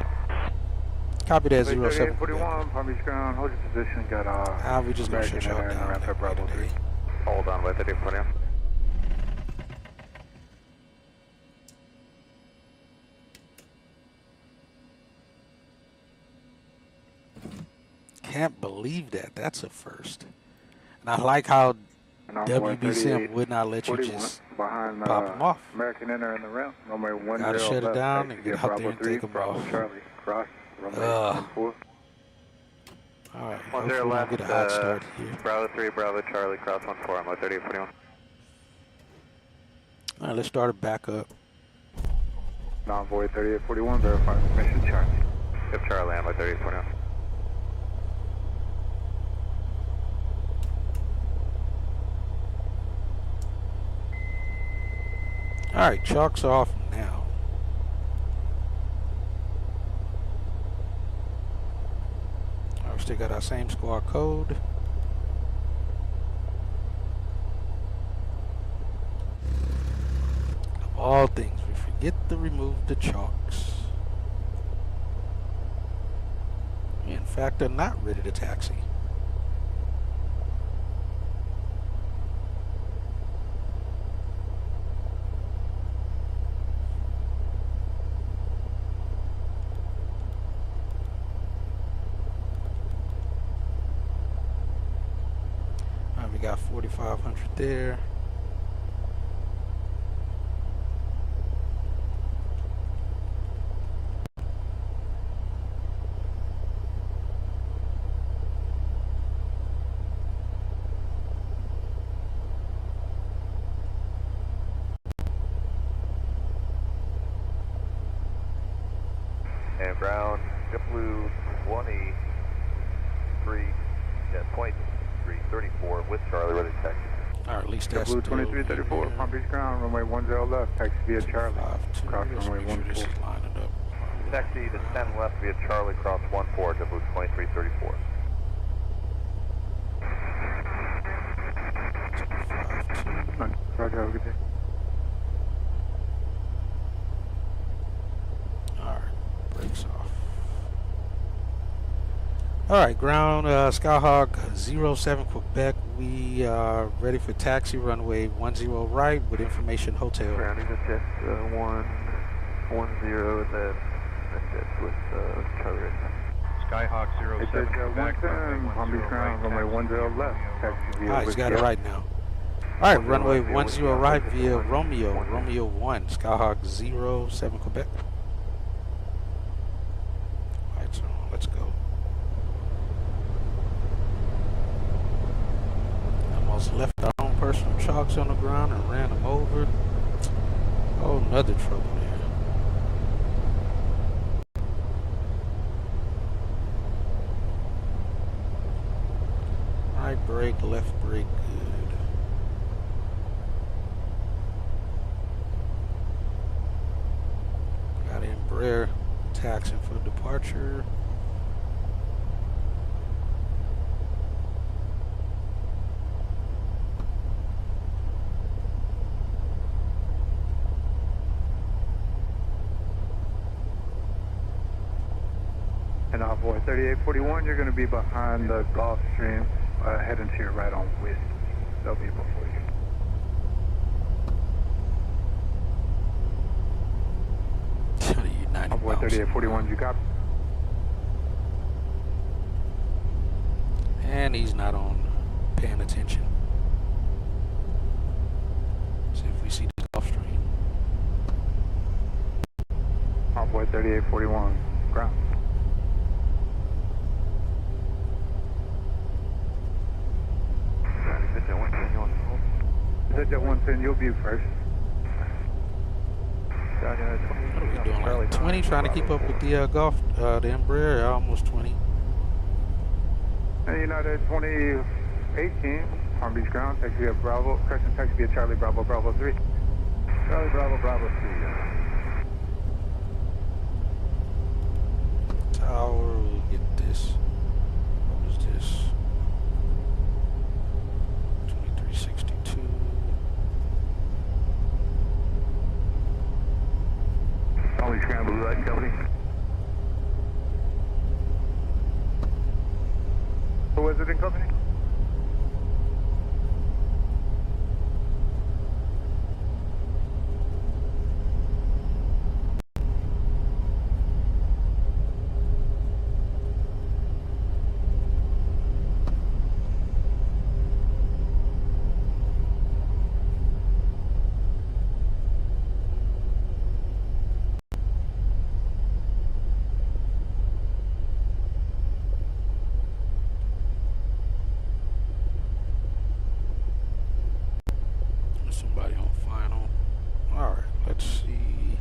Copy that 07 3841, Palm Beach ground, hold your position, got we just gonna shut y'all down. Ramp Bravo 3. Hold on, by 3841. Can't believe that. That's a first. And I like how WBCM would not let you just behind, pop them off. American Inter in the rim. Runway 10 gotta shut it down and get out there and take them Bravo off. Charlie, cross, runway 14. Alright, 10 hopefully we'll left, get a hot start here. Bravo 3, Bravo Charlie, cross 14, I'm 3841. Alright, let's start it back up. Non-void 3841, verify permission, Charlie. Yep, Charlie, I'm 3841. Alright, chalk's off now. Alright, we still got our same squad code. Of all things, we forget to remove the chalks. We in fact are not ready to taxi. We got 4,500 there. And Brown, JetBlue 23, yeah, 2334 with Charlie, ready to taxi. Alright, at least that's JetBlue 2334, Palm Beach ground, runway 10 left, taxi via Charlie. Cross runway 14. Taxi to 10 left via Charlie, cross 14, JetBlue 2334. Roger, have a good day. Brakes off. Alright, ground Skyhawk 07 Quebec. We are ready for taxi runway 10 right with information hotel. Grounding the jet 110 and then that's with Charlie right now. Skyhawk 07 Quebec, Palm Beach ground, runway 10 left. Taxi via Alright, he's got it right now. Alright, runway 10 right via Romeo 1, Skyhawk 07 Quebec. Lights on, let's go. I'm almost left our own personal chalks on the ground and ran them over. Oh, another trouble there. Right brake, left brake, good. Got Embraer taxiing for departure. And Envoy 3841, you're going to be behind the Gulfstream, heading to your right on West. They'll be before you. Envoy 3841, you got. And he's not on paying attention. See if we see the Gulfstream. Envoy 3841, ground. Jet 110, you'll be first. What are we doing? Like 20, trying to keep up with the the Embraer, almost 20. And United 2018, Palm Beach ground, taxi via Bravo, Crescent taxi via Charlie Bravo, Bravo 3. Charlie Bravo, Bravo 3. Tower, we'll get this. What is this? 2362. Only scramble light company. Who was it in company? Somebody on final. All right, let's see.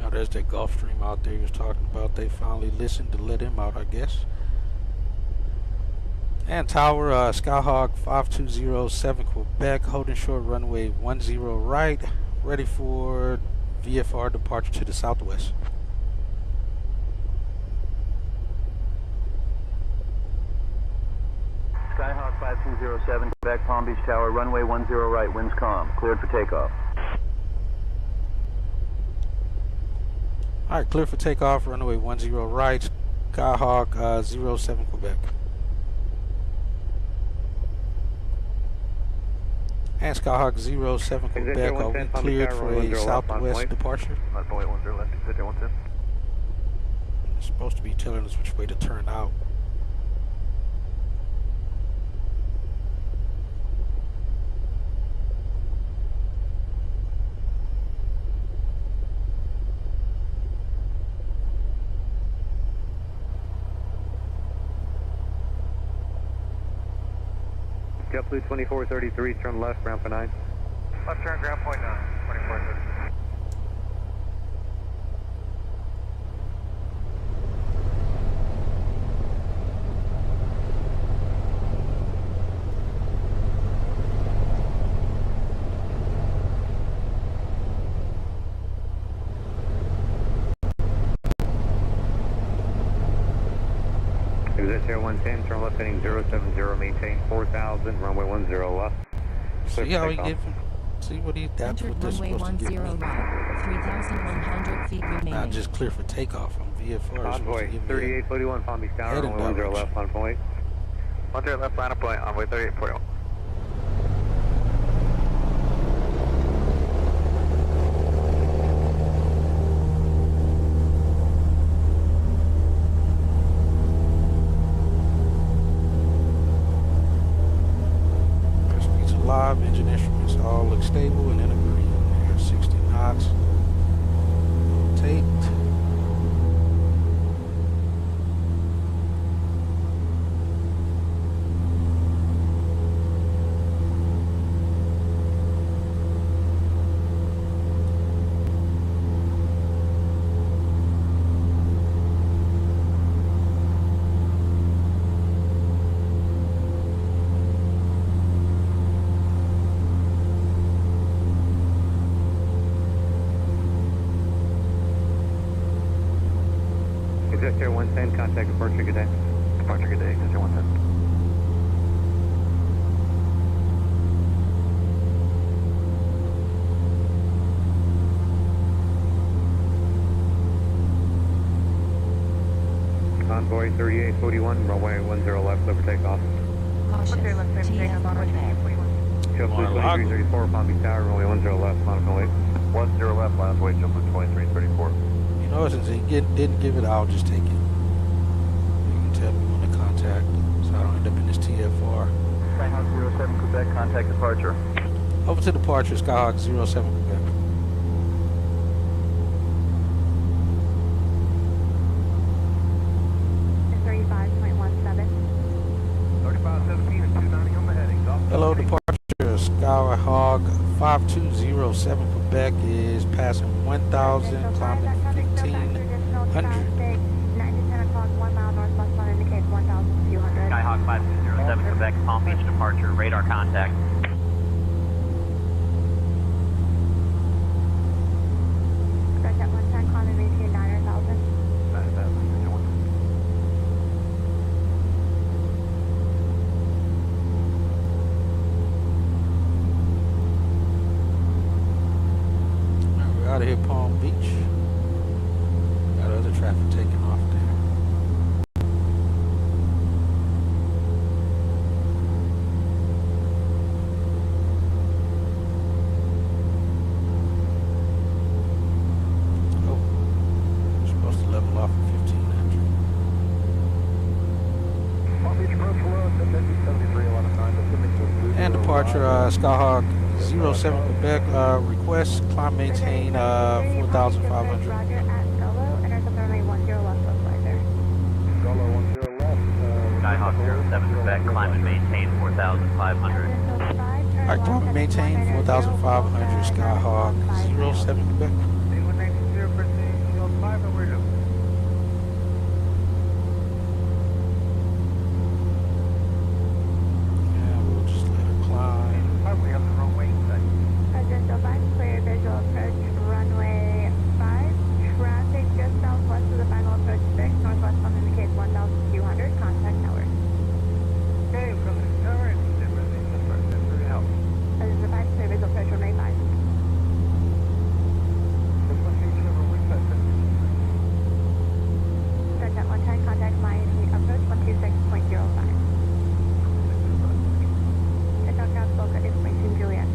Oh, there's that Gulfstream out there he was talking about. They finally listened to let him out, I guess. And tower, Skyhawk 5207 Quebec, holding short runway 10 right, ready for VFR departure to the southwest. Skyhawk 5207 Quebec, Palm Beach Tower, runway 10 right, winds calm, cleared for takeoff. Alright, clear for takeoff, runway 10 right, Skyhawk 07 Quebec. And Skyhawk 07 Quebec, are we cleared for a southwest departure? It's supposed to be telling us which way to turn out. JetBlue 2433, turn left, ground for 9. Left turn, ground point 9, 2433. Exit 0110, turn left heading 070, maintain 4000, runway 10 left. See how he gave him? See what he, that's what they're supposed to give me. Right, 3,100 feet remaining. Not just clear for takeoff on VFR. Envoy 3841, Palm Beach Tower, runway 10 left, line point. 10 left, line of point, Envoy 3841. stable and in a green there. 60 knots. Rotate. Executive 110, contact departure, good day. Departure, good day, Executive 110. Convoy 3841, runway 10 left, over takeoff. Caution, TF northbound. Jump Blue 2334, Palm Beach Tower, runway 10 left, nautical weight. 10 left, last weight, Jump Blue 2334. You know, since he didn't give it, I'll just take it. You can tell me when to contact, so I don't end up in this TFR. Skyhawk 07 Quebec, contact departure. Over to departure, Skyhawk 07 Quebec. Hello, departure, Skyhawk 5207 Quebec is passing 1,000, climbing 1,500. Skyhawk 5207 Quebec, Palm Beach departure, radar contact. Contact 110, climbing maintain 9,000. We're out of here, Palm Beach. Got other traffic taking off there. Oh, we're supposed to level off at 1,500. Palm Beach approach below, 73, And departure, Skyhawk 07 Quebec, request climb maintain 4,500. Roger at Golo, intercept runway 10 left, localizer. Golo 10 left. Skyhawk 07 Quebec, climb and maintain 4,500. Alright, climb and maintain 4,500, Skyhawk 07 Quebec. And we'll just let her climb. Presidential 5, clear visual approach, runway 5, traffic just southwest of the final approach 6, northwest on indicates 1,200, contact tower. Okay, President Tower, Presidential 5, clear visual approach, runway 5. President 110, contact Miami approach 126.05. Touchdown Cross Boca information Juliet.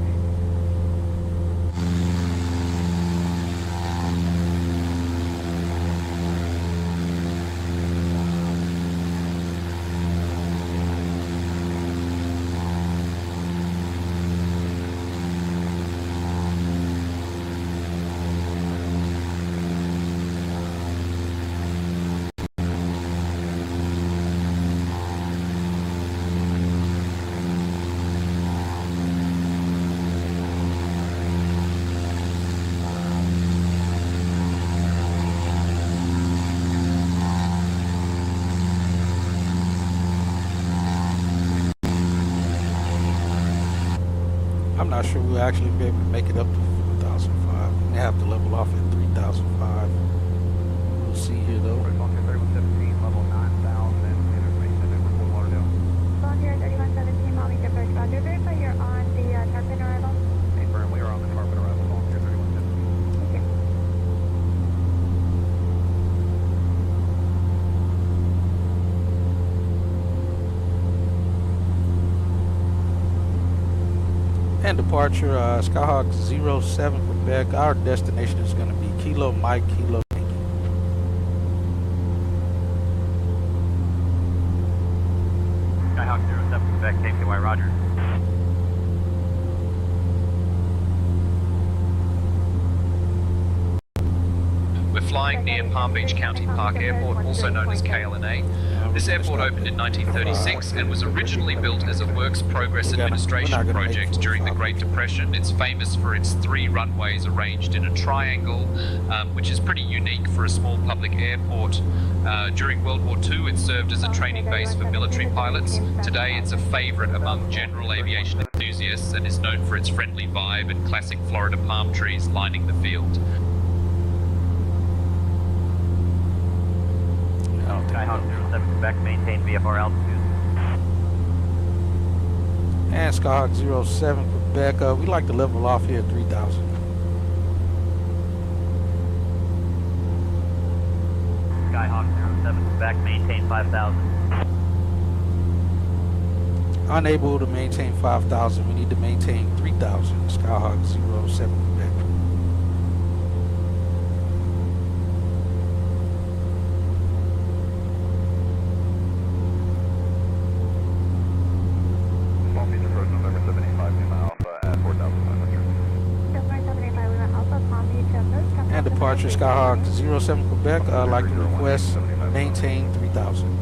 I'm not sure we'll actually be able to make it up to 4,005. We may have to level off at 3,005. We'll see here though. level 9,000, interface at Fort Lauderdale. Volunteer 3117, Palm Beach approach, Roger. Verify you're on the tarpon arrival. Confirm we are on the carpet arrival, Volunteer 3117. Thank you. And departure, Skyhawk 07 Quebec. Our destination is going to be Kilo Mike Kilo Yankee. Skyhawk 07 Quebec, KPY, roger. flying near Palm Beach County Park Airport, also known as KLNA. This airport opened in 1936 and was originally built as a Works Progress Administration project during the Great Depression. It's famous for its 3 runways arranged in a triangle, which is pretty unique for a small public airport. During World War II, it served as a training base for military pilots. Today, it's a favorite among general aviation enthusiasts and is known for its friendly vibe and classic Florida palm trees lining the field. Skyhawk 07 Quebec, maintain VFR altitude. And Skyhawk 07 Quebec, we like to level off here at 3,000. Skyhawk 07 Quebec, maintain 5,000. Unable to maintain 5,000, we need to maintain 3,000. Skyhawk 07 Quebec. Palm Beach approach November 785, Lima Alpha at 4,500. And departure Skyhawk 07 Quebec, like to request maintain 3,000.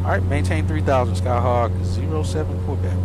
All right, maintain 3,000, Skyhawk 07 Quebec.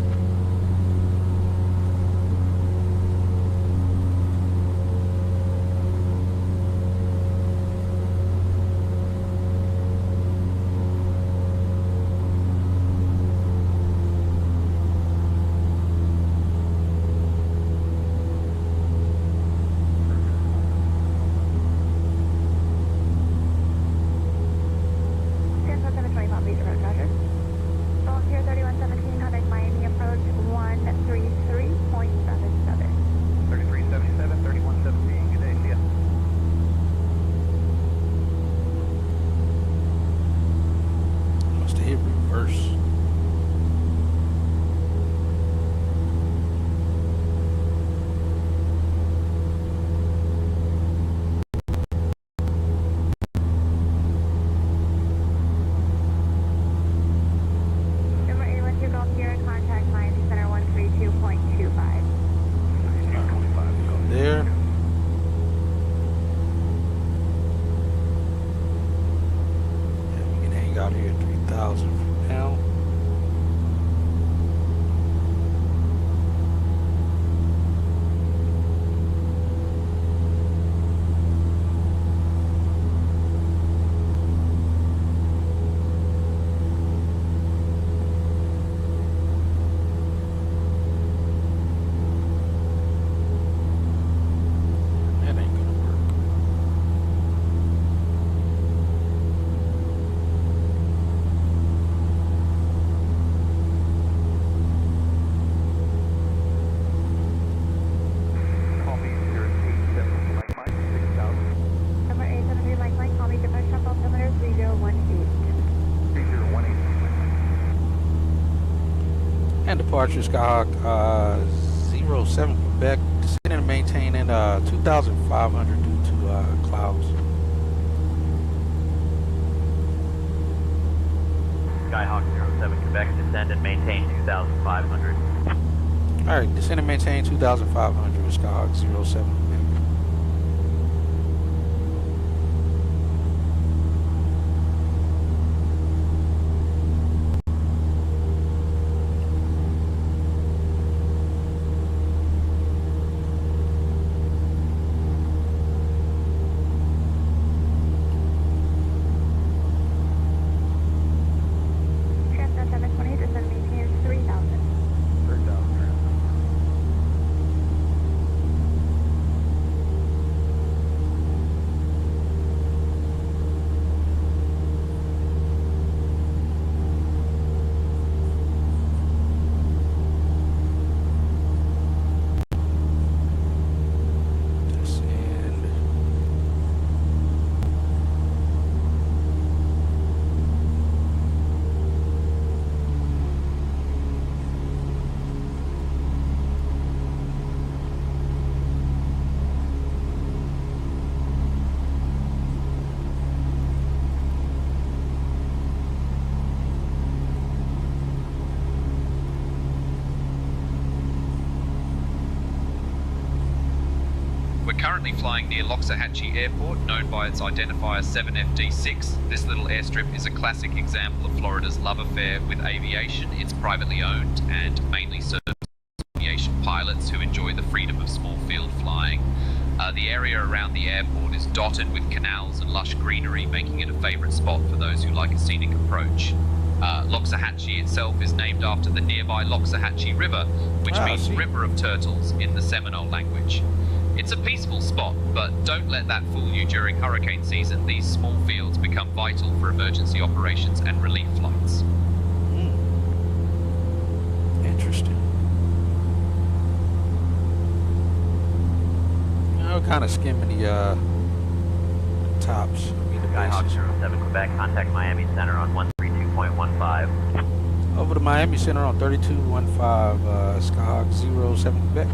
Departure Skyhawk 07 Quebec, descending and maintaining 2,500 due to clouds. Skyhawk 07 Quebec, descend and maintain 2,500. All right, descend and maintain 2,500 with Skyhawk 07 Quebec. Currently flying near Loxahatchee Airport, known by its identifier 7FD6, this little airstrip is a classic example of Florida's love affair with aviation. It's privately owned and mainly serves aviation pilots who enjoy the freedom of small field flying. The area around the airport is dotted with canals and lush greenery, making it a favourite spot for those who like a scenic approach. Loxahatchee itself is named after the nearby Loxahatchee River, which means River of Turtles in the Seminole language. It's a peaceful spot, but don't let that fool you during hurricane season. These small fields become vital for emergency operations and relief flights. Interesting. I'm kind of skimming the tops. Skyhawk 07 Quebec, contact Miami Center on 132.15. Over to Miami Center on 3215, Skyhawk 07 Quebec.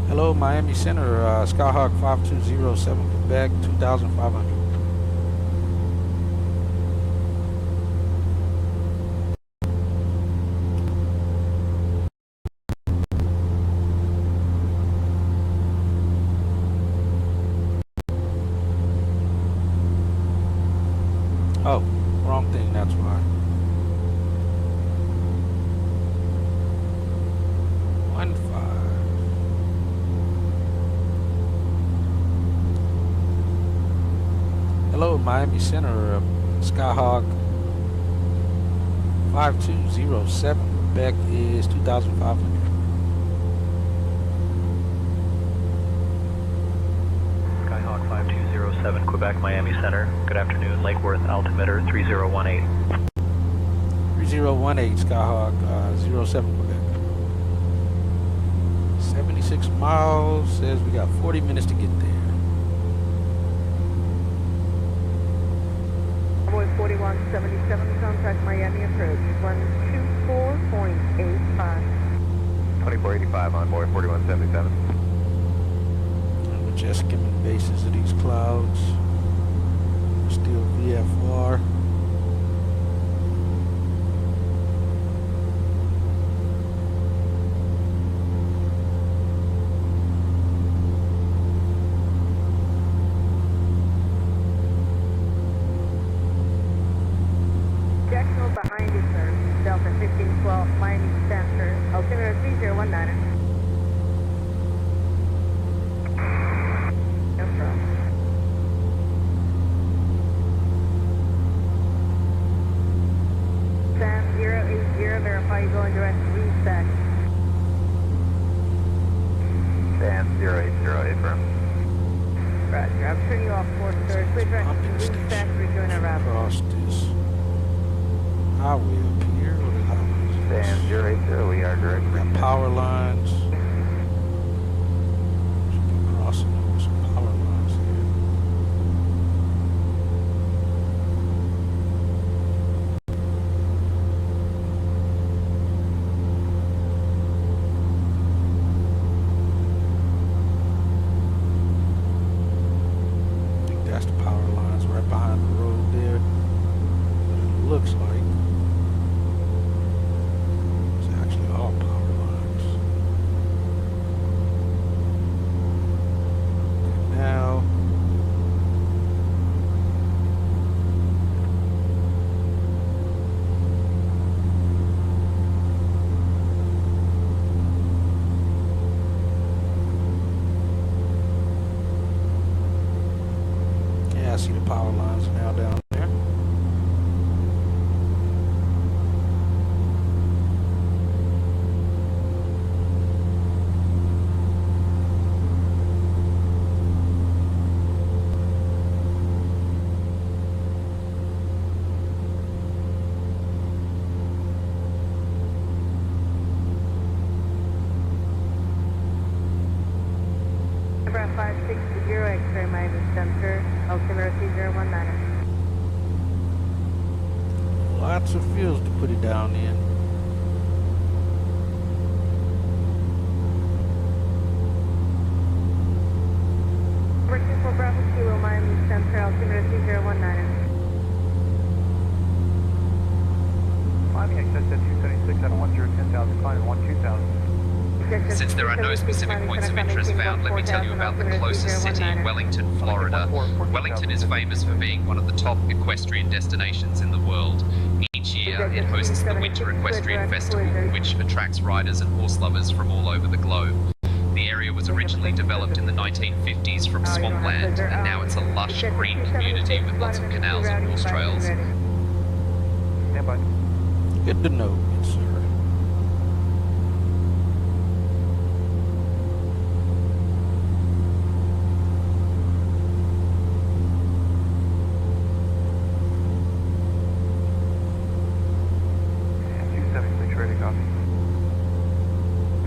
Hello, Miami Center, Skyhawk 5207 Quebec, 2,500. Oh, wrong thing, that's why. 15. Hello, Miami Center, Skyhawk 5207, Quebec is 2,500. Skyhawk 5207, Quebec, Miami Center. Good afternoon, Lake Worth altimeter 3018. 3018, Skyhawk 07, Quebec. 76 miles, says we got 40 minutes to get there. 4177, contact Miami approach 124.85. 2485 on board 4177. And we're just skimming the bases of these clouds. Still VFR. Behind you, sir. Delta 1512, Miami Center, altimeter 3019. No problem. Sam 080, verify you going direct reset. Sam 080, affirm. Roger, I'm turning you off course, sir. Switch right to reset, rejoin our route. Across this highway up here. What is highways? Sam 080, we are direct. We got power lines. Should be crossing over some power lines here. I think that's the power lines right behind the road there. What it looks like. All power lines. Okay, now yeah, I see the power lines now down there. Aircraft 560, X-ray Miami Center, altimeter 3019. Lots of fields to put it down in. altimeter 3019. Climbing excess at 276 at 10,000, climbing 12,000. Since there are no specific points of interest found, let me tell you about the closest city, Wellington, Florida. Wellington is famous for being one of the top equestrian destinations in the world. Each year, it hosts the Winter Equestrian Festival, which attracts riders and horse lovers from all over the globe. The area was originally developed in the 1950s from swampland, and now it's a lush green community with lots of canals and horse trails. Stand by. Good to know, good sir.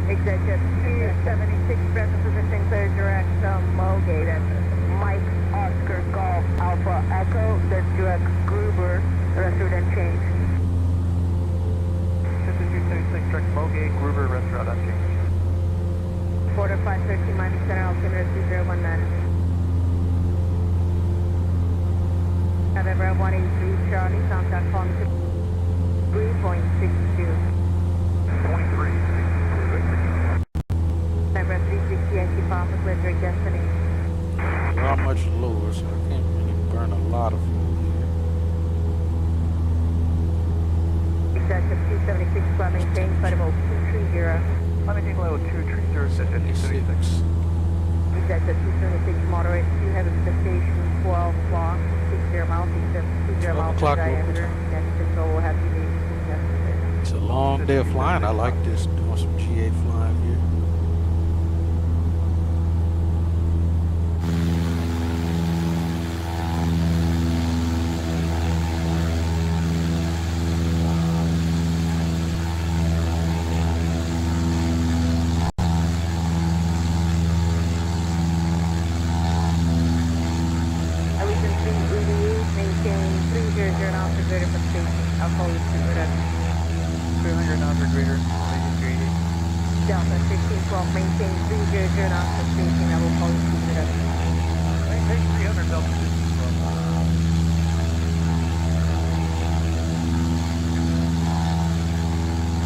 Executive 276, present position, clear direct Mulgate at Mike Oscar Golf Alpha Echo, that's direct Gruber, the rest of it unchanged. 276, direct Mulgate, Gruber, restaurant unchanged. Quarter 513, Miami Center, altimeter 3019. November 183, Charlie, contact phone 3.62. 0.3. November 360, Yankee Papa, clear direct destination. Not much lower, so I can't really burn a lot of fuel here. Executive 276, flight maintain, flight level 230. Flight maintain level 230, set at 276. Executive 276, moderate 2, heavy precipitation, 12 o'clock, 60 miles, 20 miles in diameter. Next control will have you leave. It's a long day of flying. I like this, doing some GA flying here.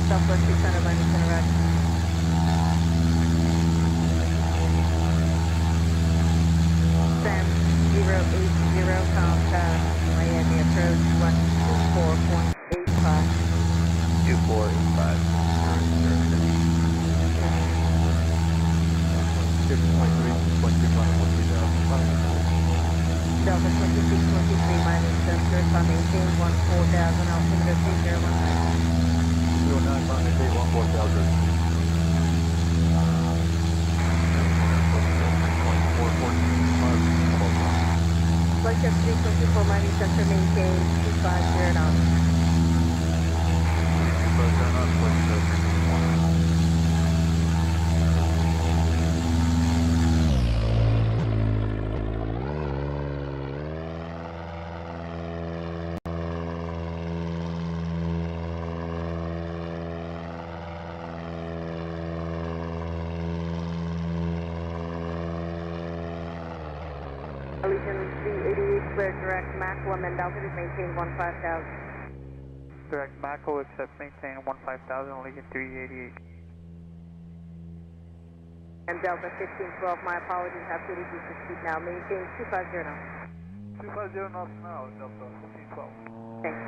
Southward 600, Miami Center, right. Sam 080, contact Miami approach 124.85. 2485. Delta 2623, Miami Center, maintain 14,000, altimeter 3019. 209, maintain 14,000. Flight 324, Miami Center, maintain 250 knots. 250 knots, flight 324. Allegiant 388, clear direct Macklem and altitude maintain 15,000. Direct Macklem, accept maintain 15,000, Allegiant 388. And Delta 1512, my apologies, have to reduce the speed now, maintain 250 knots. 250 knots now, Delta 1512. Thanks.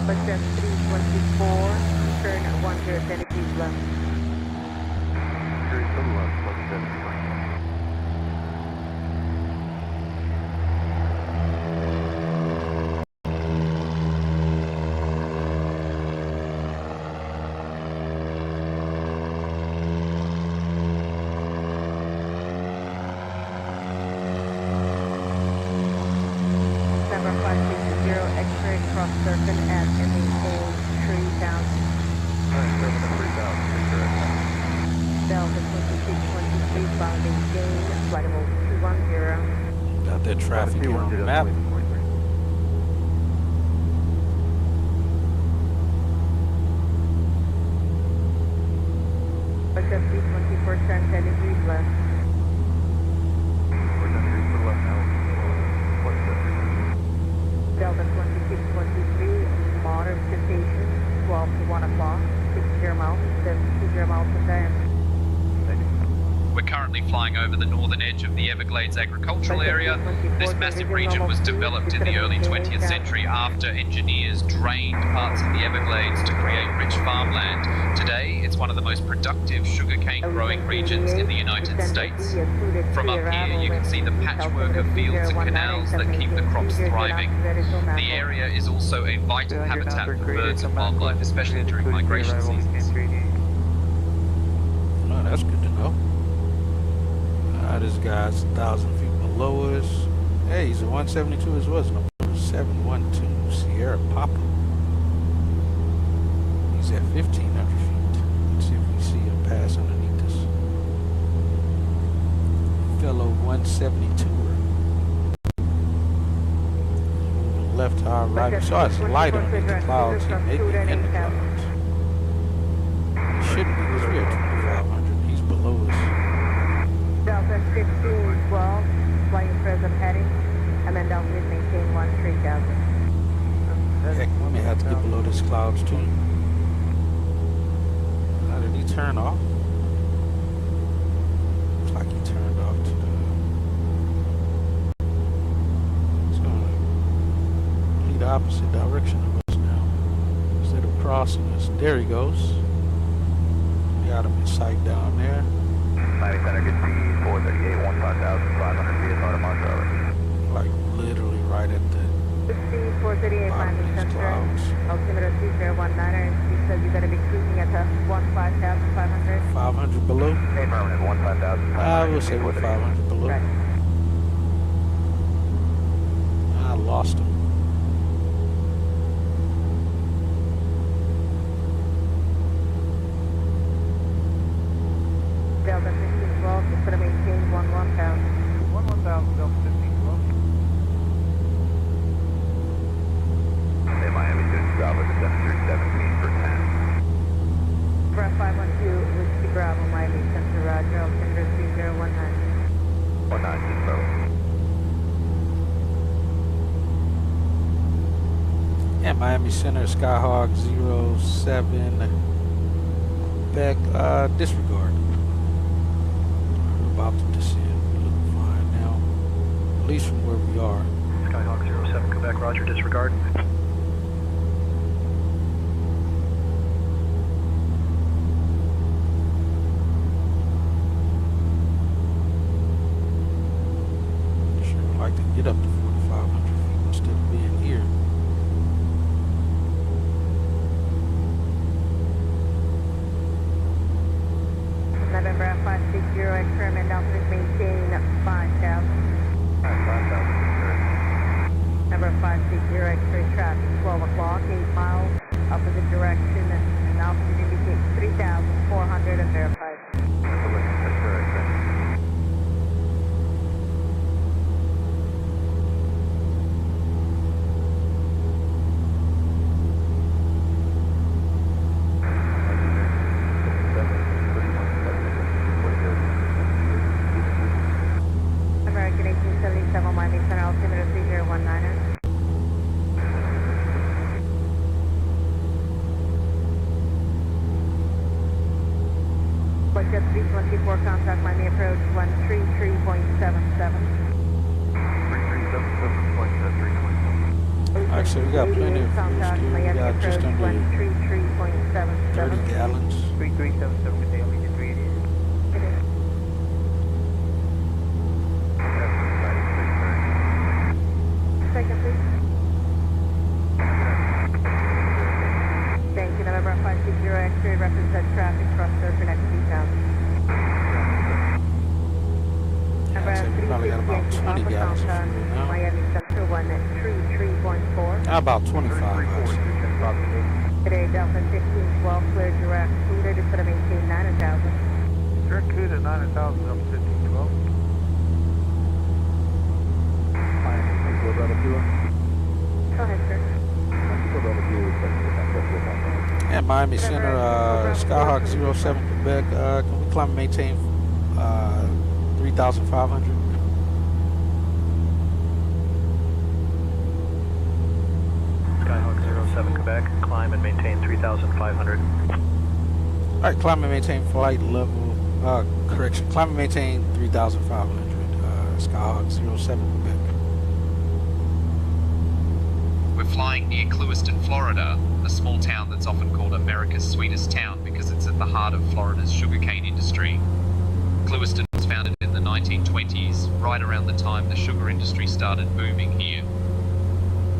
Bus 324, turn 10 degrees left. 3 to the left, bus 10. X-ray cross circle at maintain 3,000. Delta 2623, bounding gain, flight level 210. Got that traffic here on the map. water precipitation 12 to 1 o'clock, 60 miles, 70 miles per diameter. We're currently flying over the northern edge of the Everglades agricultural area. This massive region was developed in the early 20th century after engineers drained parts of the Everglades to create rich farmland. Today, it's one of the most productive sugarcane growing regions in the United States. From up here, you can see the patchwork of fields and canals that keep the crops thriving. The area is also a vital habitat for birds and wildlife, especially during migration seasons. Oh, that's good to know. This guy's 1,000 feet below us. Hey, he's a 172 as well. It's number 712 Sierra Papa. He's at 1,500 feet. Let's see if we see him pass underneath us. Fellow 172er. Moving left to our right. We saw his light underneath the clouds. He may be in the clouds. He shouldn't be because we are 2,500. He's below us. Delta 1512, flying present heading, and then Delta is maintain 13,000. Heck, we may have to get below these clouds too. How did he turn off? Looks like he turned off to the... It's going to lead the opposite direction of us now. Instead of crossing us. There he goes. We got him in sight down there. Miami Center, good speed, 438, 15,500 VSR to Mars Rover. Like literally right at the Speed 438, bottom Miami of these Center, clouds. altimeter 3019er, you said you're going to be cruising at 15,500. 500 below? Affirmative, 15,500. I will say we're 500 below. Right. I lost him. Delta 1512, just going to maintain 11,000. 11,000, Delta 1512. Hey, Miami, good job with the 7317 for 10. Bravo 512, Whiskey Bravo, Miami Center, Roger, altimeter 3019. 19, just Bravo. Yeah, Miami Center, Skyhawk 07, Quebec, disregard. We're about to descend. We look fine now, at least from where we are. Skyhawk 07 Quebec, roger, disregard. Sure would like to get up to 4,500 feet instead of being here. November 560, experiment altitude maintain 5,000. 5,000. Number 560, X-ray traffic, 12 o'clock, 8 miles, opposite direction, and altitude indicates 3,400 and verified. American 1877, Miami Center, altimeter 3019er. Budget 324, contact Miami approach 133.77. Actually, we got plenty of fuel still. We got just under 30 gallons. 3377, good day, Allegiant 388. Second, please. Thank you. November 560, X-ray represent traffic cross surfer next 3,000. Yeah, I'd say we probably got about 20 gallons of fuel now. Miami Central 13314. About 25, actually. Today, Delta 1512, clear direct. Cooler to put a maintain 9,000. Direct Cuda 9,000, Delta 1512. Go ahead, sir. Yeah, Miami Center, Skyhawk 07 Quebec. Can we climb and maintain 3,500? Skyhawk 07 Quebec, Quebec, climb and maintain 3,500. Alright, climb and maintain flight level, climb and maintain 3,500, Skyhawk 07 Quebec. We're flying near Clewiston, Florida, a small town that's often called America's sweetest town because it's at the heart of Florida's sugarcane industry. Clewiston was founded in the 1920s, right around the time the sugar industry started booming here.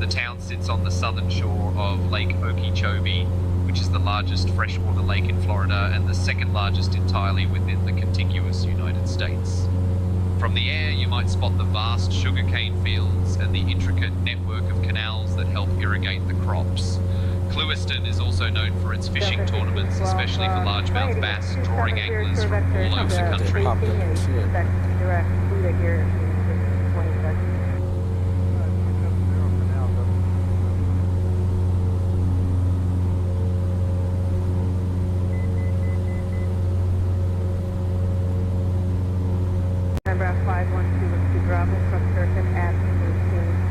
The town sits on the southern shore of Lake Okeechobee, which is the largest freshwater lake in Florida and the second largest entirely within the contiguous United States. From the air, you might spot the vast sugarcane fields and the intricate network of canals that help irrigate the crops. Clewiston is also known for its fishing tournaments, especially for largemouth bass, drawing anglers from all over the country. November 512 Bravo from circuit at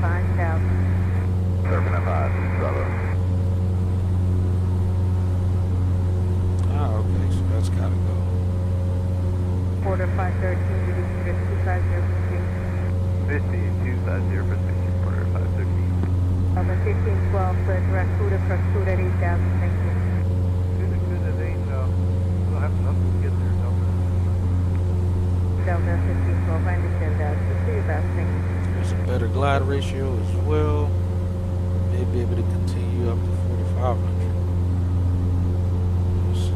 5,000. Circuit at 5, Bravo. Oh, okay, so that's gotta go. Quarter 513, release 250 for 60, quarter 513. 1512, clear direct Cuda, approach Cuda at 8,000, thank you. Good at 8, we'll have nothing to get there, Delta 1512, I understand that. Just do your best, thank you. There's a better glide ratio as well. May be able to continue up to 4,500. We'll see.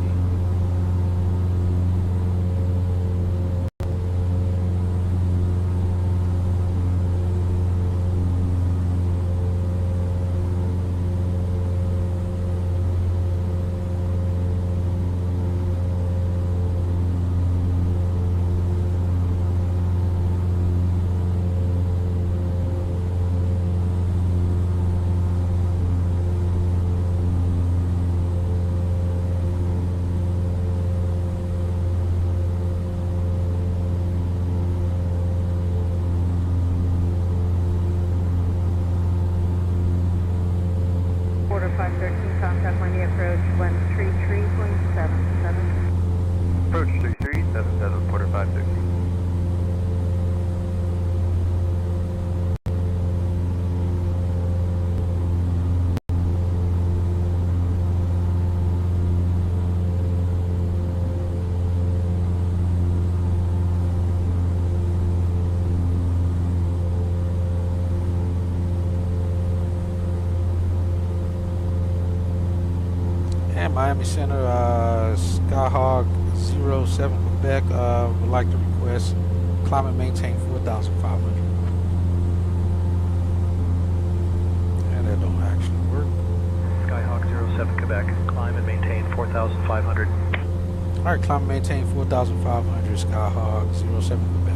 Quarter 513, contact when you approach 133.77. Approach 3377, quarter 513. And Miami Center, Skyhawk 07 Quebec, would like to request climb and maintain 4,500. And that don't actually work. Skyhawk 07 Quebec, climb and maintain 4,500. Alright, climb and maintain 4,500, Skyhawk 07 Quebec.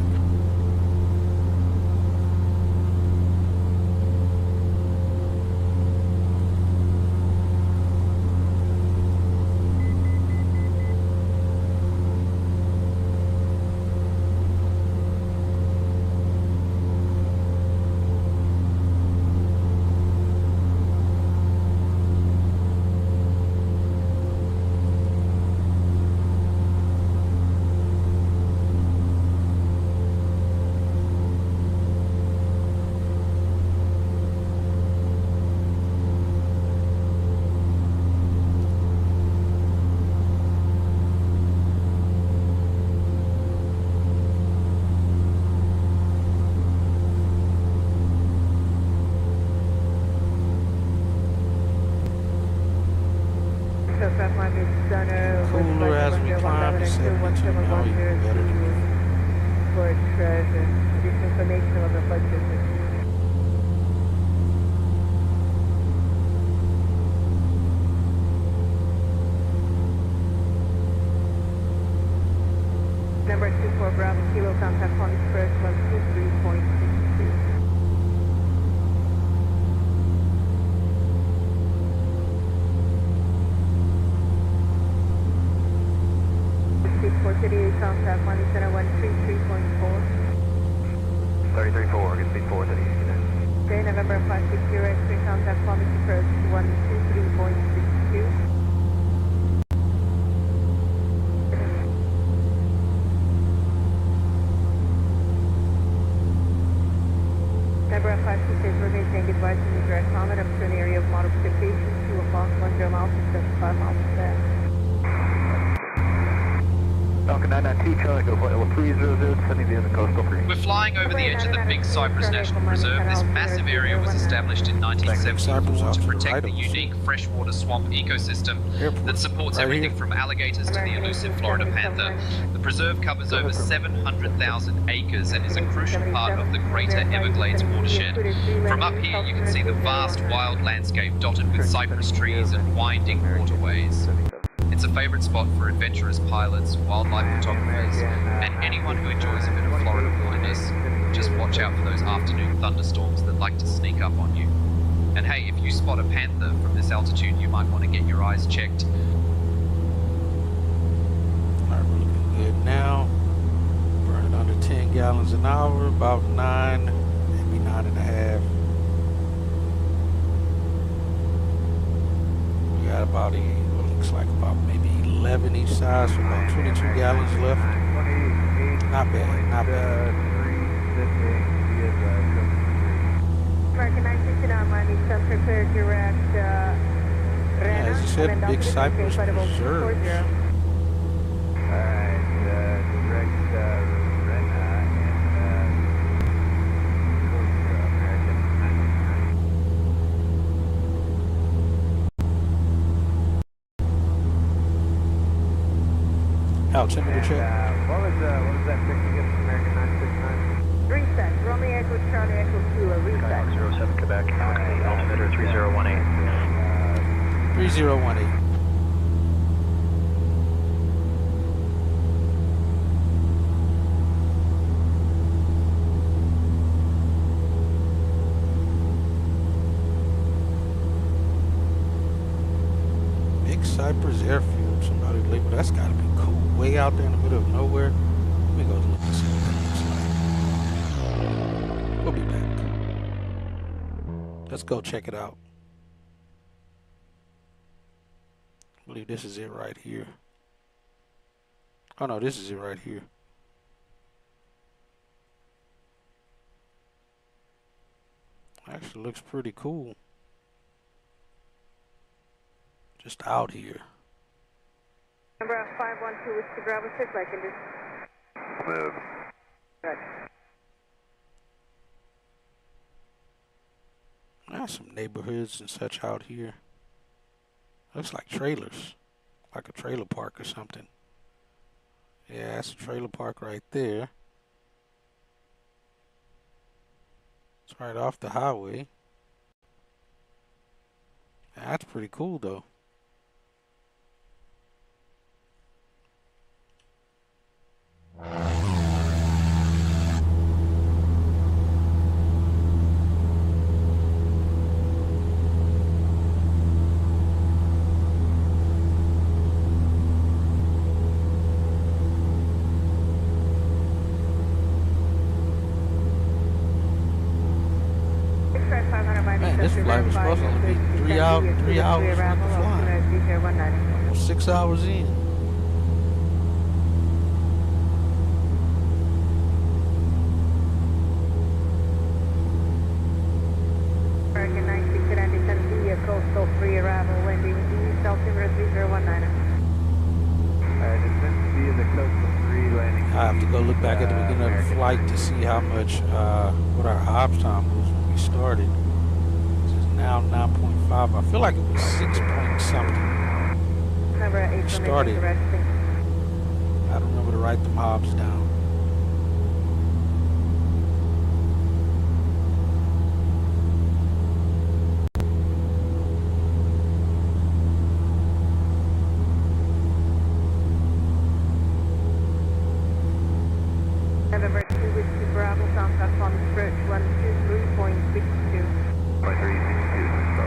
Cooler as we climb to 72. Now even better than before. For treasure. This information on the flight system. Number 24 Bravo Kilo, contact Palm Express 123.62. 438, contact Miami Center 133.4. 33.4, good speed 438. Okay, November 560, X3, contact Palm Approach 123.62. miles to 75 miles per day. Falcon 992, Charlie, go flight level 300, sending via the coastal free. We're flying over the edge of the Big Cypress National Preserve. This massive area was established in 1974 to protect the unique freshwater swamp ecosystem that supports everything from alligators to the elusive Florida panther. The preserve covers over 700,000 acres and is a crucial part of the greater Everglades watershed. From up here, you can see the vast wild landscape dotted with cypress trees and winding waterways. It's a favorite spot for adventurous pilots, wildlife photographers, and anyone who enjoys a bit of Florida wilderness. Just watch out for those afternoon thunderstorms that like to sneak up on you. And hey, if you spot a panther from this altitude, you might want to get your eyes checked. Alright, we're looking good now. Burning under 10 gallons an hour, about 9, maybe 9.5. We got about looks like about maybe 11 each side, so about 22 gallons left. Not bad, not bad. American 969, Miami Center, clear direct, Yeah, as you said, Big Cypress Preserve. Alright, direct Rena and Altimeter check. what was that fix again from American 969? reset, Romeo Echo Charlie Echo 2, a reset. Skyhawk 07 Quebec, altimeter 3018. 3018. Big Cypress Airfield, somebody labeled. That's gotta be cool. Way out there in the middle of nowhere. Let me go look and see what that looks like. We'll be back. Let's go check it out. I believe this is it right here. Oh no, this is it right here. Actually looks pretty cool. Just out here. Number 512 is to Bravo 6, I can just... Move. Good. There's some neighborhoods and such out here. Looks like trailers. Like a trailer park or something. Yeah, that's a trailer park right there. It's right off the highway. That's pretty cool though. Man, this flight was supposed to only be 3 hours worth of flying. Almost 6 hours in. American 969 via coastal free arrival, landing east, altimeter 3019. Alright, descend via the coastal free landing. I have to go look back at the beginning of the flight to see how much, what our ops time was when we started. This is now 9.5. I feel like it was 6 point something. Number 8 Started. I don't remember to write them hobs down. November 2 Whiskey Bravo, South Platform approach 123.62. 362, so.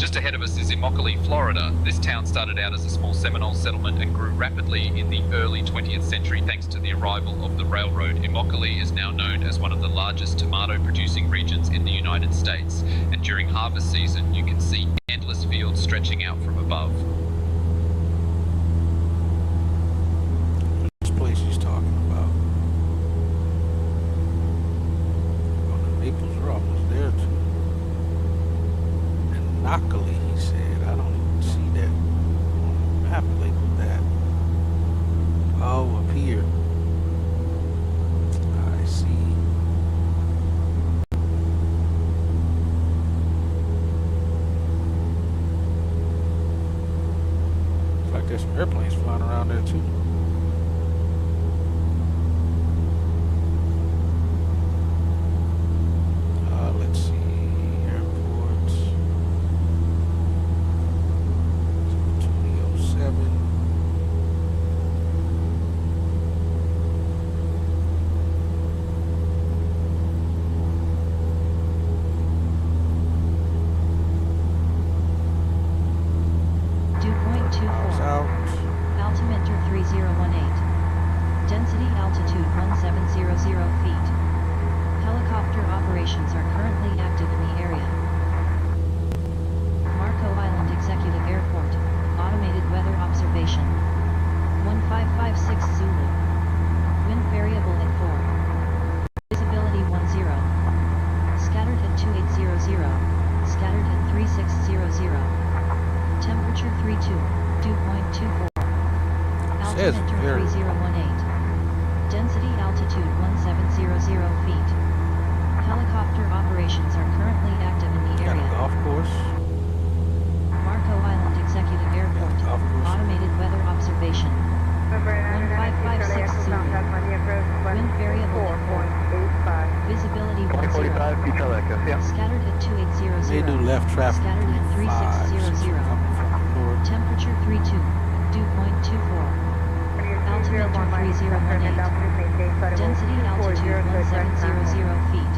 Just ahead of us is Immokalee, Florida. This town started out as a small Seminole settlement and grew rapidly in the early 20th century thanks to the arrival of the railroad. Immokalee is now known as one of the largest tomato-producing regions in the United States, and during harvest season you can see endless fields stretching out from above. This place he's talking about. Oh, the maples are almost there too. Immokalee, he said. I don't even see that on the map labeled that. Oh, up here. I see. Looks like there's some airplanes flying around there too. Let's see. Airports. 2007. Dew point 24. Out. Altimeter 3018. Density altitude 1700 feet. Helicopter operations are currently active in the area. Marco Island Executive Airport. Automated weather observation. 1556 Zulu. Wind variable at 4. Visibility 10. Scattered at 2800. Scattered at 3600. Temperature 32. Dew point 24. Says Altimeter very 3018. Density altitude 1700 feet. Helicopter operations are currently active in the Got a area. golf course. Marco Island Executive Airport. Golf course. Automated weather observation. 1556 Zulu. Wind variable at 4. Visibility 10. 45, Peter Echo, yeah. Scattered at 2800. They do left traffic. Scattered at 3600. Coming from the north. Temperature 32. Dew point 24. Altimeter 3018. Density altitude 1700 feet.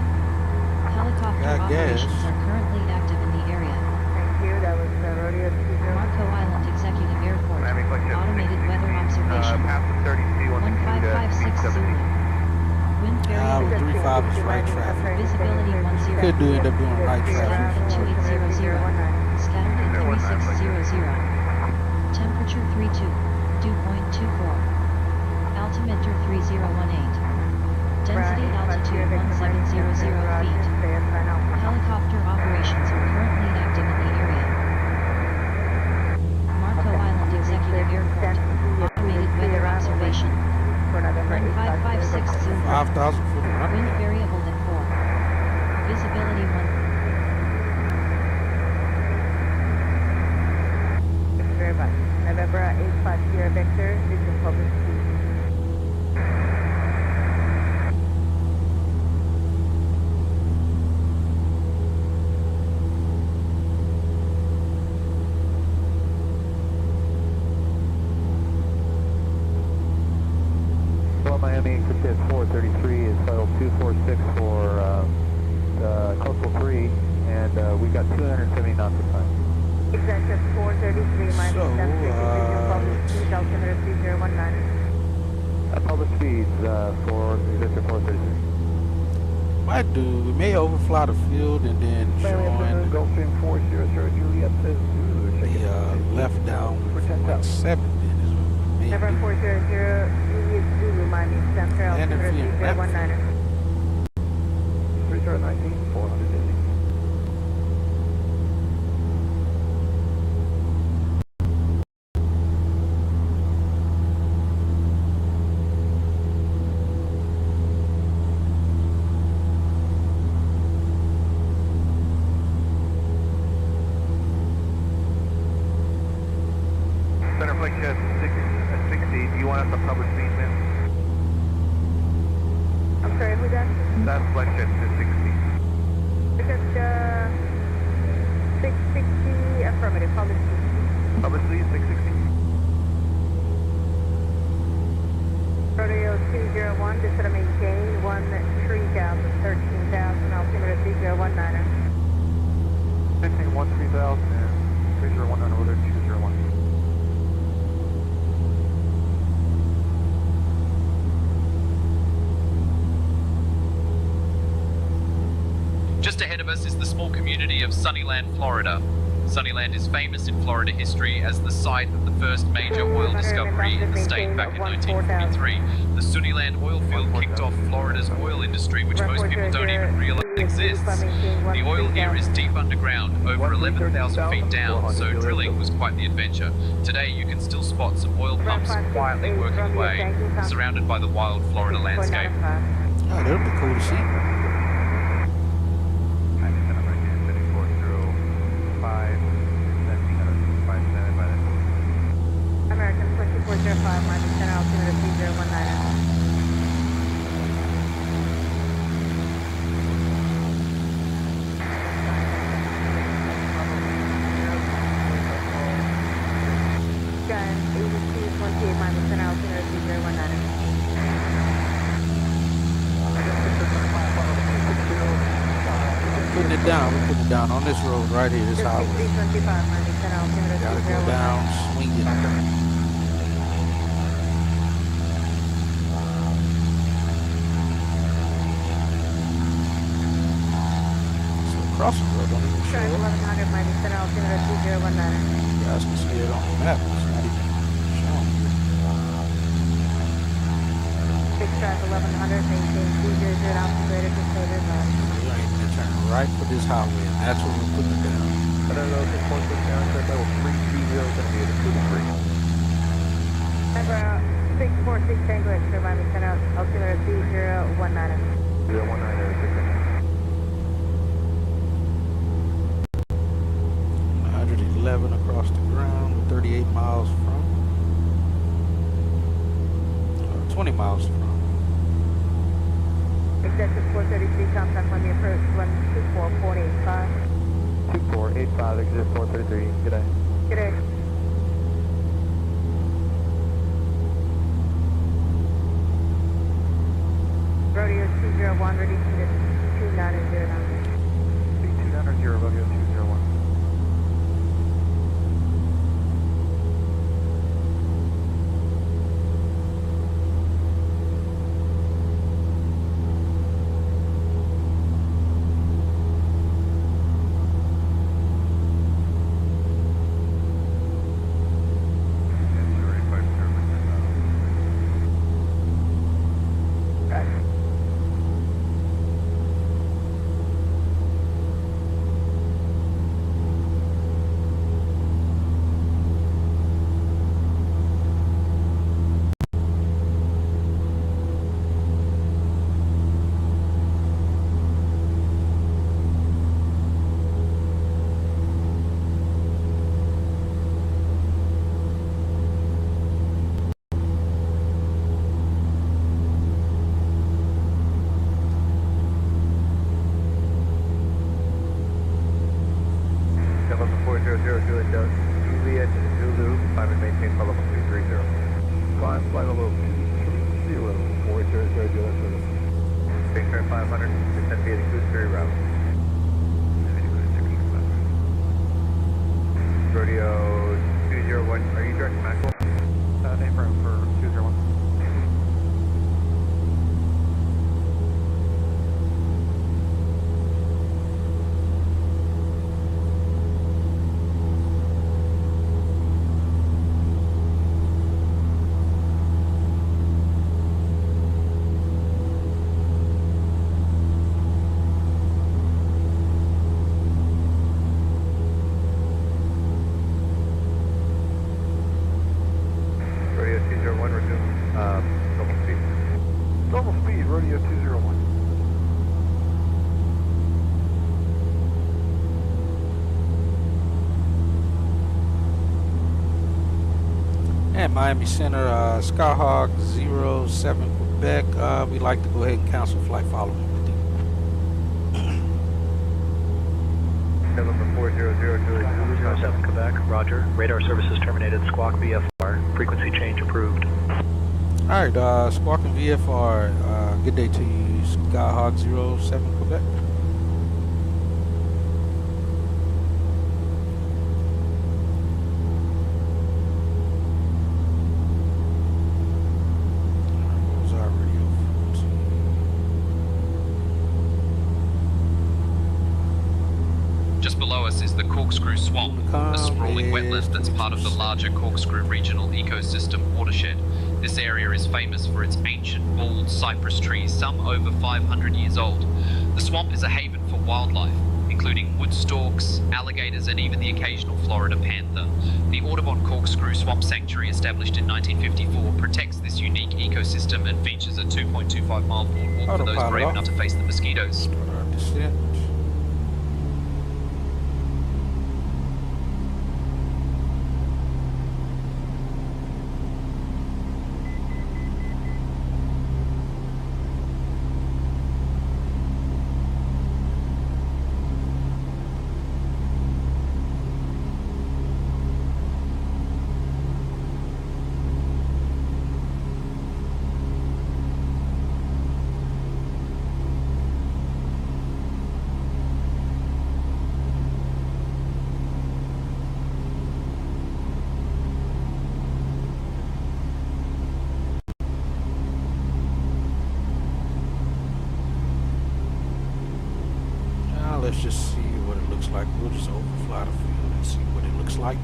Helicopter Got gas. operations are currently active in the area. Thank you, that was Rodeo 20. Marco Island Executive Airport. Miami Flight Automated weather observation. Past the 32 on the 1556 Zulu. Wind variable 35 is right traffic. Visibility 10. Could do end up doing right Scattered traffic. at 2800. Scattered at 3600. Temperature 32. Dew point 24. Altimeter 3018. Density altitude 1700 feet. Helicopter operations are currently active in the area. Marco Island Executive Airport. Automated weather observation. 1556 Zulu. 5,000 foot Wind runway. variable at 4. Visibility 1. Thank you very much. November 85 Sierra Victor, this is public speed. Miami, Cryptid 433 is final 246 for Coastal 3, and we got 270 knots of time. Executive 433, Miami So, public speed, altimeter 3019. Public speeds for Victor 433. Might do. We may overfly the field and then Miami join Gulfstream 400 Juliet says Zulu. the left down For 10,000. 7 then is what we may November do. 400, Juliet Zulu, Miami Center, And if altimeter you 3019. 3019, 450. Center flight jet 60. Do you want us to publish these in? I'm sorry, who that? That's flight jet 60. Because 660, affirmative, public speed. Publish these 660. Rodeo 201, this is a maintain 13,000, altimeter 3019. 15 1 3000 and 301 order 201. Just ahead of us is the small community of Sunnyland, Florida. Sunnyland is famous in Florida history as the site of the first major oil discovery in the state back in 1943. The Sunnyland oil field kicked off Florida's oil industry, which most people don't even realize exists. The oil here is deep underground, over 11,000 feet down, so drilling was quite the adventure. Today you can still spot some oil pumps quietly working away, surrounded by the wild Florida landscape. Oh, that would be cool to see. American 2405, Miami Center, altimeter 3019. Sky 8228, Miami Center, altimeter 3019. Putting it down. We're putting it down on this road right here, this highway. Gotta go down, swing it. So across the road, don't even show up. 1100, Miami Center, altimeter 2019. You guys can see it on the map. It's not even showing. Big track 1100, maintain 200 altimeter to Cedar Key. We're going to turn right for this highway, and that's where we're putting it down. I don't know if it's going to down to level 320 is going to be at a 2 Number 646 Tango Extra, Miami Center, altimeter 3019. 111 across the ground, 38 miles from, 20 miles from. Excessive 433, contact Miami approach 124485. 2485, exit 433. Good day. Good day. Rodeo 201, ready to 2909. 290, Rodeo 201. Juliet, Zulu, climb and maintain flight level 230. Climb flight level 230, 400, Juliet. Spacefarer 500, descend via the Gooseberry route. Rodeo 201, are you direct to Maxwell? Name for 201. And Miami Center, Skyhawk 07 Quebec. We'd like to go ahead and cancel flight following with you. November 400, 07 Quebec, Roger. Radar services terminated, squawk VFR. Frequency change approved. Alright, Squawk and VFR, good day to you, Skyhawk 07 Quebec. us is the Corkscrew Swamp, a sprawling wetland that's part of the larger Corkscrew Regional Ecosystem watershed. This area is famous for its ancient bald cypress trees, some over 500 years old. The swamp is a haven for wildlife, including wood storks, alligators, and even the occasional Florida panther. The Audubon Corkscrew Swamp Sanctuary, established in 1954, protects this unique ecosystem and features a 2.25-mile boardwalk for those brave enough to face the mosquitoes. Let's just see what it looks like. We'll just overfly the field and see what it looks like.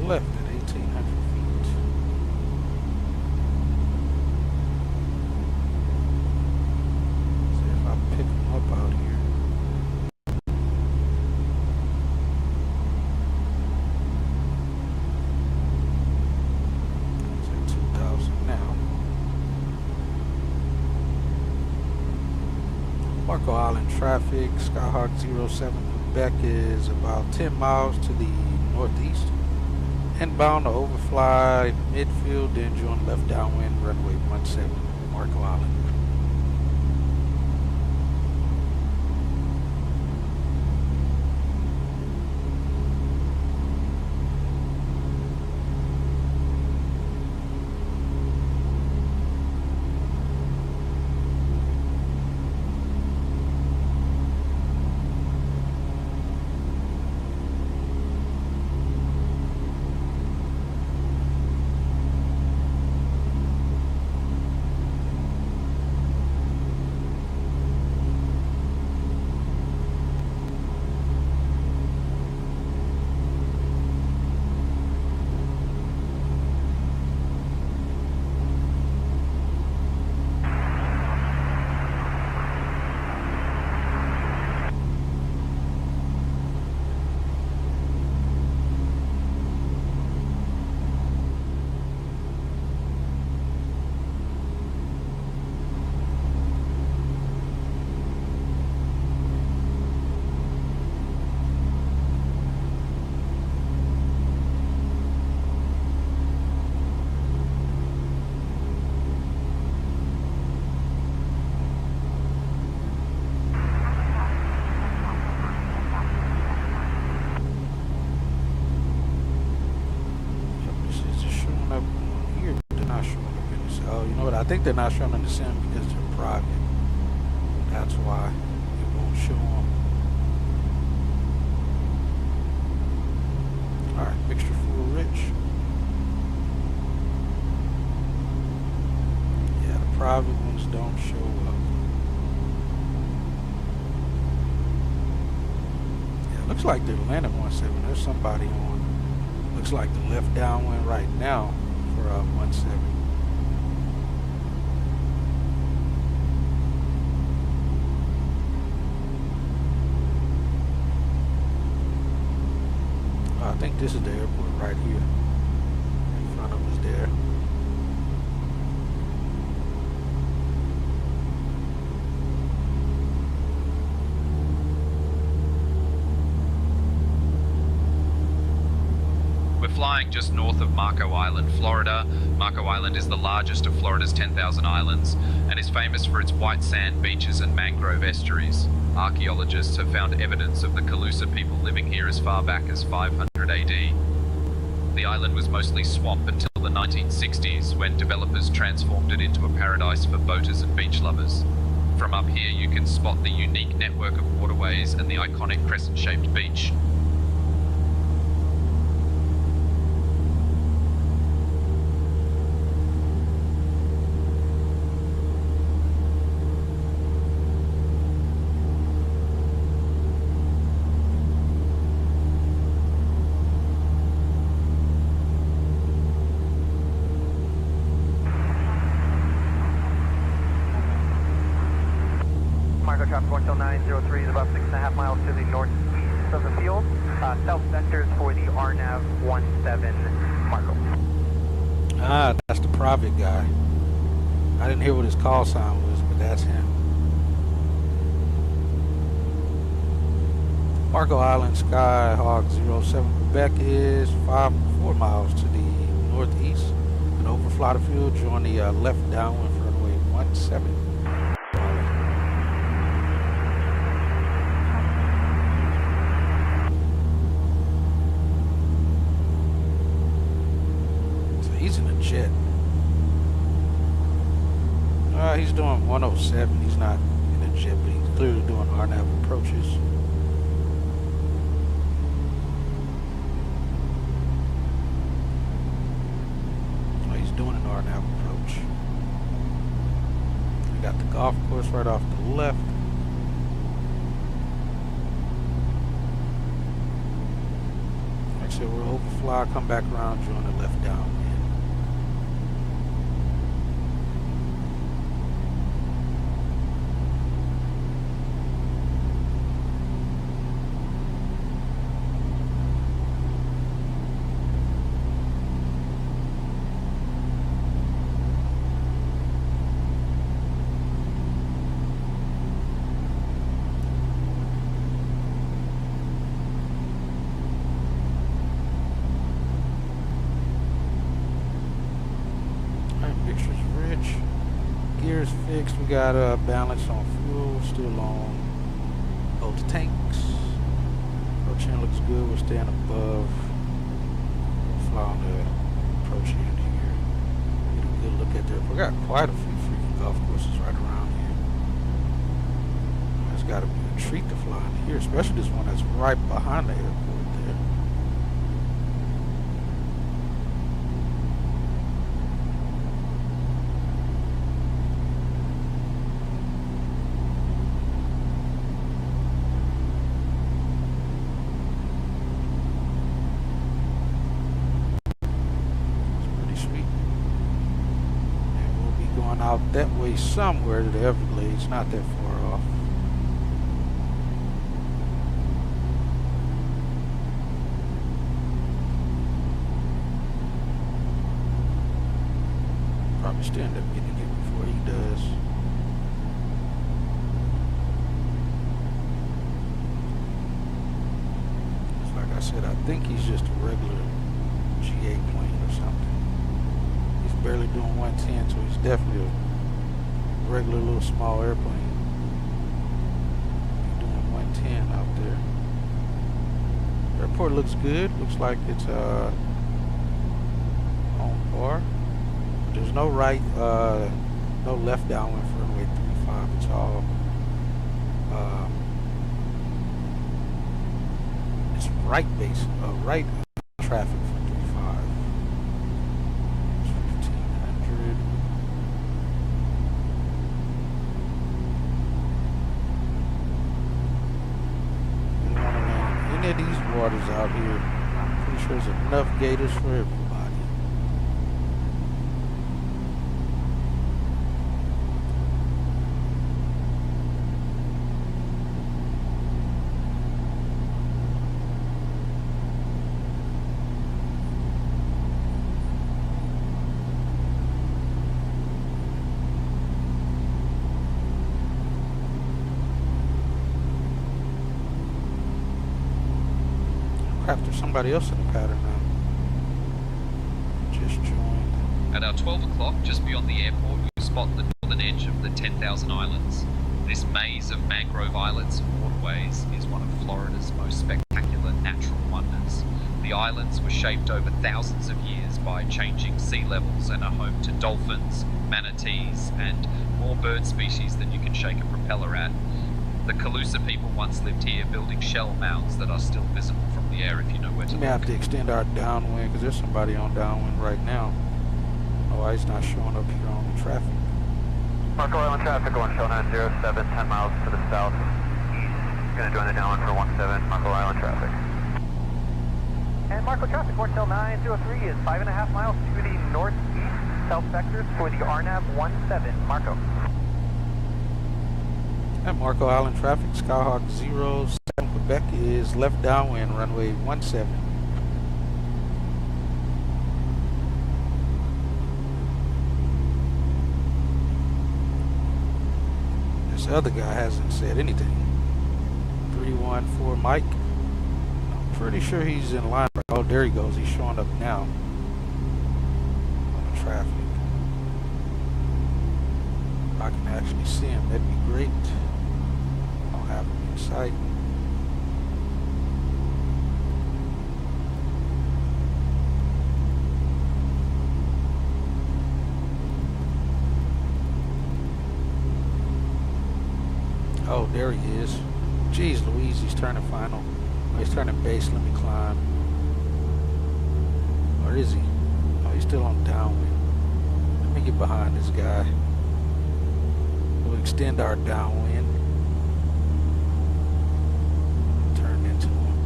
Left at 1,800 feet. See if I pick them up out here. It's at 2,000 now. Marco Island traffic, Skyhawk 07 Quebec is about 10 miles to the northeast. Inbound to overfly midfield, then join left downwind runway 17, Marco Island. I think they're not showing in the sim because they're private. That's why it won't show them. Alright, mixture fuel rich. Yeah, the private ones don't show up. Yeah, it looks like they're landing 17. There's somebody on. Looks like the left downwind right now for 17. I think this is the airport right here. In front of us there. flying just north of Marco Island, Florida. Marco Island is the largest of Florida's 10,000 islands and is famous for its white sand beaches and mangrove estuaries. Archaeologists have found evidence of the Calusa people living here as far back as 500 AD. The island was mostly swamp until the 1960s, when developers transformed it into a paradise for boaters and beach lovers. From up here you can spot the unique network of waterways and the iconic crescent-shaped beach. Marco traffic 10903 is about 6.5 miles to the northeast of the field. Self-centers for the RNAV 17 Marco. Ah, that's the private guy. I didn't hear what his call sign was, but that's him. Marco Island, Skyhawk 07 Quebec is 4 miles to the northeast. And overfly the field, join the left downwind for runway 17. He's in a jet. He's doing 107. He's not in a jet, but he's clearly doing RNAV approaches. He's doing an RNAV approach. We got the golf course right off the left. Like I said, we'll overfly, come back around, join the left downwind. Gears fixed. We got balance on fuel, still on both tanks. Approach in looks good. We're staying above. We'll fly on the approach end here. Get a good look at there. We got quite a few freaking golf courses right around here. It's got to be a treat to fly in here, especially this one that's right behind the airport there. Out that way somewhere to the Everglades, not that far off. Probably still end up getting it before he does. Like I said, I think he's just a regular GA plane or something. Barely doing 110, so he's definitely a regular little small airplane. He's doing 110 out there. Airport looks good. Looks like it's on par. There's no right, no left downwind for runway 35. It's all it's right base, right traffic for 35. Any of these waters out here, I'm pretty sure there's enough gators for everybody. Crap, there's somebody else in the pattern now. At our 12 o'clock, just beyond the airport, you'll spot the northern edge of the 10,000 Islands. This maze of mangrove islets and waterways is one of Florida's most spectacular natural wonders. The islands were shaped over thousands of years by changing sea levels and are home to dolphins, manatees, and more bird species than you can shake a propeller at. The Calusa people once lived here, building shell mounds that are still visible from the air if you know where to We may look. have to extend our downwind because there's somebody on downwind right now. Oh, he's not showing up here on the traffic. Marco Island traffic, going show 907, 10 miles to the south east. Going to join the downwind for 17, Marco Island traffic. And Marco traffic, Hotel 903 is 5.5 miles to the northeast, south sectors for the RNAV 17, Marco. At Marco Island traffic, Skyhawk 07 Quebec is left downwind, runway 17. This other guy hasn't said anything. 314 Mike. I'm pretty sure he's in line. Oh, there he goes. He's showing up now on the traffic. If I can actually see him, that'd be great. I don't have him in sight. Oh, there he is. Jeez Louise, he's turning final. Oh, he's turning base. Let me climb. Or is he? Oh, he's still on downwind. Let me get behind this guy. We'll extend our downwind. Turn into him.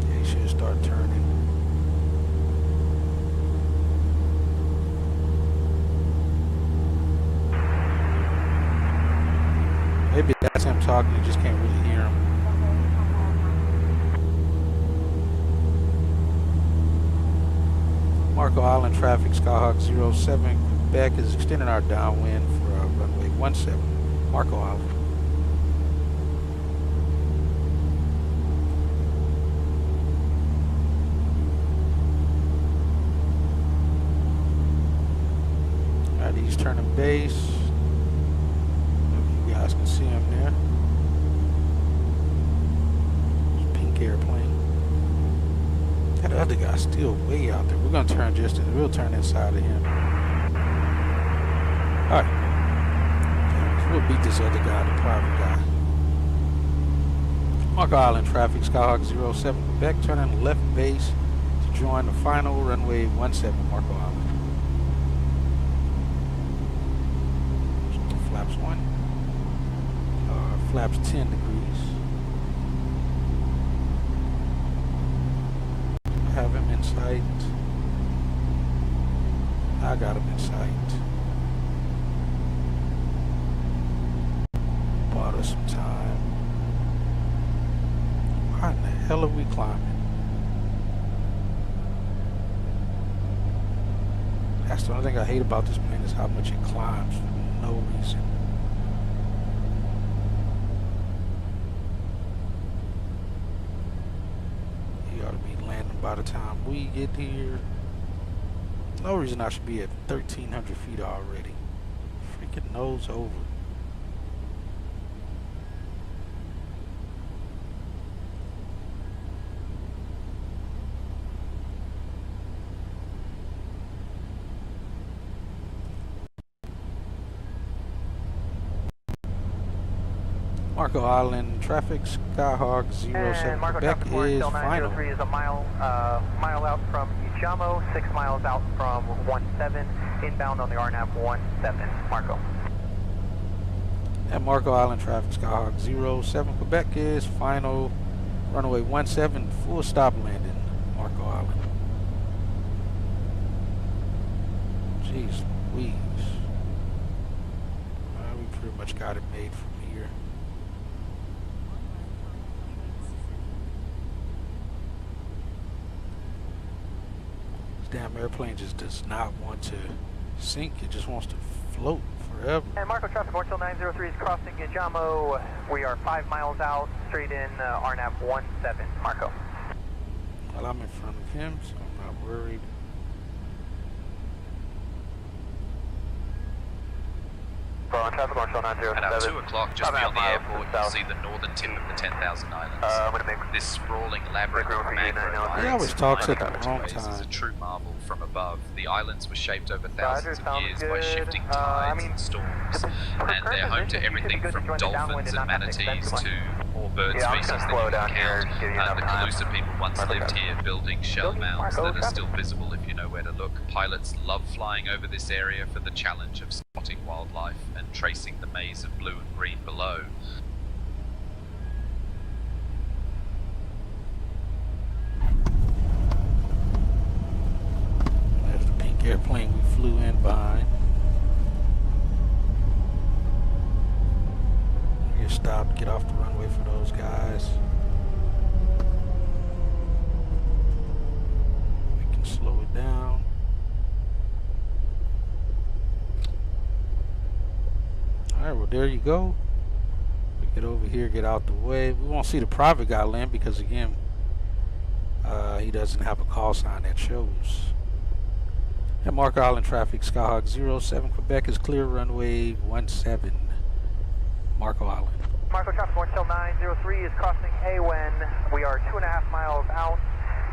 Yeah, he should start turning. Maybe that's him talking, you just can't really hear him. Marco Island traffic, Skyhawk 07 Quebec is extending our downwind for runway 17, Marco Island. Alright, he's turning base. You guys can see him there. It's a pink airplane. That other guy's still way out there. We're gonna turn we'll turn inside of him. Alright. We'll beat this other guy, the private guy. Marco Island traffic, Skyhawk 07 Quebec, turning left base to join the final runway 17, Marco Island. Flaps 1. Flaps 10 degrees. Have him in sight. I got him in sight. Bought us some time. Why in the hell are we climbing? That's the only thing I hate about this plane is how much it climbs for no reason. By the time we get here, no reason I should be at 1,300 feet already. Freaking nose over. Marco Island traffic, Skyhawk 07 Quebec is final. 903 is a mile out from Ijamo, 6 miles out from 17, inbound on the RNAV 17, Marco. At Marco Island traffic, Skyhawk 07 Quebec is final. Runway 17, full stop landing, Marco Island. Jeez Louise. We pretty much got it made from here. Damn airplane just does not want to sink. It just wants to float forever. And Marco traffic, Hotel 903 is crossing Ijamo. We are 5 miles out, straight in RNAV 17, Marco. Well, I'm in front of him, so I'm not worried. At 2 o'clock, just beyond the airport, you'll see the northern tip of the 10,000 Islands. This sprawling labyrinth of mangrove He always islands talks at and the wrong waterways is a time. true marvel from above. The islands were shaped over thousands of years by shifting tides and storms, and they're home to everything from dolphins and manatees to more bird species than you can count. The Calusa people once lived here, building shell mounds that are still visible if you know where to look. Pilots love flying over this area for the challenge of spotting wildlife and tracing the maze of blue and green below. There's the pink airplane we flew in behind. Get stopped, get off the runway for those guys. We can slow it down. Alright, well there you go. We get over here, get out the way. We won't see the private guy land because again, he doesn't have a call sign that shows. And Marco Island traffic, Skyhawk 07 Quebec is clear, runway 17, Marco Island. Marco traffic 10903 is crossing A-Wen. We are 2.5 miles out,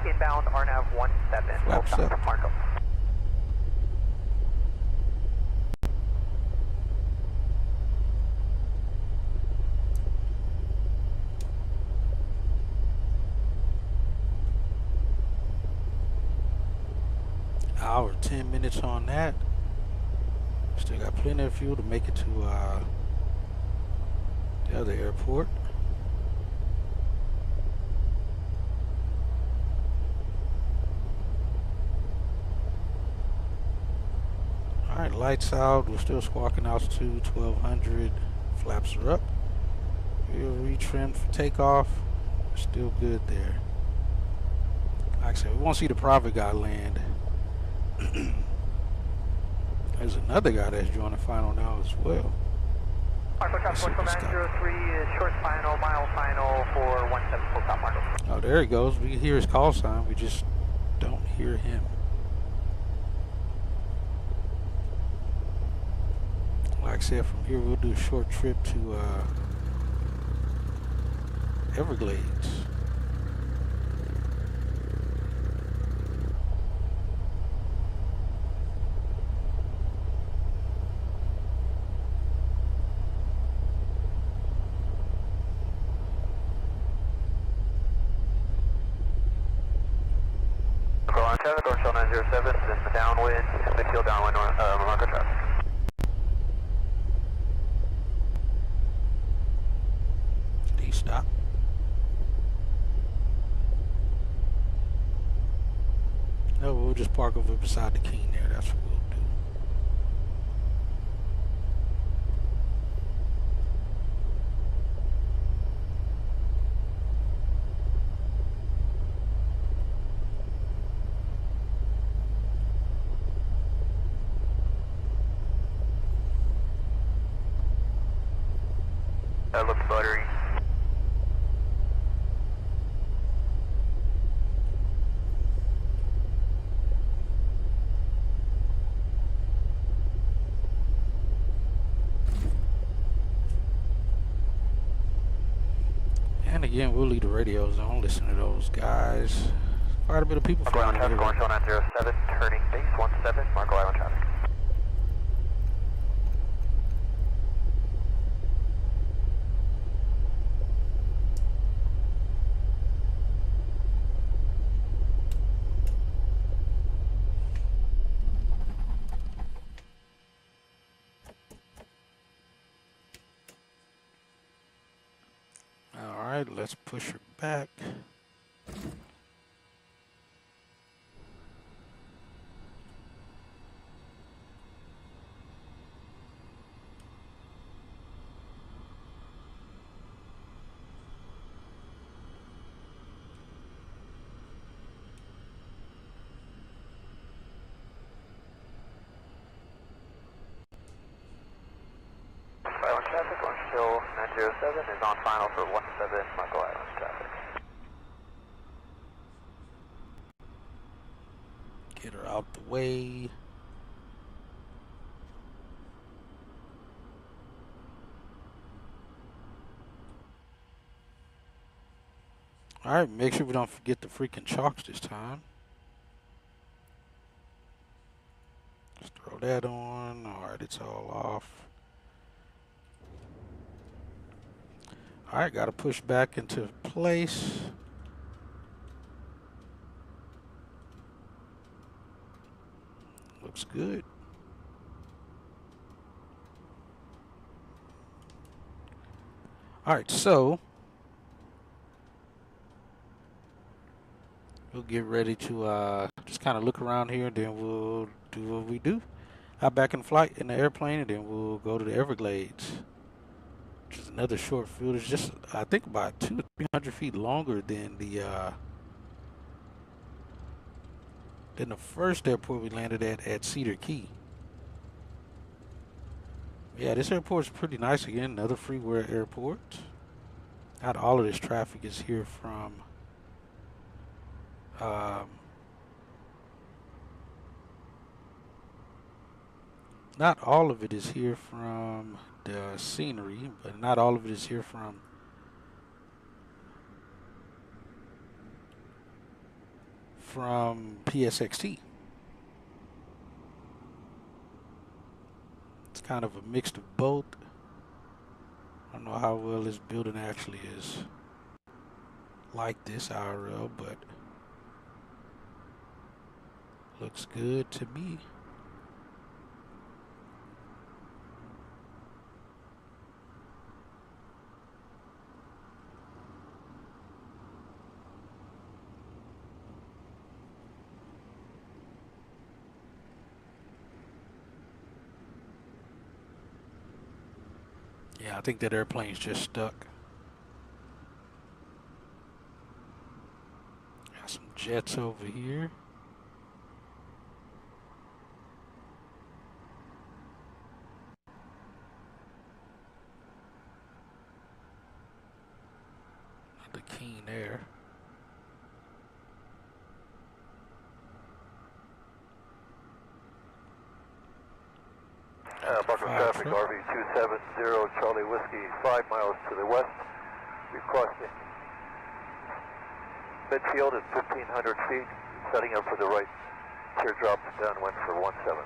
inbound RNAV 17. Flaps up. Marco. Hour 10 minutes on that. Still got plenty of fuel to make it to the other airport. Alright, lights out. We're still squawking altitude 1200. Flaps are up. We'll retrim for takeoff. We're still good there. Like I said, we won't see the private guy land. There's another guy that's joining final now as well. Marco traffic 10903 is short final, mile final for 17 full stop Marco. Oh, there he goes. We can hear his call sign. We just don't hear him. Like I said, from here we'll do a short trip to Everglades. Traffic, Shell 907, this is the downwind, midfield downwind, Marco traffic. Did he stop? No, we'll just park over beside the King there. That's what we'll do. That looks buttery. And again, we'll leave the radios on. Listen to those guys. Quite a bit of people Marco Island flying traffic, here. 907, turning base 17, Marco Island traffic. Alright, let's push her back. Island traffic, Shell 907 is on final for 17, Marco Island traffic. Get her out the way. All right, make sure we don't forget the freaking chalks this time. Let's throw that on. All right, it's all off. All right, got to push back into place. Looks good. All right, so we'll get ready to just kind of look around here, and then we'll do what we do. Hop back in flight in the airplane, and then we'll go to the Everglades, which is another short field. It's just, I think, about 200 to 300 feet longer than the first airport we landed at Cedar Key. Yeah, this airport's pretty nice. Again, another freeware airport. Not all of this traffic is here from not all of it is here from the scenery, but not all of it is here from PSXT. It's kind of a mix of both. I don't know how well this building actually is like this IRL, but looks good to me. Yeah, I think that airplane's just stuck. Got some jets over here. The Keen Air. Buckle traffic, RV 270 Charlie Whiskey, 5 miles to the west. We've crossed it. Midfield is 1,500 feet, setting up for the right teardrop downwind for 17.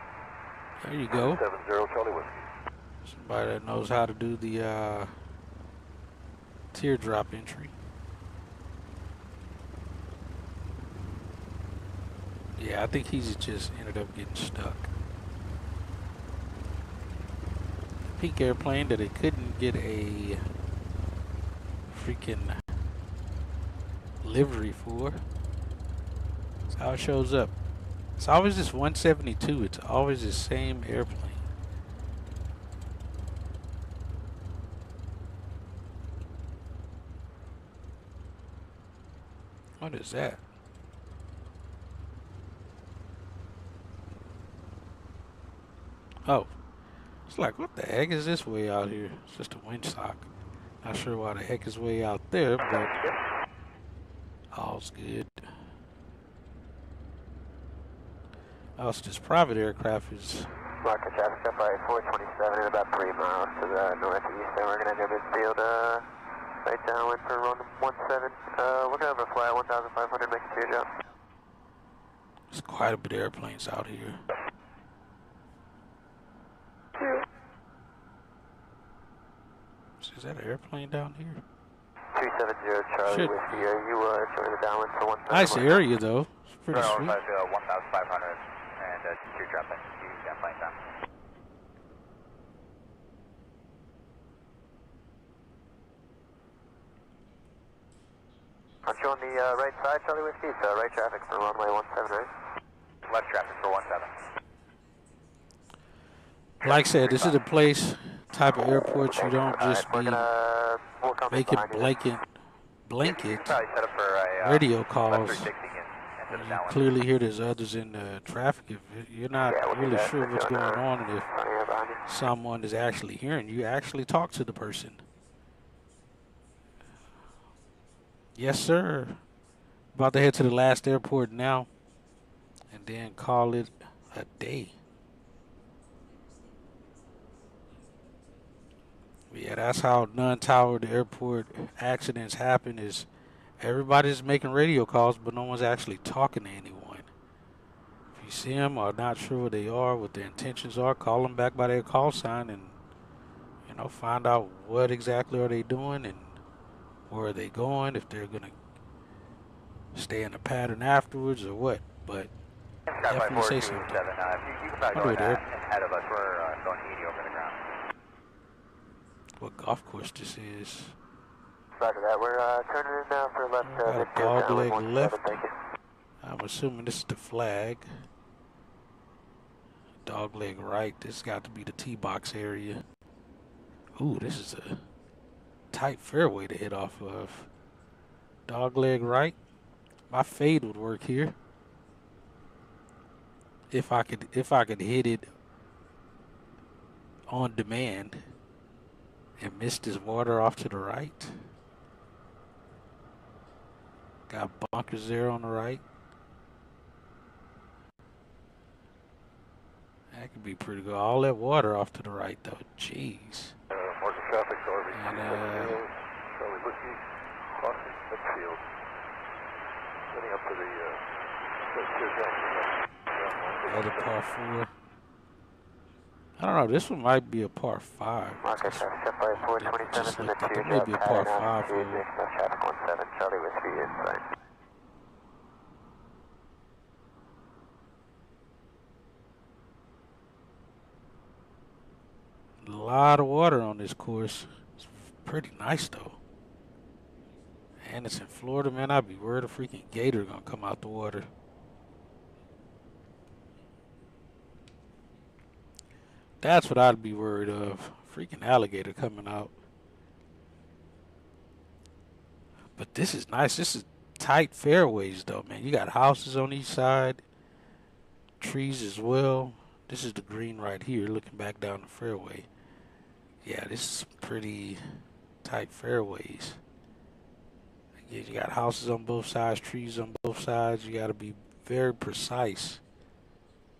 There you go. 70 Charlie Whiskey. Somebody that knows how to do the teardrop entry. Yeah, I think he's just ended up getting stuck. Peak airplane that they couldn't get a freaking livery for. That's how it shows up. It's always this 172. It's always the same airplane. What is that? Oh. It's like, what the heck is this way out here? It's just a windsock. Not sure why the heck is way out there, but all's good. Oh, it's this private aircraft is... Rocket traffic up by 427 and about 3 miles to the northeast, and we're going to enter midfield right downwind for run 17. We're going to have a fly at 1,500, make a teardrop. There's quite a bit of airplanes out here. Is that an airplane down here? 370 Charlie Whiskey, are you showing the downwind for 1,000? Nice area though. It's pretty sweet. 1,500 and teardrop and that plane down. Aren't you on the right side, Charlie Whiskey? It's right traffic for runway 17, right? Left traffic for 17. Like I said, this is a place, type of airport you don't just be making blanket radio calls. You clearly hear there's others in the traffic. If you're not really sure what's going on, and if someone is actually hearing you, actually talk to the person. Yes, sir. About to head to the last airport now, and then call it a day. Yeah, that's how non-towered airport accidents happen, is Everybody's making radio calls, but no one's actually talking to anyone. If you see them or not sure where they are, what their intentions are, call them back by their call sign and, you know, find out what exactly are they doing and where are they going, if they're going to stay in the pattern afterwards or what. But definitely say something. You can probably go ahead of us. We're going 80 over the ground. What golf course this is? Roger that. We're turning in now for left. Got a dog leg left. I'm assuming this is the flag. Dog leg right. This got to be the tee box area. Ooh, this is a tight fairway to hit off of. Dog leg right. My fade would work here. If I could hit it on demand and miss this water off to the right. Got bunkers there on the right. That could be pretty good. All that water off to the right, though. Jeez. Market traffic, And, Charlie Whiskey, crossing midfield. Heading up to the other par 4. I don't know. This one might be a par 5. Market traffic, 427 Just looked, it may be a par 5 hole. Traffic 17, Charlie Whiskey inside. A lot of water on this course. It's pretty nice though. And it's in Florida, man. I'd be worried a freaking gator gonna come out the water. That's what I'd be worried of. Freaking alligator coming out. But this is nice. This is tight fairways though, man. You got houses on each side. Trees as well. This is the green right here, looking back down the fairway. Yeah, this is pretty tight fairways. You got houses on both sides, trees on both sides. You got to be very precise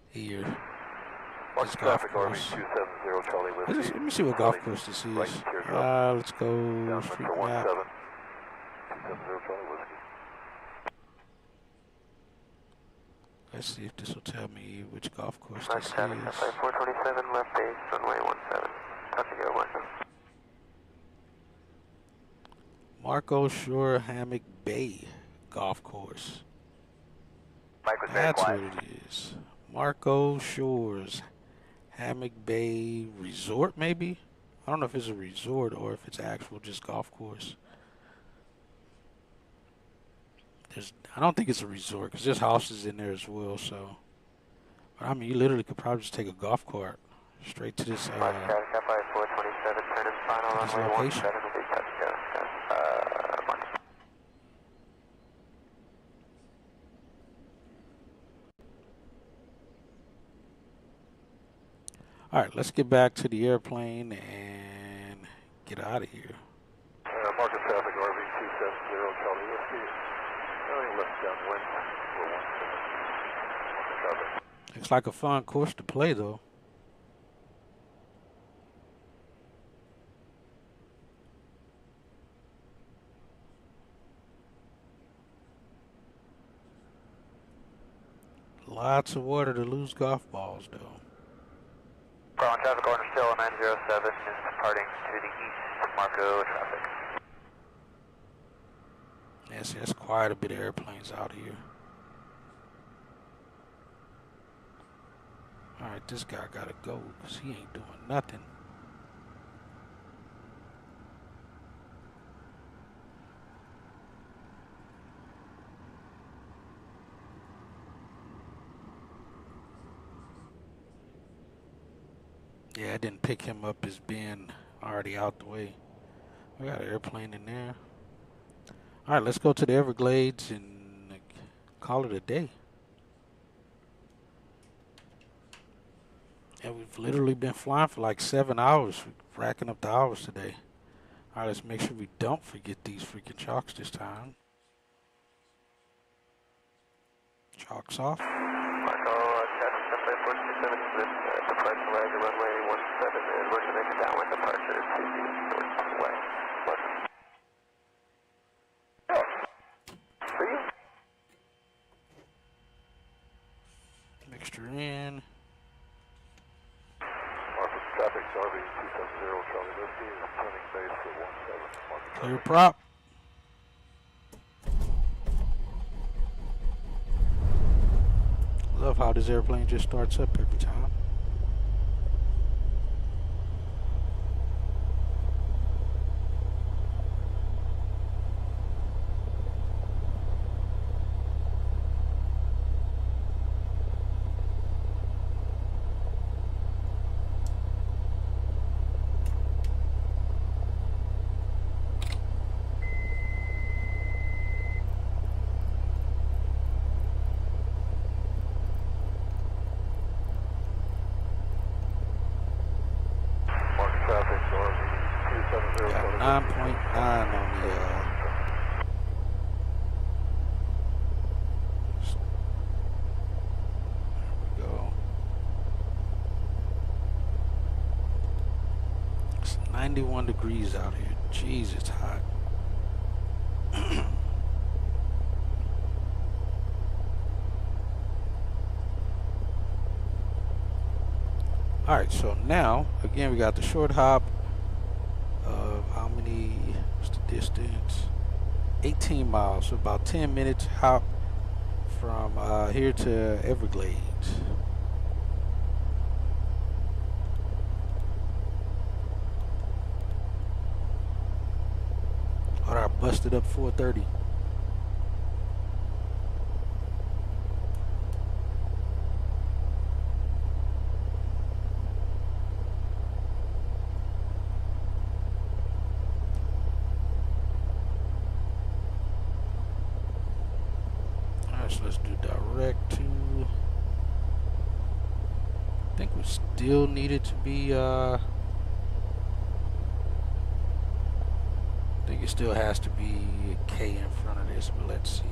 here. This golf course. Let me see what golf course this is. Let's go street map. Let's see if this will tell me which golf course this is. 427 left base, runway 17. Touch and go, Marco. Marco Shore Hammock Bay Golf Course. That's what it is. Marco Shores Hammock Bay Resort, maybe? I don't know if it's a resort or if it's actual just golf course. I don't think it's a resort because there's houses in there as well. So, but I mean, you literally could probably just take a golf cart straight to this location. All right, let's get back to the airplane and get out of here. Market traffic, RV 270, Charlie Whiskey. Left downwind. Looks like a fun course to play, though. Lots of water to lose golf balls, though. Ground traffic order still 907 is departing to the east, Marco traffic. Yes, there's quite a bit of airplanes out here. All right, this guy gotta go because he ain't doing nothing. Yeah, I didn't pick him up as being already out the way. We got an airplane in there. All right, let's go to the Everglades and call it a day. And we've literally been flying for like 7 hours, racking up the hours today. All right, let's make sure we don't forget these freaking chalks this time. Chalks off. RV 270 Charlie Whiskey is turning base at 17. Clear prop. Love how this airplane just starts up every time. Got 9.9 on the there we go. It's 91 degrees out here. Jeez, it's hot. All right, so now again we got the short hop of how many, what's the distance? 18 miles, so about 10 minutes hop from here to Everglades. Or I busted up 430. So let's do direct to, I think we still need it to be, I think it still has to be a K in front of this, but let's see.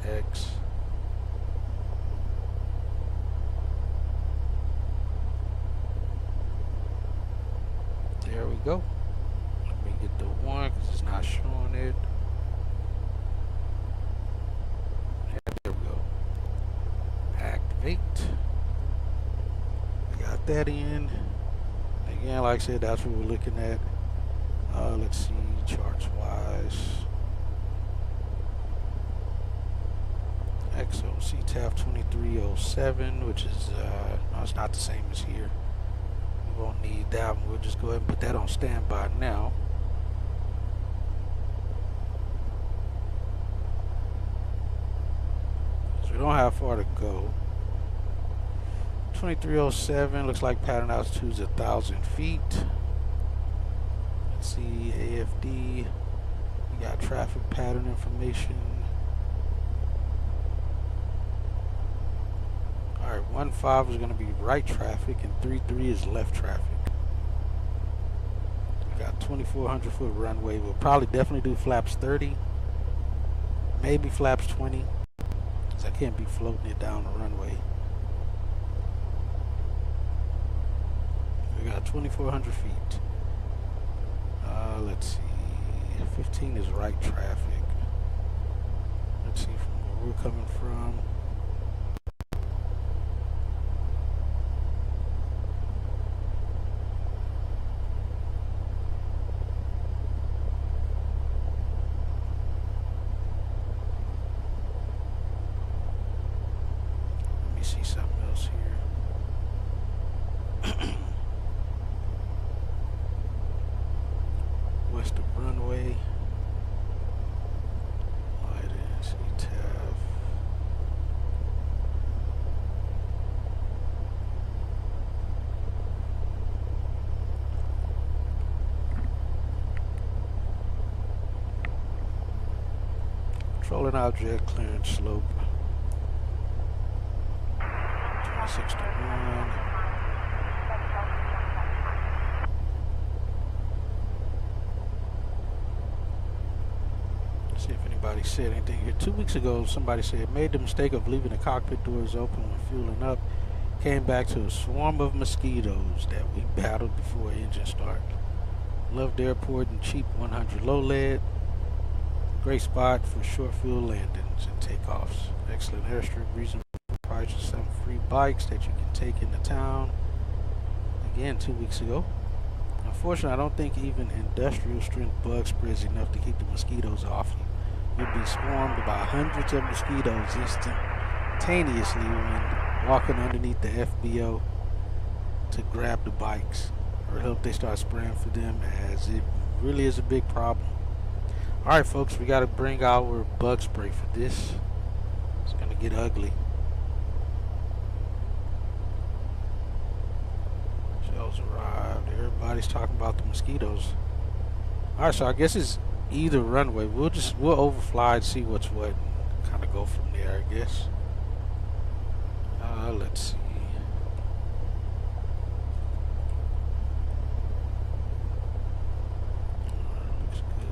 X. There we go. Let me get the one because it's not showing it. And there we go. Activate. Got that in. Again, like I said, that's what we're looking at. Let's see, charts wise. XO CTAF 2307, which is, no, it's not the same as here. We won't need that one. We'll just go ahead and put that on standby now. So we don't have far to go. 2307 looks like pattern altitude is 1,000 feet. Let's see, AFD. We got traffic pattern information. Alright, 15 is going to be right traffic and 33 is left traffic. We got 2,400 foot runway. We'll probably definitely do flaps 30. Maybe flaps 20. Because I can't be floating it down the runway. We got 2,400 feet. Let's see. 15 is right traffic. Let's see from where we're coming from. See something else here. West of runway. Light in CTAF. Controlling object clearance slope. 61. See if anybody said anything here. 2 weeks ago, somebody said, made the mistake of leaving the cockpit doors open when fueling up. came back to a swarm of mosquitoes that we battled before engine start. Loved the airport and cheap 100 low lead. Great spot for short fuel landings and takeoffs. Excellent airstrip, reasonable prices, some free bikes that you can take into town. Again, 2 weeks ago. Unfortunately, I don't think even industrial strength bug spray is enough to keep the mosquitoes off you. You'll be swarmed by hundreds of mosquitoes instantaneously when walking underneath the FBO to grab the bikes, or hope they start spraying for them, as it really is a big problem. Alright folks, we got to bring our bug spray for this. It's going to get ugly. Shells arrived. Everybody's talking about the mosquitoes. Alright, so I guess it's either runway. We'll overfly and see what's what. Kind of go from there, I guess. Let's see. Looks good.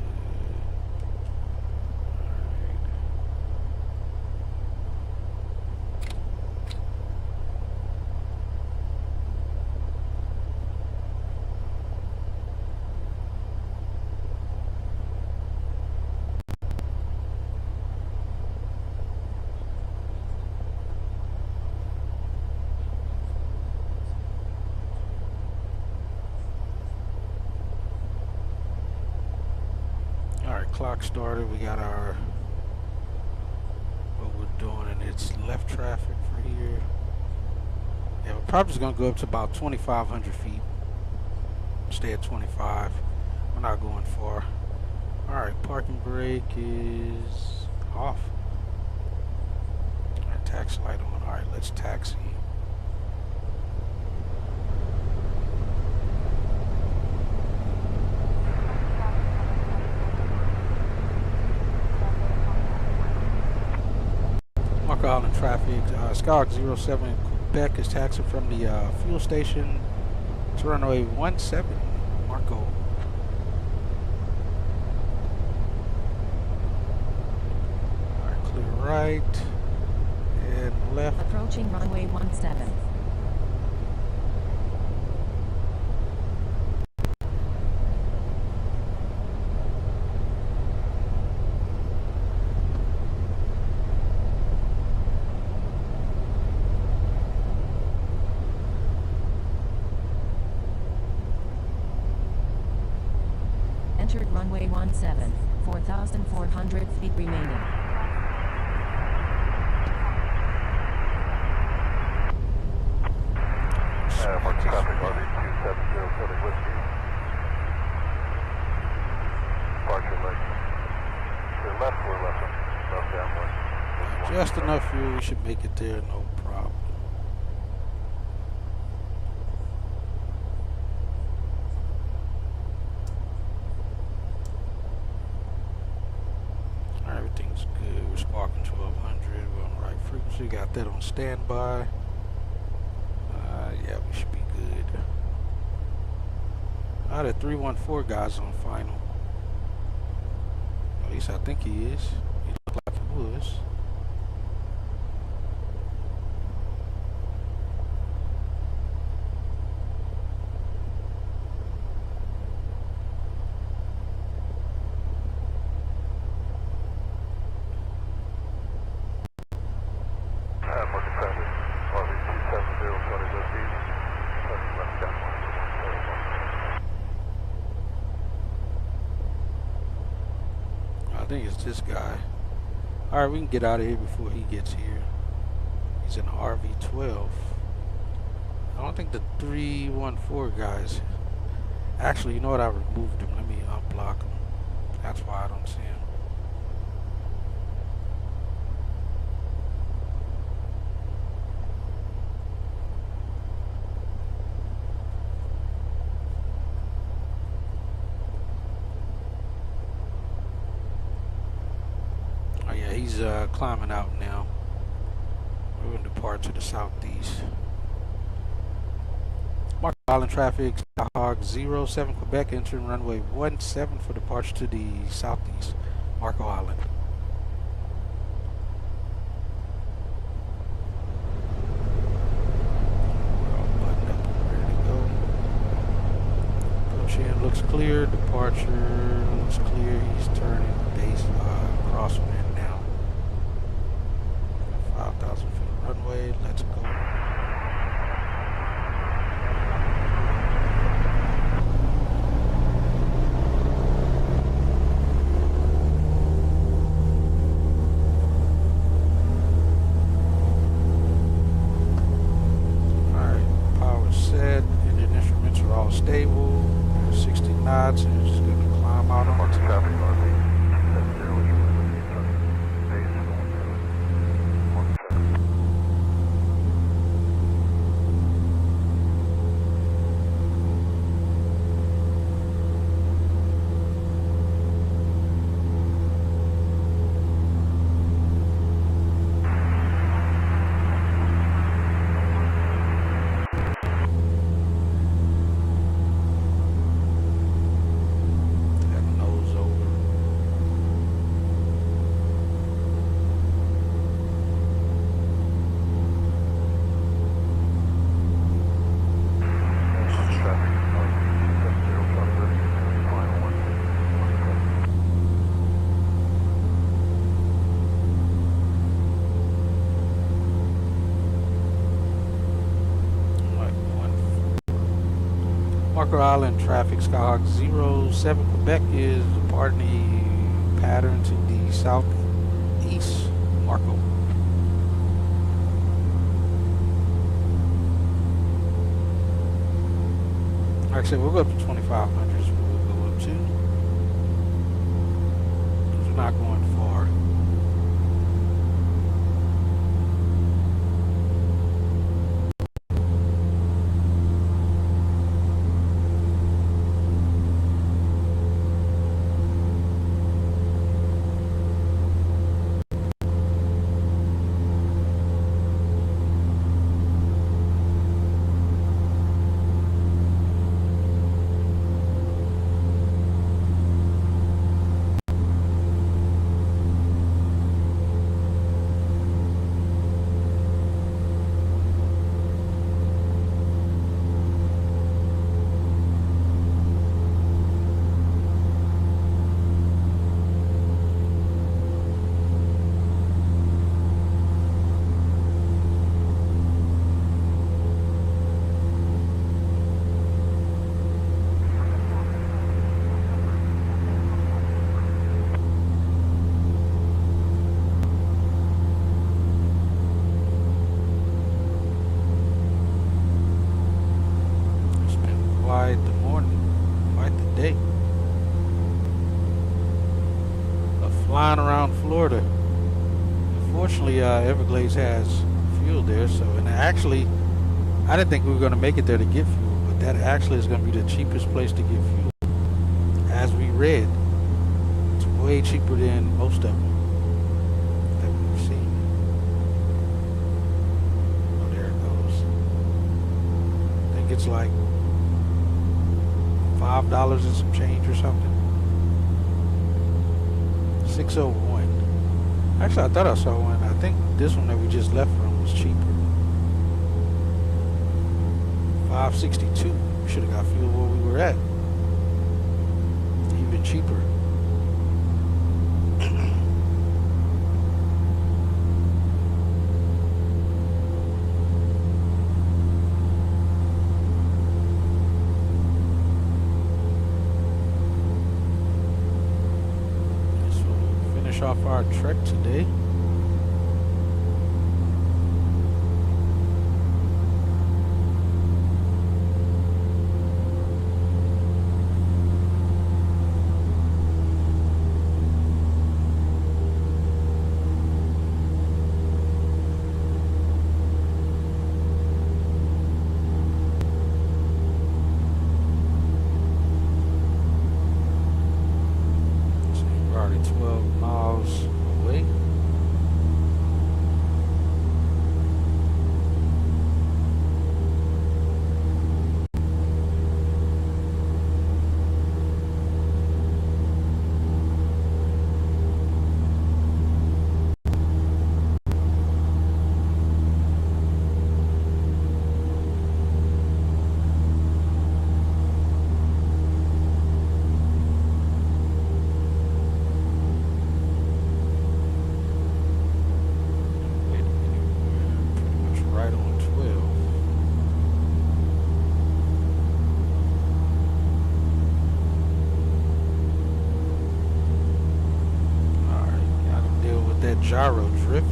Clock started. We got our what we're doing, and it's left traffic for here. Yeah, we're probably just gonna go up to about 2,500 feet. Stay at 25. We're not going far. All right, parking brake is off. All right, taxi light on. All right, let's taxi. Island traffic. Skyhawk 07 Quebec is taxiing from the fuel station to runway 17, Marco. Alright, clear right and left. Approaching runway 17. Entered runway 17, 4,400 feet remaining. Mark traffic, RV 270 Whiskey. Departure left or left downwind. Just enough fuel, we should make it there, no problem. Everything's good. We're sparking 1200. We're on the right frequency. Got that on standby. Yeah, we should be good. The 314 guy's on final. At least I think he is. He looked like he was. I think it's this guy. Alright, we can get out of here before he gets here. He's in RV-12. I don't think the 314 guys. Actually, you know what? I removed him. Let me unblock him. That's why I don't see him. He's climbing out now. We're going to depart to the southeast. Marco Island traffic, Skyhawk 07 Quebec entering runway 17 for departure to the southeast, Marco Island. clear. Departure looks clear. He's turning base crosswind now. 5,000 feet runway. Let's go. Stable, 60 knots, and it's just going to climb out on the top. Marker Island traffic, Skyhawk 07 Quebec is departing the pattern to the southeast. Marco. Like I said, we'll go up to 2,500 is what we'll go up to. Because we're not going far. Flying around Florida. Unfortunately, Everglades has fuel there, so, and actually, I didn't think we were going to make it there to get fuel, but that actually is going to be the cheapest place to get fuel. As we read, it's way cheaper than most of them that we've seen. Oh, there it goes. I think it's like $5 and some change or something. 601. Actually, I thought I saw one. I think this one that we just left from was cheaper. 562. We should have got fuel where we were at. Even cheaper. Off our trek today. We're already 12 miles away. gyro drift.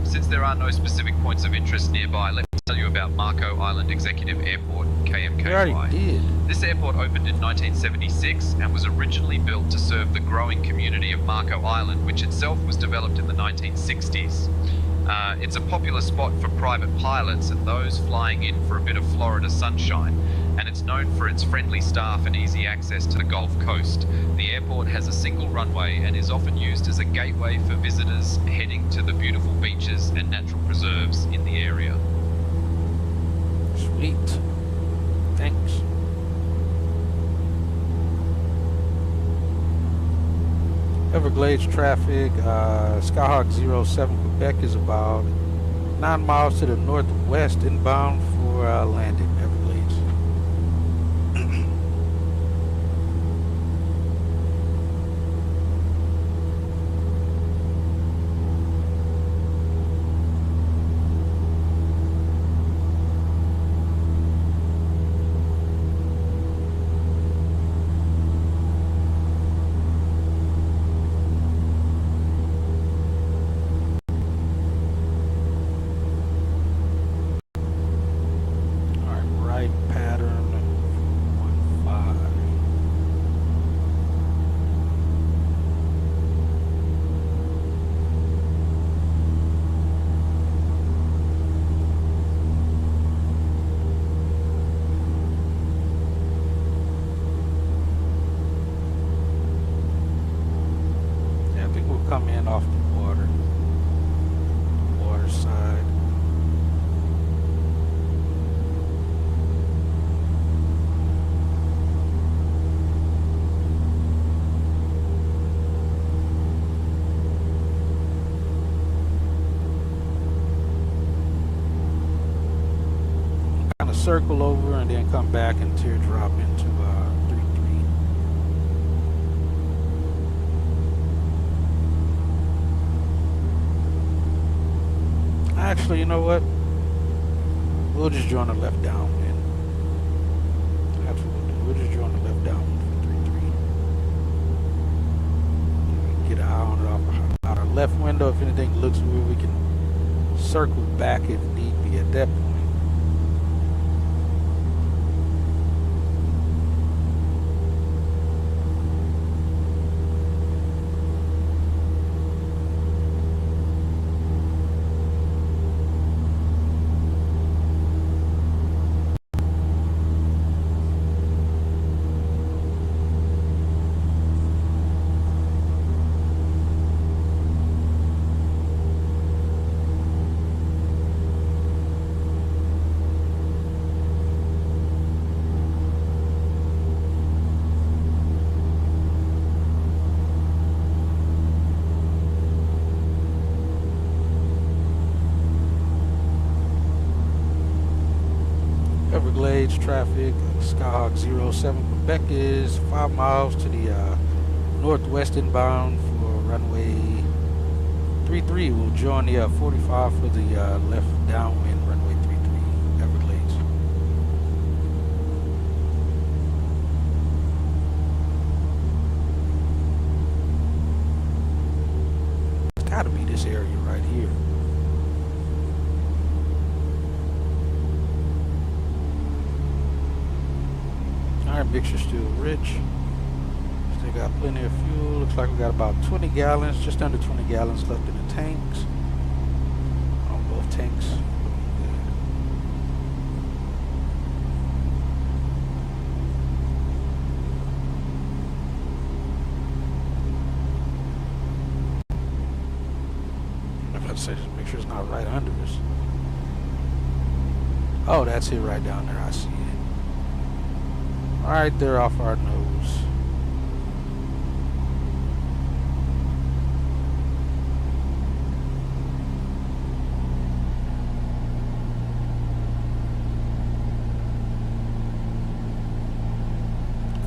Since there are no specific points of interest nearby, let me tell you about Marco Island Executive Airport, KMKY. We already did. This airport opened in 1976 and was originally built to serve the growing community of Marco Island, which itself was developed in the 1960s. It's a popular spot for private pilots and those flying in for a bit of Florida sunshine, and it's known for its friendly staff and easy access to the Gulf Coast. The airport has a single runway and is often used as a gateway for visitors heading to the beautiful beaches and natural preserves in the area. Sweet. Thanks. Everglades traffic, Skyhawk 07 Quebec is about 9 miles to the northwest inbound for landing Everglades. Come in off the water side. Kind of circle over and then come back and teardrop into 3-3. Actually, you know what? We'll just join the left downwind. That's what we'll do. We'll just join the left downwind for 3-3. Get an eye on it off our left window. If anything looks weird, we can circle back if need be at that point. Everglades traffic, Skyhawk 07 Quebec is 5 miles to the northwest inbound for runway 33. We'll join the 45 for the left downwind runway 33, Everglades. It's gotta be this area right here. Our mixture's still rich. Still got plenty of fuel. Looks like we got about 20 gallons, just under 20 gallons left in the tanks. On both tanks. I'm about to say, just make sure it's not right under us. Oh, that's it right down there. I see it. Alright, they're off our nose.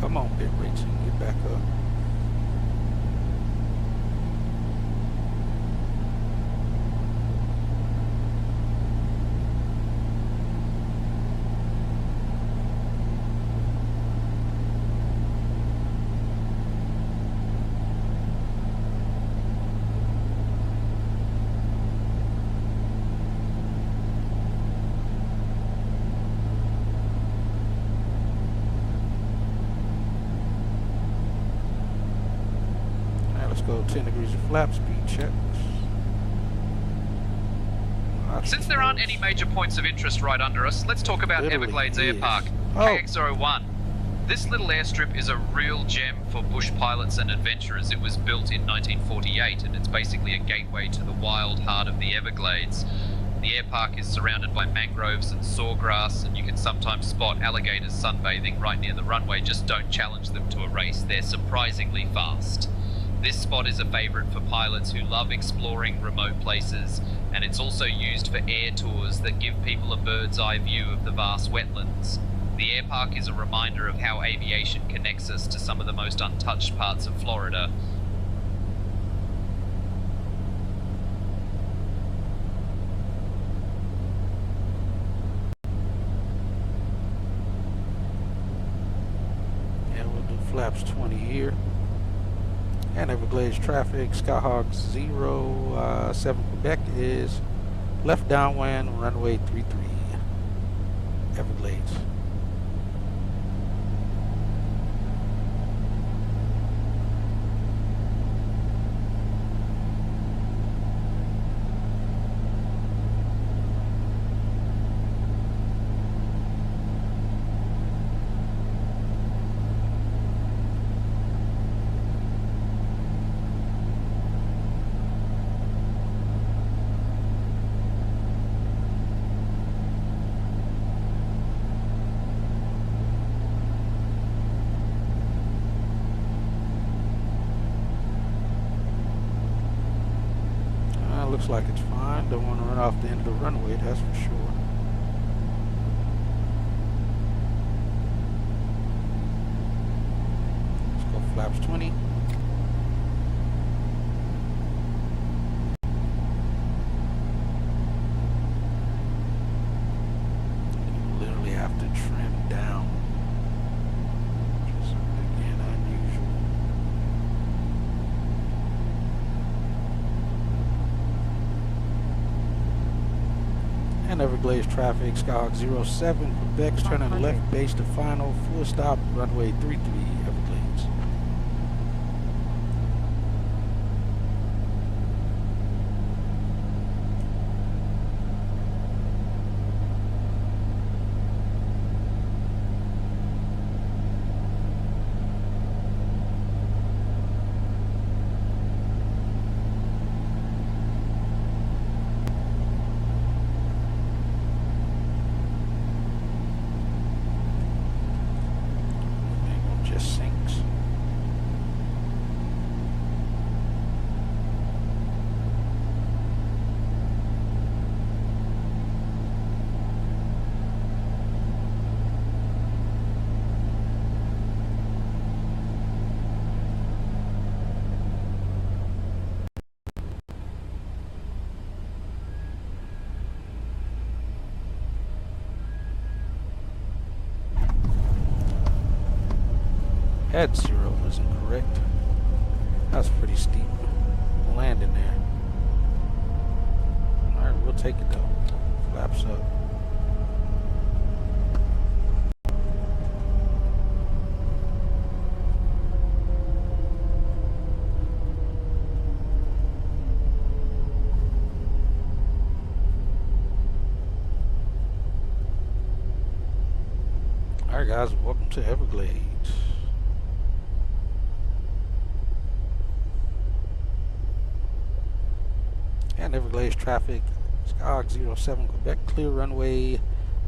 Come on, bit rates, get back up. go 10 degrees of flap, speed checks. Since there aren't any major points of interest right under us, let's talk about Everglades Air Park, KX01. This little airstrip is a real gem for bush pilots and adventurers. It was built in 1948 and it's basically a gateway to the wild heart of the Everglades. The air park is surrounded by mangroves and sawgrass, and you can sometimes spot alligators sunbathing right near the runway. Just don't challenge them to a race, they're surprisingly fast. This spot is a favourite for pilots who love exploring remote places, and it's also used for air tours that give people a bird's eye view of the vast wetlands. The air park is a reminder of how aviation connects us to some of the most untouched parts of Florida. Yeah, we'll do flaps 20 here. And Everglades traffic, Skyhawk 07 Quebec is left downwind, runway 33, Everglades. Looks like it's fine. Don't want to run off the end of the runway, that's for sure. Let's go flaps 20. You literally have to trim down. Which is, again, unusual. And Everglades traffic, Skyhawk 07, Quebec's turning left base to final, full stop, runway 33, Everglades. At 0 was incorrect. That's pretty steep landing there. Alright, we'll take it though. Flaps up. Alright guys, welcome to Everglades. And Everglades traffic, Skyhawk 07 Quebec, clear runway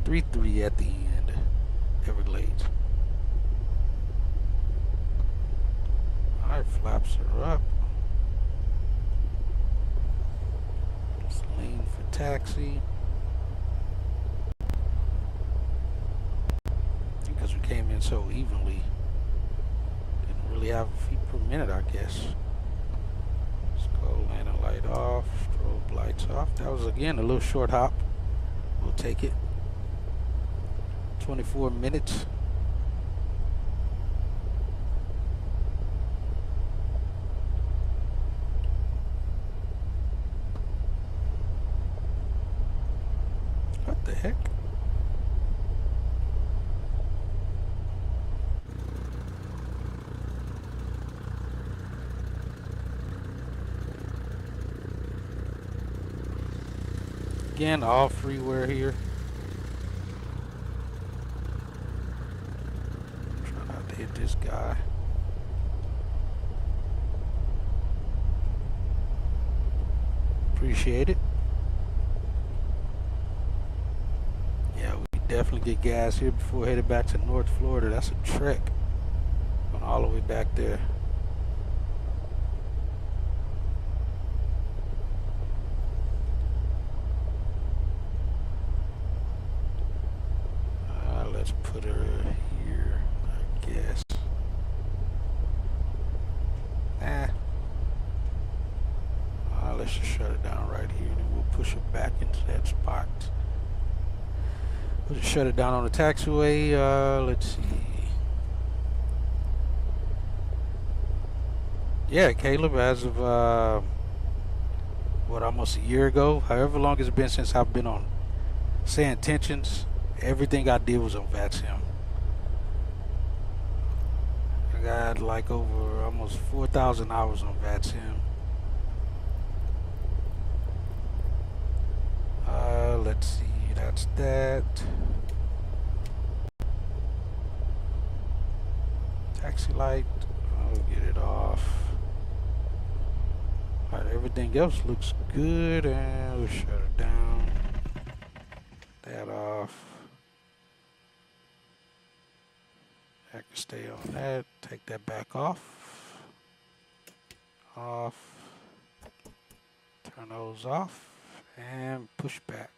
33 at the end, Everglades. Alright, flaps are up. It's lane for taxi. Because we came in so evenly, didn't really have feet per minute, I guess. Landing light off, strobe lights off. That was again a little short hop. We'll take it. 24 minutes. What the heck? Again, all freeware here. Try not to hit this guy. Appreciate it. Yeah, we definitely get gas here before headed back to North Florida. That's a trek. Going all the way back there. Let's put her here, I guess. Let's just shut it down right here, and then we'll push it back into that spot. We'll just shut it down on the taxiway. Let's see. Yeah, Caleb, as of almost a year ago, however long it's been since I've been on Say Intentions, everything I did was on VATSIM. I got like over almost 4,000 hours on VATSIM. Let's see, that's that. Taxi light, I'll get it off. Alright, everything else looks good, and we'll shut it down. That off. I can stay on that. Take that back off. Off. Turn those off. And push back.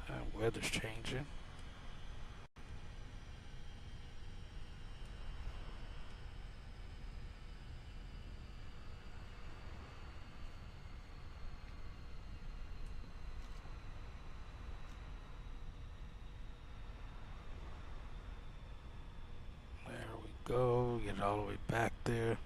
And weather's changing. Go, get it all the way back there.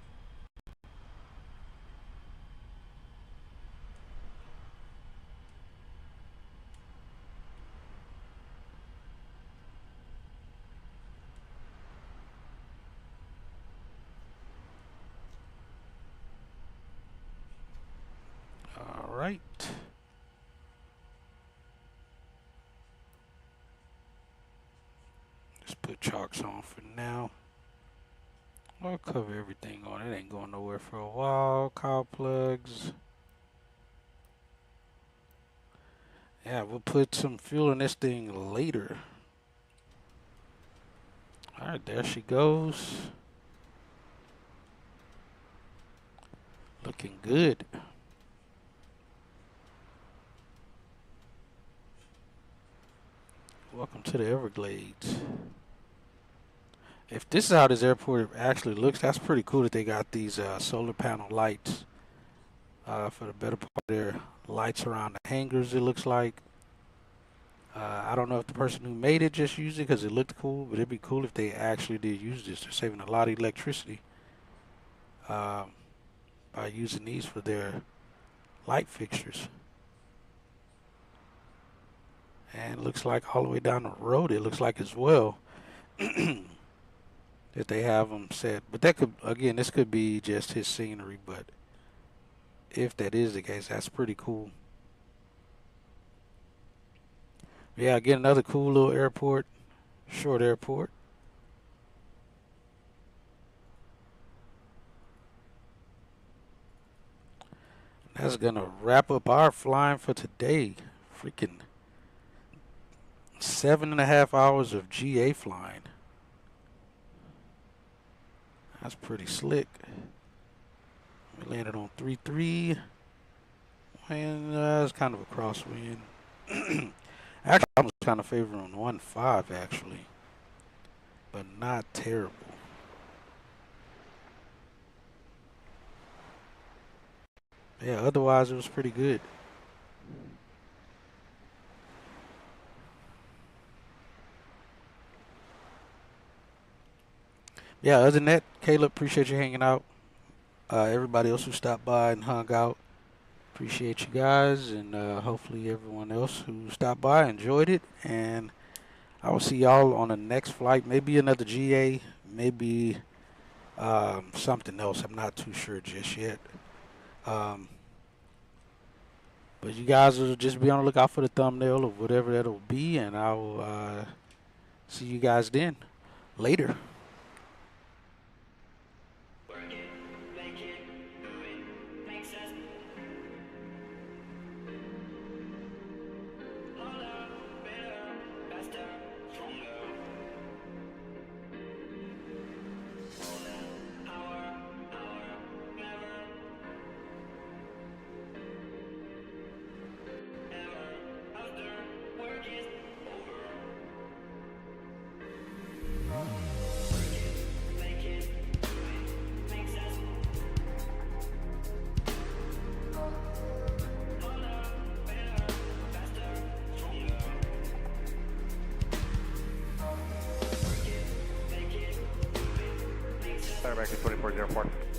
All right. Just put chocks on for now. I'll cover everything on it. Ain't going nowhere for a while. Cowl plugs. Yeah, we'll put some fuel in this thing later. Alright, there she goes. Looking good. Welcome to the Everglades. If this is how this airport actually looks, that's pretty cool that they got these solar panel lights for the better part of their lights around the hangars, it looks like. I don't know if the person who made it just used it because it looked cool, but it'd be cool if they actually did use this. They're saving a lot of electricity by using these for their light fixtures. And it looks like all the way down the road, it looks like as well. That they have them set, but that could, again, this could be just his scenery, but if that is the case, that's pretty cool. Yeah, again, another cool little airport, short airport. That's gonna wrap up our flying for today. Freaking 7.5 hours of GA flying. That's pretty slick. We landed on 3-3. And it's kind of a crosswind. Actually, I was kind of favoring 1-5, actually. But not terrible. Yeah, otherwise it was pretty good. Yeah, other than that, Caleb, appreciate you hanging out. Everybody else who stopped by and hung out, appreciate you guys. And hopefully everyone else who stopped by enjoyed it. And I will see y'all on the next flight. Maybe another GA, maybe something else. I'm not too sure just yet. But you guys will just be on the lookout for the thumbnail of whatever that'll be, and I'll see you guys then. Later. American 2404.